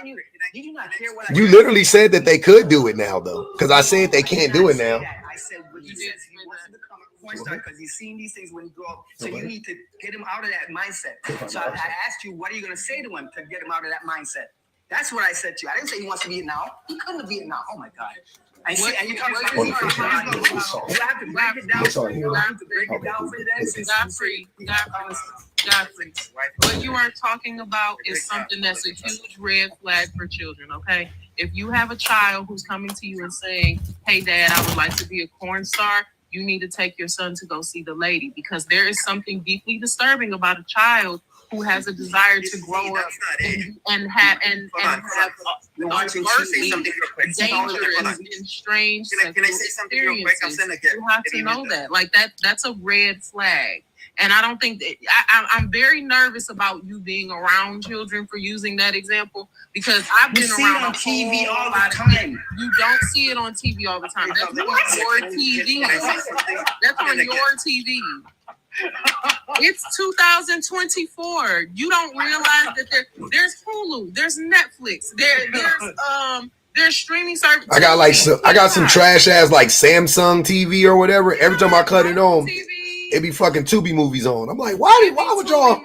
you not hear what I said? You literally said that they could do it now, though, because I said they can't do it now. I said what he says he wants to become a porn star because he's seen these things when he grows up. So you need to get him out of that mindset. So I asked you, what are you going to say to him to get him out of that mindset? That's what I said to you. I didn't say he wants to be it now. He couldn't be it now. Oh my God. You have to break it down. You have to break it down for them. Godfrey. What you are talking about is something that's a huge red flag for children, okay? If you have a child who's coming to you and saying, hey, Dad, I would like to be a porn star, you need to take your son to go see the lady, because there is something deeply disturbing about a child who has a desire to grow up and have overtly dangerous and strange sexual experiences. You have to know that. Like, that's a red flag. And I don't think that I'm very nervous about you being around children for using that example, because I've been around on TV all the time. You don't see it on TV all the time. That's on your TV. That's on your TV. It's 2024. You don't realize that there's Hulu, there's Netflix, there's streaming services. I got some trash ass like Samsung TV or whatever. Every time I cut it on, it be fucking Tubi movies on. I'm like, why would y'all? And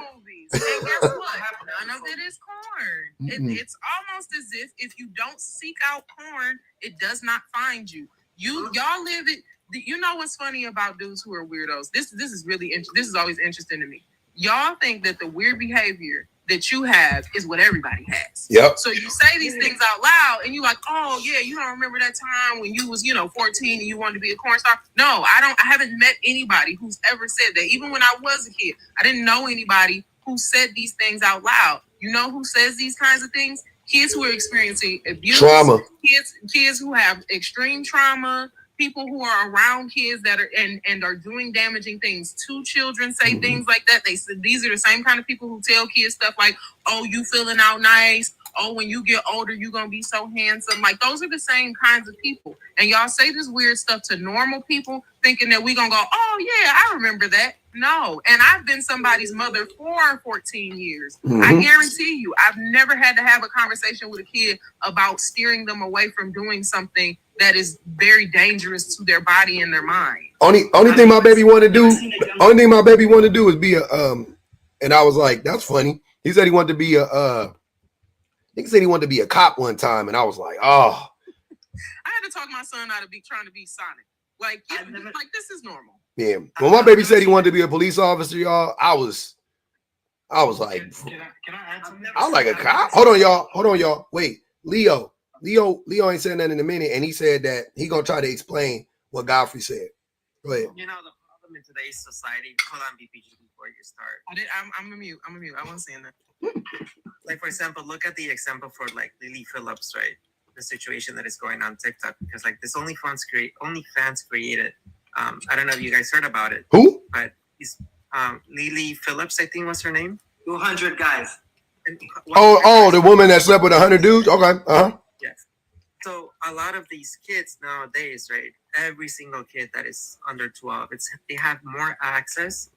guess what? None of it is porn. It's almost as if you don't seek out porn, it does not find you. Y'all live it. You know what's funny about dudes who are weirdos? This is really this is always interesting to me. Y'all think that the weird behavior that you have is what everybody has. Yep. So you say these things out loud and you're like, oh yeah, you don't remember that time when you was, 14 and you wanted to be a porn star? No, I haven't met anybody who's ever said that. Even when I was a kid, I didn't know anybody who said these things out loud. You know who says these kinds of things? Kids who are experiencing abuse, trauma, kids who have extreme trauma, people who are around kids that are and are doing damaging things to children say things like that. They said these are the same kind of people who tell kids stuff like, oh, you feeling out nice. Oh, when you get older, you're going to be so handsome. Like, those are the same kinds of people. And y'all say this weird stuff to normal people thinking that we're going to go, oh, yeah, I remember that. No. And I've been somebody's mother for 14 years. I guarantee you, I've never had to have a conversation with a kid about steering them away from doing something that is very dangerous to their body and their mind. Only thing my baby want to do is be a and I was like, that's funny. He said he wanted to be a cop one time, and I was like, oh. I had to talk my son out of trying to be Sonic. Like this is normal. Yeah. When my baby said he wanted to be a police officer, y'all, I was like, can I add something? I was like, a cop? Hold on, y'all. Wait, Leo ain't said that in a minute, and he said that he gonna try to explain what Godfrey said. Go ahead. You know, the problem in today's society. Hold on, BPG, before you start. I'm a mute. I wasn't saying that. Like, for example, look at the example for like Lily Phillips, right? The situation that is going on TikTok, because like this OnlyFans created. I don't know if you guys heard about it. Who? But he's Lily Phillips, I think was her name. 200 guys. Oh, the woman that slept with 100 dudes. Okay. Yes. So a lot of these kids nowadays, right? Every single kid that is under 12, they have more access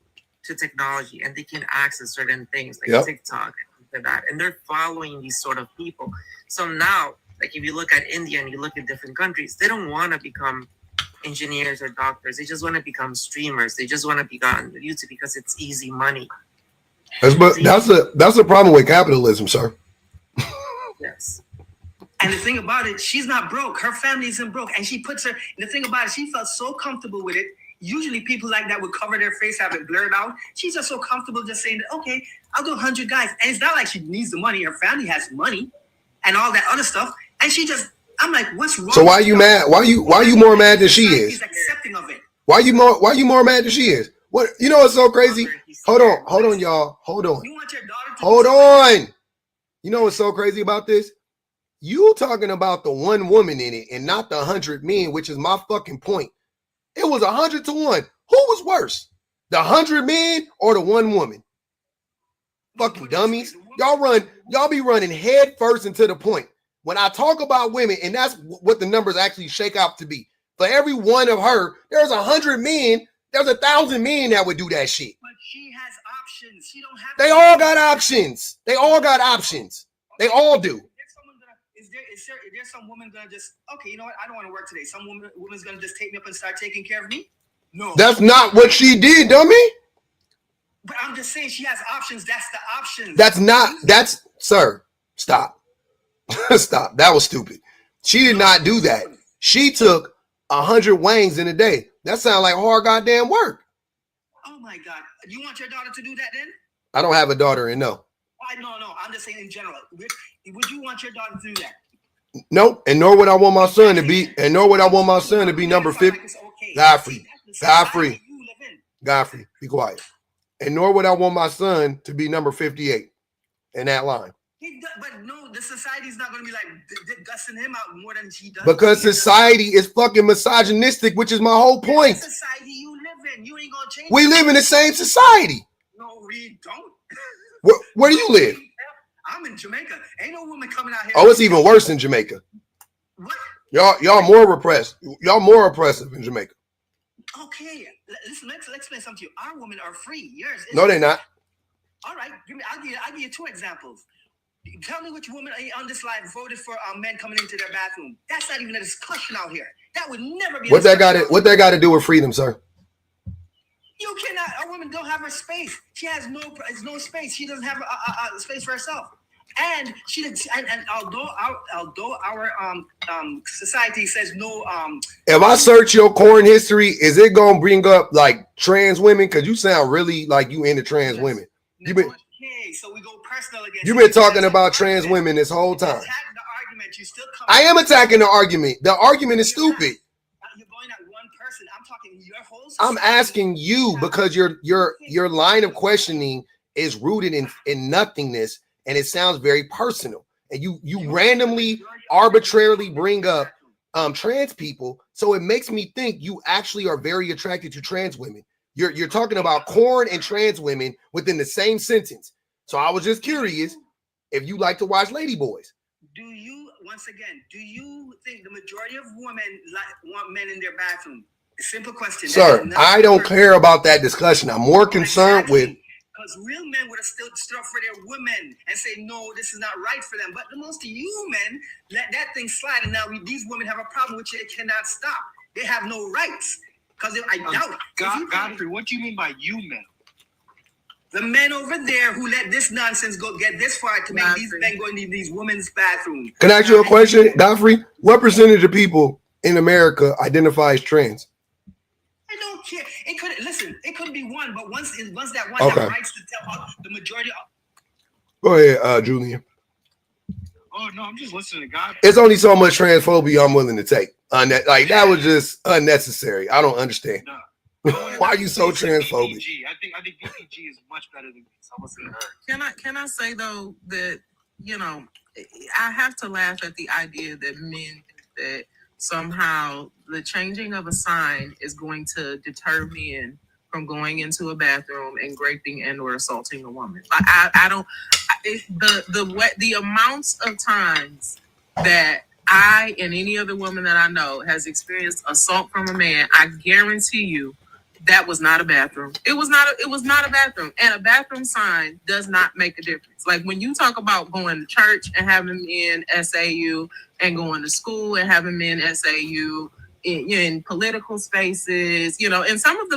to technology and they can access certain things like TikTok and that, and they're following these sort of people. So now, like if you look at India and you look at different countries, they don't want to become engineers or doctors. They just want to become streamers. They just want to be on YouTube because it's easy money. That's the problem with capitalism, sir. Yes. And the thing about it, she's not broke. Her family isn't broke. And she puts her, and the thing about it, she felt so comfortable with it. Usually people like that would cover their face, have it blurred out. She's just so comfortable just saying that, okay, I'll do 100 guys. And it's not like she needs the money. Her family has money and all that other stuff. And she just, I'm like, what's wrong? So why are you mad? Why you more mad than she is? She's accepting of it. Why you more mad than she is? What, you know what's so crazy? Hold on, y'all. Hold on. You want your daughter to Hold on. You know what's so crazy about this? You talking about the one woman in it and not the 100 men, which is my fucking point. It was 100 to 1. Who was worse? The 100 men or the one woman? Fucking dummies. Y'all be running head first into the point. When I talk about women, and that's what the numbers actually shake out to be. For every one of her, there's 100 men, there's 1,000 men that would do that shit. But she has options. She don't have. They all got options. They all got options. They all do. Is there some woman gonna just, okay, you know what? I don't want to work today. Some woman's gonna just take me up and start taking care of me? No. That's not what she did, dummy. But I'm just saying she has options. That's the option. Sir, stop. Stop. That was stupid. She did not do that. She took 100 wangs in a day. That sounds like hard goddamn work. Oh my God. You want your daughter to do that then? I don't have a daughter and no. No. I'm just saying in general. Would you want your daughter to do that? Nope. And nor would I want my son to be, number 50. Godfrey, be quiet. And nor would I want my son to be number 58 in that line. But no, the society's not going to be like dusting him out more than she does. Because society is fucking misogynistic, which is my whole point. The society you live in, you ain't going to change. We live in the same society. No, we don't. Where do you live? I'm in Jamaica. Ain't no woman coming out here. Oh, it's even worse in Jamaica. What? Y'all more repressed. Y'all more oppressive in Jamaica. Okay, listen, let's explain something to you. Our women are free. Yours is. No, they're not. All right, I'll give you 2 examples. Tell me which woman on this line voted for men coming into their bathroom. That's not even a discussion out here. That would never be. What that got to do with freedom, sir? You cannot. A woman don't have her space. She has no space. She doesn't have a space for herself. And although our society says no. If I search your corn history, is it gonna bring up like trans women? Because you sound really like you into trans women. Okay, so we go personal again. You've been talking about trans women this whole time. You still I am attacking the argument. The argument is stupid. You're going at one person. I'm talking your whole society. I'm asking you because your line of questioning is rooted in nothingness, and it sounds very personal. And you randomly, arbitrarily bring up trans people, so it makes me think you actually are very attracted to trans women. You're talking about corn and trans women within the same sentence. So I was just curious if you like to watch Lady Boys. Do you think the majority of women want men in their bathroom? Simple question. Sir, I don't care about that discussion. I'm more concerned with. Because real men would have still stood up for their women and say, no, this is not right for them. But the most of you men let that thing slide. And now these women have a problem which they cannot stop. They have no rights. Because I doubt. Godfrey, what do you mean by you men? The men over there who let this nonsense get this far to make these men go into these women's bathrooms. Can I ask you a question, Godfrey? What percentage of people in America identify as trans? I don't care. It could be one, but once that one has rights to tell the majority. Go ahead, Julian. Oh no, I'm just listening to God. It's only so much transphobia I'm willing to take. That was just unnecessary. I don't understand. No. Why are you so transphobic? I think BPG is much better than this. I'm listening to her. Can I say though that I have to laugh at the idea that men think that somehow the changing of a sign is going to deter men from going into a bathroom and raping and or assaulting a woman. I don't. The amounts of times that I and any other woman that I know has experienced assault from a man, I guarantee you that was not a bathroom. It was not a bathroom. And a bathroom sign does not make a difference. Like when you talk about going to church and having men SAU and going to school and having men SAU in political spaces, in some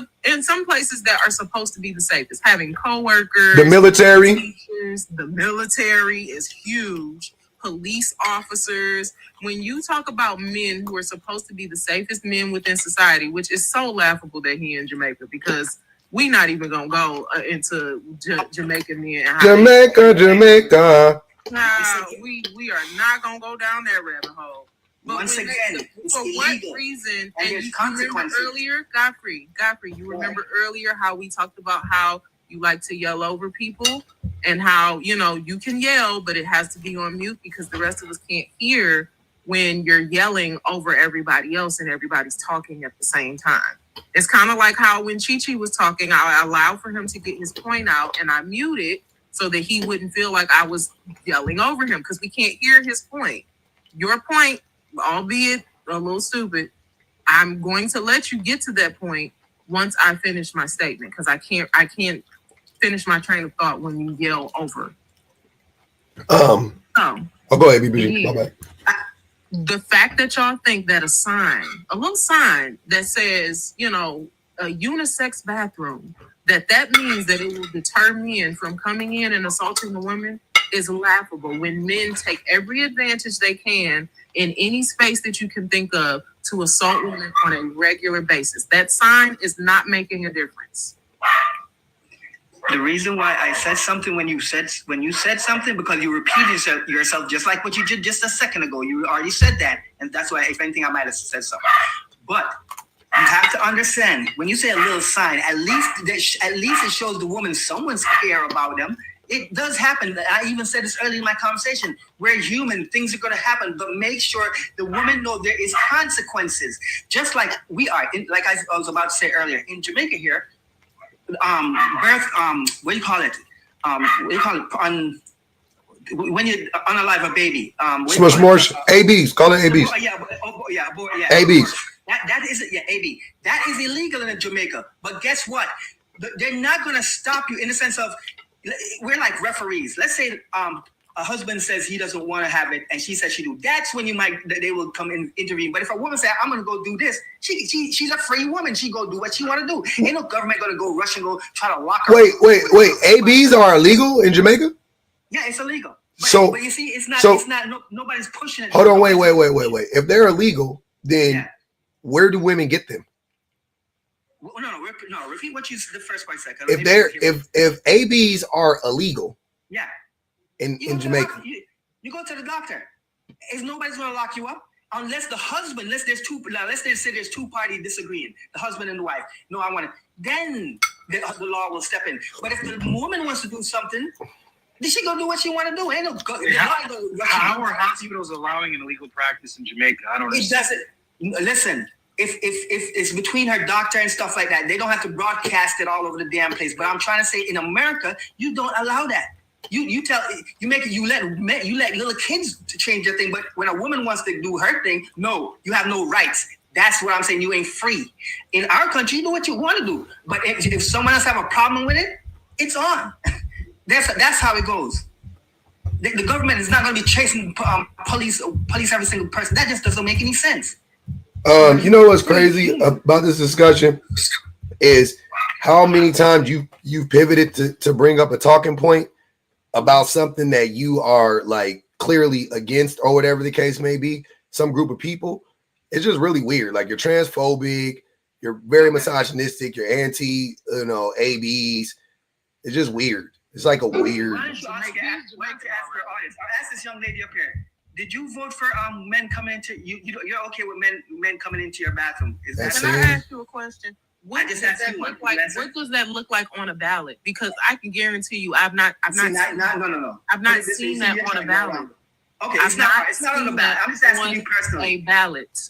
places that are supposed to be the safest, having coworkers, the military. Teachers, the military is huge. police officers. When you talk about men who are supposed to be the safest men within society, which is so laughable that he in Jamaica, because we not even gonna go into Jamaican men. Jamaica. Nah, we are not gonna go down that rabbit hole. But once again, it's for illegal. what reason? And And there's you consequences. remember earlier, Godfrey, you remember earlier how we talked about how you like to yell over people and how, you know, you can yell, but it has to be on mute because the rest of us can't hear when you're yelling over everybody else and everybody's talking at the same time. It's kind of like how when Chi-Chi was talking, I allowed for him to get his point out and I muted so that he wouldn't feel like I was yelling over him because we can't hear his point. Your point, albeit a little stupid, I'm going to let you get to that point once I finish my statement because I can't finish my train of thought when you yell over. Oh, go ahead, BBG. My bad. The fact that y'all think that a little sign that says, you know, a unisex bathroom, that means that it will deter men from coming in and assaulting a woman is laughable when men take every advantage they can in any space that you can think of to assault women on a regular basis. That sign is not making a difference. The reason why I said something when you said something, because you repeated yourself just like what you did just a second ago. You already said that, and that's why, if anything, I might have said something. But you have to understand, when you say a little sign, at least it shows the woman someone's care about them. It does happen. I even said this earlier in my conversation. We're human. Things are going to happen, but make sure the women know there is consequences. Just like we are, like I was about to say earlier, in Jamaica here, what do you call it? When you unalive a baby. Smush, ABs. Call it ABs. ABs. That is AB. That is illegal in Jamaica. But guess what? They're not going to stop you in the sense of, we're like referees. Let's say a husband says he doesn't want to have it, and she says she do. That's when they will come and intervene. But if a woman says, I'm going to go do this, she's a free woman. She go do what she want to do. Ain't no government going to go rush and go try to lock her. Wait. ABs are illegal in Jamaica? Yeah, it's illegal. But you see, it's not. Nobody's pushing it. Hold on, wait. If they're illegal, then where do women get them? No, repeat what you said the first part second. If ABs are illegal, yeah, in Jamaica, you go to the doctor. Nobody's gonna lock you up unless the husband. Let's say there's two parties disagreeing, the husband and the wife. No, I want it. Then the law will step in. But if the woman wants to do something, then she gonna do what she want to do. Ain't no. How are hospitals allowing an illegal practice in Jamaica? I don't understand. It doesn't. Listen. If it's between her doctor and stuff like that, they don't have to broadcast it all over the damn place. But I'm trying to say, in America, you don't allow that. You let little kids to change their thing. But when a woman wants to do her thing, no, you have no rights. That's what I'm saying. You ain't free. In our country, you do what you want to do. But if someone else have a problem with it, it's on. That's how it goes. The government is not going to be chasing police every single person. That just doesn't make any sense. You know what's crazy about this discussion is how many times you pivoted to bring up a talking point about something that you are like clearly against or whatever the case may be, some group of people. It's just really weird. Like, you're transphobic, you're very misogynistic, you're anti, ABs. It's just weird. It's like a weird. Why don't you ask the audience? I'll ask this young lady up here. Did you vote for men coming into you're okay with men coming into your bathroom? Can I ask you a question? What does that look like on a ballot? Because I can guarantee you, I've not seen that on a ballot. Okay, it's not on the ballot. I'm just asking you personally. A ballot.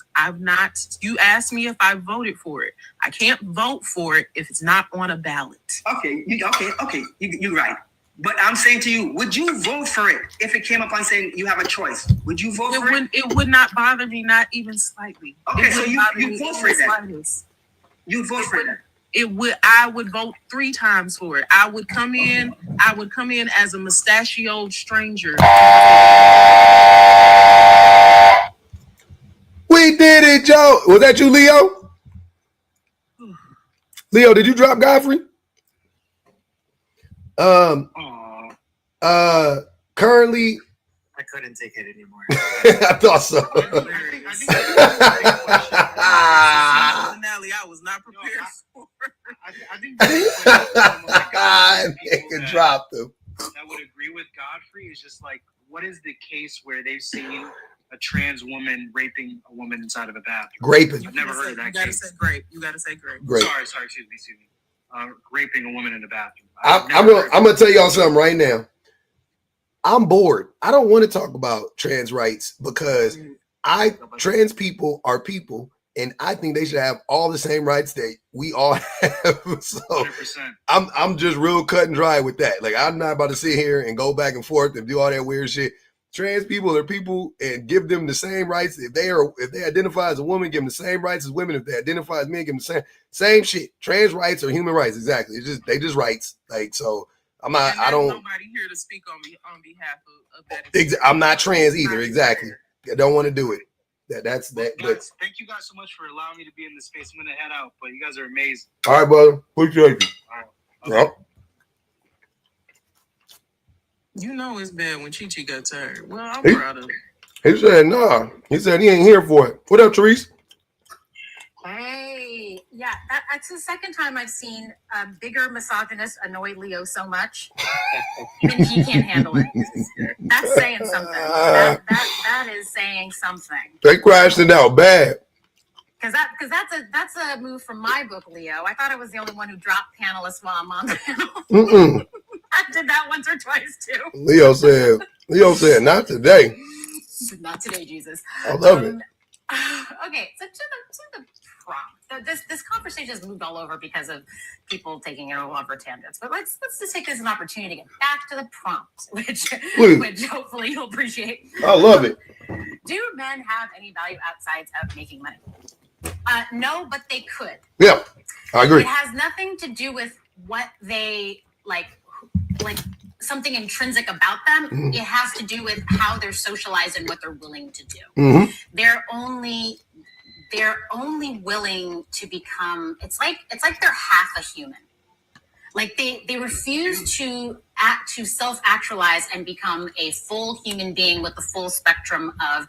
You asked me if I voted for it. I can't vote for it if it's not on a ballot. Okay, you're right. But I'm saying to you, would you vote for it if it came up on saying you have a choice? Would you vote for it? It would not bother me, not even slightly. Okay, so you vote for it then. You vote for it. I would vote 3 times for it. I would come in as a mustachioed stranger. We did it, Joe. Was that you, Leo? Leo, did you drop Godfrey? Currently, I couldn't take it anymore. I thought so. Finale, I was not prepared for. I think I dropped him. That would agree with Godfrey is just like, what is the case where they've seen a trans woman raping a woman inside of a bathroom? Graping. I've never heard of that You gotta case. say grape. You gotta say grape. Grape. Sorry, excuse me. Raping a woman in the bathroom. I'm gonna tell y'all something right now. I'm bored. I don't want to talk about trans rights because trans people are people, and I think they should have all the same rights that we all have. So 100%. I'm just real cut and dry with that. Like, I'm not about to sit here and go back and forth and do all that weird shit. Trans people are people, and give them the same rights. If they identify as a woman, give them the same rights as women. If they identify as men, give them the same shit. Trans rights are human rights. Exactly. They just rights. Like, so I'm not. I don't. Nobody here to speak on behalf of that. I'm not trans either. Exactly. I don't want to do it. That's that. Guys, thank you guys so much for allowing me to be in this space. I'm gonna head out, but you guys are amazing. All right, brother. Appreciate you. All right. Yep. You know it's bad when Chi-Chi got tired. Well, I'm He- proud of it. He said, nah. He said he ain't here for it. What up, Therese? Hey, yeah, that's the second time I've seen a bigger misogynist annoy Leo so much. Even he can't handle it. That's saying something. That is saying something. They crashed it out bad. Because that's a move from my book, Leo. I thought I was the only one who dropped panelists while I'm on the panel. Mm-mm. I did that once or twice too. Leo said, not today. Not today, Jesus. I love it. Okay, so to the prompt. This conversation has moved all over because of people taking it all over tangents. But let's just take this as an opportunity to get back to the prompt, which hopefully you'll appreciate. I love it. Do men have any value outside of making money? No, but they could. Yeah, I agree. It has nothing to do with what they like something intrinsic about them. Mm-hmm. It has to do with how they're socialized and what they're willing to do. Mm-hmm. They're only willing to become. It's like they're half a human. Like they refuse to self-actualize and become a full human being with the full spectrum of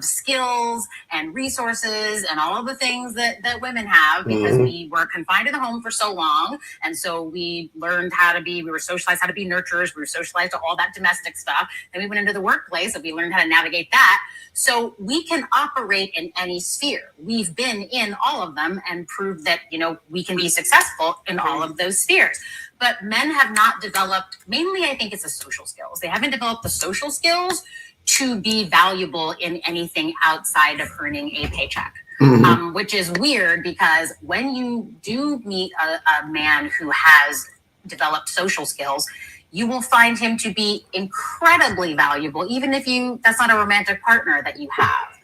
skills and resources and all of the things that women have, because we were confined to the home for so long. And so we learned we were socialized how to be nurturers. We were socialized to all that domestic stuff. Then we went into the workplace and we learned how to navigate that. So we can operate in any sphere. We've been in all of them and proved that, we can be successful in all of those spheres. But men have not developed, mainly I think it's the social skills. They haven't developed the social skills to be valuable in anything outside of earning a paycheck. Mm-hmm. Which is weird, because when you do meet a man who has developed social skills, you will find him to be incredibly valuable, even if that's not a romantic partner that you have.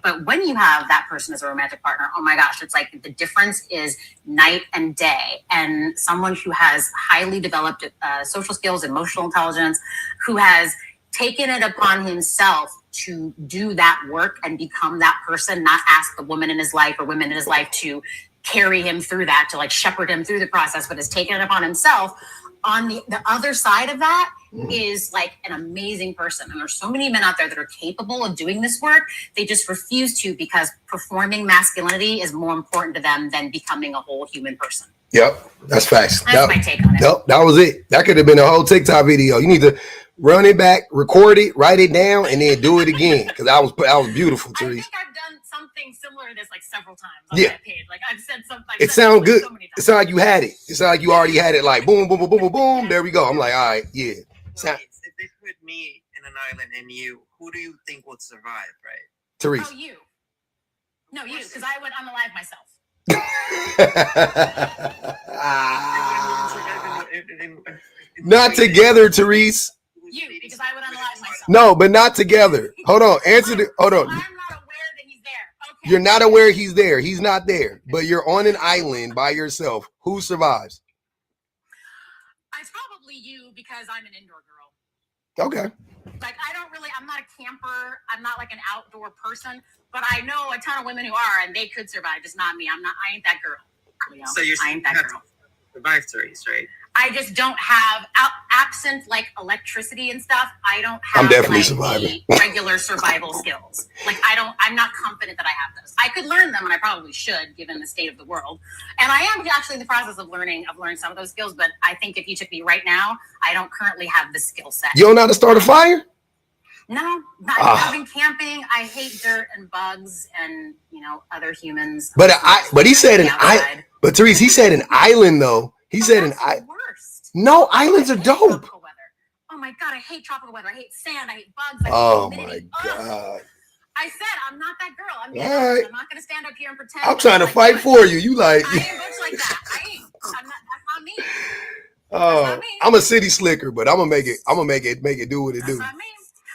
But when you have that person as a romantic partner, oh my gosh, it's like the difference is night and day. And someone who has highly developed social skills, emotional intelligence, who has taken it upon himself to do that work and become that person, not ask the woman in his life or women in his life to carry him through that, to like shepherd him through the process, but has taken it upon himself. On the other side of that is like an amazing person. And there's so many men out there that are capable of doing this work. They just refuse to, because performing masculinity is more important to them than becoming a whole human person. Yep, that's facts. That's my take on it. Yep, that was it. That could have been a whole TikTok video. You need to run it back, record it, write it down, and then do it again. Because that was beautiful, Therese. I think I've done something similar to this like several times on that page. Like I've said something. It sounds good. It sounds like you had it. It sounds like you already had it. Like boom, boom, boom, boom, boom, boom. There we go. I'm like, all right, yeah. So if they put me in an island and you, who do you think would survive, right? Therese. Oh, you. No, you, because I would unalive myself. Not together, Therese. You, because I would unalive myself. No, but not together. Hold on. Hold on. I'm not aware that he's there. Okay. You're not aware he's there. He's not there. But you're on an island by yourself. Who survives? It's probably you, because I'm an indoor girl. Okay. Like I'm not a camper. I'm not like an outdoor person. But I know a ton of women who are, and they could survive. Just not me. I ain't that girl. So you're saying you have to survive, Therese, right? I just don't have, absent like electricity and stuff, I don't have I'm definitely like surviving. the regular survival skills. Like I'm not confident that I have those. I could learn them, and I probably should, given the state of the world. And I am actually in the process of learning some of those skills, but I think if you took me right now, I don't currently have the skill set. You don't know how to start a fire? No, I've been camping. I hate dirt and bugs and, other humans. But he said but Therese, he said an island though. He said an island. No, islands are dope. Oh my God, I hate tropical weather. I hate sand. I hate bugs. I hate Oh humidity. my God. I said I'm not that girl. I'm not going to stand up here and pretend. I'm trying to fight for you. You like? I ain't bitch like that. I ain't. That's not me. Oh, I'm a city slicker, but I'm gonna make it do what it do. That's not me.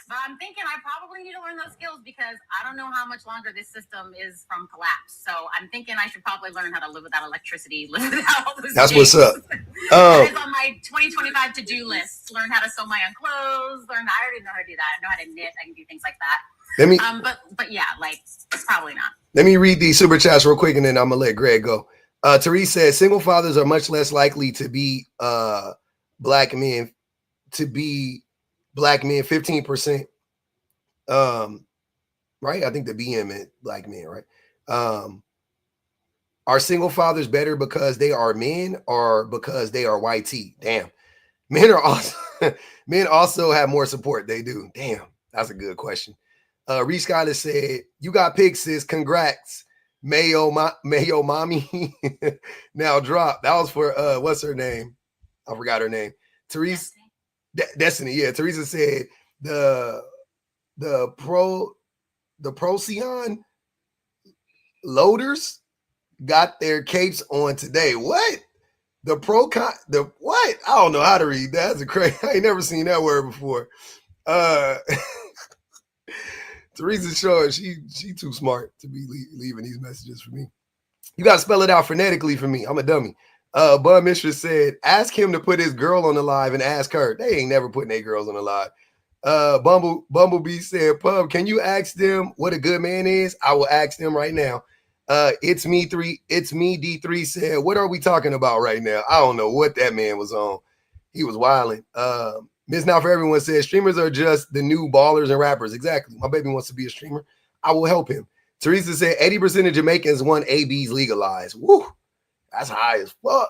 But I'm thinking I probably need to learn those skills because I don't know how much longer this system is from collapse. So I'm thinking I should probably learn how to live without electricity, live without all those That's things. what's up. That is on my 2025 to-do list. Learn how to sew my own clothes. I already know how to do that. I know how to knit. I can do things like that. But yeah, like it's probably not. Let me read these super chats real quick, and then I'm gonna let Greg go. Therese says single fathers are much less likely to be black men. 15%. Right? I think the BM meant black men, right? Are single fathers better because they are men or because they are white tea? Damn. Men also have more support. They do. Damn. That's a good question. Reese Scott said, you got pigs, sis. Congrats. Mayo mommy. Now drop. That was for what's her name? I forgot her name. Therese Destiny. Yeah. Teresa said the Procyon loaders got their capes on today. What? What? I don't know how to read that. That's a crazy. I ain't never seen that word before. Teresa's showing she too smart to be leaving these messages for me. You got to spell it out phonetically for me. I'm a dummy. Bud Mistress said, ask him to put his girl on the live and ask her. They ain't never putting their girls on the live. Bumblebee said, Pub, can you ask them what a good man is? I will ask them right now. It's me D3 said, what are we talking about right now? I don't know what that man was on. He was wilding. Miss Now for Everyone says streamers are just the new ballers and rappers. Exactly. My baby wants to be a streamer. I will help him. Teresa said 80% of Jamaicans want ABs legalized. Woo, that's high as fuck.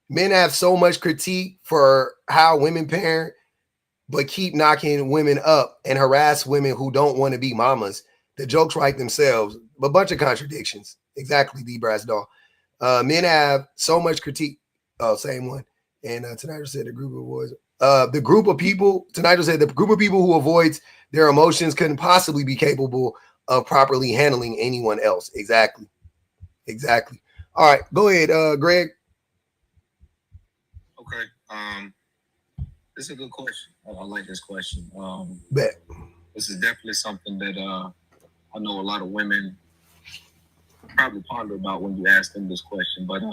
Men have so much critique for how women parent, but keep knocking women up and harass women who don't want to be mamas. The jokes write themselves. A bunch of contradictions. Exactly, D Brass Doll. Men have so much critique. Oh, same one. And Tonight said the group of boys. The group of people who avoids their emotions couldn't possibly be capable of properly handling anyone else. Exactly. All right, go ahead, Greg. Okay. This is a good question. I like this question. Bet. This is definitely something that I know a lot of women probably ponder about when you ask them this question. But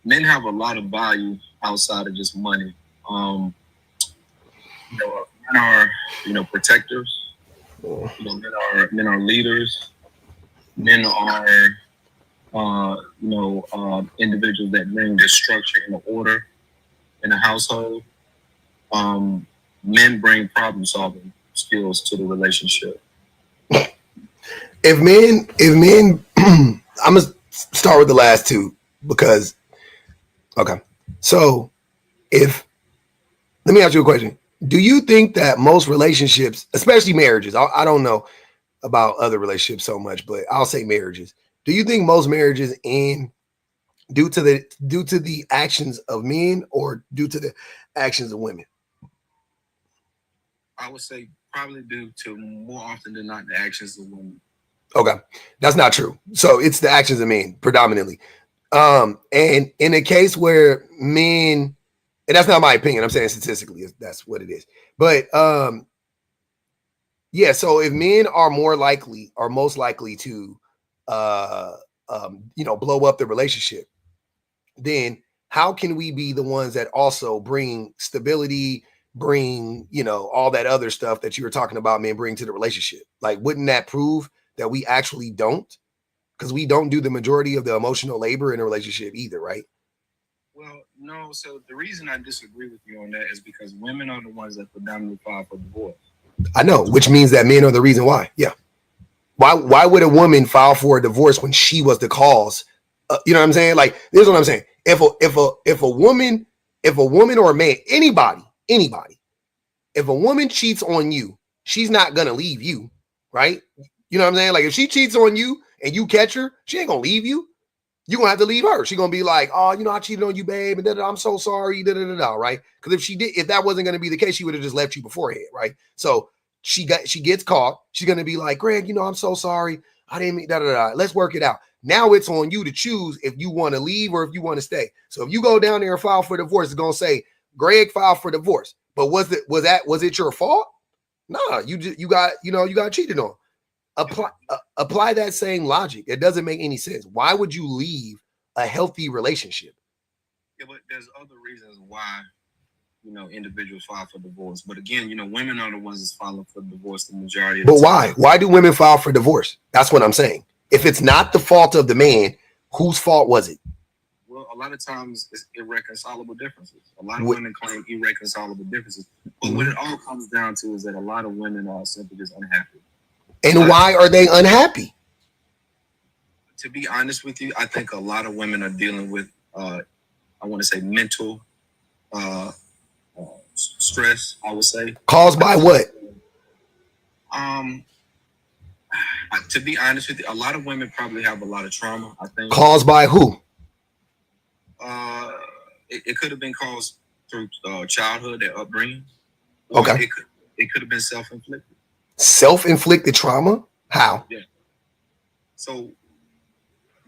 men have a lot of value outside of just money. Men are, protectors. Men are leaders. Men are, individuals that bring the structure and the order in a household. Men bring problem solving skills to the relationship. If men, I'm gonna start with the last two because, okay. So let me ask you a question. Do you think that most relationships, especially marriages, I don't know about other relationships so much, but I'll say marriages. Do you think most marriages end due to the actions of men or due to the actions of women? I would say probably due to more often than not the actions of women. Okay, that's not true. So it's the actions of men predominantly. And in a case where men, and that's not my opinion, I'm saying statistically that's what it is. But yeah, so if men are most likely to blow up the relationship, then how can we be the ones that also bring stability, bring, all that other stuff that you were talking about men bring to the relationship? Like, wouldn't that prove that we actually don't? because we don't do the majority of the emotional labor in a relationship either, right? Well, no. So the reason I disagree with you on that is because women are the ones that predominantly file for divorce. I know, which means that men are the reason why. Yeah. Why would a woman file for a divorce when she was the cause? You know what I'm saying? Like, this is what I'm saying. If a woman or a man, anybody, if a woman cheats on you, she's not gonna leave you, right? You know what I'm saying? Like, if she cheats on you and you catch her, she ain't gonna leave you. You're gonna have to leave her. She's gonna be like, oh, you know, I cheated on you, babe, and I'm so sorry, right? Because if that wasn't gonna be the case, she would have just left you beforehand, right? So she gets caught. She's gonna be like, Greg, you know, I'm so sorry. I didn't mean Let's work it out. Now it's on you to choose if you want to leave or if you want to stay. So if you go down there and file for divorce, it's gonna say Greg filed for divorce. But was it your fault? Nah, you got cheated on. Apply that same logic. It doesn't make any sense. Why would you leave a healthy relationship? Yeah, but there's other reasons why, you know, individuals file for divorce. But again, you know, women are the ones that's filing for divorce the majority of the time. But why? Why do women file for divorce? That's what I'm saying. If it's not the fault of the man, whose fault was it? Well, a lot of times it's irreconcilable differences. A lot of women claim irreconcilable differences. But what it all comes down to is that a lot of women are simply just unhappy. And why are they unhappy? To be honest with you, I think a lot of women are dealing with, I want to say, mental stress, I would say. Caused by what? To be honest with you, a lot of women probably have a lot of trauma, I think. Caused by who? It could have been caused through childhood, their upbringing. Okay. It could have been self-inflicted. Self-inflicted trauma? How? Yeah. So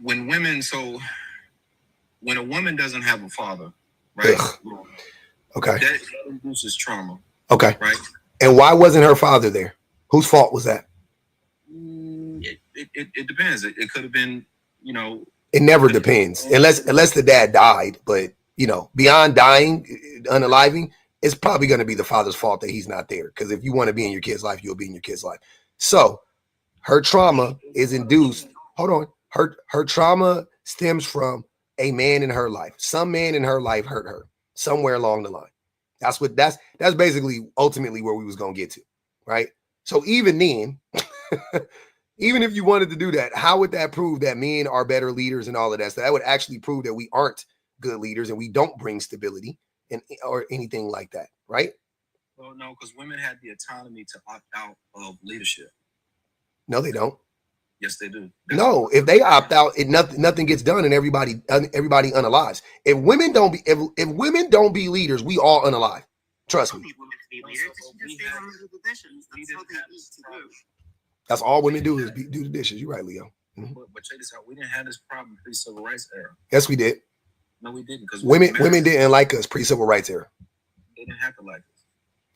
when a woman doesn't have a father, right? Ugh. Okay. That induces trauma. Okay. Right. And why wasn't her father there? Whose fault was that? It depends. It could have been, you know. It never depends, unless the dad died. But you know, beyond dying, unaliving, it's probably going to be the father's fault that he's not there. Because if you want to be in your kid's life, you'll be in your kid's life. So her trauma is induced. Hold on. Her trauma stems from a man in her life. Some man in her life hurt her somewhere along the line. That's basically ultimately where we was going to get to, right? So even then, even if you wanted to do that, how would that prove that men are better leaders and all of that? So that would actually prove that we aren't good leaders and we don't bring stability or anything like that, right? Well, no, because women have the autonomy to opt out of leadership. No, they don't. Yes, they do. No, if they opt out, nothing gets done and everybody unalives. If women don't be leaders, we all unalive. Trust me. That's all women do is do the dishes. You're right, Leo. Mm-hmm. But check this out. We didn't have this problem pre-civil rights era. Yes, we did. No, we didn't. Because women didn't like us pre-civil rights era. They didn't have to like us.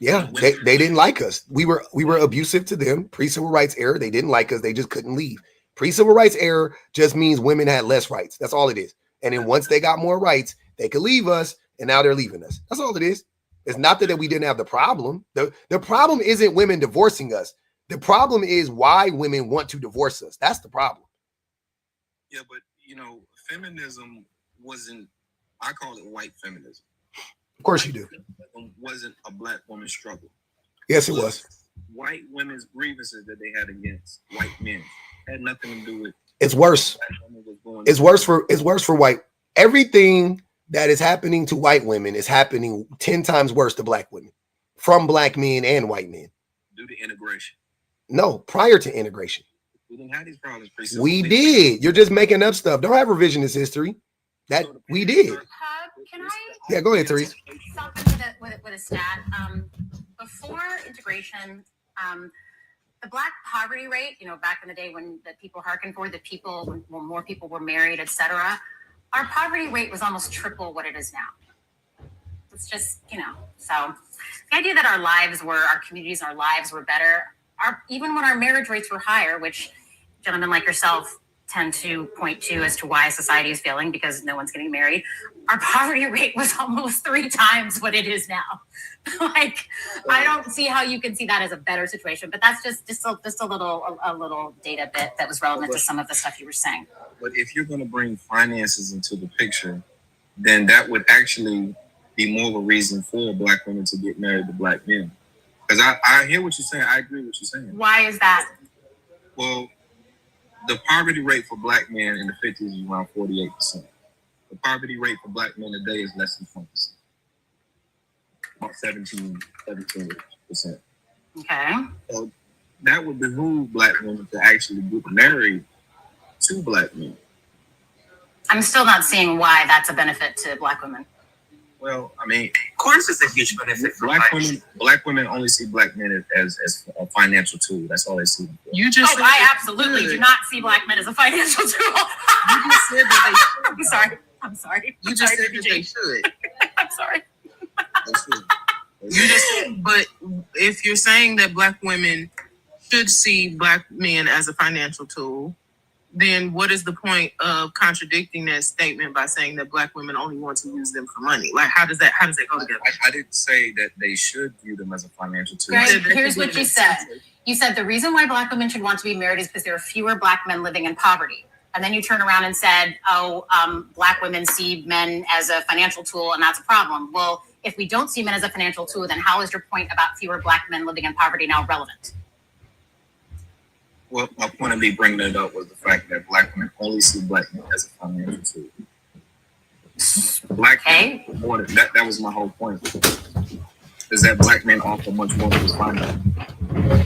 Yeah, they didn't like us. We were abusive to them. Pre-civil rights era, they didn't like us. They just couldn't leave. Pre-civil rights era just means women had less rights. That's all it is. And then once they got more rights, they could leave us, and now they're leaving us. That's all it is. It's not that we didn't have the problem. The problem isn't women divorcing us. The problem is why women want to divorce us. That's the problem. Yeah, but you know, feminism wasn't. I call it white feminism. Of course you do. It wasn't a black woman's struggle. Yes, it was. White women's grievances that they had against white men had nothing to do with. It's worse. It's worse for white. Everything that is happening to white women is happening 10 times worse to black women, from black men and white men. Due to integration. No, prior to integration. We didn't have these problems. We did. You're just making up stuff. Don't have revisionist history. That we did. Can I? Yeah, go ahead, Therese. Something with a stat. Before integration, the black poverty rate, you know, back in the day when the people hearkened for, when more people were married, etc., our poverty rate was almost triple what it is now. It's just, you know, so the idea that our communities, our lives were better, even when our marriage rates were higher, which gentlemen like yourself tend to point to as to why society is failing because no one's getting married. Our poverty rate was almost 3 times what it is now. Like, I don't see how you can see that as a better situation, but that's just a little data bit that was relevant to some of the stuff you were saying. But if you're going to bring finances into the picture, then that would actually be more of a reason for Black women to get married to Black men. Because I hear what you're saying. I agree with what you're saying. Why is that? Well, the poverty rate for Black men in the 50s is around 48%. The poverty rate for Black men today is less than 20%. About 17%. Okay. So that would behoove Black women to actually get married to Black men. I'm still not seeing why that's a benefit to Black women. Well, I mean, Of course, it's a huge benefit for Black women only see Black men as a financial tool. That's all they see them for. You just I absolutely do not see Black men as a financial tool. You just said that they should. I'm sorry. You just said that they should. I'm sorry. You just said, but if you're saying that Black women should see Black men as a financial tool, then what is the point of contradicting that statement by saying that Black women only want to use them for money? Like, how does that go together? I didn't say that they should view them as a financial tool. Greg, here's what you said. You said the reason why Black women should want to be married is because there are fewer Black men living in poverty. And then you turn around and said, Black women see men as a financial tool, and that's a problem. Well, if we don't see men as a financial tool, then how is your point about fewer Black men living in poverty now relevant? Well, my point of me bringing it up was the fact that Black women only see Black men as a financial tool. Black men, more than that was my whole point. Is that Black men offer much more than finance.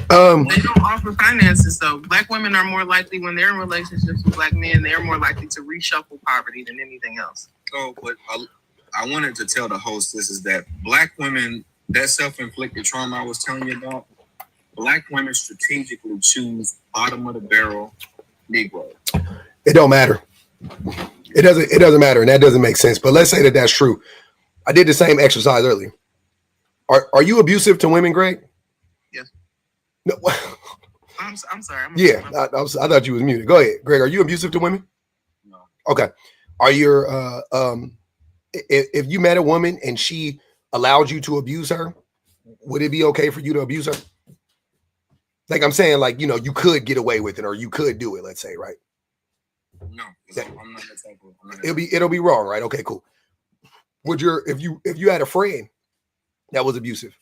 They don't offer finances, though. Black women are more likely, when they're in relationships with Black men, they're more likely to reshuffle poverty than anything else. So, but I wanted to tell the host this is that Black women, that self-inflicted trauma I was telling you about, Black women strategically choose bottom of the barrel Negro. It don't matter. It doesn't matter, and that doesn't make sense. But let's say that that's true. I did the same exercise earlier. Are you abusive to women, Greg? Yes. No. I'm sorry. I thought you was muted. Go ahead, Greg. Are you abusive to women? No. Okay. Are you if you met a woman and she allowed you to abuse her, would it be okay for you to abuse her? Like I'm saying, like, you know, you could get away with it, or you could do it, let's say, right? No, I'm not that type of. It'll be wrong, right? Okay, cool. Would if you had a friend that was abusive,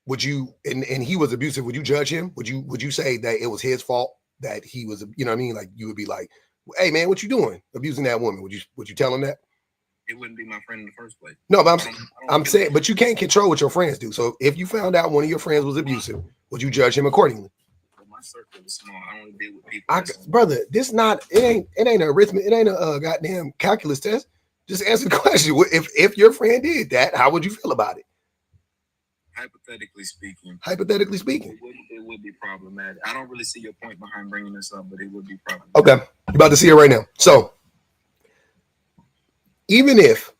would you and he was abusive, would you judge him? Would you say that it was his fault that he was, you know what I mean? Like you would be like, hey man, what you doing abusing that woman? Would you tell him that? It wouldn't be my friend in the first place. No, but I'm saying, but you can't control what your friends do. So if you found out one of your friends was abusive, would you judge him accordingly? Well, my circle is small. I only deal with people. Brother, it ain't a arithmetic. It ain't a goddamn calculus test. Just answer the question. If your friend did that, how would you feel about it? Hypothetically speaking. It would be problematic. I don't really see your point behind bringing this up, but it would be problematic. Okay, you're about to see it right now. So even if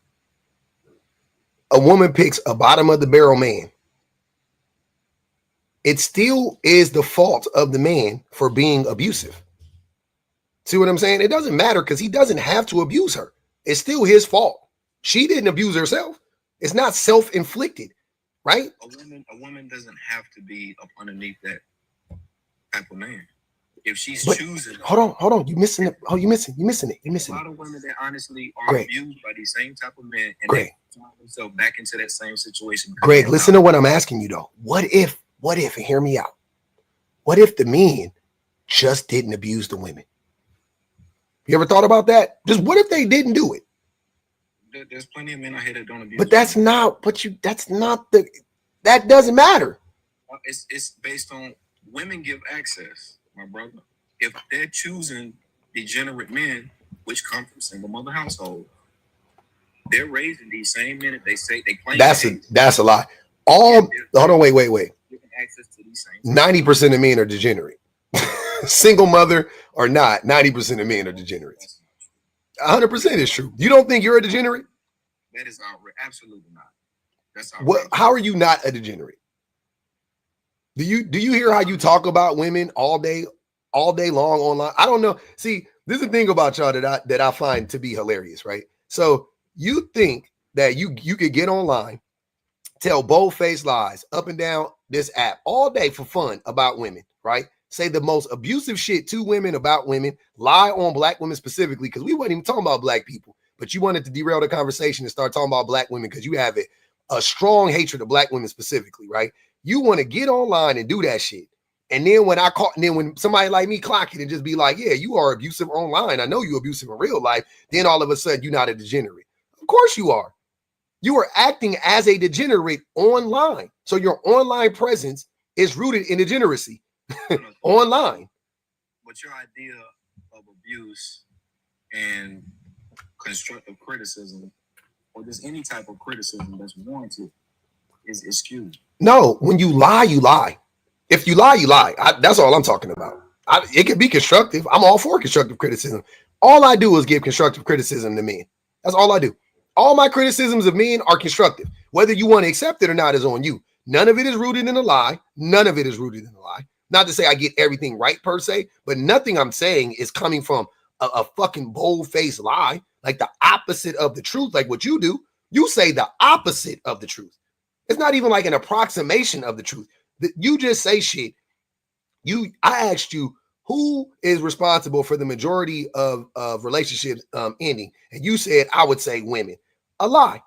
a woman picks a bottom of the barrel man, it still is the fault of the man for being abusive. See what I'm saying? It doesn't matter because he doesn't have to abuse her. It's still his fault. She didn't abuse herself. It's not self-inflicted, right? A woman doesn't have to be up underneath that type of man. If she's choosing. Hold on. You missing it. Oh, you missing it. A lot of women that honestly are abused by these same type of men, and they find themselves back into that same situation. Greg, listen to what I'm asking you though. What if, and hear me out. What if the men just didn't abuse the women? You ever thought about that? Just what if they didn't do it? There's plenty of men out here that don't abuse. But that doesn't matter. It's based on women give access, my brother. If they're choosing degenerate men, which come from single mother household, they're raising these same men that they say they claim. That's a lie. Hold on, wait. Giving access to these same 90% of men are degenerate. Single mother or not, 90% of men are degenerates. 100% is true. You don't think you're a degenerate? That is outrageous. Absolutely not. That's outrageous. How are you not a degenerate? Do you hear how you talk about women all day all day long online. I don't know. See, this is the thing about y'all that I find to be hilarious, right? So you think that you could get online, tell bold-faced lies up and down this app all day for fun about women, right? Say the most abusive shit to women about women, lie on black women specifically, because we wasn't even talking about black people, but you wanted to derail the conversation and start talking about black women because you have a strong hatred of black women specifically, right? You want to get online and do that shit. And then when somebody like me clock it and just be like, yeah, you are abusive online. I know you abusive in real life. Then all of a sudden you're not a degenerate. Of course you are. You are acting as a degenerate online. So your online presence is rooted in degeneracy online. But your idea of abuse and constructive criticism, or just any type of criticism that's warranted, is skewed. No, when you lie, you lie. If you lie, you lie. That's all I'm talking about. It can be constructive. I'm all for constructive criticism. All I do is give constructive criticism to men. That's all I do. All my criticisms of men are constructive. Whether you want to accept it or not is on you. None of it is rooted in a lie. None of it is rooted in a lie. Not to say I get everything right per se, but nothing I'm saying is coming from a fucking bold-faced lie, like the opposite of the truth, like what you do. You say the opposite of the truth. It's not even like an approximation of the truth. You just say shit. I asked you, who is responsible for the majority of relationships ending? And you said, I would say women. A lie.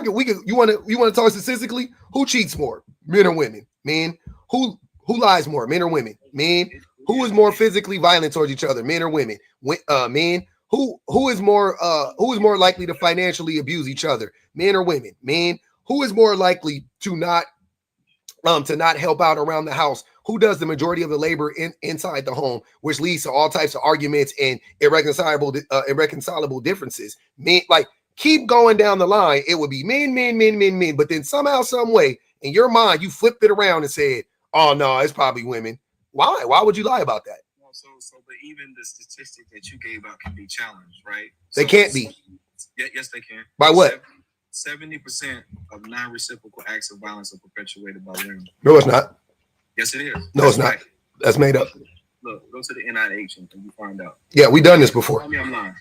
You want to talk statistically? Who cheats more, men or women? Men. Who lies more, men or women? Men. Who is more physically violent towards each other, men or women? Men. Who is more likely to financially abuse each other, men or women? Men. Who is more likely to not help out around the house? Who does the majority of the labor inside the home, which leads to all types of arguments and irreconcilable differences? Men, like, keep going down the line. It would be men. But then somehow, some way, in your mind, you flipped it around and said, "Oh no, it's probably women." Why? Why would you lie about that? But even the statistic that you gave out can be challenged, right? They can't be. Yes, they can. By what? 70% of non-reciprocal acts of violence are perpetuated by women. No, it's not. Yes, it is. No, it's not. That's made up. Look, go to the NIH and you find out. Yeah, we've done this before. Tell me I'm lying.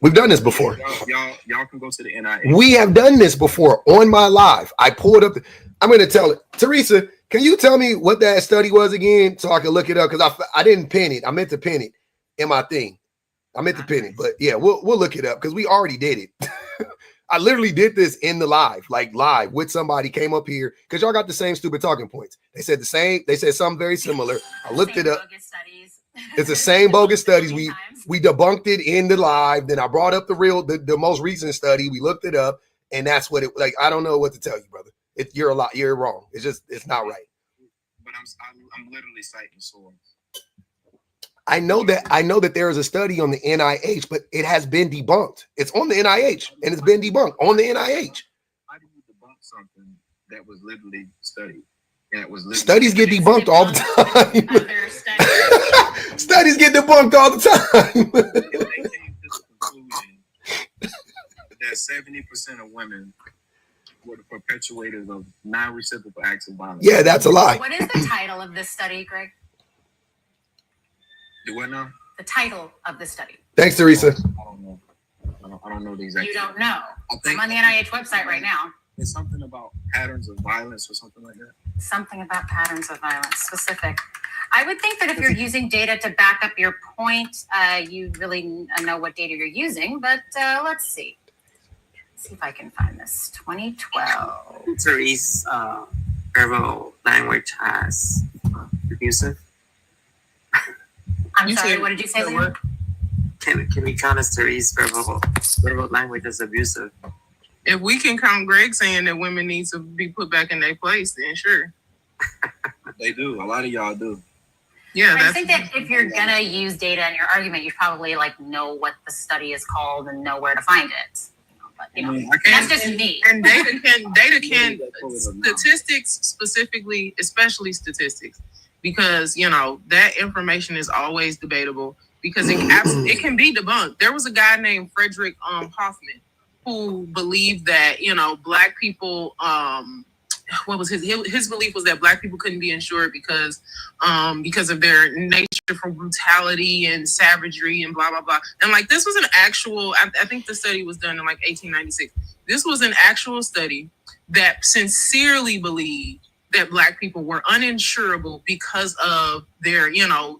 We've done this before. Y'all can go to the NIH. We have done this before on my live. I pulled up. I'm going to tell it. Teresa, can you tell me what that study was again so I can look it up? Because I didn't pin it. I meant to pin it in my thing. I meant to pin it. But yeah, we'll look it up because we already did it. I literally did this in the live with somebody came up here because y'all got the same stupid talking points. They said the same. They said something very similar. I looked it up. It's the same bogus studies. We debunked it in the live. Then I brought up the most recent study. We looked it up, and that's what it like. I don't know what to tell you, brother. You're wrong. It's not right. But I'm literally citing source. I know that there is a study on the NIH, but it has been debunked. It's on the NIH, and it's been debunked on the NIH. How do you debunk something that was literally studied? That was literally studies get debunked all the time. Studies get debunked all the time. They came to the conclusion that 70% of women were the perpetuators of non-reciprocal acts of violence. Yeah, that's a lie. What is the title of this study, Greg? Do what now? The title of the study. Thanks, Teresa. I don't know. I don't know the exact. You don't know. I'm on the NIH website right now. It's something about patterns of violence or something like that. Something about patterns of violence, specific. I would think that if you're using data to back up your point, you really know what data you're using. But let's see. Let's see if I can find this. 2012. Therese, verbal language as abusive. I'm sorry, what did you say? Can we count as Therese verbal language as abusive? If we can count Greg saying that women need to be put back in their place, then sure. They do. A lot of y'all do. Yeah, I think that if you're gonna use data in your argument, you probably know what the study is called and know where to find it. But that's just me. And data can statistics specifically, especially statistics, because that information is always debatable because it can be debunked. There was a guy named Frederick Hoffman who believed that black people what was his belief was that black people couldn't be insured because of their nature from brutality and savagery and blah, blah, blah. And like, this was an actual, I think the study was done in like 1896. This was an actual study that sincerely believed that Black people were uninsurable because of their,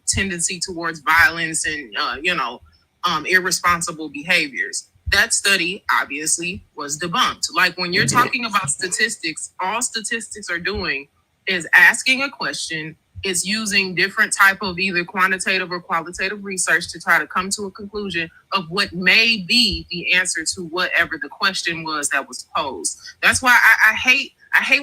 tendency towards violence and, irresponsible behaviors. That study obviously was debunked. Like, when you're talking about statistics, all statistics are doing is asking a question. It's using different type of either quantitative or qualitative research to try to come to a conclusion of what may be the answer to whatever the question was that was posed. That's why I hate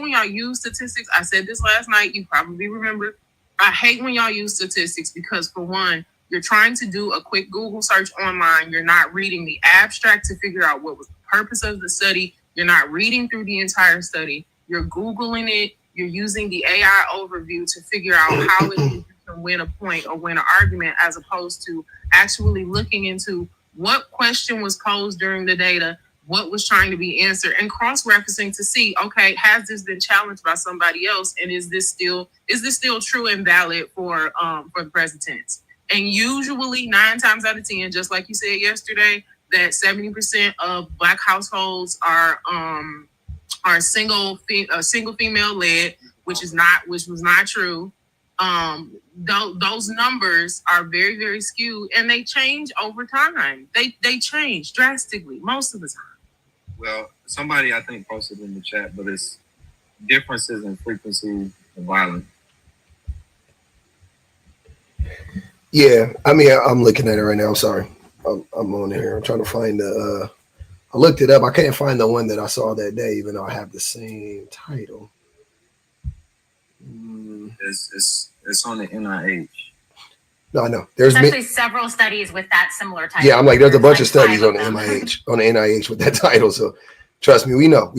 when y'all use statistics. I said this last night. You probably remember. I hate when y'all use statistics because, for one, you're trying to do a quick Google search online. You're not reading the abstract to figure out what was the purpose of the study. You're not reading through the entire study. You're Googling it. You're using the AI overview to figure out how it is you can win a point or win an argument, as opposed to actually looking into what question was posed during the data, what was trying to be answered, and cross-referencing to see, okay, has this been challenged by somebody else, and is this still true and valid for the present tense? And usually 9 times out of 10, just like you said yesterday, that 70% of Black households are single female led, which was not true. Those numbers are very, very skewed, and they change over time. They change drastically most of the time. Well, somebody I think posted in the chat, but it's differences in frequency of violence. Yeah, I mean, I'm looking at it right now. I'm sorry. I'm on here. I'm trying to find the. I looked it up. I can't find the one that I saw that day, even though I have the same title. It's on the NIH. No, I know. There's actually several studies with that similar title. Yeah, I'm like, there's a bunch of studies on the NIH with that title. So trust me, we know.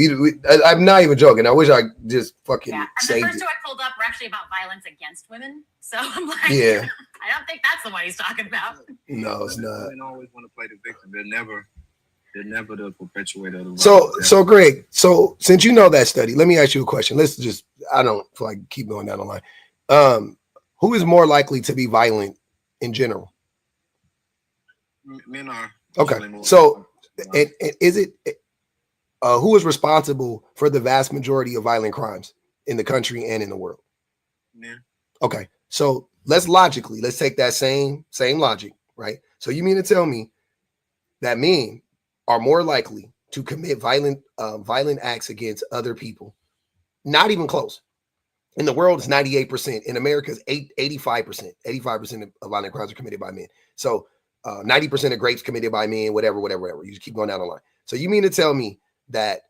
I'm not even joking. I wish I just fucking saved it. The first two I pulled up were actually about violence against women. So I'm like, yeah, I don't think that's the one he's talking about. No, it's not. Women always want to play the victim. They're never the perpetuator of the violence. So Greg, so since you know that study, let me ask you a question. I don't feel like keep going down the line. Who is more likely to be violent in general? Men are. Okay. So and is it who is responsible for the vast majority of violent crimes in the country and in the world? Men. Okay. So let's take that same logic, right? So you mean to tell me that men are more likely to commit violent acts against other people? Not even close. In the world, it's 98%. In America, it's 85%. 85% of violent crimes are committed by men. So 90% of rapes committed by men, whatever. You just keep going down the line. So you mean to tell me that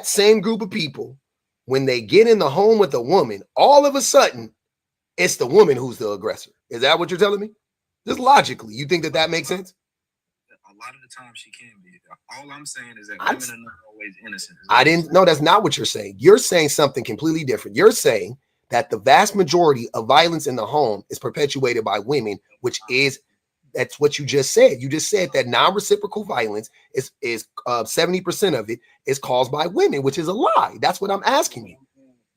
same group of people, when they get in the home with a woman, all of a sudden, it's the woman who's the aggressor? Is that what you're telling me? Just logically, you think that makes sense? A lot of the time she can be. All I'm saying is that women are not always innocent. No, that's not what you're saying. You're saying something completely different. You're saying that the vast majority of violence in the home is perpetuated by women, that's what you just said. You just said that non-reciprocal violence is 70% of it is caused by women, which is a lie. That's what I'm asking you.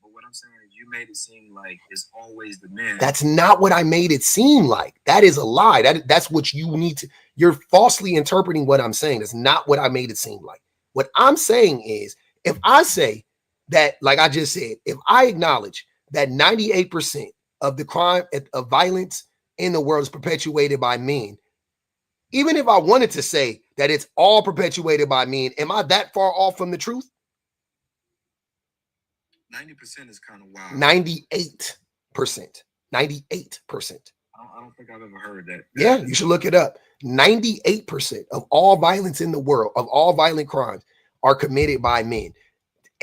But what I'm saying is you made it seem like it's always the men. That's not what I made it seem like. That is a lie. That's what you need to. You're falsely interpreting what I'm saying. That's not what I made it seem like. What I'm saying is, if I say that, like I just said, if I acknowledge that 98% of the crime of violence in the world is perpetuated by men, even if I wanted to say that it's all perpetuated by men, am I that far off from the truth? 90% is kind of wild. 98%. 98%. I don't think I've ever heard that. Yeah, you should look it up. 98% of all violence in the world, of all violent crimes, are committed by men.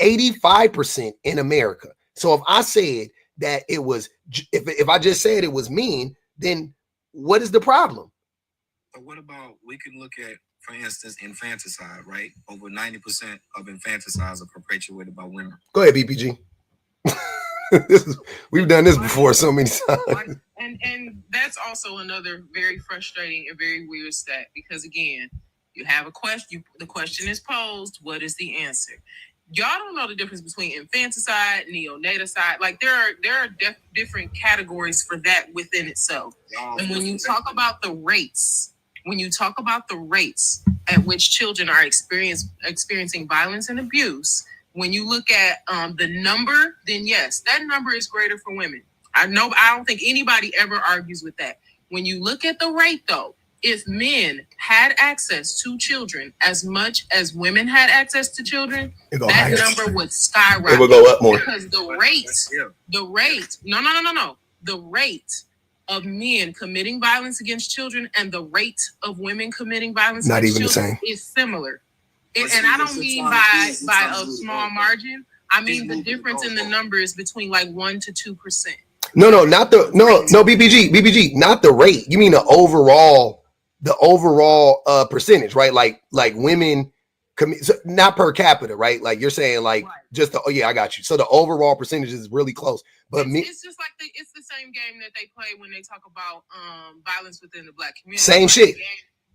85% in America. So if I said that it was, if I just said it was men, then what is the problem? But what about, we can look at, for instance, infanticide, right? Over 90% of infanticides are perpetuated by women. Go ahead, BPG. We've done this before so many times. And that's also another very frustrating and very weird stat, because again, you have a question, the question is posed, what is the answer? y'all don't know the difference between infanticide, neonaticide. Like there are different categories for that within itself. And when you talk about the rates, at which children are experiencing violence and abuse, when you look at the number, then yes, that number is greater for women. I don't think anybody ever argues with that. When you look at the rate, though, if men had access to children as much as women had access to children, that number would skyrocket. It would go up more. Because the rate of men committing violence against children and the rate of women committing violence Not against even children the same. is similar. And I don't mean by a small margin. I mean the difference in the numbers between like 1% to 2%. No, BBG, not the rate. You mean the overall percentage, right? Like women commit, so not per capita, right? Like you're saying, like just the, I got you. So the overall percentage is really close, but it's just like it's the same game that they play when they talk about violence within the black community. Same shit.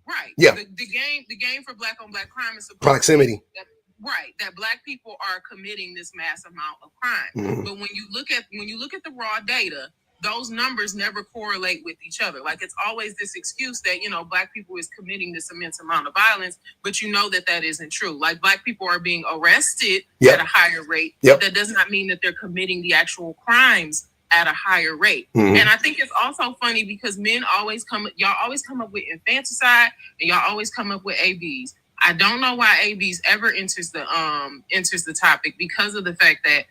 Right. Yeah. The game for black on black crime is supposed Proximity. That black people are committing this mass amount of crime. Mm-hmm. But when you look at the raw data, those numbers never correlate with each other. Like it's always this excuse that, black people is committing this immense amount of violence, but that isn't true. Like black people are being arrested at a higher rate. Yep. That does not mean that they're committing the actual crimes at a higher rate. Mm-hmm. And I think it's also funny because y'all always come up with infanticide and y'all always come up with ABs. I don't know why ABs ever enters the topic because of the fact that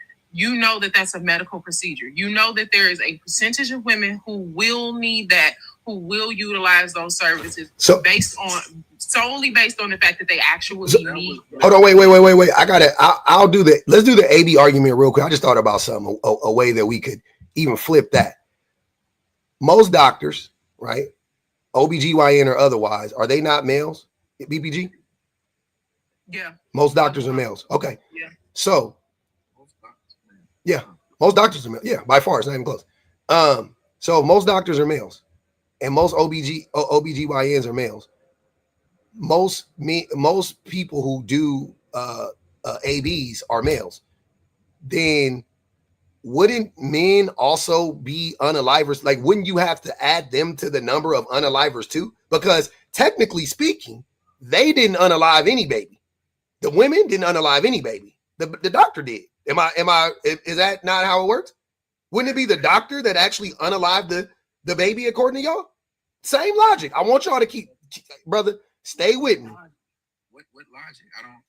that's a medical procedure. That there is a percentage of women who will need that, who will utilize those services solely based on the fact that they actually need them. Hold on, wait. I'll do that. Let's do the AB argument real quick. I just thought about something, a way that we could even flip that. Most doctors, right? OBGYN or otherwise, are they not males? BBG? Yeah. Most doctors are males. Okay. Yeah. So, yeah, most doctors are males. Yeah, by far, it's not even close. So most doctors are males, and most OBGYNs are males. Most people who do ABs are males. Then wouldn't men also be unalivers? Like, wouldn't you have to add them to the number of unalivers too? Because technically speaking, they didn't unalive any baby. The women didn't unalive any baby. The doctor did. Is that not how it works? Wouldn't it be the doctor that actually unalived the baby according to y'all? Same logic. I want y'all to keep brother, stay with me. What logic?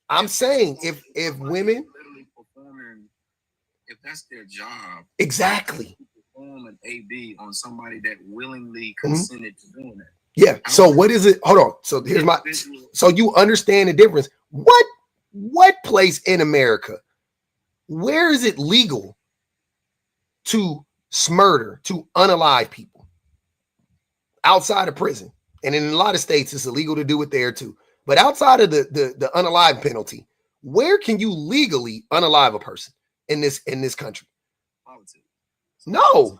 I'm saying if women literally performing, if that's their job, exactly, perform an AB on somebody that willingly consented to doing that. Yeah. So what is it? Hold on. So here's so you understand the difference. What place in America, where is it legal to murder, to unalive people? Outside of prison. And in a lot of states, it's illegal to do it there too. But outside of the unalive penalty, where can you legally unalive a person in this country? Politics. No.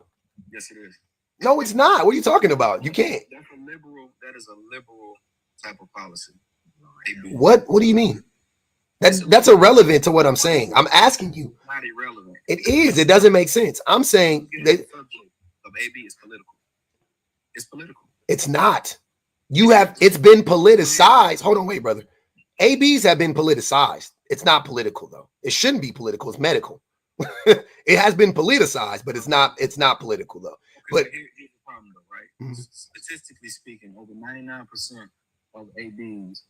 Yes, it is. No, it's not. What are you talking about? You can't. That is a liberal type of policy. What do you mean? That's irrelevant to what I'm saying. I'm asking you. Not irrelevant. It is. It doesn't make sense. I'm saying that subject of AB is political. It's political. It's not. It's been politicized. Hold on, wait, brother. ABs have been politicized. It's not political though. It shouldn't be political. It's medical. It has been politicized, but it's not political though. But here's the problem though, right? Mm-hmm. Statistically speaking, over 99% of ABs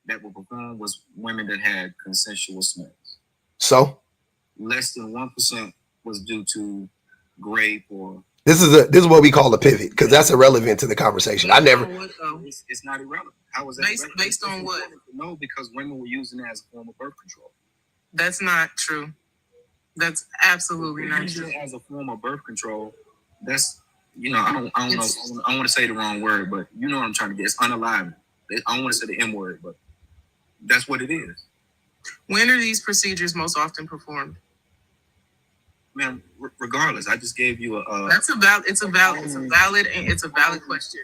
that were performed was women that had consensual sex. So less than 1% was due to rape or. This is what we call a pivot because that's irrelevant to the conversation. It's not irrelevant. How is that based on what? No, because women were using it as a form of birth control. That's not true. That's absolutely not true. As a form of birth control, that's I don't know. I don't want to say the wrong word, but you know what I'm trying to get. It's unalive. I don't want to say the M word, but that's what it is. When are these procedures most often performed? Man, regardless, I just gave you It's a valid question.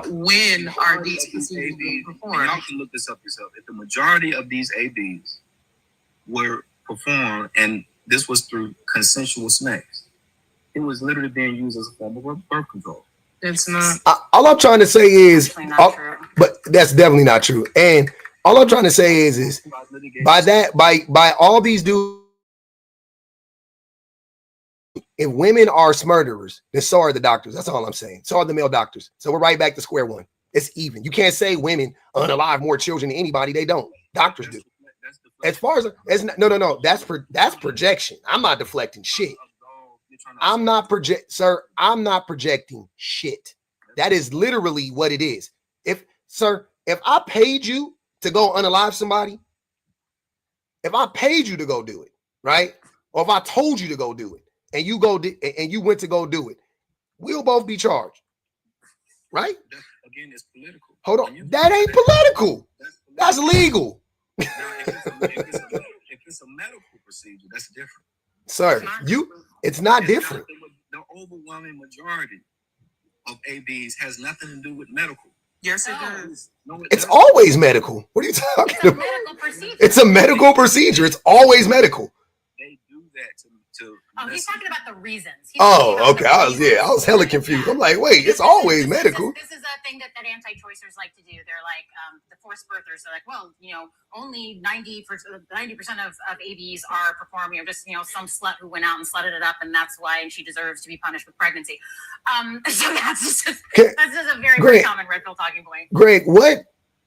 When are these procedures being performed? Y'all can look this up yourself. If the majority of these ABs were performed, and this was through consensual sex. It was literally being used as a form of birth control. It's not. All I'm trying to say is, true. but that's definitely not true. And all I'm trying to say is by all these dudes, if women are murderers, then so are the doctors. That's all I'm saying. So are the male doctors. So we're right back to square one. It's even. You can't say women unalive more children than anybody. They don't. Doctors do. As far as no, that's projection. I'm not deflecting shit. I'm not projecting shit. That is literally what it is. If I paid you to go unalive somebody, if I paid you to go do it, right? Or if I told you to go do it, and you went to go do it, we'll both be charged, right? Again, it's political. Hold on, that ain't political. That's legal. Now, if it's a medical procedure, that's different. Sir, it's not different. The overwhelming majority of ABs has nothing to do with medical. Yes, it does. No, it It's doesn't. always medical. What are you talking about? It's a medical procedure. It's always medical. They do that to Oh, he's talking about the reasons. Okay. I was hella confused. I'm like, wait, it's always medical. This is a thing that anti-choicers like to do. They're like the forced birthers. They're like, well, only 90% of ABs are performing, or just some slut who went out and slutted it up, and that's why, and she deserves to be punished with pregnancy. So that's just a very, very common red pill talking point. Greg,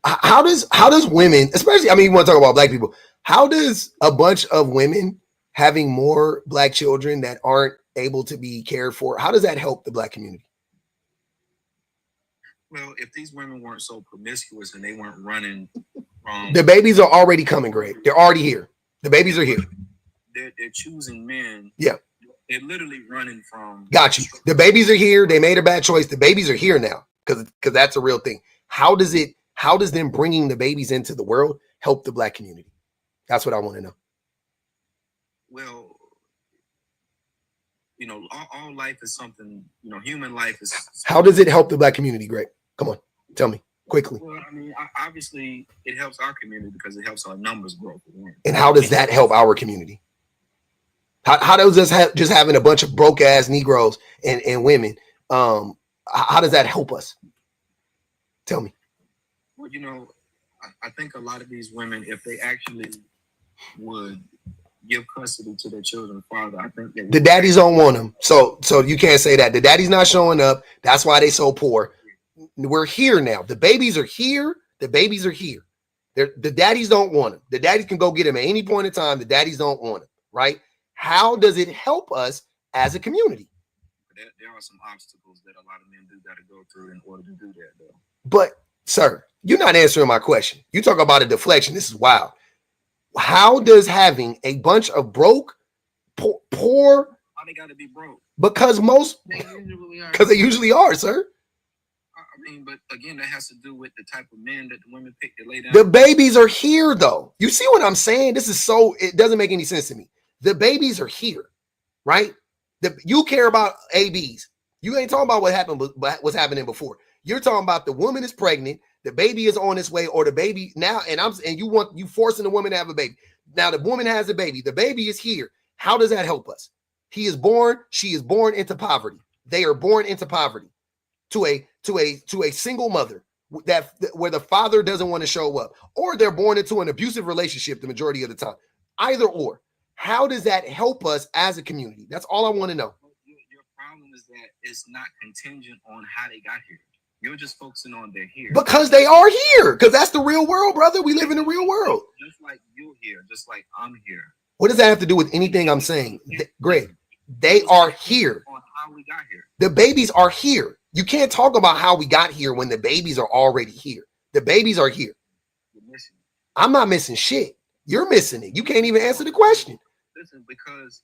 how does women, especially, you want to talk about black people, how does a bunch of women having more black children that aren't able to be cared for, how does that help the black community? Well, if these women weren't so promiscuous and they weren't running from... The babies are already coming, Greg. They're already here. The babies are here. They're choosing men. Yeah. They're literally running from... Got you. The babies are here. They made a bad choice. The babies are here now because that's a real thing. How does them bringing the babies into the world help the black community? That's what I want to know. Well, all life is something, human life is... How does it help the black community, Greg? Come on, tell me quickly. Well, obviously it helps our community because it helps our numbers grow. And how does that help our community? How does us just having a bunch of broke ass Negroes and women, how does that help us? Tell me. Well, I think a lot of these women, if they actually would give custody to their children father, I think the daddies don't want them. So you can't say that. The daddy's not showing up. That's why they so poor. We're here now. The babies are here. The babies are here. The daddies don't want them. The daddies can go get them at any point in time. The daddies don't want them, right? How does it help us as a community? There are some obstacles that a lot of men do got to go through in order to do that, though. But, sir, you're not answering my question. You talk about a deflection. This is wild. How does having a bunch of broke, poor... Why they got to be broke? Because they usually are, sir. But again, that has to do with the type of men that the women pick to lay down. The babies are here, though. You see what I'm saying? It doesn't make any sense to me. The babies are here, right? You care about ABs. You ain't talking about what happened, but what's happening before. You're talking about the woman is pregnant, the baby is on its way, or the baby now, and you forcing the woman to have a baby. Now the woman has a baby. The baby is here. How does that help us? She is born into poverty. They are born into poverty to a single mother where the father doesn't want to show up, or they're born into an abusive relationship the majority of the time. Either or. How does that help us as a community? That's all I want to know. Your problem is that it's not contingent on how they got here. You're just focusing on they're here. Because they are here. Because that's the real world, brother. We live in the real world. Just like you're here, just like I'm here. What does that have to do with anything I'm saying? Greg, they are here. On how we got here. The babies are here. You can't talk about how we got here when the babies are already here. The babies are here. You're missing it. I'm not missing shit. You're missing it. You can't even answer the question. Listen, because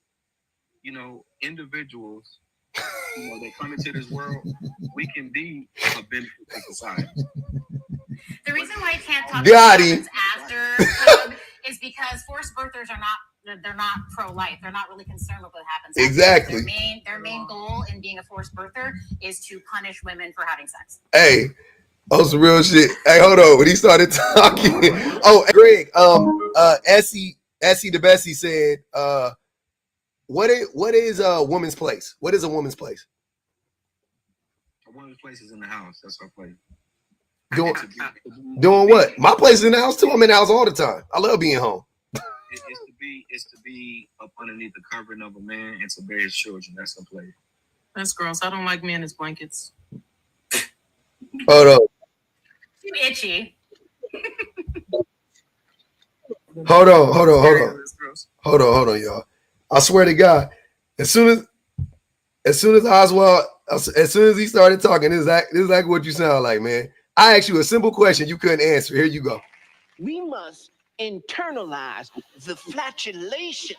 individuals, they come into this world, we can be a benefit to society. The reason why I can't talk about this after is because forced birthers they're not pro-life. They're not really concerned with what happens. Exactly. Their main goal in being a forced birther is to punish women for having sex. Hey, some real shit. Hey, hold on. When he started talking, Greg, Essie Essie the Bessie said, what is a woman's place? What is a woman's place? A woman's place is in the house. That's her place. Doing what? My place is in the house too. I'm in the house all the time. I love being home. It's to be up underneath the covering of a man and to bear his children. That's her place. That's gross. I don't like men as blankets. Hold on. Too itchy. Hold on, y'all. I swear to God, as soon as Oswald, as soon as he started talking, this is like what you sound like, man. I asked you a simple question you couldn't answer. Here you go. We must internalize the flatulation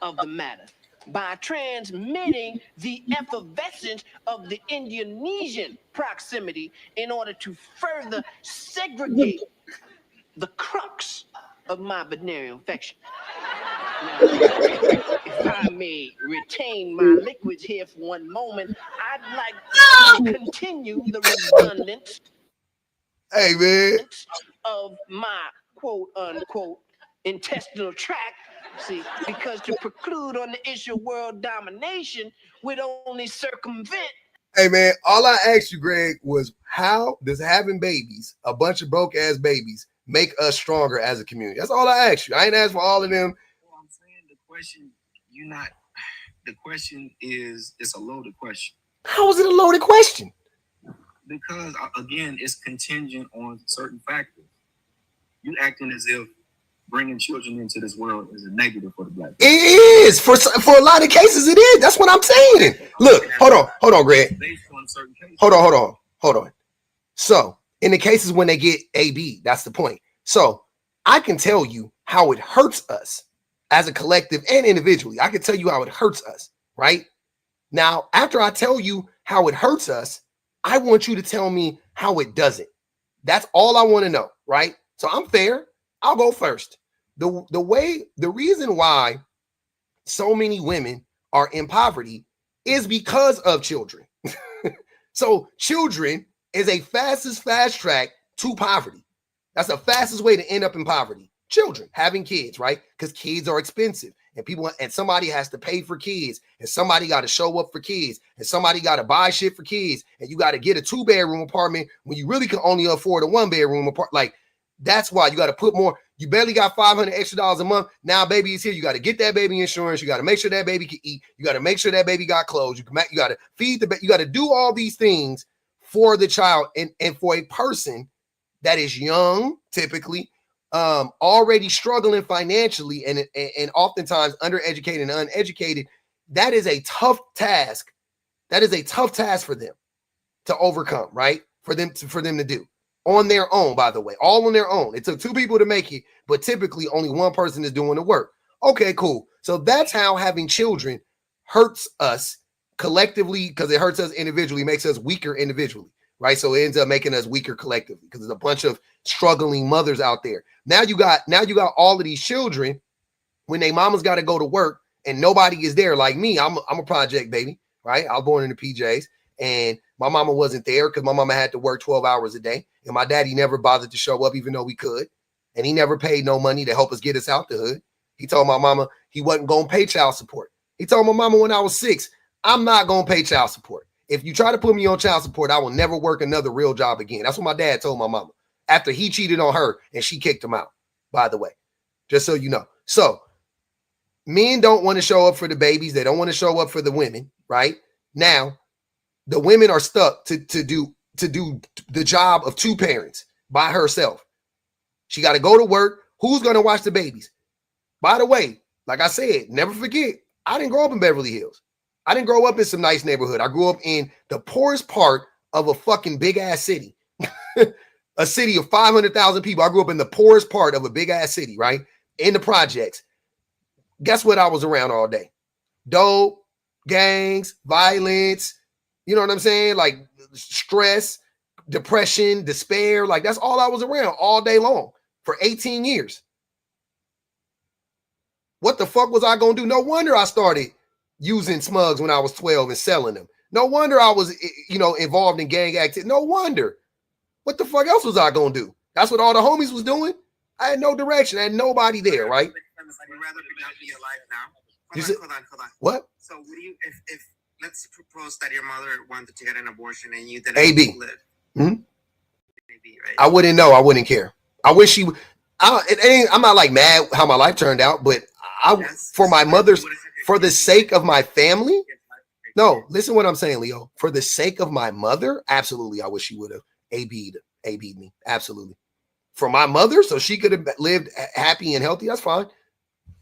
of the matter by transmitting the effervescence of the Indonesian proximity in order to further segregate the crux of my venereal infection. Now, if I may retain my liquids here for one moment, I'd like to continue the redundance of my quote unquote intestinal tract. See, because to preclude on the issue of world domination would only circumvent. Hey man, all I asked you, Greg, was how does having babies, a bunch of broke ass babies, make us stronger as a community? That's all I asked you. I ain't asked for all of them. Well, I'm saying the question is, it's a loaded question. How is it a loaded question? Because again, it's contingent on certain factors. You acting as if bringing children into this world is a negative for the black people. It is for a lot of cases. It is. That's what I'm saying. Look, hold on, Greg. Based on certain cases. Hold on. So in the cases when they get AB, that's the point. So I can tell you how it hurts us as a collective and individually. I can tell you how it hurts us, right? Now, after I tell you how it hurts us, I want you to tell me how it doesn't. That's all I want to know, right? So I'm fair. I'll go first. The reason why so many women are in poverty is because of children. So children is a fast track to poverty. That's the fastest way to end up in poverty. Children, having kids, right? Because kids are expensive and somebody has to pay for kids and somebody got to show up for kids and somebody got to buy shit for kids and you got to get a 2-bedroom apartment when you really can only afford a 1-bedroom apartment. Like, that's why you got to put more. You barely got $500 extra a month. Now baby is here. You got to get that baby insurance. You got to make sure that baby can eat. You got to make sure that baby got clothes. You got to feed the baby. You got to do all these things for the child and for a person that is young, typically, already struggling financially and oftentimes undereducated and uneducated. That is a tough task. That is a tough task for them to overcome, right? For them to do. On their own, by the way, all on their own. It took 2 people to make it, but typically only one person is doing the work. Okay, cool. So that's how having children hurts us collectively, because it hurts us individually, makes us weaker individually, right? So it ends up making us weaker collectively because there's a bunch of struggling mothers out there. Now you got all of these children when they mamas got to go to work and nobody is there. Like me, I'm a project baby, right? I was born in the PJs and my mama wasn't there because my mama had to work 12 hours a day. And my daddy never bothered to show up even though we could. And he never paid no money to help us get us out the hood. He told my mama he wasn't going to pay child support. He told my mama when I was 6, I'm not going to pay child support. If you try to put me on child support, I will never work another real job again. That's what my dad told my mama after he cheated on her and she kicked him out, by the way, just so you know. So men don't want to show up for the babies. They don't want to show up for the women, right? Now, the women are stuck to do the job of 2 parents by herself. She got to go to work. Who's going to watch the babies? By the way, like I said, never forget, I didn't grow up in Beverly Hills. I didn't grow up in some nice neighborhood. I grew up in the poorest part of a fucking big ass city, a city of 500,000 people. I grew up in the poorest part of a big ass city, right? In the projects. Guess what I was around all day? Dope, gangs, violence, you know what I'm saying? Like stress, depression, despair. Like that's all I was around all day long for 18 years. What the fuck was I going to do? No wonder I started using smugs when I was 12 and selling them. No wonder I was, involved in gang activity. No wonder. What the fuck else was I going to do? That's what all the homies was doing. I had no direction. I had nobody there, right? you rather not be alive now? Hold on. What? So would you, if let's propose that your mother wanted to get an abortion and you didn't AB. live? Hmm? AB, right? I wouldn't know. I wouldn't care. I wish she would. I'm not like mad how my life turned out, but for my mother's, for the sake of my family. No, listen what I'm saying, Leo. For the sake of my mother, absolutely, I wish she would have AB'd me. Absolutely. For my mother, so she could have lived happy and healthy, that's fine.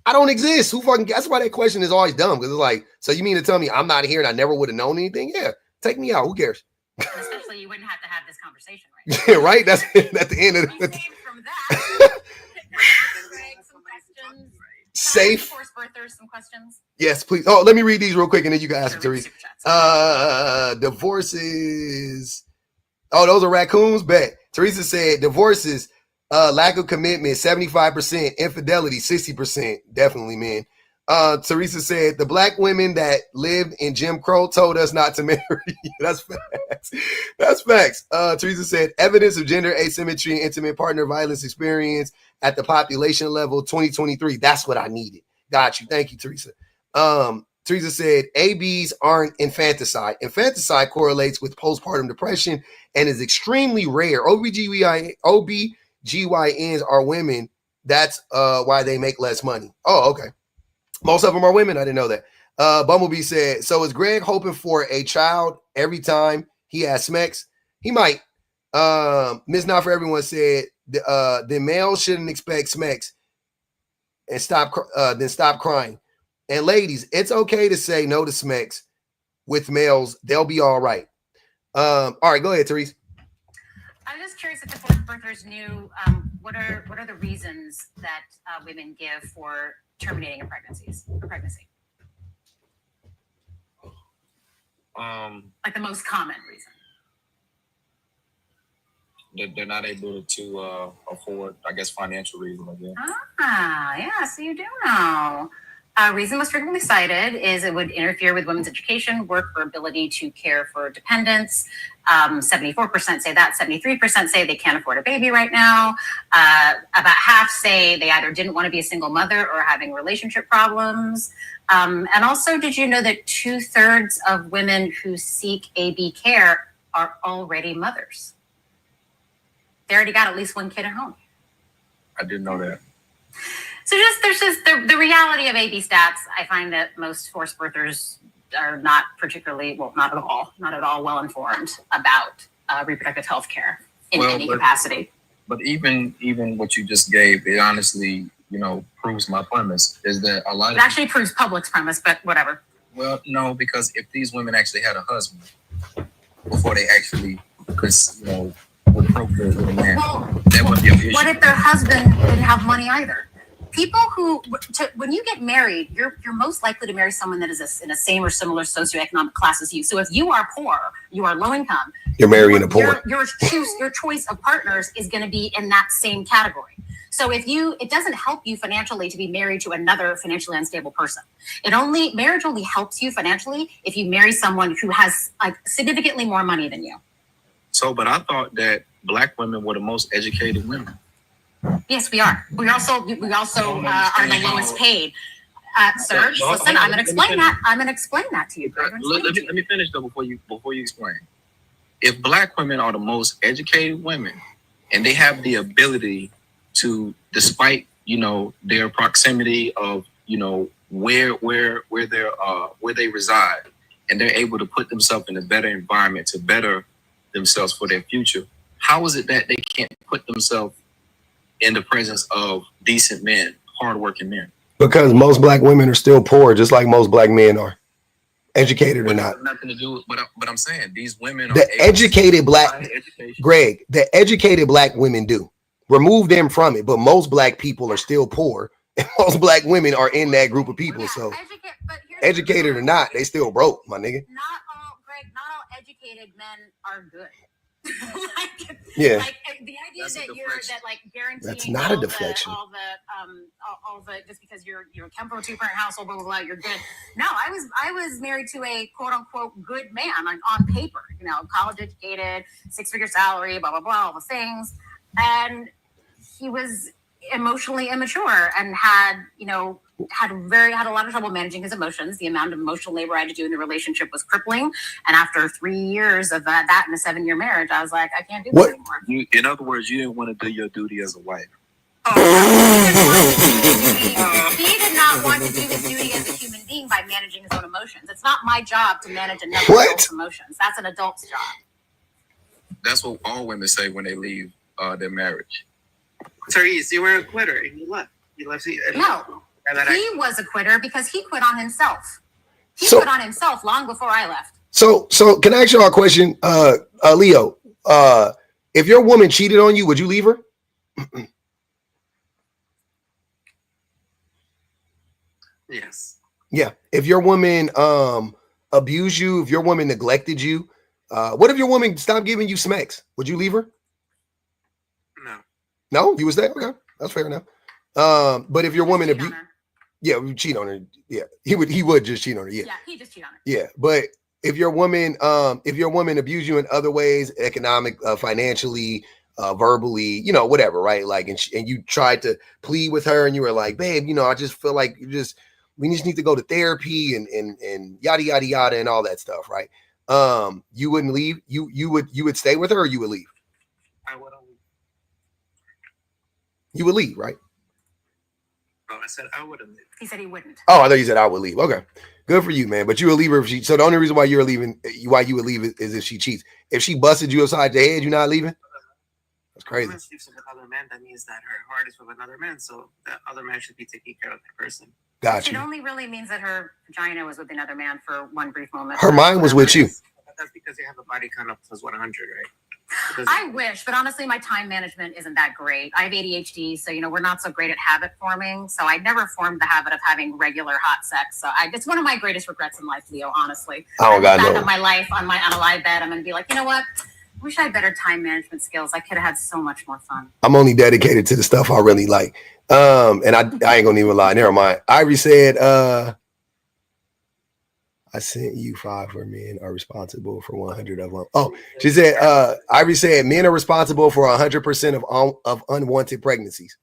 I don't exist. Who fucking, that's why that question is always dumb, because it's like, so you mean to tell me I'm not here and I never would have known anything? Yeah, take me out. Who cares? Especially you wouldn't have to have this conversation, right? Yeah, right? That's at the end of it. From that. Some questions. Safe. Force birthers, some questions. Yes, please. Oh, let me read these real quick and then you can ask them, Therese. Divorces. Oh, those are raccoons? Bet. Teresa said divorces, lack of commitment, 75%, infidelity, 60%. Definitely, man. Teresa said the black women that lived in Jim Crow told us not to marry. That's facts. That's facts. Teresa said evidence of gender asymmetry and intimate partner violence experience at the population level 2023. That's what I needed. Got you. Thank you, Teresa. Teresa said ABs aren't infanticide. Infanticide correlates with postpartum depression and is extremely rare. OBGYNs are women. That's why they make less money. Oh, okay. Most of them are women. I didn't know that. Bumblebee said, so is Greg hoping for a child every time he has Smex? He might. Miss Not For Everyone said, the males shouldn't expect Smex and then stop crying. And ladies, it's okay to say no to Smex with males. They'll be all right. All right, go ahead, Therese. I'm just curious if the forced birthers knew what are the reasons that women give for terminating a pregnancy. Like the most common reason. They're not able to afford, I guess, financial reasons. Yeah, so you do know. Reason most frequently cited is it would interfere with women's education, work, or ability to care for dependents. 74% say that. 73% say they can't afford a baby right now. About half say they either didn't want to be a single mother or having relationship problems. And also, did you know that 2/3 of women who seek AB care are already mothers? They already got at least one kid at home. I didn't know that. So there's just the reality of AB stats. I find that most forced birthers are not particularly, well, not at all well informed about reproductive health care in any capacity. But even what you just gave, it honestly, proves my premise is that a lot of it actually proves public's premise, but whatever. Well, no, because if these women actually had a husband before they actually could, would procreate with a man, that would be an issue. What if their husband didn't have money either? People when you get married, you're most likely to marry someone that is in a same or similar socioeconomic class as you. So if you are poor, you are low income, you're marrying a poor. Your choice of partners is going to be in that same category. So it doesn't help you financially to be married to another financially unstable person. Marriage only helps you financially if you marry someone who has significantly more money than you. So, but I thought that Black women were the most educated women. Yes, we are. We also are the lowest paid. Sir, listen, I'm going to explain that. I'm going to explain that to you. Let me finish though before you explain. If Black women are the most educated women, and they have the ability to, despite their proximity of where they reside, and they're able to put themselves in a better environment to better themselves for their future, how is it that they can't put themselves in the presence of decent men, hardworking men? Because most Black women are still poor, just like most Black men are, educated or not. Nothing to do with, but I'm saying these women are the educated Black women do. Remove them from it, but most Black people are still poor, and most Black women are in that group of people. So, educated or not, they still broke, my nigga. Not all educated men are good. Yeah. The idea that guaranteeing that's not a deflection. All the just because you come from a 2-parent household, blah blah blah, you're good. No, I was married to a quote unquote good man, on paper, college educated, 6-figure salary, blah blah blah, all the things, and he was emotionally immature and had a lot of trouble managing his emotions. The amount of emotional labor I had to do in the relationship was crippling. And after 3 years of that in a 7-year marriage, I was like, I can't do this anymore. In other words, you didn't want to do your duty as a wife. He did not want to do his duty as a human being by managing his own emotions. It's not my job to manage another adult's emotions. That's an adult's job. That's what all women say when they leave their marriage. Therese, you were a quitter and you left. You left. No, he was a quitter because he quit on himself. He quit on himself long before I left. So can I ask you a question, Leo? If your woman cheated on you, would you leave her? Yes. Yeah. If your woman abused you, if your woman neglected you, what if your woman stopped giving you smacks? Would you leave her? No. No, you would stay. Okay, that's fair enough. But if your woman abused, yeah, we cheat on her. Yeah, he would just cheat on her. Yeah, he just cheat on her. Yeah, but if your woman abused you in other ways, economic, financially, verbally, whatever, right? Like, and you tried to plead with her, and you were like, babe, I just feel like we just need to go to therapy and yada yada yada and all that stuff, right? You wouldn't leave. You would stay with her, or you would leave. I would leave. You would leave, right? No, I said I wouldn't leave. He said he wouldn't. Oh, I thought you said I would leave. Okay, good for you, man. But you would leave her if she. So the only reason why you would leave is if she cheats. If she busted you upside the head, you're not leaving. That's crazy. If she sleeps with another man, that means that her heart is with another man. So that other man should be taking care of that person. Gotcha. It only really means that her vagina was with another man for one brief moment. Her mind was with you. That's because you have a body count of plus 100, right? Because I wish, but honestly, my time management isn't that great. I have ADHD, so we're not so great at habit forming. So I never formed the habit of having regular hot sex. So it's one of my greatest regrets in life, Leo. Honestly, I look back on my life on a live bed. I'm gonna be like, you know what? I wish I had better time management skills. I could have had so much more fun. I'm only dedicated to the stuff I really like. And I ain't gonna even lie. Never mind. Ivory said, I sent you 5 for men are responsible for 100 of them. Oh, she said, Ivory said men are responsible for 100% of unwanted pregnancies.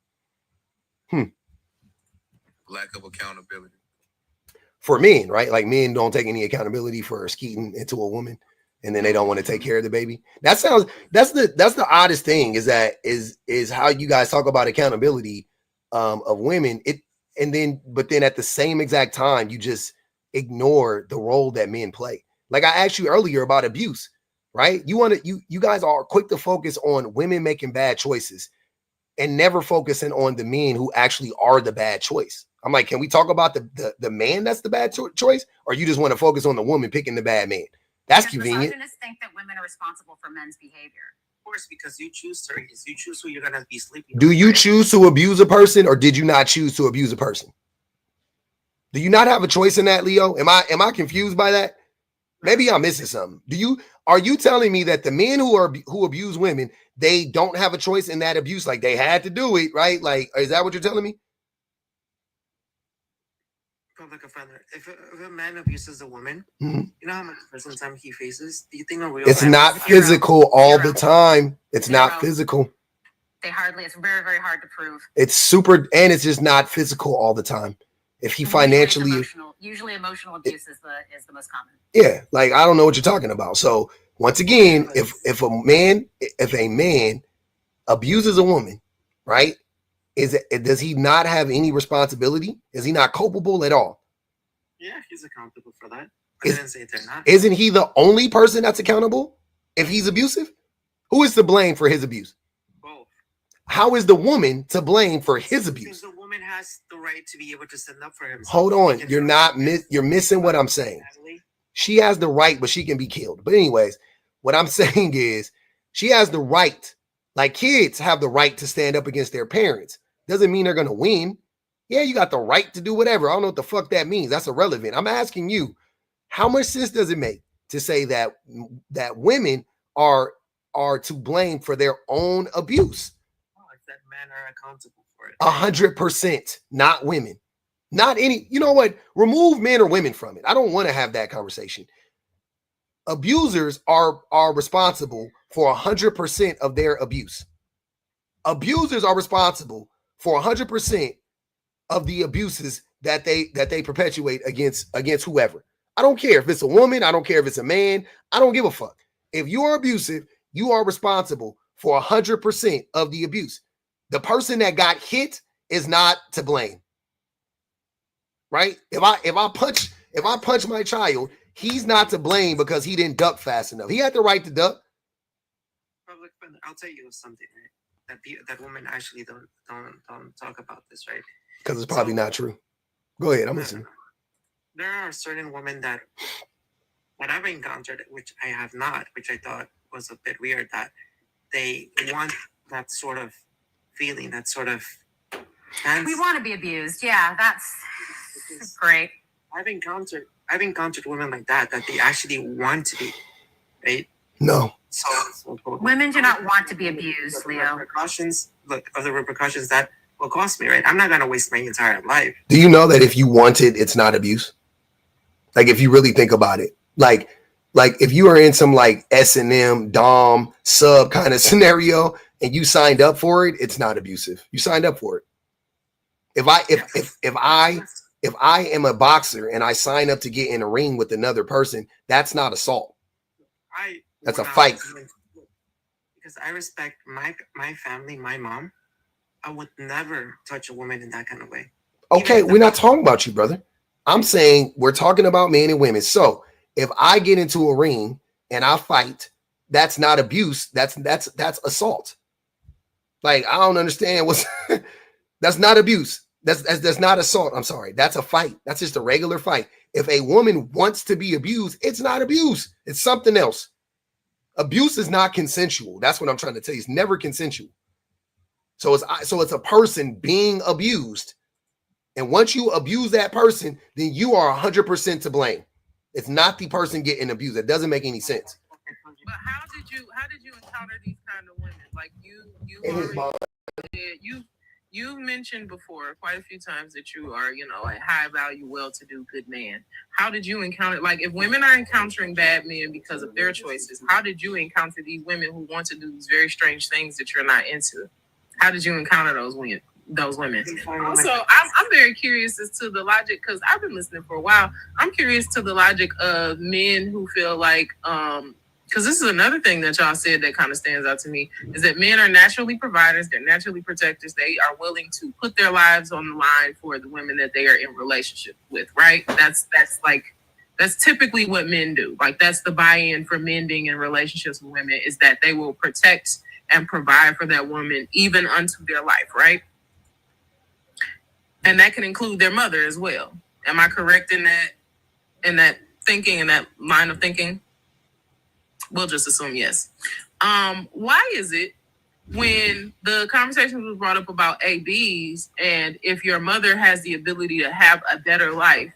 Lack of accountability. For men, right? Like men don't take any accountability for skeeting into a woman. And then they don't want to take care of the baby. That's the oddest thing is how you guys talk about accountability of women. But then at the same exact time, you just ignore the role that men play. Like I asked you earlier about abuse, right? You guys are quick to focus on women making bad choices and never focusing on the men who actually are the bad choice. I'm like, can we talk about the man that's the bad choice, or you just want to focus on the woman picking the bad man? That's convenient. Misogynists think that women are responsible for men's behavior. Of course, because you choose targets. You choose who you're gonna be sleeping with. Do you choose to abuse a person, or did you not choose to abuse a person? Do you not have a choice in that, Leo? Am I confused by that? Maybe I'm missing something. Are you telling me that the men who abuse women, they don't have a choice in that abuse? Like they had to do it, right? Like, is that what you're telling me? Public offender. If a man abuses a woman, you know how much prison time he faces? Do you think a real It's not physical all the time. It's not physical. It's very, very hard to prove. It's super, and it's just not physical all the time. If he financially, usually emotional abuse is the most common. Yeah, like I don't know what you're talking about. So once again, if a man abuses a woman, right? Does he not have any responsibility? Is he not culpable at all? Yeah, he's accountable for that. I didn't say they're not. Isn't he the only person that's accountable if he's abusive? Who is to blame for his abuse? Both. How is the woman to blame for his abuse? Because the woman has the right to be able to stand up for himself. Hold on, you're missing what I'm saying. She has the right, but she can be killed. But anyways, what I'm saying is she has the right. Like kids have the right to stand up against their parents. Doesn't mean they're going to win. Yeah, you got the right to do whatever. I don't know what the fuck that means. That's irrelevant. I'm asking you, how much sense does it make to say that women are to blame for their own abuse? That men are accountable for it. 100%, not women. Not any, you know what? Remove men or women from it. I don't want to have that conversation. Abusers are responsible for 100% of their abuse. Abusers are responsible for 100% of the abuses that they perpetuate against whoever. I don't care if it's a woman. I don't care if it's a man. I don't give a fuck. If you are abusive, you are responsible for 100% of the abuse. The person that got hit is not to blame, right? If I punch my child, he's not to blame because he didn't duck fast enough. He had the right to duck. I'll tell you something, right? That women actually don't talk about this, right? Because it's probably not true. Go ahead, I'm listening. There are certain women that I've encountered, which I have not, which I thought was a bit weird, that they want that sort of feeling, that sort of We want to be abused. Yeah, that's great. I've encountered women like that they actually want to be, right? No. So Women do not want to be abused, Leo. The repercussions that will cost me, right? I'm not gonna waste my entire life. Do you know that if you want it, it's not abuse? Like if you really think about it, like if you are in some like S&M dom sub kind of scenario and you signed up for it, it's not abusive. You signed up for it. If I am a boxer and I sign up to get in a ring with another person, that's not assault. That's a fight. Because I respect my family, my mom. I would never touch a woman in that kind of way. Okay, we're not talking about you, brother. I'm saying we're talking about men and women. So if I get into a ring and I fight, that's not abuse. That's assault. Like, I don't understand what's that's not abuse. That's not assault. I'm sorry. That's a fight. That's just a regular fight. If a woman wants to be abused, it's not abuse. It's something else. Abuse is not consensual. That's what I'm trying to tell you. It's never consensual. So it's a person being abused. And once you abuse that person, then you are 100% to blame. It's not the person getting abused. That doesn't make any sense. But how did you encounter these kind of women? Like you mentioned before quite a few times that you are, a high value, well-to-do, good man. How did you encounter, like, if women are encountering bad men because of their choices, how did you encounter these women who want to do these very strange things that you're not into? How did you encounter those women? Also, I'm very curious as to the logic, because I've been listening for a while. I'm curious to the logic of men who feel like, because this is another thing that y'all said that kind of stands out to me, is that men are naturally providers, they're naturally protectors, they are willing to put their lives on the line for the women that they are in relationship with, right? That's typically what men do. Like, that's the buy-in for men being in relationships with women, is that they will protect and provide for that woman even unto their life, right? And that can include their mother as well. Am I correct in that thinking, in that line of thinking? We'll just assume yes. Why is it when the conversation was brought up about ABs, and if your mother has the ability to have a better life,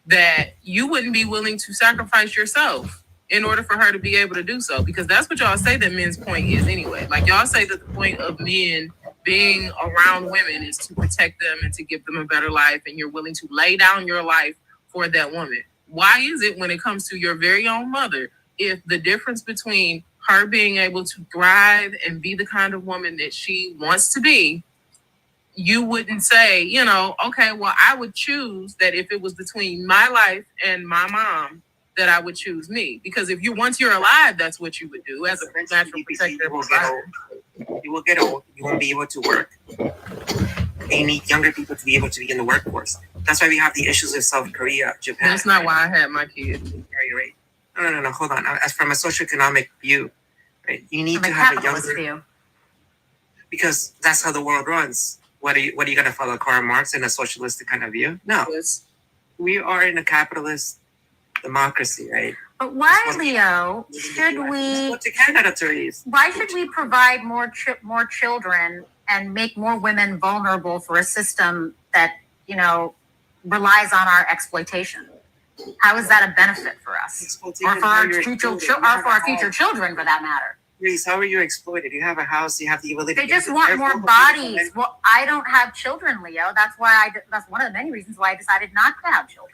that you wouldn't be willing to sacrifice yourself in order for her to be able to do so? Because that's what y'all say that men's point is anyway. Like, y'all say that the point of men being around women is to protect them and to give them a better life, and you're willing to lay down your life for that woman. Why is it when it comes to your very own mother, if the difference between her being able to thrive and be the kind of woman that she wants to be, you wouldn't say, okay, well, I would choose that if it was between my life and my mom, that I would choose me? Because if once you're alive, that's what you would do as a natural protector. You will get old. You won't be able to work. They need younger people to be able to be in the workforce. That's why we have the issues of South Korea, Japan. That's not why I had my kids. Right. No. Hold on. As from a socioeconomic view, right? You need to have a younger view, because that's how the world runs. What are you going to follow, Karl Marx in a socialistic kind of view? No. Yes. We are in a capitalist democracy, right? But why, Leo, why should we provide more children and make more women vulnerable for a system that, relies on our exploitation? How is that a benefit for us? Or for our future children, for that matter? Reese, how are you exploited? You have a house, you have the ability. They just want more bodies. Well, I don't have children, Leo. That's one of the many reasons why I decided not to have children.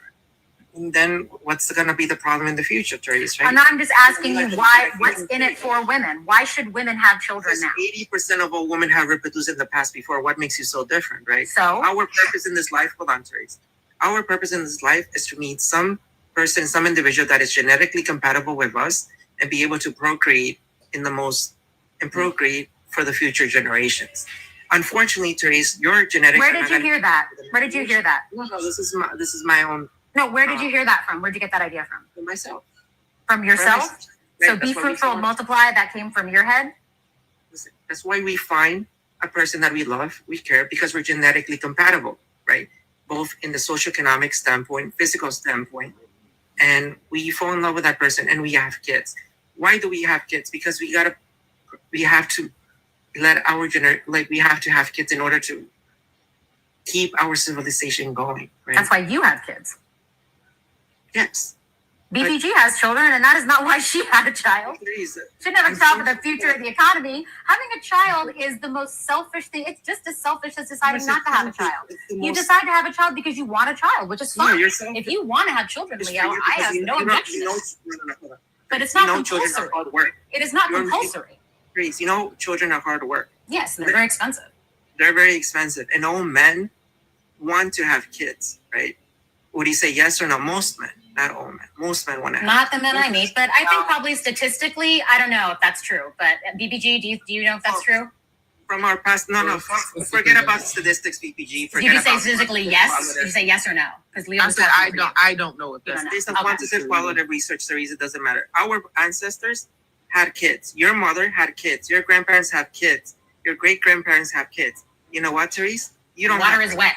And then what's going to be the problem in the future, Therese, right? And I'm just asking you why, what's in it for women? Why should women have children now? 80% of all women have reproduced in the past before. What makes you so different, right? So? Our purpose in this life, hold on, Therese. Our purpose in this life is to meet some person, some individual that is genetically compatible with us and be able to procreate and procreate for the future generations. Unfortunately, Therese, your genetics. Where did you hear that? Where did you hear that? No, this is my own. No, where did you hear that from? Where'd you get that idea from? From myself. From yourself? Right, so be fruitful and multiply, that came from your head? That's why we find a person that we love, we care, because we're genetically compatible, right? Both in the socioeconomic standpoint, physical standpoint, and we fall in love with that person and we have kids. Why do we have kids? Because we have to let our we have to have kids in order to keep our civilization going, right? That's why you have kids. Yes. BPG has children, and that is not why she had a child. Should have a child for the future of the economy. Having a child is the most selfish thing. It's just as selfish as deciding not to have a child. You decide to have a child because you want a child, which is fine. If you want to have children, Leo, I have no objection. But it's not compulsory. It is not compulsory. Please, children are hard work. Yes, they're very expensive. They're very expensive, and all men want to have kids, right? Would you say yes or no? Most men. Not all men. Most men want to have Not the men I meet, but I think probably statistically, I don't know if that's true. But BBG, do you know if that's true? From our past, no. Forget about statistics, BPG. Did you say statistically yes? Did you say yes or no? Because Leo said I don't know if that's based on quantitative qualitative research. The reason it doesn't matter. Our ancestors had kids. Your mother had kids. Your grandparents have kids. Your great grandparents have kids. You know what, Therese? You don't. Water is wet.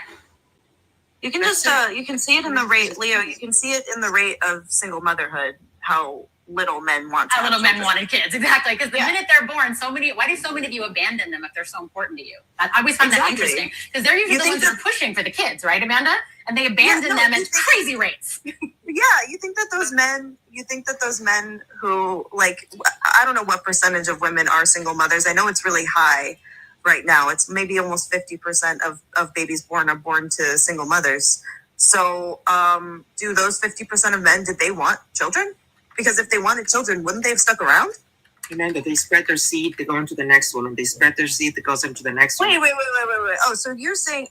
You can just you can see it in the rate, Leo. You can see it in the rate of single motherhood. How little men want. How little men wanted kids, exactly. Because the minute they're born, why do so many of you abandon them if they're so important to you? I always find that interesting because they're usually the ones that are pushing for the kids, right, Amanda? And they abandon them at crazy rates. Yeah, you think that those men who, like, I don't know what percentage of women are single mothers. I know it's really high right now. It's maybe almost 50% of babies born are born to single mothers. So do those 50% of men, did they want children? Because if they wanted children, wouldn't they have stuck around? Amanda, they spread their seed, they go into the next one, and they spread their seed that goes into the next one. Wait. Oh, so you're saying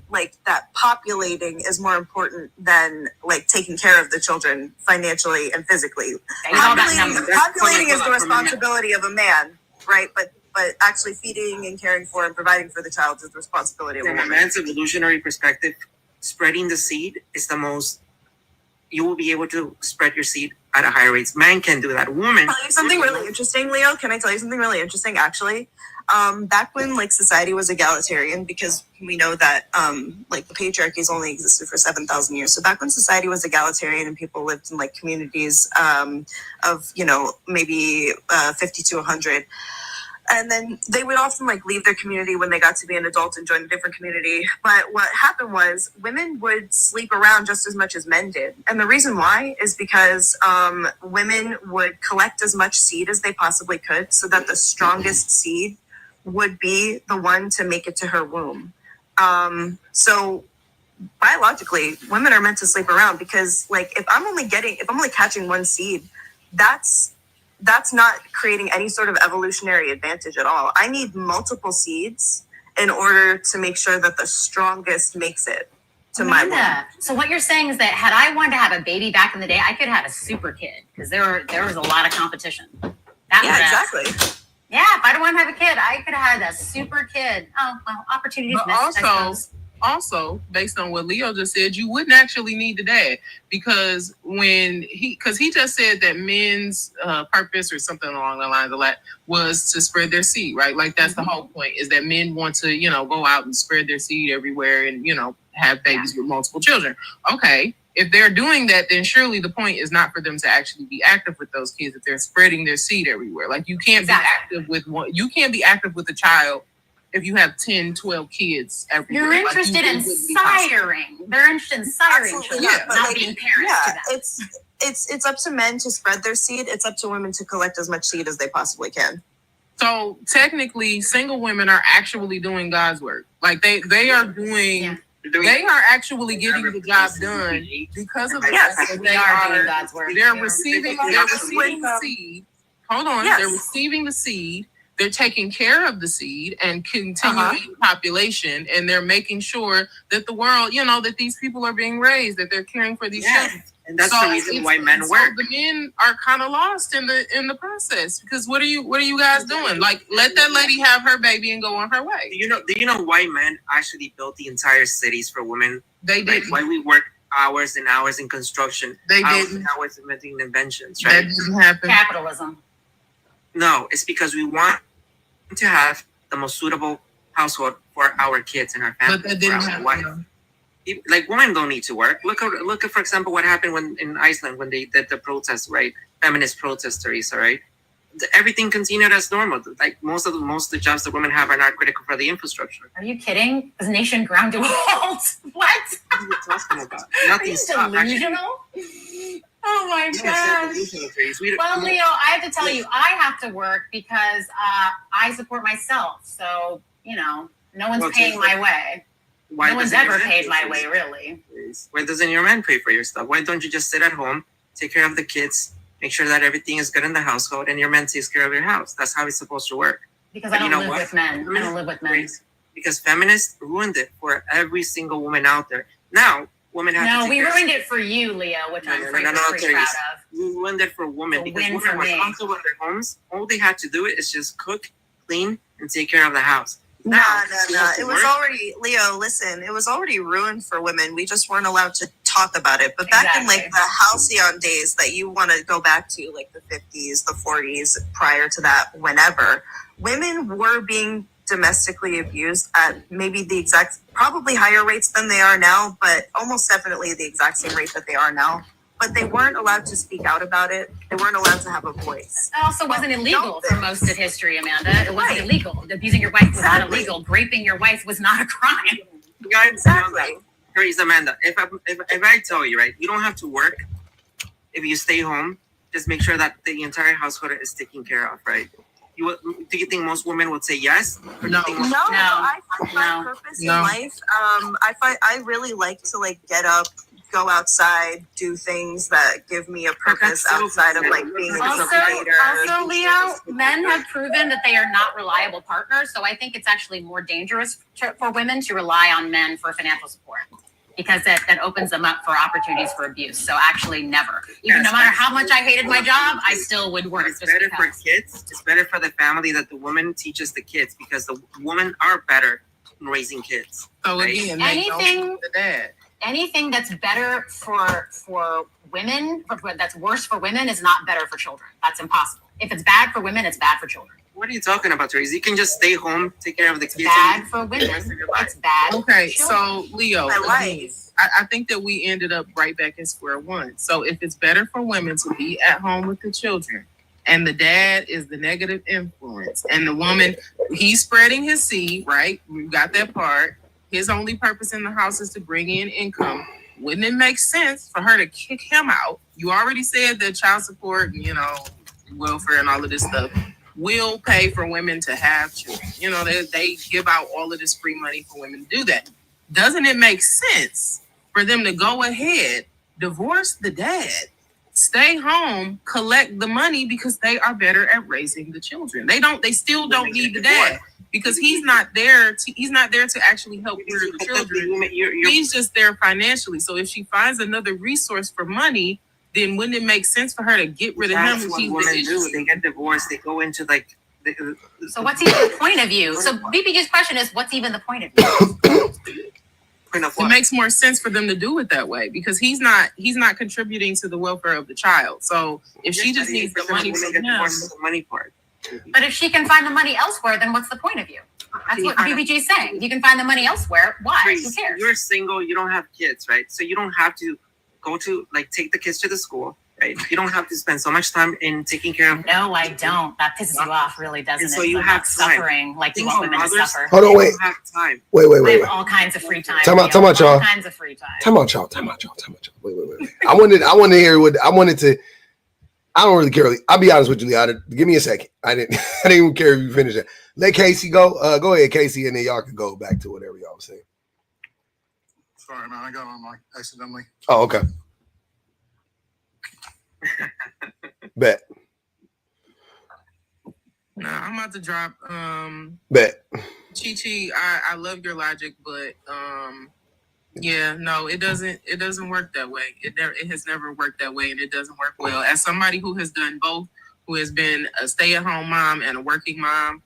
like that populating is more important than like taking care of the children financially and physically. Populating is the responsibility of a man, right? But actually feeding and caring for and providing for the child is the responsibility of a woman. From a man's evolutionary perspective, spreading the seed is the most. You will be able to spread your seed at a higher rate. Man can do that. Woman. Tell you something really interesting, Leo. Can I tell you something really interesting? Actually, back when like society was egalitarian, because we know that like the patriarchy has only existed for 7,000 years. So back when society was egalitarian and people lived in like communities of maybe 50 to 100. And then they would often like leave their community when they got to be an adult and join a different community. But what happened was women would sleep around just as much as men did. And the reason why is because women would collect as much seed as they possibly could so that the strongest seed would be the one to make it to her womb. So biologically, women are meant to sleep around because like if I'm only catching one seed, that's not creating any sort of evolutionary advantage at all. I need multiple seeds in order to make sure that the strongest makes it to my womb. So what you're saying is that had I wanted to have a baby back in the day, I could have a super kid because there was a lot of competition. Exactly. Yeah, if I don't want to have a kid, I could have had a super kid. Oh, well, opportunities missed, also, based on what Leo just said, you wouldn't actually need the dad because he just said that men's purpose or something along the lines of that was to spread their seed, right? Like that's the whole point is that men want to, go out and spread their seed everywhere and, have babies with multiple children. Okay. If they're doing that, then surely the point is not for them to actually be active with those kids if they're spreading their seed everywhere. Like you can't be active with one. You can't be active with a child if you have 10, 12 kids everywhere. You're interested in siring. They're interested in siring children, not being parents to them. It's up to men to spread their seed. It's up to women to collect as much seed as they possibly can. So technically, single women are actually doing God's work. Like they are doing They are actually getting the job done because of the fact that they are doing God's work. They're receiving the seed. Hold on, they're receiving the seed. They're taking care of the seed and continuing population, and they're making sure that the world, you know, that these people are being raised, that they're caring for these children. And that's the reason why men work. The men are kind of lost in the process because what are you guys doing? Like, let that lady have her baby and go on her way. Do you know why men actually built the entire cities for women? They did. Why we work hours and hours in construction? They hours did. and hours in making inventions, right? That didn't happen. Capitalism. No, it's because we want to have the most suitable household for our kids and our family. But that didn't happen. Like, women don't need to work. Look at, for example, what happened when in Iceland when they did the protest, right? Feminist protest, Teresa, right? Everything continued as normal. Like most of the jobs that women have are not critical for the infrastructure. Are you kidding? This nation ground to a halt. What? What are you talking about? Nothing stopped. Delusional? Oh my God. Well, Leo, I have to tell you, I have to work because I support myself. So, you know, no one's paying my way. No one's ever paid my way, really. Why doesn't your man pay for your stuff? Why don't you just sit at home, take care of the kids, make sure that everything is good in the household, and your man takes care of your house? That's how it's supposed to work. Because I don't live with men. I don't live with men. Because feminists ruined it for every single woman out there. Now, women have to No, we ruined it for you, Leo, which I'm pretty proud of. We ruined it for women because women were comfortable in their homes. All they had to do is just cook, clean, and take care of the house. No. It was already, Leo, listen, it was already ruined for women. We just weren't allowed to talk about it. But back in like the halcyon days that you want to go back to, like the 50s, the 40s, prior to that, whenever, women were being domestically abused at maybe the exact, probably higher rates than they are now, but almost definitely the exact same rate that they are now. But they weren't allowed to speak out about it. They weren't allowed to have a voice. It also wasn't illegal for most of history, Amanda. It wasn't illegal. Abusing your wife was not illegal. Raping your wife was not a crime. Exactly. Here is Amanda. If I tell you, right, you don't have to work. If you stay home, just make sure that the entire household is taken care of, right? Do you think most women would say yes? Or No. I find my purpose in life. I really like to like get up, go outside, do things that give me a purpose outside of like being a creator. Also, Leo, men have proven that they are not reliable partners. So I think it's actually more dangerous for women to rely on men for financial support because that opens them up for opportunities for abuse. So actually never. Even no matter how much I hated my job, I still would work. It's better for kids. It's better for the family that the woman teaches the kids because the women are better in raising kids. So again, anything that's better for women, that's worse for women, is not better for children. That's impossible. If it's bad for women, it's bad for children. What are you talking about, Teresa? You can just stay home, take care of the kids. Bad for women. It's bad. Okay, so Leo, I think that we ended up right back in square one. So if it's better for women to be at home with the children, and the dad is the negative influence, and the woman, he's spreading his seed, right? We've got that part. His only purpose in the house is to bring in income. Wouldn't it make sense for her to kick him out? You already said that child support and, welfare and all of this stuff will pay for women to have children. They give out all of this free money for women to do that. Doesn't it make sense for them to go ahead, divorce the dad, stay home, collect the money because they are better at raising the children? They still don't need the dad. Because he's not there to actually help rear the children. He's just there financially. So if she finds another resource for money, then wouldn't it make sense for her to get rid of him? That's what women do. They get divorced. They go into like. So what's even the point of view? So BBG's question is, what's even the point of view? It makes more sense for them to do it that way because he's not contributing to the welfare of the child. So if she just needs the money from him, the money part. But if she can find the money elsewhere, then what's the point of you? That's what BBG is saying. If you can find the money elsewhere, why? Who cares? You're single, you don't have kids, right? So you don't have to go to take the kids to the school, right? You don't have to spend so much time in taking care of. No, I don't. That pisses you off, really, doesn't it? So you have suffering like you want women to suffer. Hold on, wait. Wait. I have all kinds of free time. Time out, y'all. All kinds of free time. Time out, y'all. Wait. I wanted to hear what I wanted to. I don't really care. I'll be honest with you, Leah. Give me a second. I didn't even care if you finish it. Let Casey go. Go ahead, Casey, and then y'all can go back to whatever y'all was saying. Sorry, man. I got on like accidentally. Oh, okay. Bet. Nah, I'm about to drop. Bet. Chi, I love your logic, but yeah, no, it doesn't work that way. It has never worked that way, and it doesn't work well. As somebody who has done both, who has been a stay-at-home mom and a working mom,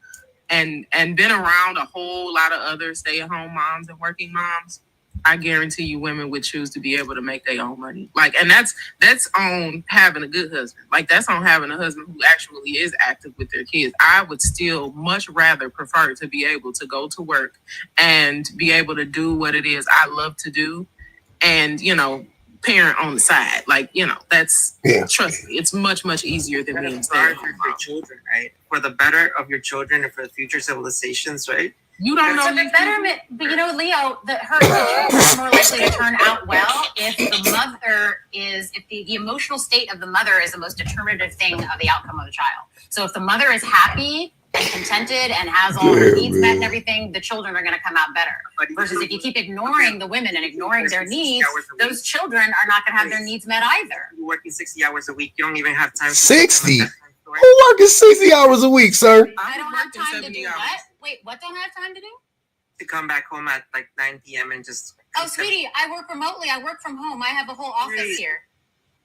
and been around a whole lot of other stay-at-home moms and working moms, I guarantee you women would choose to be able to make their own money. Like, and that's on having a good husband. Like, that's on having a husband who actually is active with their kids. I would still much rather prefer to be able to go to work and be able to do what it is I love to do and, parent on the side. Like, that's, trust me, it's much, much easier than being stay-at-home for your children, right? For the better of your children and for the future civilizations, right? You don't know. So the betterment, but Leo, the children are more likely to turn out well if the mother is, if the emotional state of the mother is the most determinative thing of the outcome of the child. So if the mother is happy and contented and has all her needs met and everything, the children are going to come out better. Versus if you keep ignoring the women and ignoring their needs, those children are not going to have their needs met either. You're working 60 hours a week. You don't even have time. 60? Who working 60 hours a week, sir? I don't have time to do what? Wait, what don't I have time to do? To come back home at like 9 p.m. and just... Oh, sweetie, I work remotely. I work from home. I have a whole office here.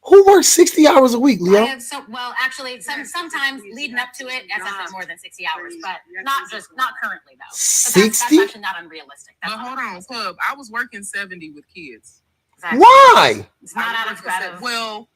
Who works 60 hours a week, Leo? I have actually, sometimes leading up to it, that's not more than 60 hours, but not currently though. 60? That's actually not unrealistic. But hold on, Club. I was working 70 with kids. Exactly. Why? It's not out of well,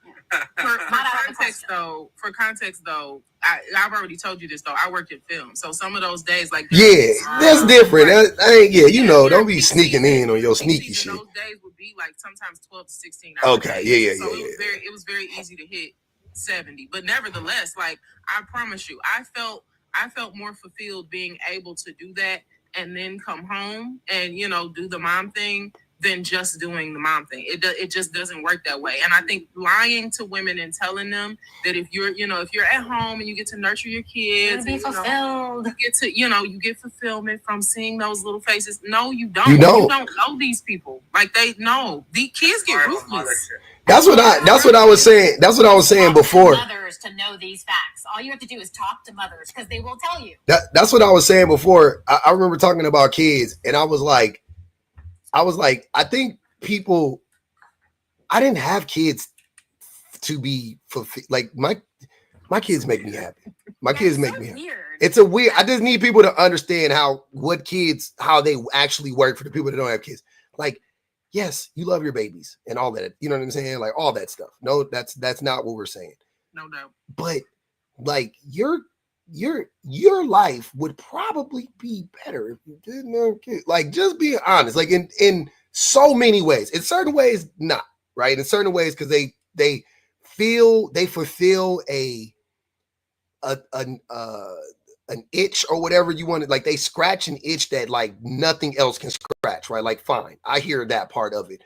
for context though, I've already told you this though. I work in film, so some of those days, like that's different. Don't be sneaking in on your sneaky shit. Those days would be like sometimes 12 to 16 hours. Okay, So it was very easy to hit 70, but nevertheless, like I promise you, I felt more fulfilled being able to do that and then come home and do the mom thing than just doing the mom thing. It just doesn't work that way. And I think lying to women and telling them that if you're at home and you get to nurture your kids, be fulfilled. You get to, you get fulfillment from seeing those little faces. No, you don't. You don't. You don't know these people. Like the kids get ruthless. That's what I was saying. That's what I was saying before. Mothers to know these facts. All you have to do is talk to mothers because they will tell you. That's what I was saying before. I remember talking about kids, and I was like, I think I didn't have kids to be fulfilled. Like my kids make me happy. My kids make me happy. Weird. It's a weird. I just need people to understand how they actually work for the people that don't have kids. Like, yes, you love your babies and all that. You know what I'm saying? Like all that stuff. No, that's not what we're saying. No doubt. But like your life would probably be better if you didn't have kids. Like, just being honest. Like in so many ways. In certain ways, not right. In certain ways, because they fulfill an itch or whatever you wanted. Like they scratch an itch that like nothing else can scratch, right? Like, fine, I hear that part of it.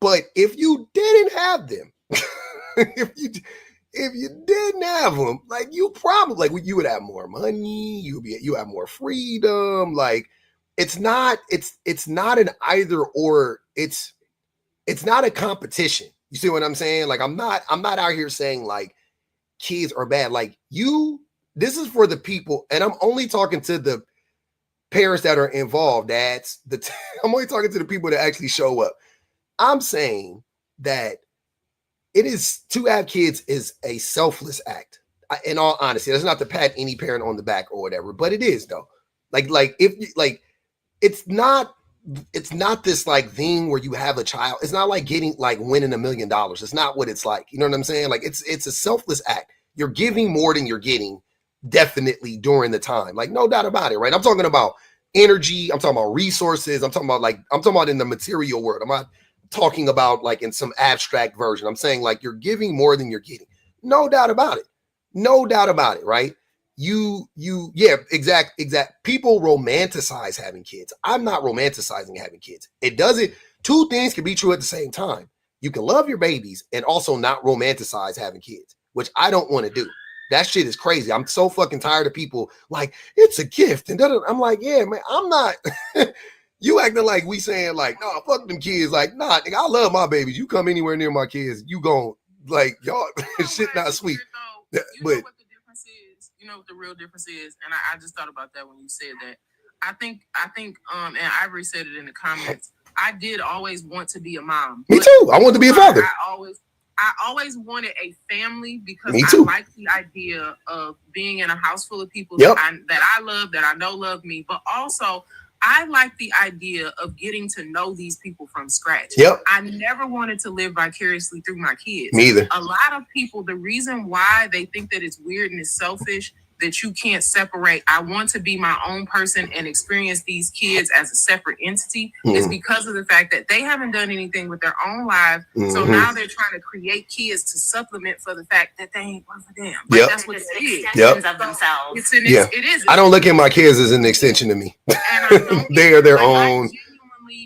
But if you didn't have them, if you didn't have them, like you probably you would have more money, you have more freedom. Like it's not an either or, it's not a competition. You see what I'm saying? Like I'm not out here saying like kids are bad. Like this is for the people, and I'm only talking to the parents that are involved. I'm only talking to the people that actually show up. I'm saying that it is to have kids is a selfless act. In all honesty, that's not to pat any parent on the back or whatever, but it is though. It's not this like thing where you have a child. It's not like winning $1 million. It's not what it's like. You know what I'm saying? Like it's a selfless act. You're giving more than you're getting, definitely during the time. Like no doubt about it, right? I'm talking about energy. I'm talking about resources. I'm talking about in the material world. I'm not talking about like in some abstract version. I'm saying like you're giving more than you're getting. No doubt about it. No doubt about it, right? Exact. People romanticize having kids. I'm not romanticizing having kids. Two things can be true at the same time. You can love your babies and also not romanticize having kids, which I don't want to do. That shit is crazy. I'm so fucking tired of people like, it's a gift. And I'm like, yeah, man, I'm not. You acting like we saying like, nah, fuck them kids. Like, nah, nigga, I love my babies. You come anywhere near my kids, you gon' like y'all shit not sweet. You But know what the difference is? You know what the real difference is? And I just thought about that when you said that. I think and Ivory said it in the comments. I did always want to be a mom. Me too. I want to be a father. I always wanted a family because Me I too. like the idea of being in a house full of people Yep. that I love, that I know love me, but also I like the idea of getting to know these people from scratch. Yep. I never wanted to live vicariously through my kids. Me either. A lot of people, the reason why they think that it's weird and it's selfish that you can't separate, I want to be my own person and experience these kids as a separate entity, is because of the fact that they haven't done anything with their own lives. So now they're trying to create kids to supplement for the fact that they ain't worth a damn. Like, Yep. that's what it is. Extensions of themselves. It is. I don't look at my kids as an extension of me. They are their own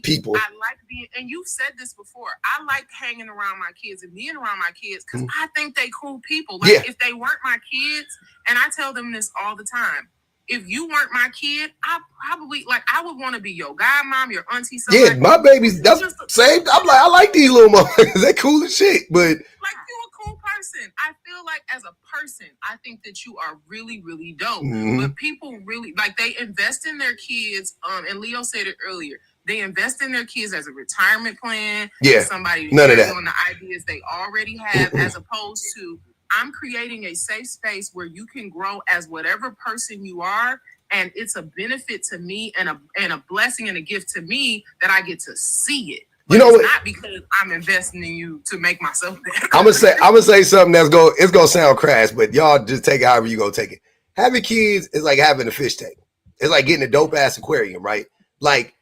people. I like being, and you've said this before, I like hanging around my kids and being around my kids because I think they cool people. Like, if they weren't my kids, and I tell them this all the time, if you weren't my kid, I probably, like, I would want to be your godmom, your auntie, something. Yeah, my babies, that's same. I'm like, I like these little motherfuckers. They cool as shit, but like, you a cool person. I feel like as a person, I think that you are really, really dope. But people really, like, they invest in their kids. And Leo said it earlier. They invest in their kids as a retirement plan. Yeah, Somebody none of that. on the ideas they already have, as opposed to, I'm creating a safe space where you can grow as whatever person you are, and it's a benefit to me and a blessing and a gift to me that I get to see it. But you know what? Not because I'm investing in you to make myself better. I'm gonna say something it's gonna sound crass, but y'all just take it however you gonna take it. Having kids is like having a fish tank. It's like getting a dope ass aquarium, right? Like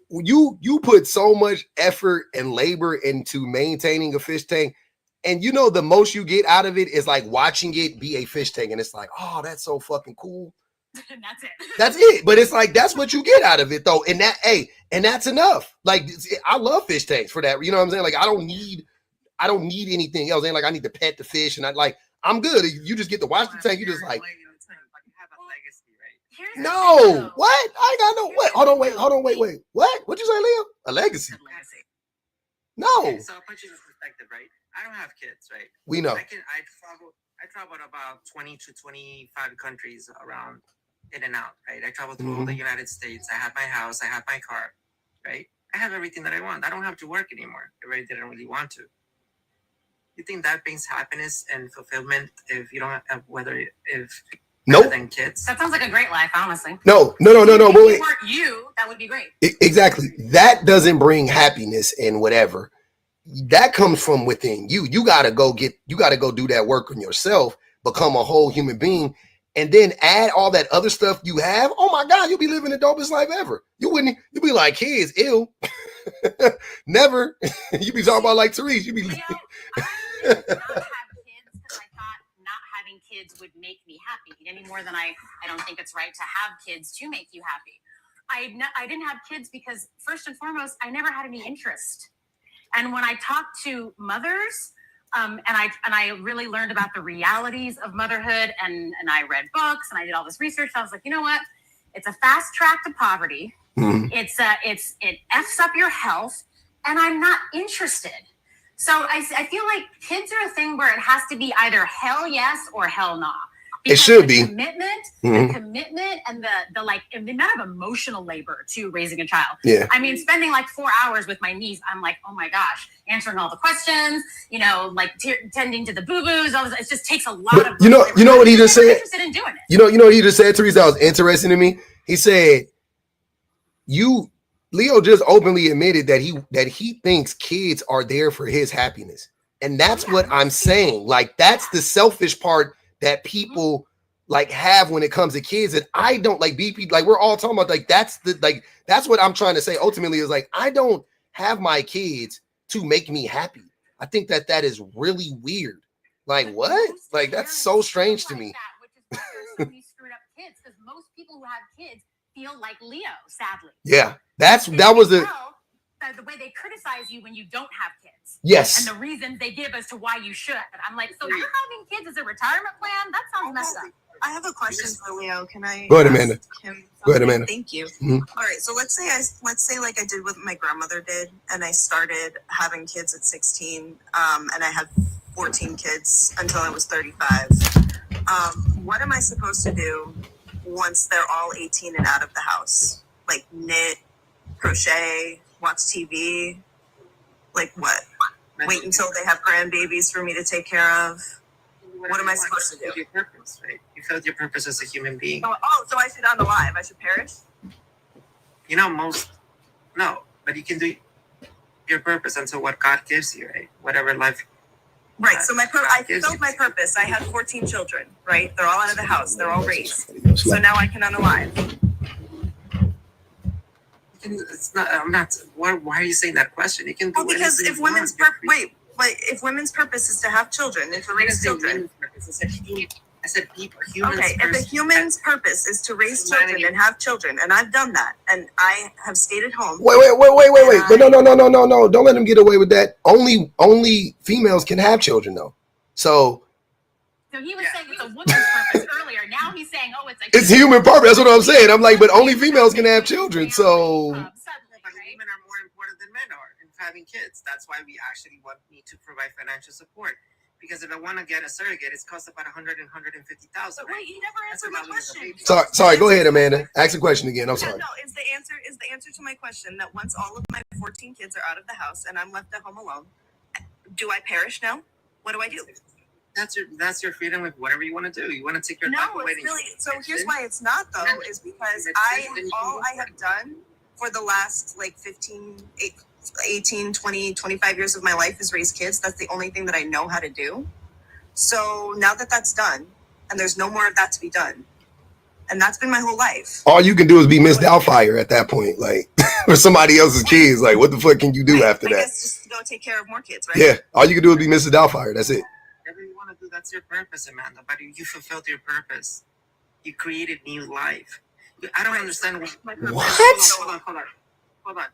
you put so much effort and labor into maintaining a fish tank. And you know, the most you get out of it is like watching it be a fish tank. And it's like, oh, that's so fucking cool. And that's it. That's it. But it's like, that's what you get out of it though. And that's enough. Like, I love fish tanks for that. You know what I'm saying? Like, I don't need anything else. Ain't like I need to pet the fish and I'm good. You just get to watch the tank. You just like, no, what? I ain't got no, what? Hold on, wait. What? What'd you say, Leo? A legacy. No. Okay, so I'll put you in perspective, right? I don't have kids, right? We know. I traveled about 20 to 25 countries around in and out, right? I traveled through all the United States. I had my house, I had my car, right? I have everything that I want. I don't have to work anymore. I really didn't really want to. You think that brings happiness and fulfillment if you don't have Nope. Than kids? That sounds like a great life, honestly. No. If Wait. you weren't you, that would be great. Exactly. That doesn't bring happiness and whatever. That comes from within you. You gotta go do that work on yourself, become a whole human being, and then add all that other stuff you have. Oh my God, you'll be living the dopest life ever. You'll be like, kids, ill. Never. You be talking about like Therese. You be I did not have kids because I thought not having kids would make me happy any more than I don't think it's right to have kids to make you happy. I didn't have kids because first and foremost, I never had any interest. And when I talked to mothers, and I really learned about the realities of motherhood, and I read books and I did all this research, I was like, you know what? It's a fast track to poverty. It F's up your health, and I'm not interested. So I feel like kids are a thing where it has to be either hell yes or hell nah. It should be commitment, the commitment, and the amount of emotional labor to raising a child. Yeah. I mean, spending like 4 hours with my niece, I'm like, oh my gosh, answering all the questions, like tending to the boo-boos. It just takes a lot of. You know what he just said? Interested in doing it. You know what he just said, Teresa? That was interesting to me. He said, Leo just openly admitted that he thinks kids are there for his happiness, and that's what I'm saying. Like, that's the selfish part that people like have when it comes to kids. And I don't like BP, like we're all talking about, like, that's what I'm trying to say ultimately is like, I don't have my kids to make me happy. I think that is really weird. Like, what? Like, that's so strange to me. Which is why there's so many screwed up kids, because most people who have kids feel like Leo, sadly. Yeah, that was the way they criticize you when you don't have kids. Yes. And the reasons they give as to why you should. I'm like, so you're having kids as a retirement plan? That sounds messed up. I have a question for Leo. Can I Go ahead, Amanda. him Go ahead, something? Amanda. Thank you. Mhm. All right, so let's say like I did what my grandmother did, and I started having kids at 16, and I had 14 kids until I was 35. What am I supposed to do once they're all 18 and out of the house? Like knit, crochet, watch TV? Like what? Wait until they have grandbabies for me to take care of? What am I supposed to do? Your purpose, right? You filled your purpose as a human being. So I should unalive. I should perish? You know, no, but you can do your purpose until what God gives you, right? Whatever life. Right. So I fulfilled my purpose. I had 14 children, right? They're all out of the house. They're all raised. So now I can unalive. It's not. I'm not. Why are you saying that question? You can do because if women's if women's purpose is to have children and to raise children. I said people. Humans. Okay. If a human's purpose is to raise children and have children, and I've done that, and I have stayed at home. Wait. But no. Don't let them get away with that. Only females can have children, though. So he was saying it's a woman's purpose earlier. Now he's saying, oh, it's human purpose. That's what I'm saying. I'm like, but only females can have children. So women are more important than men are in having kids. That's why we actually need to provide financial support. Because if I want to get a surrogate, it's cost about $100,000 and $150,000. But wait, you never answered my question. sorry. Go ahead, Amanda. Ask the question again. I'm sorry. No, is the answer to my question that once all of my 14 kids are out of the house and I'm left at home alone, do I perish now? What do I do? That's your freedom with whatever you want to do. You want to take your life away. No, it's really. So here's why it's not though, is because all I have done for the last like 18, 20, 25 years of my life is raise kids. That's the only thing that I know how to do. So now that that's done, and there's no more of that to be done, and that's been my whole life. All you can do is be Miss Doubtfire at that point, like for somebody else's kids. Like, what the fuck can you do after that? I guess just go take care of more kids, right? Yeah, all you can do is be Mrs. Doubtfire. That's it. Whatever you want to do, that's your purpose, Amanda. But you fulfilled your purpose. You created new life. I don't understand what. Hold on.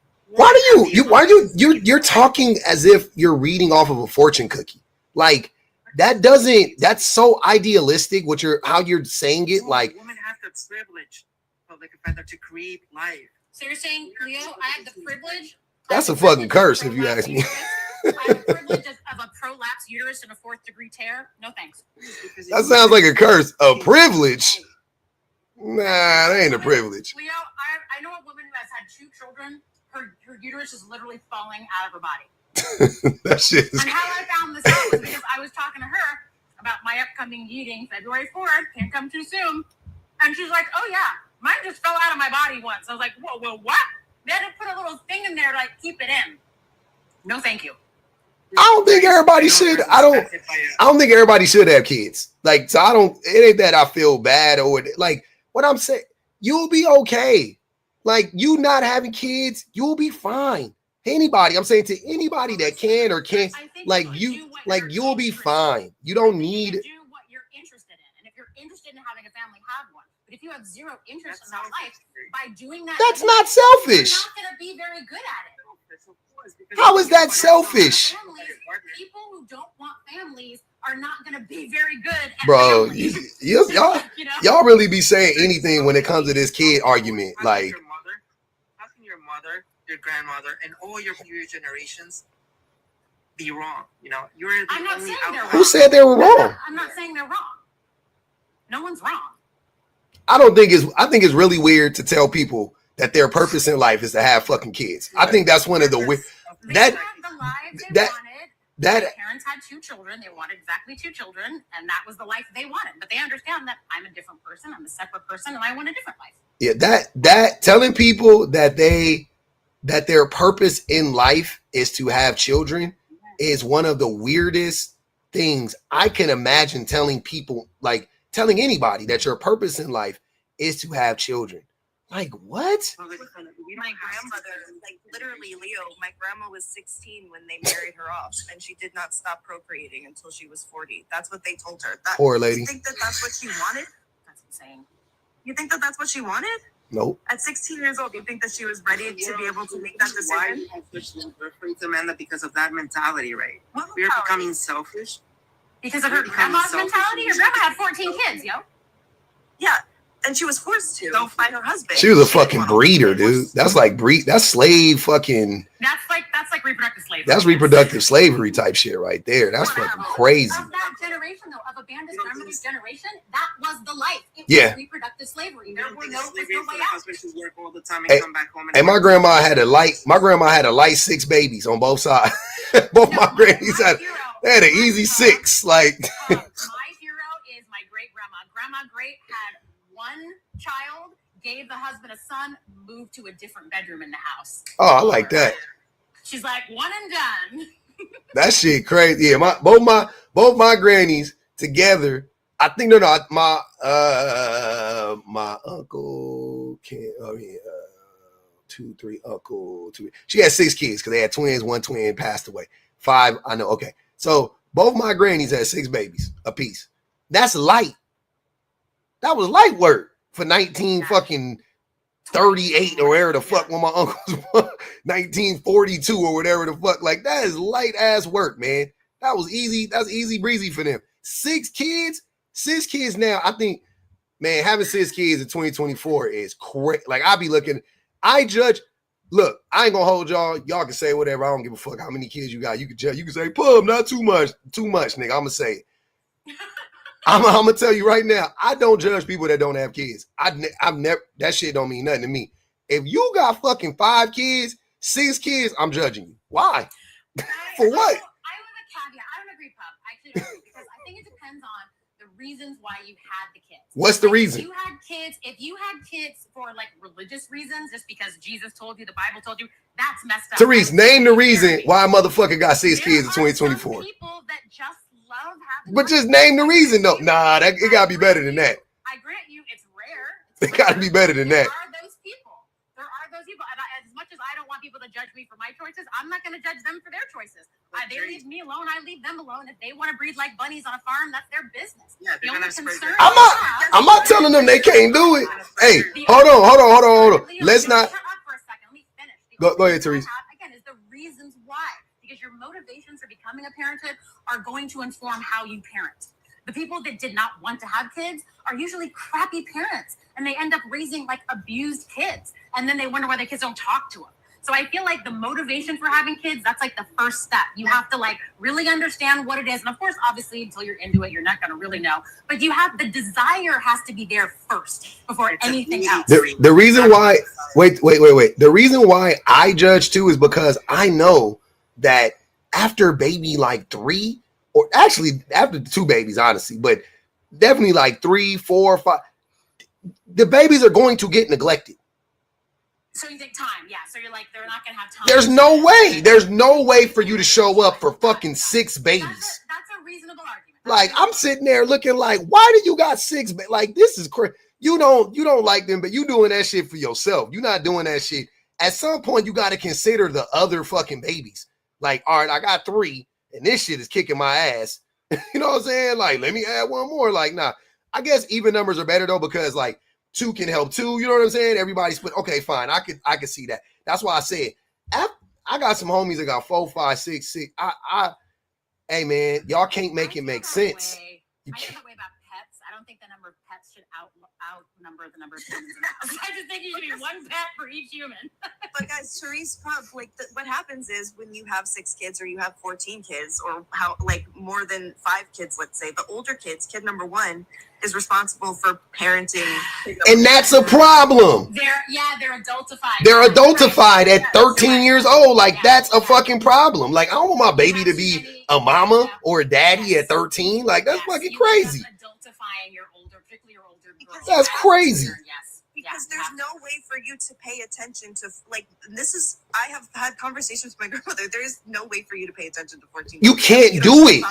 You're talking as if you're reading off of a fortune cookie. Like that's so idealistic how you're saying it. Like women have the privilege of like a feather to create life. So you're saying, Leo, I have the privilege? That's a fucking curse if you ask me. I have the privilege of a prolapsed uterus and a 4th-degree tear? No thanks. That sounds like a curse. A privilege? Nah, that ain't a privilege. Leo, I know a woman who has had 2 children. Her uterus is literally falling out of her body. That shit is... And how I found this out was because I was talking to her about my upcoming meeting, February 4th. Can't come too soon. And she's like, oh, yeah, mine just fell out of my body once. I was like, whoa, what? They had to put a little thing in there to like keep it in. No, thank you. I don't think everybody should. I don't think everybody should have kids. Like, so it ain't that I feel bad or like what I'm saying. You'll be okay. Like, you not having kids, you'll be fine. Anybody, I'm saying to anybody that can or can't, like you'll be fine. You don't need. Do what you're interested in, and if you're interested in having a family, have one. But if you have zero interest in that life, by doing that, that's not selfish. You're not going to be very good at it. How is that selfish? People who don't want families are not going to be very good at bro. families. Y'all really be saying anything when it comes to this kid argument, like. How can your mother, your grandmother, and all your future generations be wrong? You know, you're the I'm not only saying they're wrong. Who said they were wrong? I'm not saying they're wrong. No one's wrong. I think it's really weird to tell people that their purpose in life is to have fucking kids. I think that's one of the weird. Their parents had 2 children. They wanted exactly 2 children, and that was the life they wanted. But they understand that I'm a different person. I'm a separate person, and I want a different life. Yeah, that telling people that their purpose in life is to have children is one of the weirdest things I can imagine telling people, like telling anybody that your purpose in life is to have children. Like, what? My grandmother, like literally, Leo, my grandma was 16 when they married her off, and she did not stop procreating until she was 40. That's what they told her. Poor lady. You think that that's what she wanted? That's insane. You think that that's what she wanted? Nope. At 16 years old, you think that she was ready to be able to make that decision? Why Amanda, because of that mentality, right? We're becoming selfish. Because of her grandma's mentality? Her grandma had 14 kids, yo. Yeah. And she was forced to by her husband. She was a fucking breeder, dude. That's like that's slave fucking. That's like reproductive slavery. That's reproductive slavery type shit right there. That's fucking crazy. Of that generation, though, of Amanda's grandmother's generation, that was the life. It was reproductive slavery. There were no way out. Work all the time and Hey, come back home. and my grandma had a light 6 babies on both sides. Both my grannies had an easy 6. Like my hero is my great grandma. Grandma Great had one child, gave the husband a son, moved to a different bedroom in the house. Oh, I like that. She's like, one and done. That shit crazy. Yeah, both my grannies together. I think my uncle can't. I mean, 2, 3 uncle 2. She had 6 kids because they had twins. One twin passed away. 5. I know. Okay, so both my grannies had 6 babies apiece. That's light. That was light work for 1938 or whatever the fuck when my uncles 1942 or whatever the fuck. Like that is light ass work, man. That was easy. That's easy breezy for them. 6 kids now. I think, man, having 6 kids in 2024 is crazy. Like I be looking, I judge. Look, I ain't gonna hold y'all. Y'all can say whatever. I don't give a fuck how many kids you got. You can judge. You can say, "Pub, not too much, nigga." I'm gonna say it. I'm gonna tell you right now, I don't judge people that don't have kids. I've never, that shit don't mean nothing to me. If you got fucking 5 kids, 6 kids, I'm judging you. Why? For what? I have a caveat. I don't agree, Pup. I actually don't agree because I think it depends on the reasons why you had the kids. What's the reason? If you had kids for like religious reasons, just because Jesus told you, the Bible told you, that's messed up. Therese, name the reason why a motherfucker got 6 kids in 2024. People that just love having. But just name the reason though. Nah, it gotta be better than that. I grant you, it's rare. It gotta be better than that. There are those people. And as much as I don't want people to judge me for my choices, I'm not going to judge them for their choices. They leave me alone. I leave them alone. If they want to breed like bunnies on a farm, that's their business. Yeah, the only concern. I'm not telling them they can't do it. Hey, hold on. Let's not. Shut up for a second. Let me finish. Go ahead, Therese. Again, is the reasons why. Because your motivations for becoming a parenthood are going to inform how you parent. The people that did not want to have kids are usually crappy parents, and they end up raising like abused kids, and then they wonder why their kids don't talk to them. So I feel like the motivation for having kids, that's like the first step. You have to like really understand what it is. And of course, obviously, until you're into it, you're not going to really know. But you have, the desire has to be there first before anything else. The reason why, wait. The reason why I judge too is because I know that after baby like 3, or actually after 2 babies, honestly, but definitely like 3, 4, 5, the babies are going to get neglected. So you think time, yeah. So you're like, they're not gonna have time. There's no way. There's no way for you to show up for fucking 6 babies. That's a reasonable argument. Like I'm sitting there looking like, why do you got 6? Like this is crazy. You don't like them, but you doing that shit for yourself. You're not doing that shit. At some point, you got to consider the other fucking babies. Like, all right, I got 3, and this shit is kicking my ass. You know what I'm saying? Like, let me add one more. Like, nah. I guess even numbers are better though, because like 2 can help 2. You know what I'm saying? Everybody split. Okay, fine. I could see that. That's why I said I got some homies that got 4, 5, 6. Hey man, y'all can't make it make sense. I feel that way about pets. I don't think the number of pets should outnumber the number of humans in the house. I just think you should be 1 pet for each human. But guys, Therese, like what happens is when you have 6 kids or you have 14 kids or how like more than 5 kids, let's say, the older kids, kid number 1 is responsible for parenting. And that's a problem. They're adultified. They're adultified at 13 years old. Like that's a fucking problem. Like I don't want my baby to be a mama or a daddy at 13. Like that's fucking crazy. Adultifying your older, particularly your older girls. That's crazy. Because there's no way for you to pay attention to, like, I have had conversations with my grandmother. There's no way for you to pay attention to 14. You can't do it.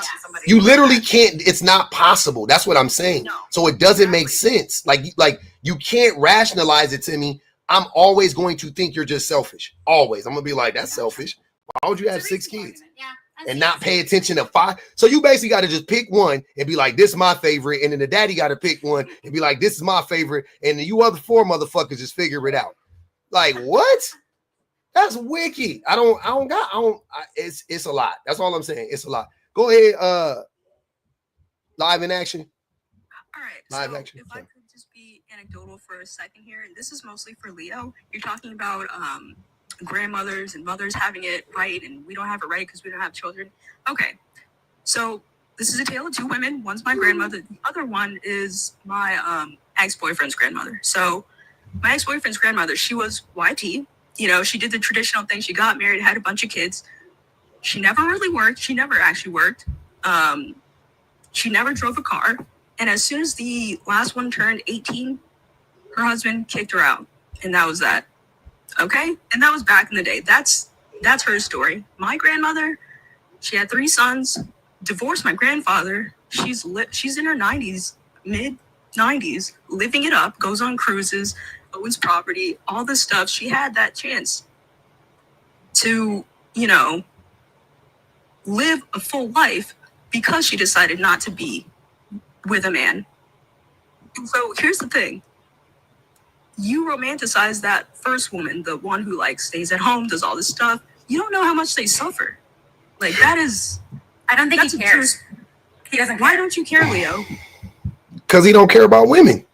You literally can't. It's not possible. That's what I'm saying. No, so it doesn't make sense. Like you can't rationalize it to me. I'm always going to think you're just selfish. Always. I'm going to be like, that's selfish. Why would you have 6 kids? And not pay attention to 5? So you basically got to just pick one and be like, this is my favorite. And then the daddy got to pick one and be like, this is my favorite. And then you other 4 motherfuckers just figure it out. Like, what? That's wicked. It's a lot. That's all I'm saying. It's a lot. Go ahead. Live in action. All right. Live so action. If I could just be anecdotal for a second here, and this is mostly for Leo. You're talking about grandmothers and mothers having it right, and we don't have it right because we don't have children. Okay, so this is a tale of two women. One's my grandmother. The other one is my ex-boyfriend's grandmother. So my ex-boyfriend's grandmother, she was YT. You know, she did the traditional thing. She got married, had a bunch of kids. She never really worked. She never actually worked. She never drove a car. And as soon as the last one turned 18, her husband kicked her out. And that was that. Okay? And that was back in the day. That's her story. My grandmother, she had 3 sons, divorced my grandfather. She's in her 90s, mid-90s, living it up, goes on cruises, owns property, all this stuff. She had that chance to, you know, live a full life because she decided not to be with a man. So here's the thing. You romanticize that first woman, the one who like stays at home, does all this stuff. You don't know how much they suffer. Like that is, I don't think he cares. He doesn't care. Why don't you care, Leo? Because he don't care about women.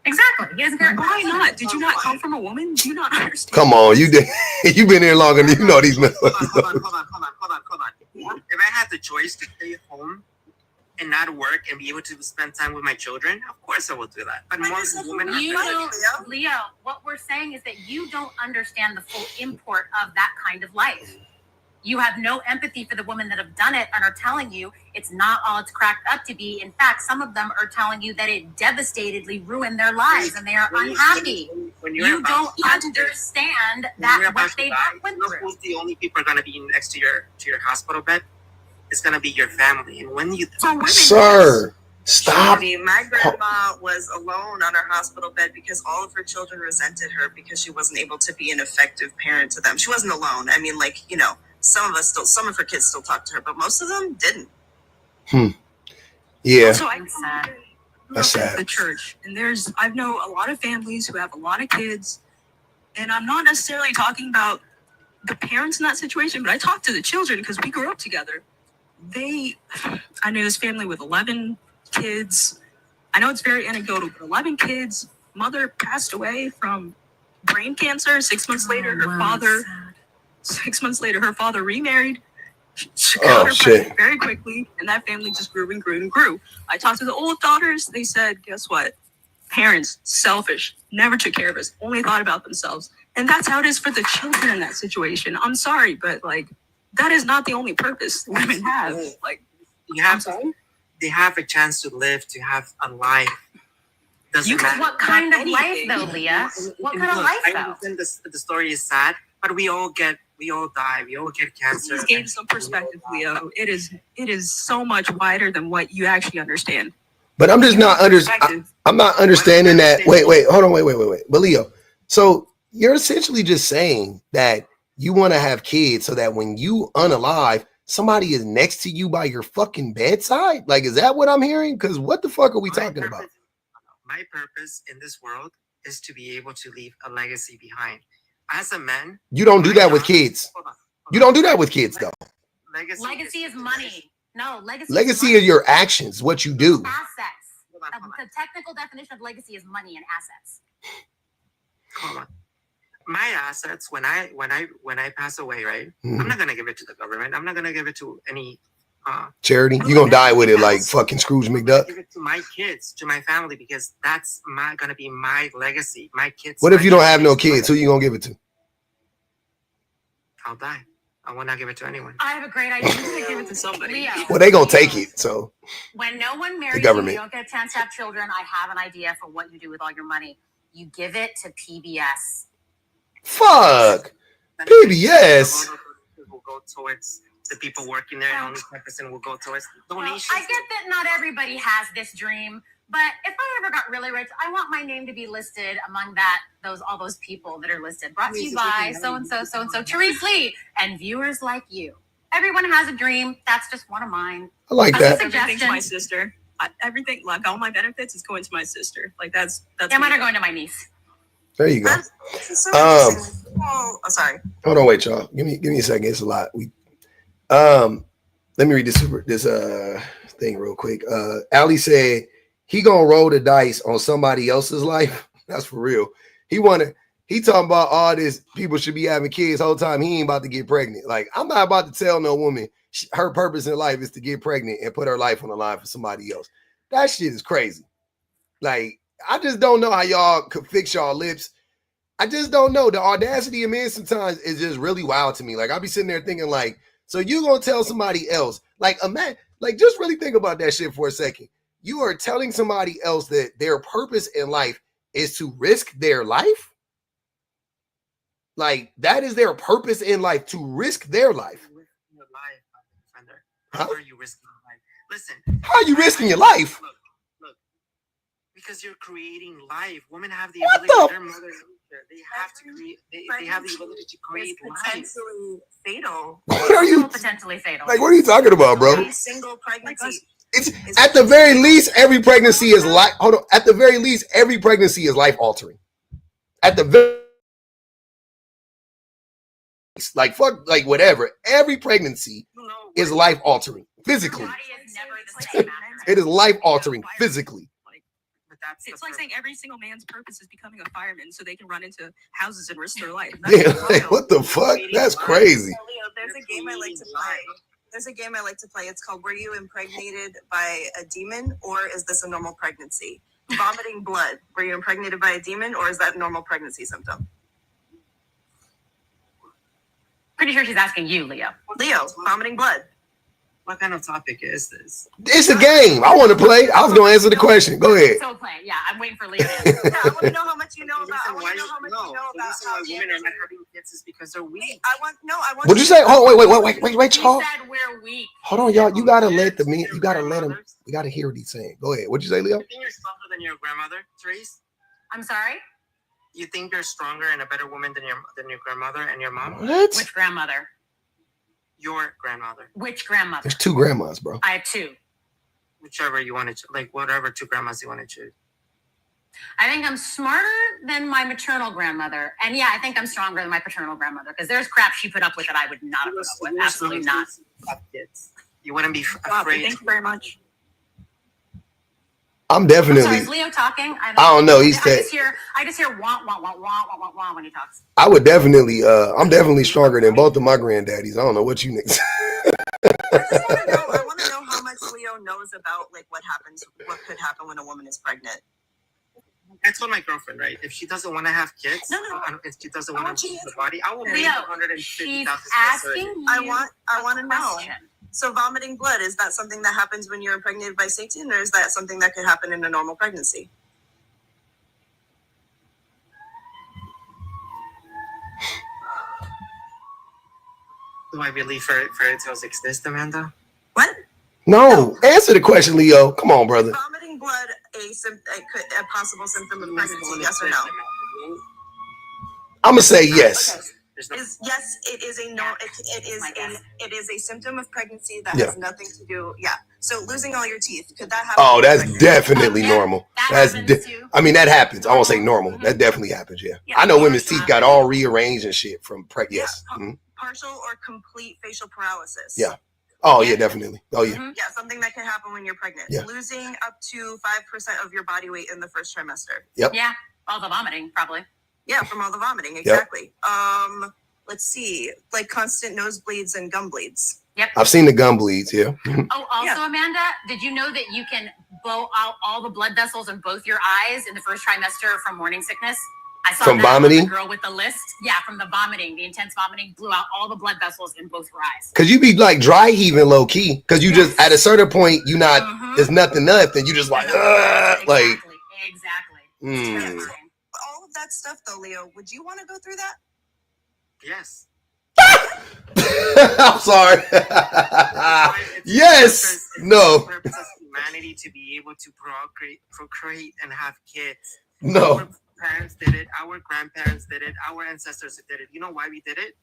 Exactly. He doesn't care. Why not? Did you not come from a woman? Do you not understand? Come on, you did. You've been here longer than you know these men. Hold on. If I had the choice to stay home and not work and be able to spend time with my children, of course I will do that. But most women, Leo, what we're saying is that you don't understand the full import of that kind of life. You have no empathy for the women that have done it and are telling you it's not all it's cracked up to be. In fact, some of them are telling you that it devastatedly ruined their lives and they are unhappy. You don't understand that what they went through. Who's the only people are going to be next to your hospital bed? It's going to be your family. And when you... Sir, stop. My grandma was alone on her hospital bed because all of her children resented her because she wasn't able to be an effective parent to them. She wasn't alone. I mean, like, you know, some of her kids still talk to her, but most of them didn't. Yeah. So that's sad. The church, and I know a lot of families who have a lot of kids, and I'm not necessarily talking about the parents in that situation, but I talk to the children because we grew up together. I knew this family with 11 kids. I know it's very anecdotal, but 11 kids. Mother passed away from brain cancer. 6 months later, her father. 6 months later, her father remarried. She got her pregnant very quickly, and that family just grew and grew and grew. I talked to the old daughters. They said, guess what? Parents, selfish, never took care of us, only thought about themselves. And that's how it is for the children in that situation. I'm sorry, but like, that is not the only purpose women have. Like, they have a chance to live, to have a life. What kind of life, though, Leah? What kind of life, though? I understand the story is sad, but we all die, we all get cancer. This gave some perspective, Leo. It is so much wider than what you actually understand. But I'm just not I'm not understanding that. Wait, hold on, wait. But Leo, so you're essentially just saying that you want to have kids so that when you unalive, somebody is next to you by your fucking bedside? Like, is that what I'm hearing? Because what the fuck are we talking about? My purpose in this world is to be able to leave a legacy behind. As a man, you don't do that with kids. You don't do that with kids, though. Legacy is money. No, legacy is your actions, what you do. Assets. The technical definition of legacy is money and assets. Hold on. My assets, when I pass away, right? I'm not gonna give it to the government. I'm not gonna give it to any charity. You're gonna die with it like fucking Scrooge McDuck. Give it to my kids, to my family, because that's gonna be my legacy. My kids. What if you don't have no kids? Who you gonna give it to? I'll die. I will not give it to anyone. I have a great idea. I'm gonna give it to somebody. Leo. Well, they gonna take it. So when no one marries you, you don't get a chance to have children. I have an idea for what you do with all your money. You give it to PBS. Fuck PBS. Will go towards the people working there, and only 10% will go towards donations. I get that not everybody has this dream, but if I ever got really rich, I want my name to be listed among all those people that are listed. Brought to you by so and so, Therese Lee, and viewers like you. Everyone has a dream. That's just one of mine. I like that. Everything's my sister. Everything, like all my benefits, is going to my sister. Like that's. Yeah, mine are going to my niece. There you go. Sorry. Hold on, wait, y'all. Give me a second. It's a lot. Let me read this thing real quick. Ali said, he gonna roll the dice on somebody else's life. That's for real. He talking about all this. People should be having kids the whole time. He ain't about to get pregnant. Like, I'm not about to tell no woman her purpose in life is to get pregnant and put her life on the line for somebody else. That shit is crazy. Like, I just don't know how y'all could fix y'all lips. I just don't know. The audacity of men sometimes is just really wild to me. Like, I'll be sitting there thinking, like, so you gonna tell somebody else, like, like, just really think about that shit for a second. You are telling somebody else that their purpose in life is to risk their life? Like, that is their purpose in life, to risk their life. How are you risking your life? Listen. How are you risking your life? Look. Because you're creating life. Women have the What ability. the? Their mother nature. They have to create. They have the ability to create life. Potentially fatal. What are you? Potentially fatal. Like, what are you talking about, bro? Every single pregnancy. It's at the very least, every pregnancy is life. Hold on. At the very least, every pregnancy is life altering. At the very like fuck, like whatever. Every pregnancy is life altering physically. It is life altering physically. It's like saying every single man's purpose is becoming a fireman so they can run into houses and risk their life. Yeah, like, what the fuck? That's crazy. So, Leo, there's a game I like to play. It's called Were You Impregnated by a Demon, or is this a normal pregnancy? Vomiting blood. Were you impregnated by a demon, or is that a normal pregnancy symptom? Pretty sure she's asking you, Leo. Leo, vomiting blood. What kind of topic is this? It's a game. I want to play. I was going to answer the question. Go ahead. So play. Yeah, I'm waiting for Leo. I want to know how much you know about. I want to know how much you know about how women are not having kids is because they're weak. I want. What'd you say? Oh, wait, Charles. He said we're weak. Hold on, y'all. You gotta let the men. You gotta let him. You gotta hear what he's saying. Go ahead. What'd you say, Leo? You think you're stronger than your grandmother, Therese? I'm sorry. You think you're stronger and a better woman than your grandmother and your mom? What? Which grandmother? Your grandmother. Which grandmother? There's two grandmas, bro. I have two. Whichever you want to, like whatever two grandmas you want to choose. I think I'm smarter than my maternal grandmother, and yeah, I think I'm stronger than my paternal grandmother because there's crap she put up with that I would not have put up with. Absolutely not. Kids. You wouldn't be Wow, afraid. thank you very much. I'm definitely. I'm sorry, is Leo talking? I don't know. I just hear want when he talks. I would definitely. I'm definitely stronger than both of my granddaddies. I don't know what you niggas. I want to know how much Leo knows about like what could happen when a woman is pregnant. I told my girlfriend, right? If she doesn't want to have kids, if she doesn't want to use the body, I will pay Leo, 150,000. asking you I want to know. question. So vomiting blood, is that something that happens when you're impregnated by Satan, or is that something that could happen in a normal pregnancy? Do I believe fairy tales exist, Amanda? What? No, answer the question, Leo. Come on, brother. Vomiting blood a possible symptom of pregnancy? Yes or no? I'm gonna say yes. Yes, it is a no. It is a symptom of pregnancy that has nothing to do. Yeah. So losing all your teeth, could that happen? Oh, that's definitely normal. I mean, that happens. I won't say normal. That definitely happens. Yeah. I know women's teeth got all rearranged and shit from yes. Partial or complete facial paralysis. Yeah. Oh yeah, definitely. Oh yeah. Yeah, something that can happen when you're pregnant. Yeah. Losing up to 5% of your body weight in the first trimester. Yep. Yeah. All the vomiting, probably. Yeah, from all the vomiting, exactly. Yep. Let's see, like constant nosebleeds and gum bleeds. Yep. I've seen the gum bleeds. Yeah. Oh, also, Amanda, did you know that you can blow out all the blood vessels in both your eyes in the first trimester from morning sickness? I saw from that vomiting. The girl with the list. Yeah, from the vomiting, the intense vomiting blew out all the blood vessels in both her eyes. Cause you be like dry heaving low key. Cause you just at a certain point you not there's nothing left and you just like Exactly. All of that stuff though, Leo, would you want to go through that? Yes. I'm sorry. Yes. No. The purpose of humanity to be able to procreate and have kids. No. Our parents did it. Our grandparents did it. Our ancestors did it. You know why we did it?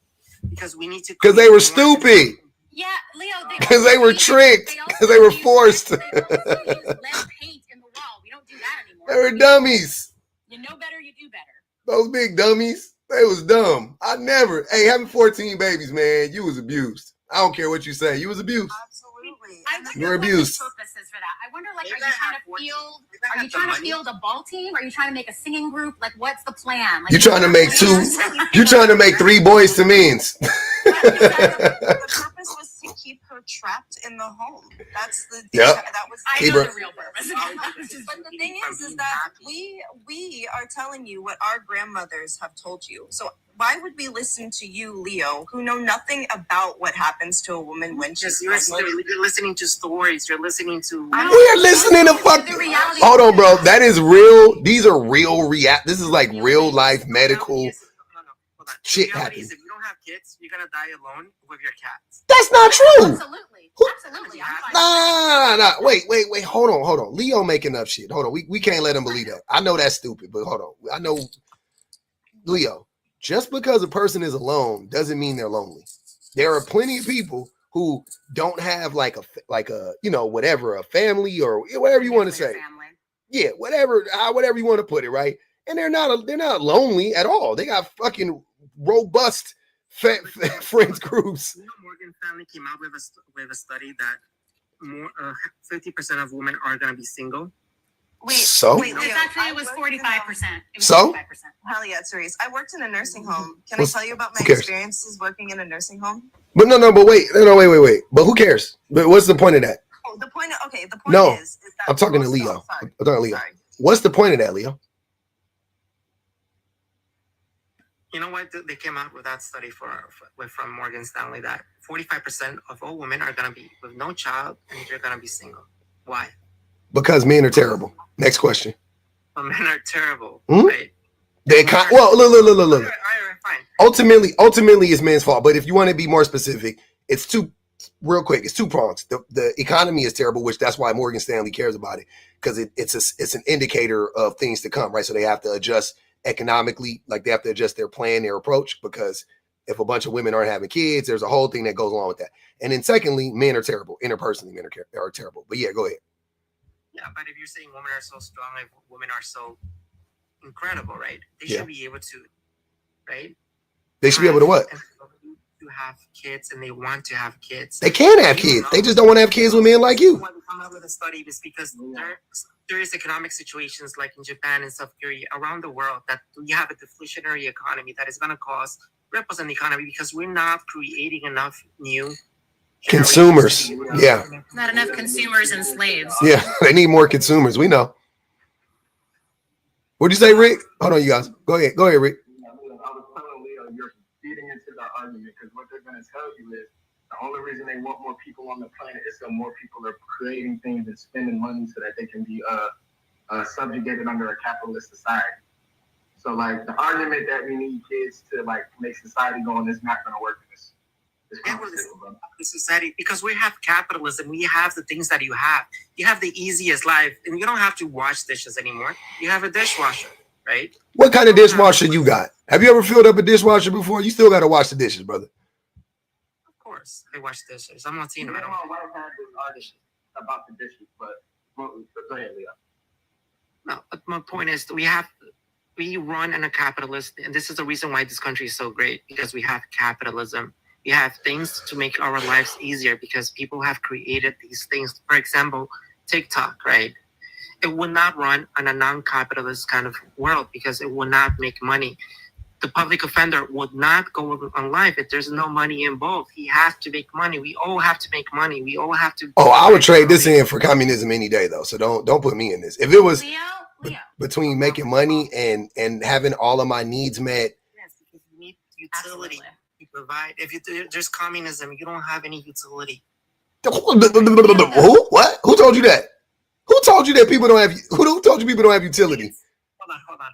Because we need to. Because they were stupid. Yeah, Leo. Because they were tricked. Because they were forced. They also use lead paint in the wall. We don't do that anymore. They were dummies. You know better, you do better. Those big dummies. They was dumb. I never. Hey, having 14 babies, man, you was abused. I don't care what you say. You was abused. Absolutely. You're abused. Purposes for that. I wonder, like, are you trying to field a ball team? Are you trying to make a singing group? Like, what's the plan? Like, You're trying to make you're trying to make 3 boys to men's. The purpose was to keep her trapped in the home. That's the Yep. That was I know the real purpose. But the thing is that we are telling you what our grandmothers have told you. So why would we listen to you, Leo, who know nothing about what happens to a woman when she's You're listening to stories. You're listening to. We're listening to fuck. Hold on, bro. That is real. These are real This is like real life medical shit happening. If you don't have kids, you're gonna die alone with your cats. That's not true. Absolutely. Nah. Wait. Hold on. Leo making up shit. Hold on. We can't let him believe that. I know that's stupid, but hold on. I know Leo. Just because a person is alone doesn't mean they're lonely. There are plenty of people who don't have like a whatever, a family or whatever you want to say. Yeah, whatever you want to put it, right? And they're not lonely at all. They got fucking robust friends groups. You know, Morgan Stanley came out with a study that more 50% of women are gonna be single. It was 45%. So? Hell yeah, Therese. I worked in a nursing home. Can I tell you about my experiences working in a nursing home? But wait. But who cares? But what's the point of that? Oh, the point is that I'm talking to Leo. What's the point of that, Leo? You know what? They came out with that study from Morgan Stanley that 45% of all women are gonna be with no child and they're gonna be single. Why? Because men are terrible. Next question. But men are terrible, right? Look. Ultimately, it's men's fault. But if you want to be more specific, it's two prongs. The economy is terrible, which that's why Morgan Stanley cares about it, because it's an indicator of things to come, right? So they have to adjust economically, like they have to adjust their plan, their approach, because if a bunch of women aren't having kids, there's a whole thing that goes along with that. And then secondly, men are terrible. Interpersonally, men are terrible. But yeah, go ahead. Yeah, but if you're saying women are so strong, if women are so incredible, right? They should be able to, right? They should be able to what? To have kids, and they want to have kids. They can have kids. They just don't want to have kids with men like you. Why we come up with a study is because there is economic situations like in Japan and South Korea around the world that we have a deflationary economy that is going to cause ripples in the economy because we're not creating enough new consumers. Yeah. Not enough consumers and slaves. Yeah, they need more consumers. We know. What'd you say, Rick? Hold on, you guys. Go ahead, Rick. I was telling Leo, you're feeding into the argument because what they're going to tell you is the only reason they want more people on the planet is so more people are creating things and spending money so that they can be subjugated under a capitalist society. So, like, the argument that we need kids to, like, make society going is not going to work in this. Society, because we have capitalism, we have the things that you have. You have the easiest life, and you don't have to wash dishes anymore. You have a dishwasher, right? What kind of dishwasher you got? Have you ever filled up a dishwasher before? You still got to wash the dishes, brother. Of course, I wash dishes. I'm not seeing my wife had this argument about the dishes, but go ahead, Leo. No, but my point is we run in a capitalist, and this is the reason why this country is so great, because we have capitalism. We have things to make our lives easier because people have created these things. For example, TikTok, right? It would not run on a non-capitalist kind of world because it would not make money. The public offender would not go on live if there's no money involved. He has to make money. We all have to make money. We all have to. Oh, I would trade this in for communism any day, though. So don't put me in this. If it was between making money and having all of my needs met. Yes, because you need utility. You provide. If there's communism, you don't have any utility. Who? What? Who told you that? Who told you that people don't have? Who told you people don't have utility? Hold on.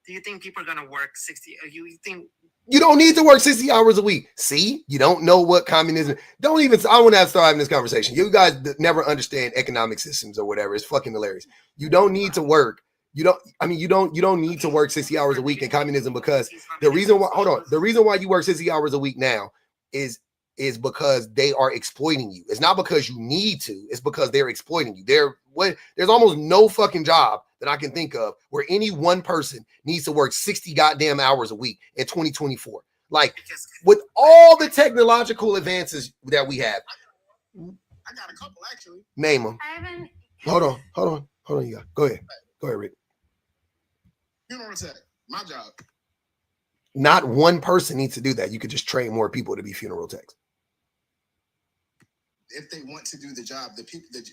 Do you think people are gonna work 60? You think you don't need to work 60 hours a week? See, you don't know what communism. Don't even. I want to start having this conversation. You guys never understand economic systems or whatever. It's fucking hilarious. You don't need to work. You don't need to work 60 hours a week in communism because the reason why you work 60 hours a week now is because they are exploiting you. It's not because you need to, it's because they're exploiting you. There's almost no fucking job that I can think of where any one person needs to work 60 goddamn hours a week in 2024. Like with all the technological advances that we have. I got a couple actually. Name them. I haven't. Hold on. You got. Go ahead, Rick. Funeral tech, my job. Not one person needs to do that. You could just train more people to be funeral techs. If they want to do the job, the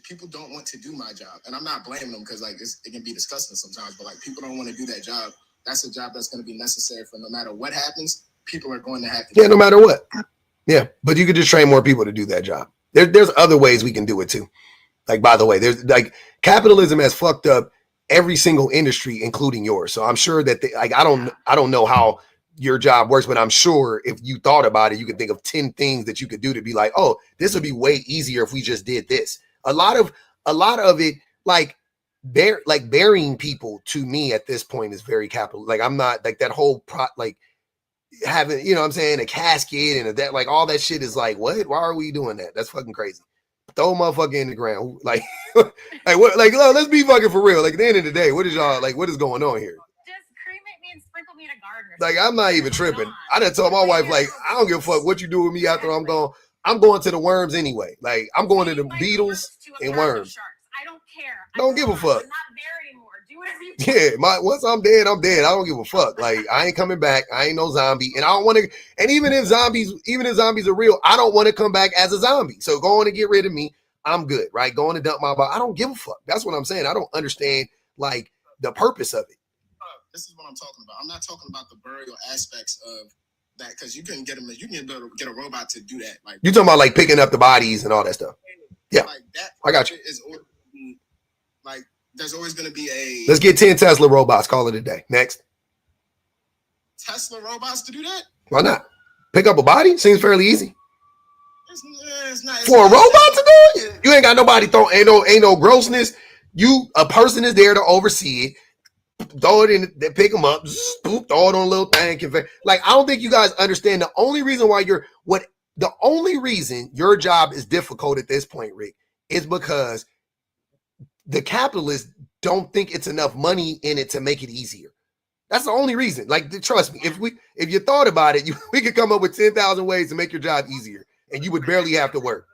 people don't want to do my job, and I'm not blaming them because like it can be disgusting sometimes. But like people don't want to do that job. That's a job that's going to be necessary for no matter what happens. People are going to have to. Yeah, no matter what. Yeah, but you could just train more people to do that job. There's other ways we can do it too. Like, by the way, there's like capitalism has fucked up every single industry, including yours. So I'm sure that I don't know how your job works, but I'm sure if you thought about it, you could think of 10 things that you could do to be like, oh, this would be way easier if we just did this. A lot of it, like burying people to me at this point is very capital. Like I'm not like that whole like having, you know what I'm saying, a casket and that, like all that shit is like, what? Why are we doing that? That's fucking crazy. Throw a motherfucker in the ground. Like, like what? Like, let's be fucking for real. Like at the end of the day, what is y'all like? What is going on here? Cremate me and sprinkle me in a garden. Like, I'm not even tripping. I done told my wife, like, I don't give a fuck what you do with me after I'm gone. I'm going to the worms anyway. Like, I'm going to the beetles and worms. I don't care. Don't give a fuck. I'm not there anymore. Do whatever you Yeah, once I'm dead, I'm dead. I don't give a fuck. Like, I ain't coming back. I ain't no zombie. And I don't want to, and even if zombies are real, I don't want to come back as a zombie. So go on and get rid of me. I'm good, right? Go on and dump my body. I don't give a fuck. That's what I'm saying. I don't understand, like, the purpose of it. This is what I'm talking about. I'm not talking about the burial aspects of that because you can get them. You can get a robot to do that. Like you talking about like picking up the bodies and all that stuff. Yeah, like that. I got you. Like there's always going to be a. Let's get 10 Tesla robots. Call it a day. Next. Tesla robots to do that? Why not? Pick up a body seems fairly easy. It's not for a robot to do it. You ain't got nobody throw. Ain't no grossness. A person is there to oversee it. Throw it in, they pick them up, spoop, throw it on a little thing. Like, I don't think you guys understand the only reason why the only reason your job is difficult at this point, Rick, is because the capitalists don't think it's enough money in it to make it easier. That's the only reason. Like, trust me, if you thought about it, we could come up with 10,000 ways to make your job easier, and you would barely have to work.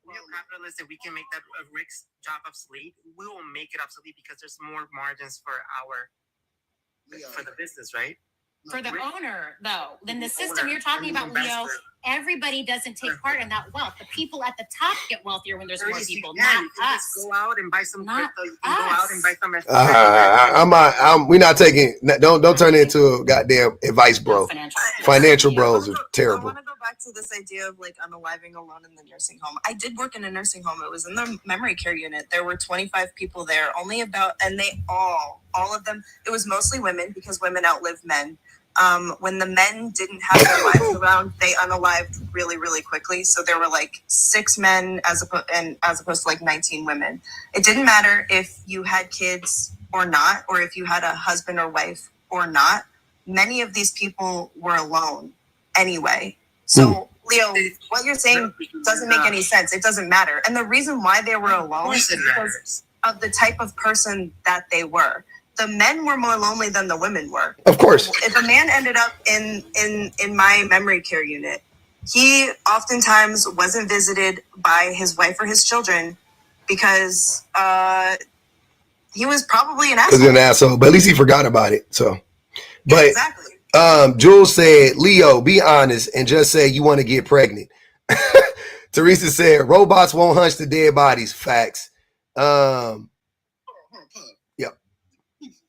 Real capitalists, if we can make that Rick's job obsolete, we will make it obsolete because there's more margins for the business, right? For the owner, though, then the system you're talking about, Leo, everybody doesn't take part in that wealth. The people at the top get wealthier when there's more people, not us. Go out and buy some not crypto. You can go out and buy some. We're not taking. Don't turn it into a goddamn advice, bro. Financial bros are terrible. I want to go back to this idea of like unaliving alone in the nursing home. I did work in a nursing home. It was in the memory care unit. There were 25 people there, and they all of them. It was mostly women because women outlive men. When the men didn't have their wives around, they unalived really, really quickly. So there were like 6 men as opposed to like 19 women. It didn't matter if you had kids or not, or if you had a husband or wife or not. Many of these people were alone anyway. So, Leo, what you're saying doesn't make any sense. It doesn't matter. And the reason why they were alone is because of the type of person that they were. The men were more lonely than the women were. Of course. If a man ended up in my memory care unit, he oftentimes wasn't visited by his wife or his children because he was probably an asshole. Because he's an asshole, but at least he forgot about it. So, but yeah, exactly. Jules said, Leo, be honest and just say you want to get pregnant. Teresa said, robots won't hunch the dead bodies. Facts.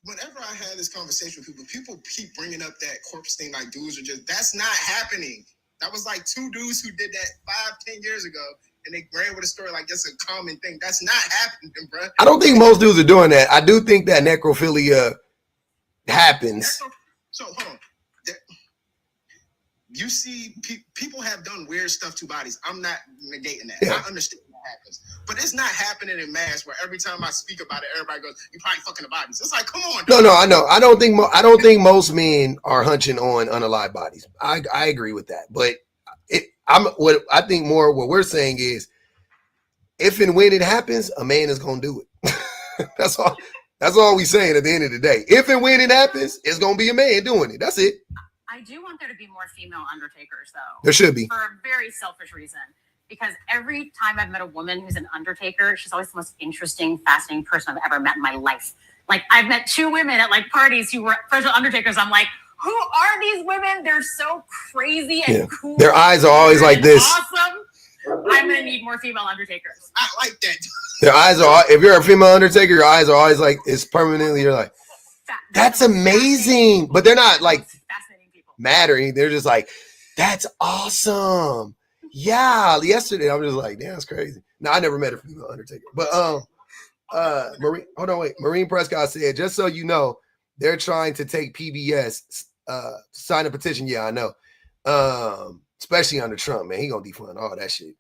Whenever I had this conversation with people keep bringing up that corpse thing like dudes are just, that's not happening. That was like 2 dudes who did that 5-10 years ago, and they ran with a story like it's a common thing. That's not happening, bro. I don't think most dudes are doing that. I do think that necrophilia happens. So, hold on. You see, people have done weird stuff to bodies. I'm not negating that. Yeah. I understand what happens. But it's not happening in mass where every time I speak about it, everybody goes, "You probably fucking the bodies." It's like, come on. Dog. No, I know. I don't think most men are hunching on unalive bodies. I agree with that. But I think more what we're saying is, if and when it happens, a man is gonna do it. That's all. That's all we saying at the end of the day. If and when it happens, it's gonna be a man doing it. That's it. I do want there to be more female undertakers, though. There should be. For a very selfish reason. because every time I've met a woman who's an undertaker, she's always the most interesting, fascinating person I've ever met in my life. Like, I've met 2 women at like parties who were friends with undertakers. I'm like, who are these women? They're so crazy and cool. Their eyes are always like this. Awesome. I'm gonna need more female undertakers. I like that. Their eyes are, if you're a female undertaker, your eyes are always like, it's permanently, you're like, that's amazing. But they're not like mad or anything. They're just like, that's awesome. Yeah. Yesterday, I'm just like, damn, that's crazy. No, I never met a female undertaker. But Marine, hold on, wait. Marine Prescott said, just so you know, they're trying to take PBS, sign a petition. Yeah, I know. Especially under Trump, man. He gonna defund all that shit.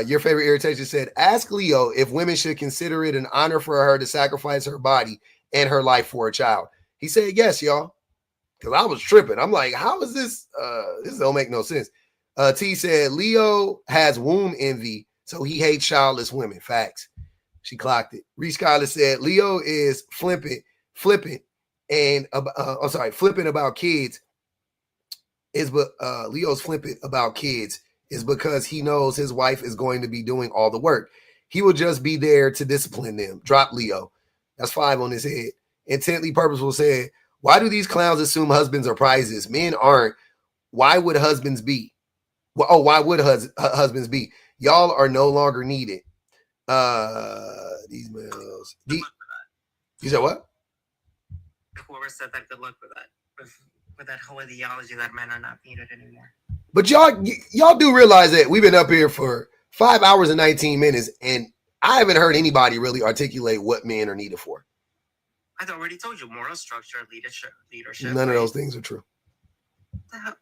Your favorite irritation said, ask Leo if women should consider it an honor for her to sacrifice her body and her life for a child. He said yes, y'all. Because I was tripping. I'm like, how is this? This don't make no sense. T said, Leo has womb envy, so he hates childless women. Facts. She clocked it. Reese Skyler said, Leo is flippant about kids. Leo's flippant about kids is because he knows his wife is going to be doing all the work. He will just be there to discipline them. Drop Leo. That's 5 on his head. Intently Purposeful said, why do these clowns assume husbands are prizes? Men aren't. Why would husbands be? Why would husbands be? Y'all are no longer needed. These males. You said what? Whoever said that, good luck with that. With that whole ideology that men are not needed anymore. But y'all do realize that we've been up here for 5 hours and 19 minutes, and I haven't heard anybody really articulate what men are needed for. I already told you, moral structure, leadership. None of those things are true.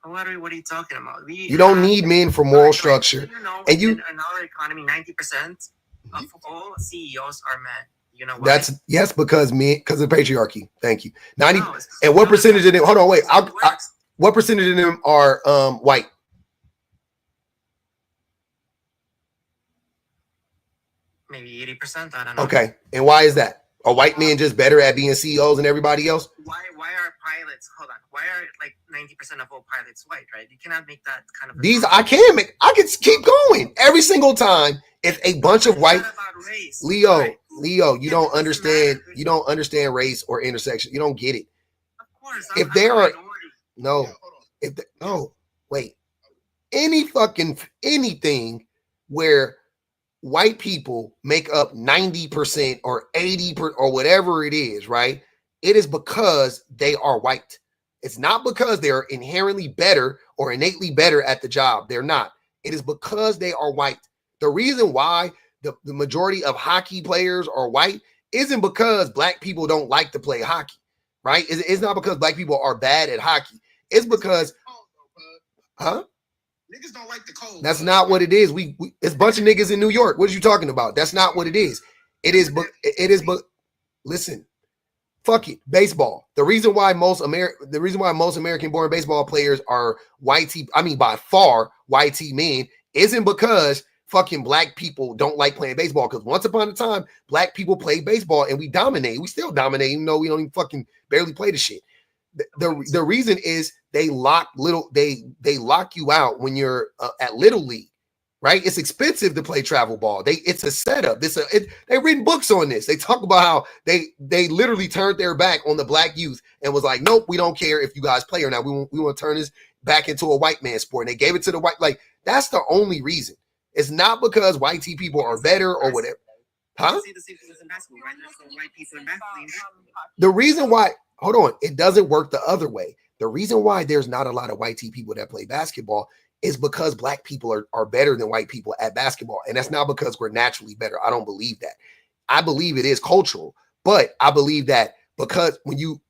What are you talking about? You don't need men for moral structure. And in our economy, 90% of all CEOs are men. You know why? That's yes, because of patriarchy. Thank you. 90 and what percentage of them? Hold on, wait. What percentage of them are white? Maybe 80%. I don't know. Okay, and why is that? Are white men just better at being CEOs than everybody else? Why are pilots? Hold on. Why are like 90% of all pilots white? Right? You cannot make that kind of. I can keep going every single time. If a bunch of white Leo, you don't understand. You don't understand race or intersection. You don't get it. Of course. If there are anything where white people make up 90% or 80% or whatever it is, right? It is because they are white. It's not because they're inherently better or innately better at the job. They're not. It is because they are white. The reason why the majority of hockey players are white isn't because black people don't like to play hockey, right? It's not because black people are bad at hockey. It's because, Niggas don't like the cold. That's not what it is. It's a bunch of niggas in New York. What are you talking about? That's not what it is. Listen, fuck it. Baseball. The reason why most American-born baseball players are by far white men isn't because fucking black people don't like playing baseball. Because once upon a time, black people played baseball and we dominate. We still dominate, even though we don't even fucking barely play the shit. The reason is they lock you out when you're at Little League, right? It's expensive to play travel ball. It's a setup. They've written books on this. They talk about how they literally turned their back on the black youth and was like, nope, we don't care if you guys play or not. We want to turn this back into a white man sport. And they gave it to the white. Like, that's the only reason. It's not because white people are better or whatever. Huh? The reason why, hold on, it doesn't work the other way. The reason why there's not a lot of white people that play basketball is because black people are better than white people at basketball. And that's not because we're naturally better. I don't believe that. I believe it is cultural, but I believe that because when you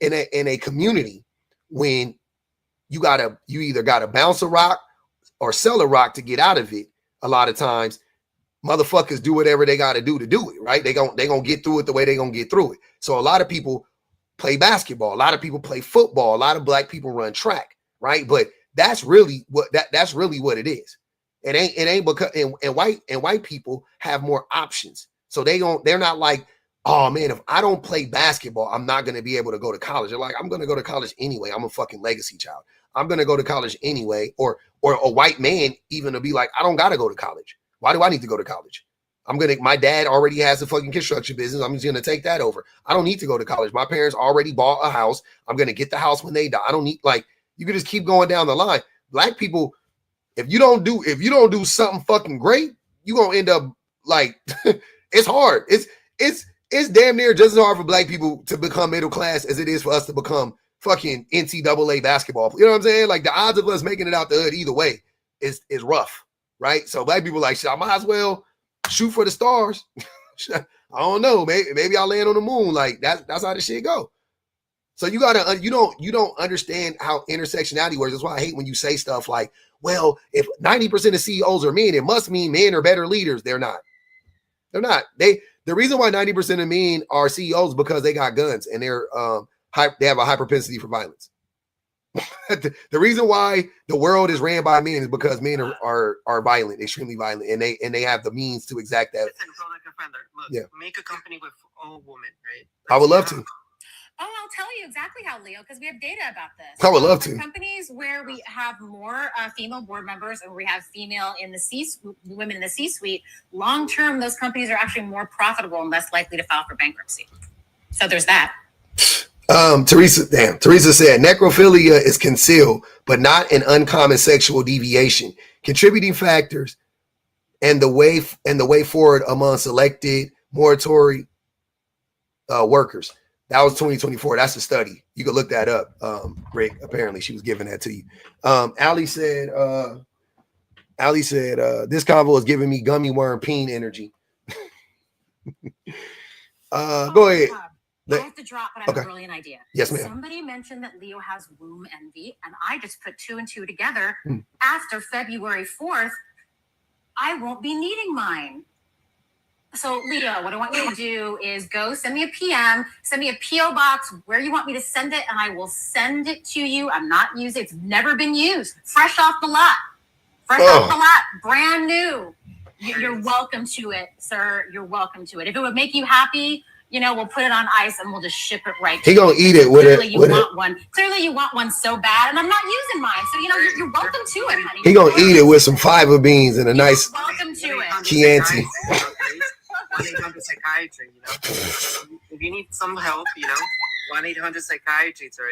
in a community, when you either gotta bounce a rock or sell a rock to get out of it, a lot of times motherfuckers do whatever they got to do it, right? They gonna get through it the way they gonna get through it. So a lot of people play basketball, a lot of people play football, a lot of black people run track, right? But that's really what it is. It ain't because and white people have more options. So they're not like, oh man, if I don't play basketball, I'm not going to be able to go to college. They're like, I'm going to go to college anyway. I'm a fucking legacy child. I'm going to go to college anyway. Or a white man even to be like, I don't got to go to college. Why do I need to go to college? My dad already has a fucking construction business. I'm just going to take that over. I don't need to go to college. My parents already bought a house. I'm going to get the house when they die. I don't need, like, you can just keep going down the line. Black people, if you don't do something fucking great, you're going to end up like, it's hard. It's damn near just as hard for black people to become middle class as it is for us to become fucking NCAA basketball. You know what I'm saying? Like, the odds of us making it out the hood either way is rough, right? So black people like, shit, I might as well shoot for the stars. I don't know. Maybe I'll land on the moon. Like, that's how the shit go. So you don't understand how intersectionality works. That's why I hate when you say stuff like, well, if 90% of CEOs are men, it must mean men are better leaders. They're not. They're not. The reason why 90% of men are CEOs is because they got guns and they have a high propensity for violence. The reason why the world is ran by men is because men are violent, extremely violent, and they have the means to exact that. Listen, look, Yeah. Make a company with all women, right? I would love to. Oh, I'll tell you exactly how, Leo, because we have data about this. I would love to. Companies where we have more female board members and we have female in the women in the C-suite, long term, those companies are actually more profitable and less likely to file for bankruptcy. So there's that. Teresa said necrophilia is concealed, but not an uncommon sexual deviation. Contributing factors and the way forward among selected mortuary workers. That was 2024. That's a study. You can look that up. Rick, apparently she was giving that to you. Allie said, this convo is giving me gummy worm peen energy. Go ahead. I have to drop, but I have a brilliant idea. Yes, ma'am. Somebody mentioned that Leo has womb envy, and I just put 2 and 2 together. After February 4th, I won't be needing mine. So, Leo, what I want you to do is go send me a PM, send me a P.O. box where you want me to send it, and I will send it to you. I'm not using it. It's never been used. Fresh off the lot. Brand new. You're welcome to it, sir. You're welcome to it. If it would make you happy, we'll put it on ice and we'll just ship it right to you. He gonna eat it with it. Clearly you want one so bad, and I'm not using mine. So, you're welcome to it, honey. He gonna eat it with some fiber beans and a nice welcome to it. Chianti. 1-800-psychiatry, if you need some help, 1-800-psychiatry, it's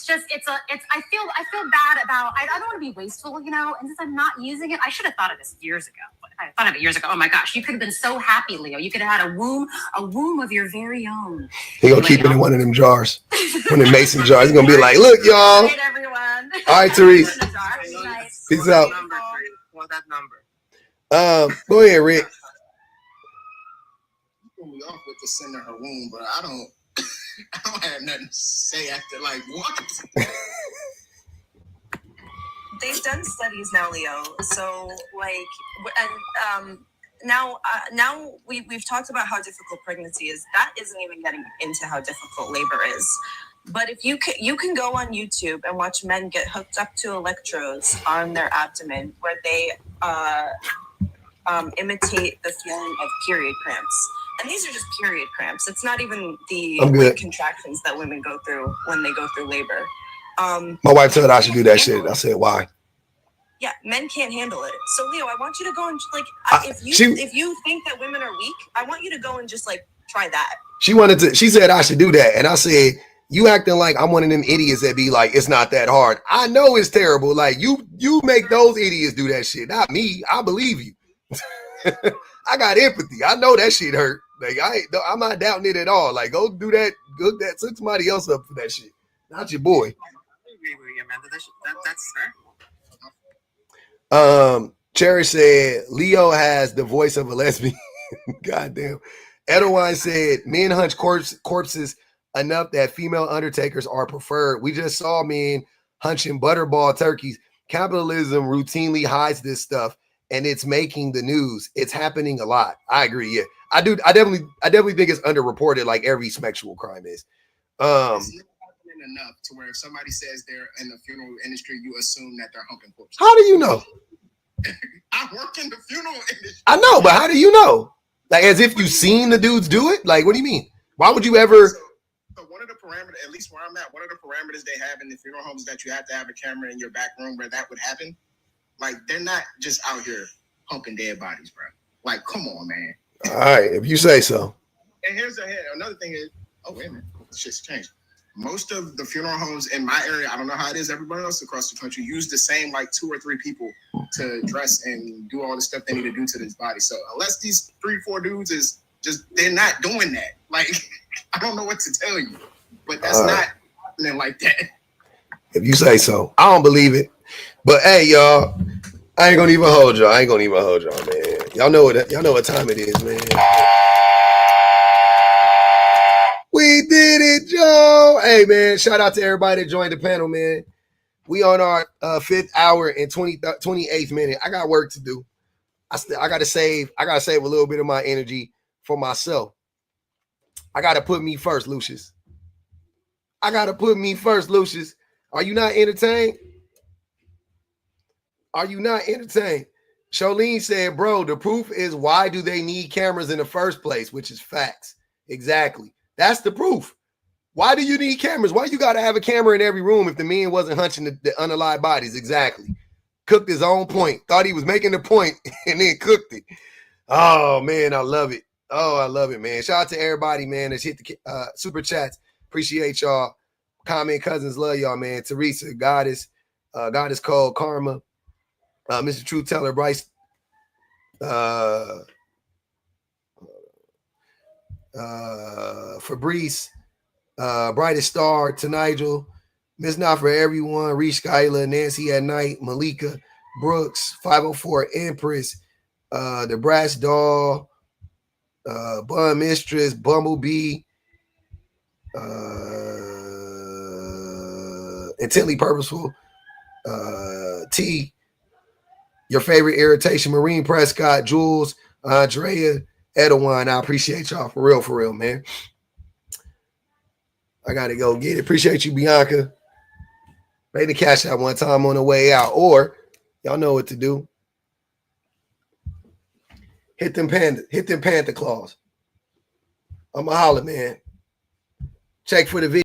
I feel bad about, I don't want to be wasteful, and since I'm not using it, I should have thought of this years ago. I thought of it years ago. Oh my gosh, you could have been so happy, Leo. You could have had a womb of your very own. He gonna keep it in one of them jars, one of them mason jars. He's gonna be like, look, y'all. All right, everyone. All right, Therese. Peace out. Well, that number. Go ahead, Rick. We off with the send her womb, but I don't have nothing to say after like what? They've done studies now, Leo. So now we've talked about how difficult pregnancy is. That isn't even getting into how difficult labor is. But if you can go on YouTube and watch men get hooked up to electrodes on their abdomen where they imitate the feeling of period cramps. And these are just period cramps. It's not even the contractions that women go through when they go through labor. My wife said I should do that shit. I said, why? Yeah, men can't handle it. So Leo, I want you to go and if you think that women are weak, I want you to go and just try that. She said I should do that. And I said, you acting like I'm one of them idiots that be like, it's not that hard. I know it's terrible. Like you make those idiots do that shit. Not me. I believe you. I got empathy. I know that shit hurt. Like I'm not doubting it at all. Like go do that. Go set somebody else up for that shit. Not your boy. I agree with you, man. That's fair. Cherry said Leo has the voice of a lesbian. Goddamn. Edwine said men hunch corpses enough that female undertakers are preferred. We just saw men hunching butterball turkeys. Capitalism routinely hides this stuff, and it's making the news. It's happening a lot. I agree. Yeah, I do. I definitely think it's underreported, like every sexual crime is. Enough to where if somebody says they're in the funeral industry, you assume that they're humping corpses. How do you know? I work in the funeral industry. I know, but how do you know? Like as if you've seen the dudes do it? Like, what do you mean? Why would you ever? So one of the parameters, at least where I'm at, one of the parameters they have in the funeral homes that you have to have a camera in your back room where that would happen. Like, they're not just out here humping dead bodies, bro. Like, come on, man. All right, if you say so. And here's another thing is, oh, wait a minute, shit's changed. Most of the funeral homes in my area, I don't know how it is everybody else across the country, use the same like 2 or 3 people to dress and do all the stuff they need to do to this body. So unless these 3-4 dudes is just, they're not doing that. Like, I don't know what to tell you, but that's not happening like that. If you say so. I don't believe it. But hey, y'all, I ain't gonna even hold y'all. Man. Y'all know what time it is, man. We did it, Joe. Hey, man, shout out to everybody that joined the panel, man. We on our 5th hour and 28th minute. I got work to do. I gotta save a little bit of my energy for myself. I gotta put me first, Lucius. Are you not entertained? Charlene said, bro, the proof is why do they need cameras in the first place, which is facts. Exactly. That's the proof. Why do you need cameras? Why you got to have a camera in every room if the man wasn't hunching the unalive bodies? Exactly. Cooked his own point. Thought he was making the point and then cooked it. Oh, man, I love it. Oh, I love it, man. Shout out to everybody, man, that's hit the super chats. Appreciate y'all. Comment cousins, love y'all, man. Teresa, Goddess Cole, Karma, Mr. Truth Teller, Bryce, Fabrice, Brightest Star, to Nigel, Miss Not For Everyone, Reese Skyla, Nancy at Night, Malika, Brooks, 504 Empress, the Brass Doll, Bun Mistress, Bumblebee, Intently Purposeful, T, your favorite irritation, Marine Prescott, Jules, Andrea, Edwin. I appreciate y'all for real, man. I gotta go get it. Appreciate you, Bianca. Pay the cash out one time on the way out, or y'all know what to do. Hit them Panther claws. I'm a holler, man. Check for the video.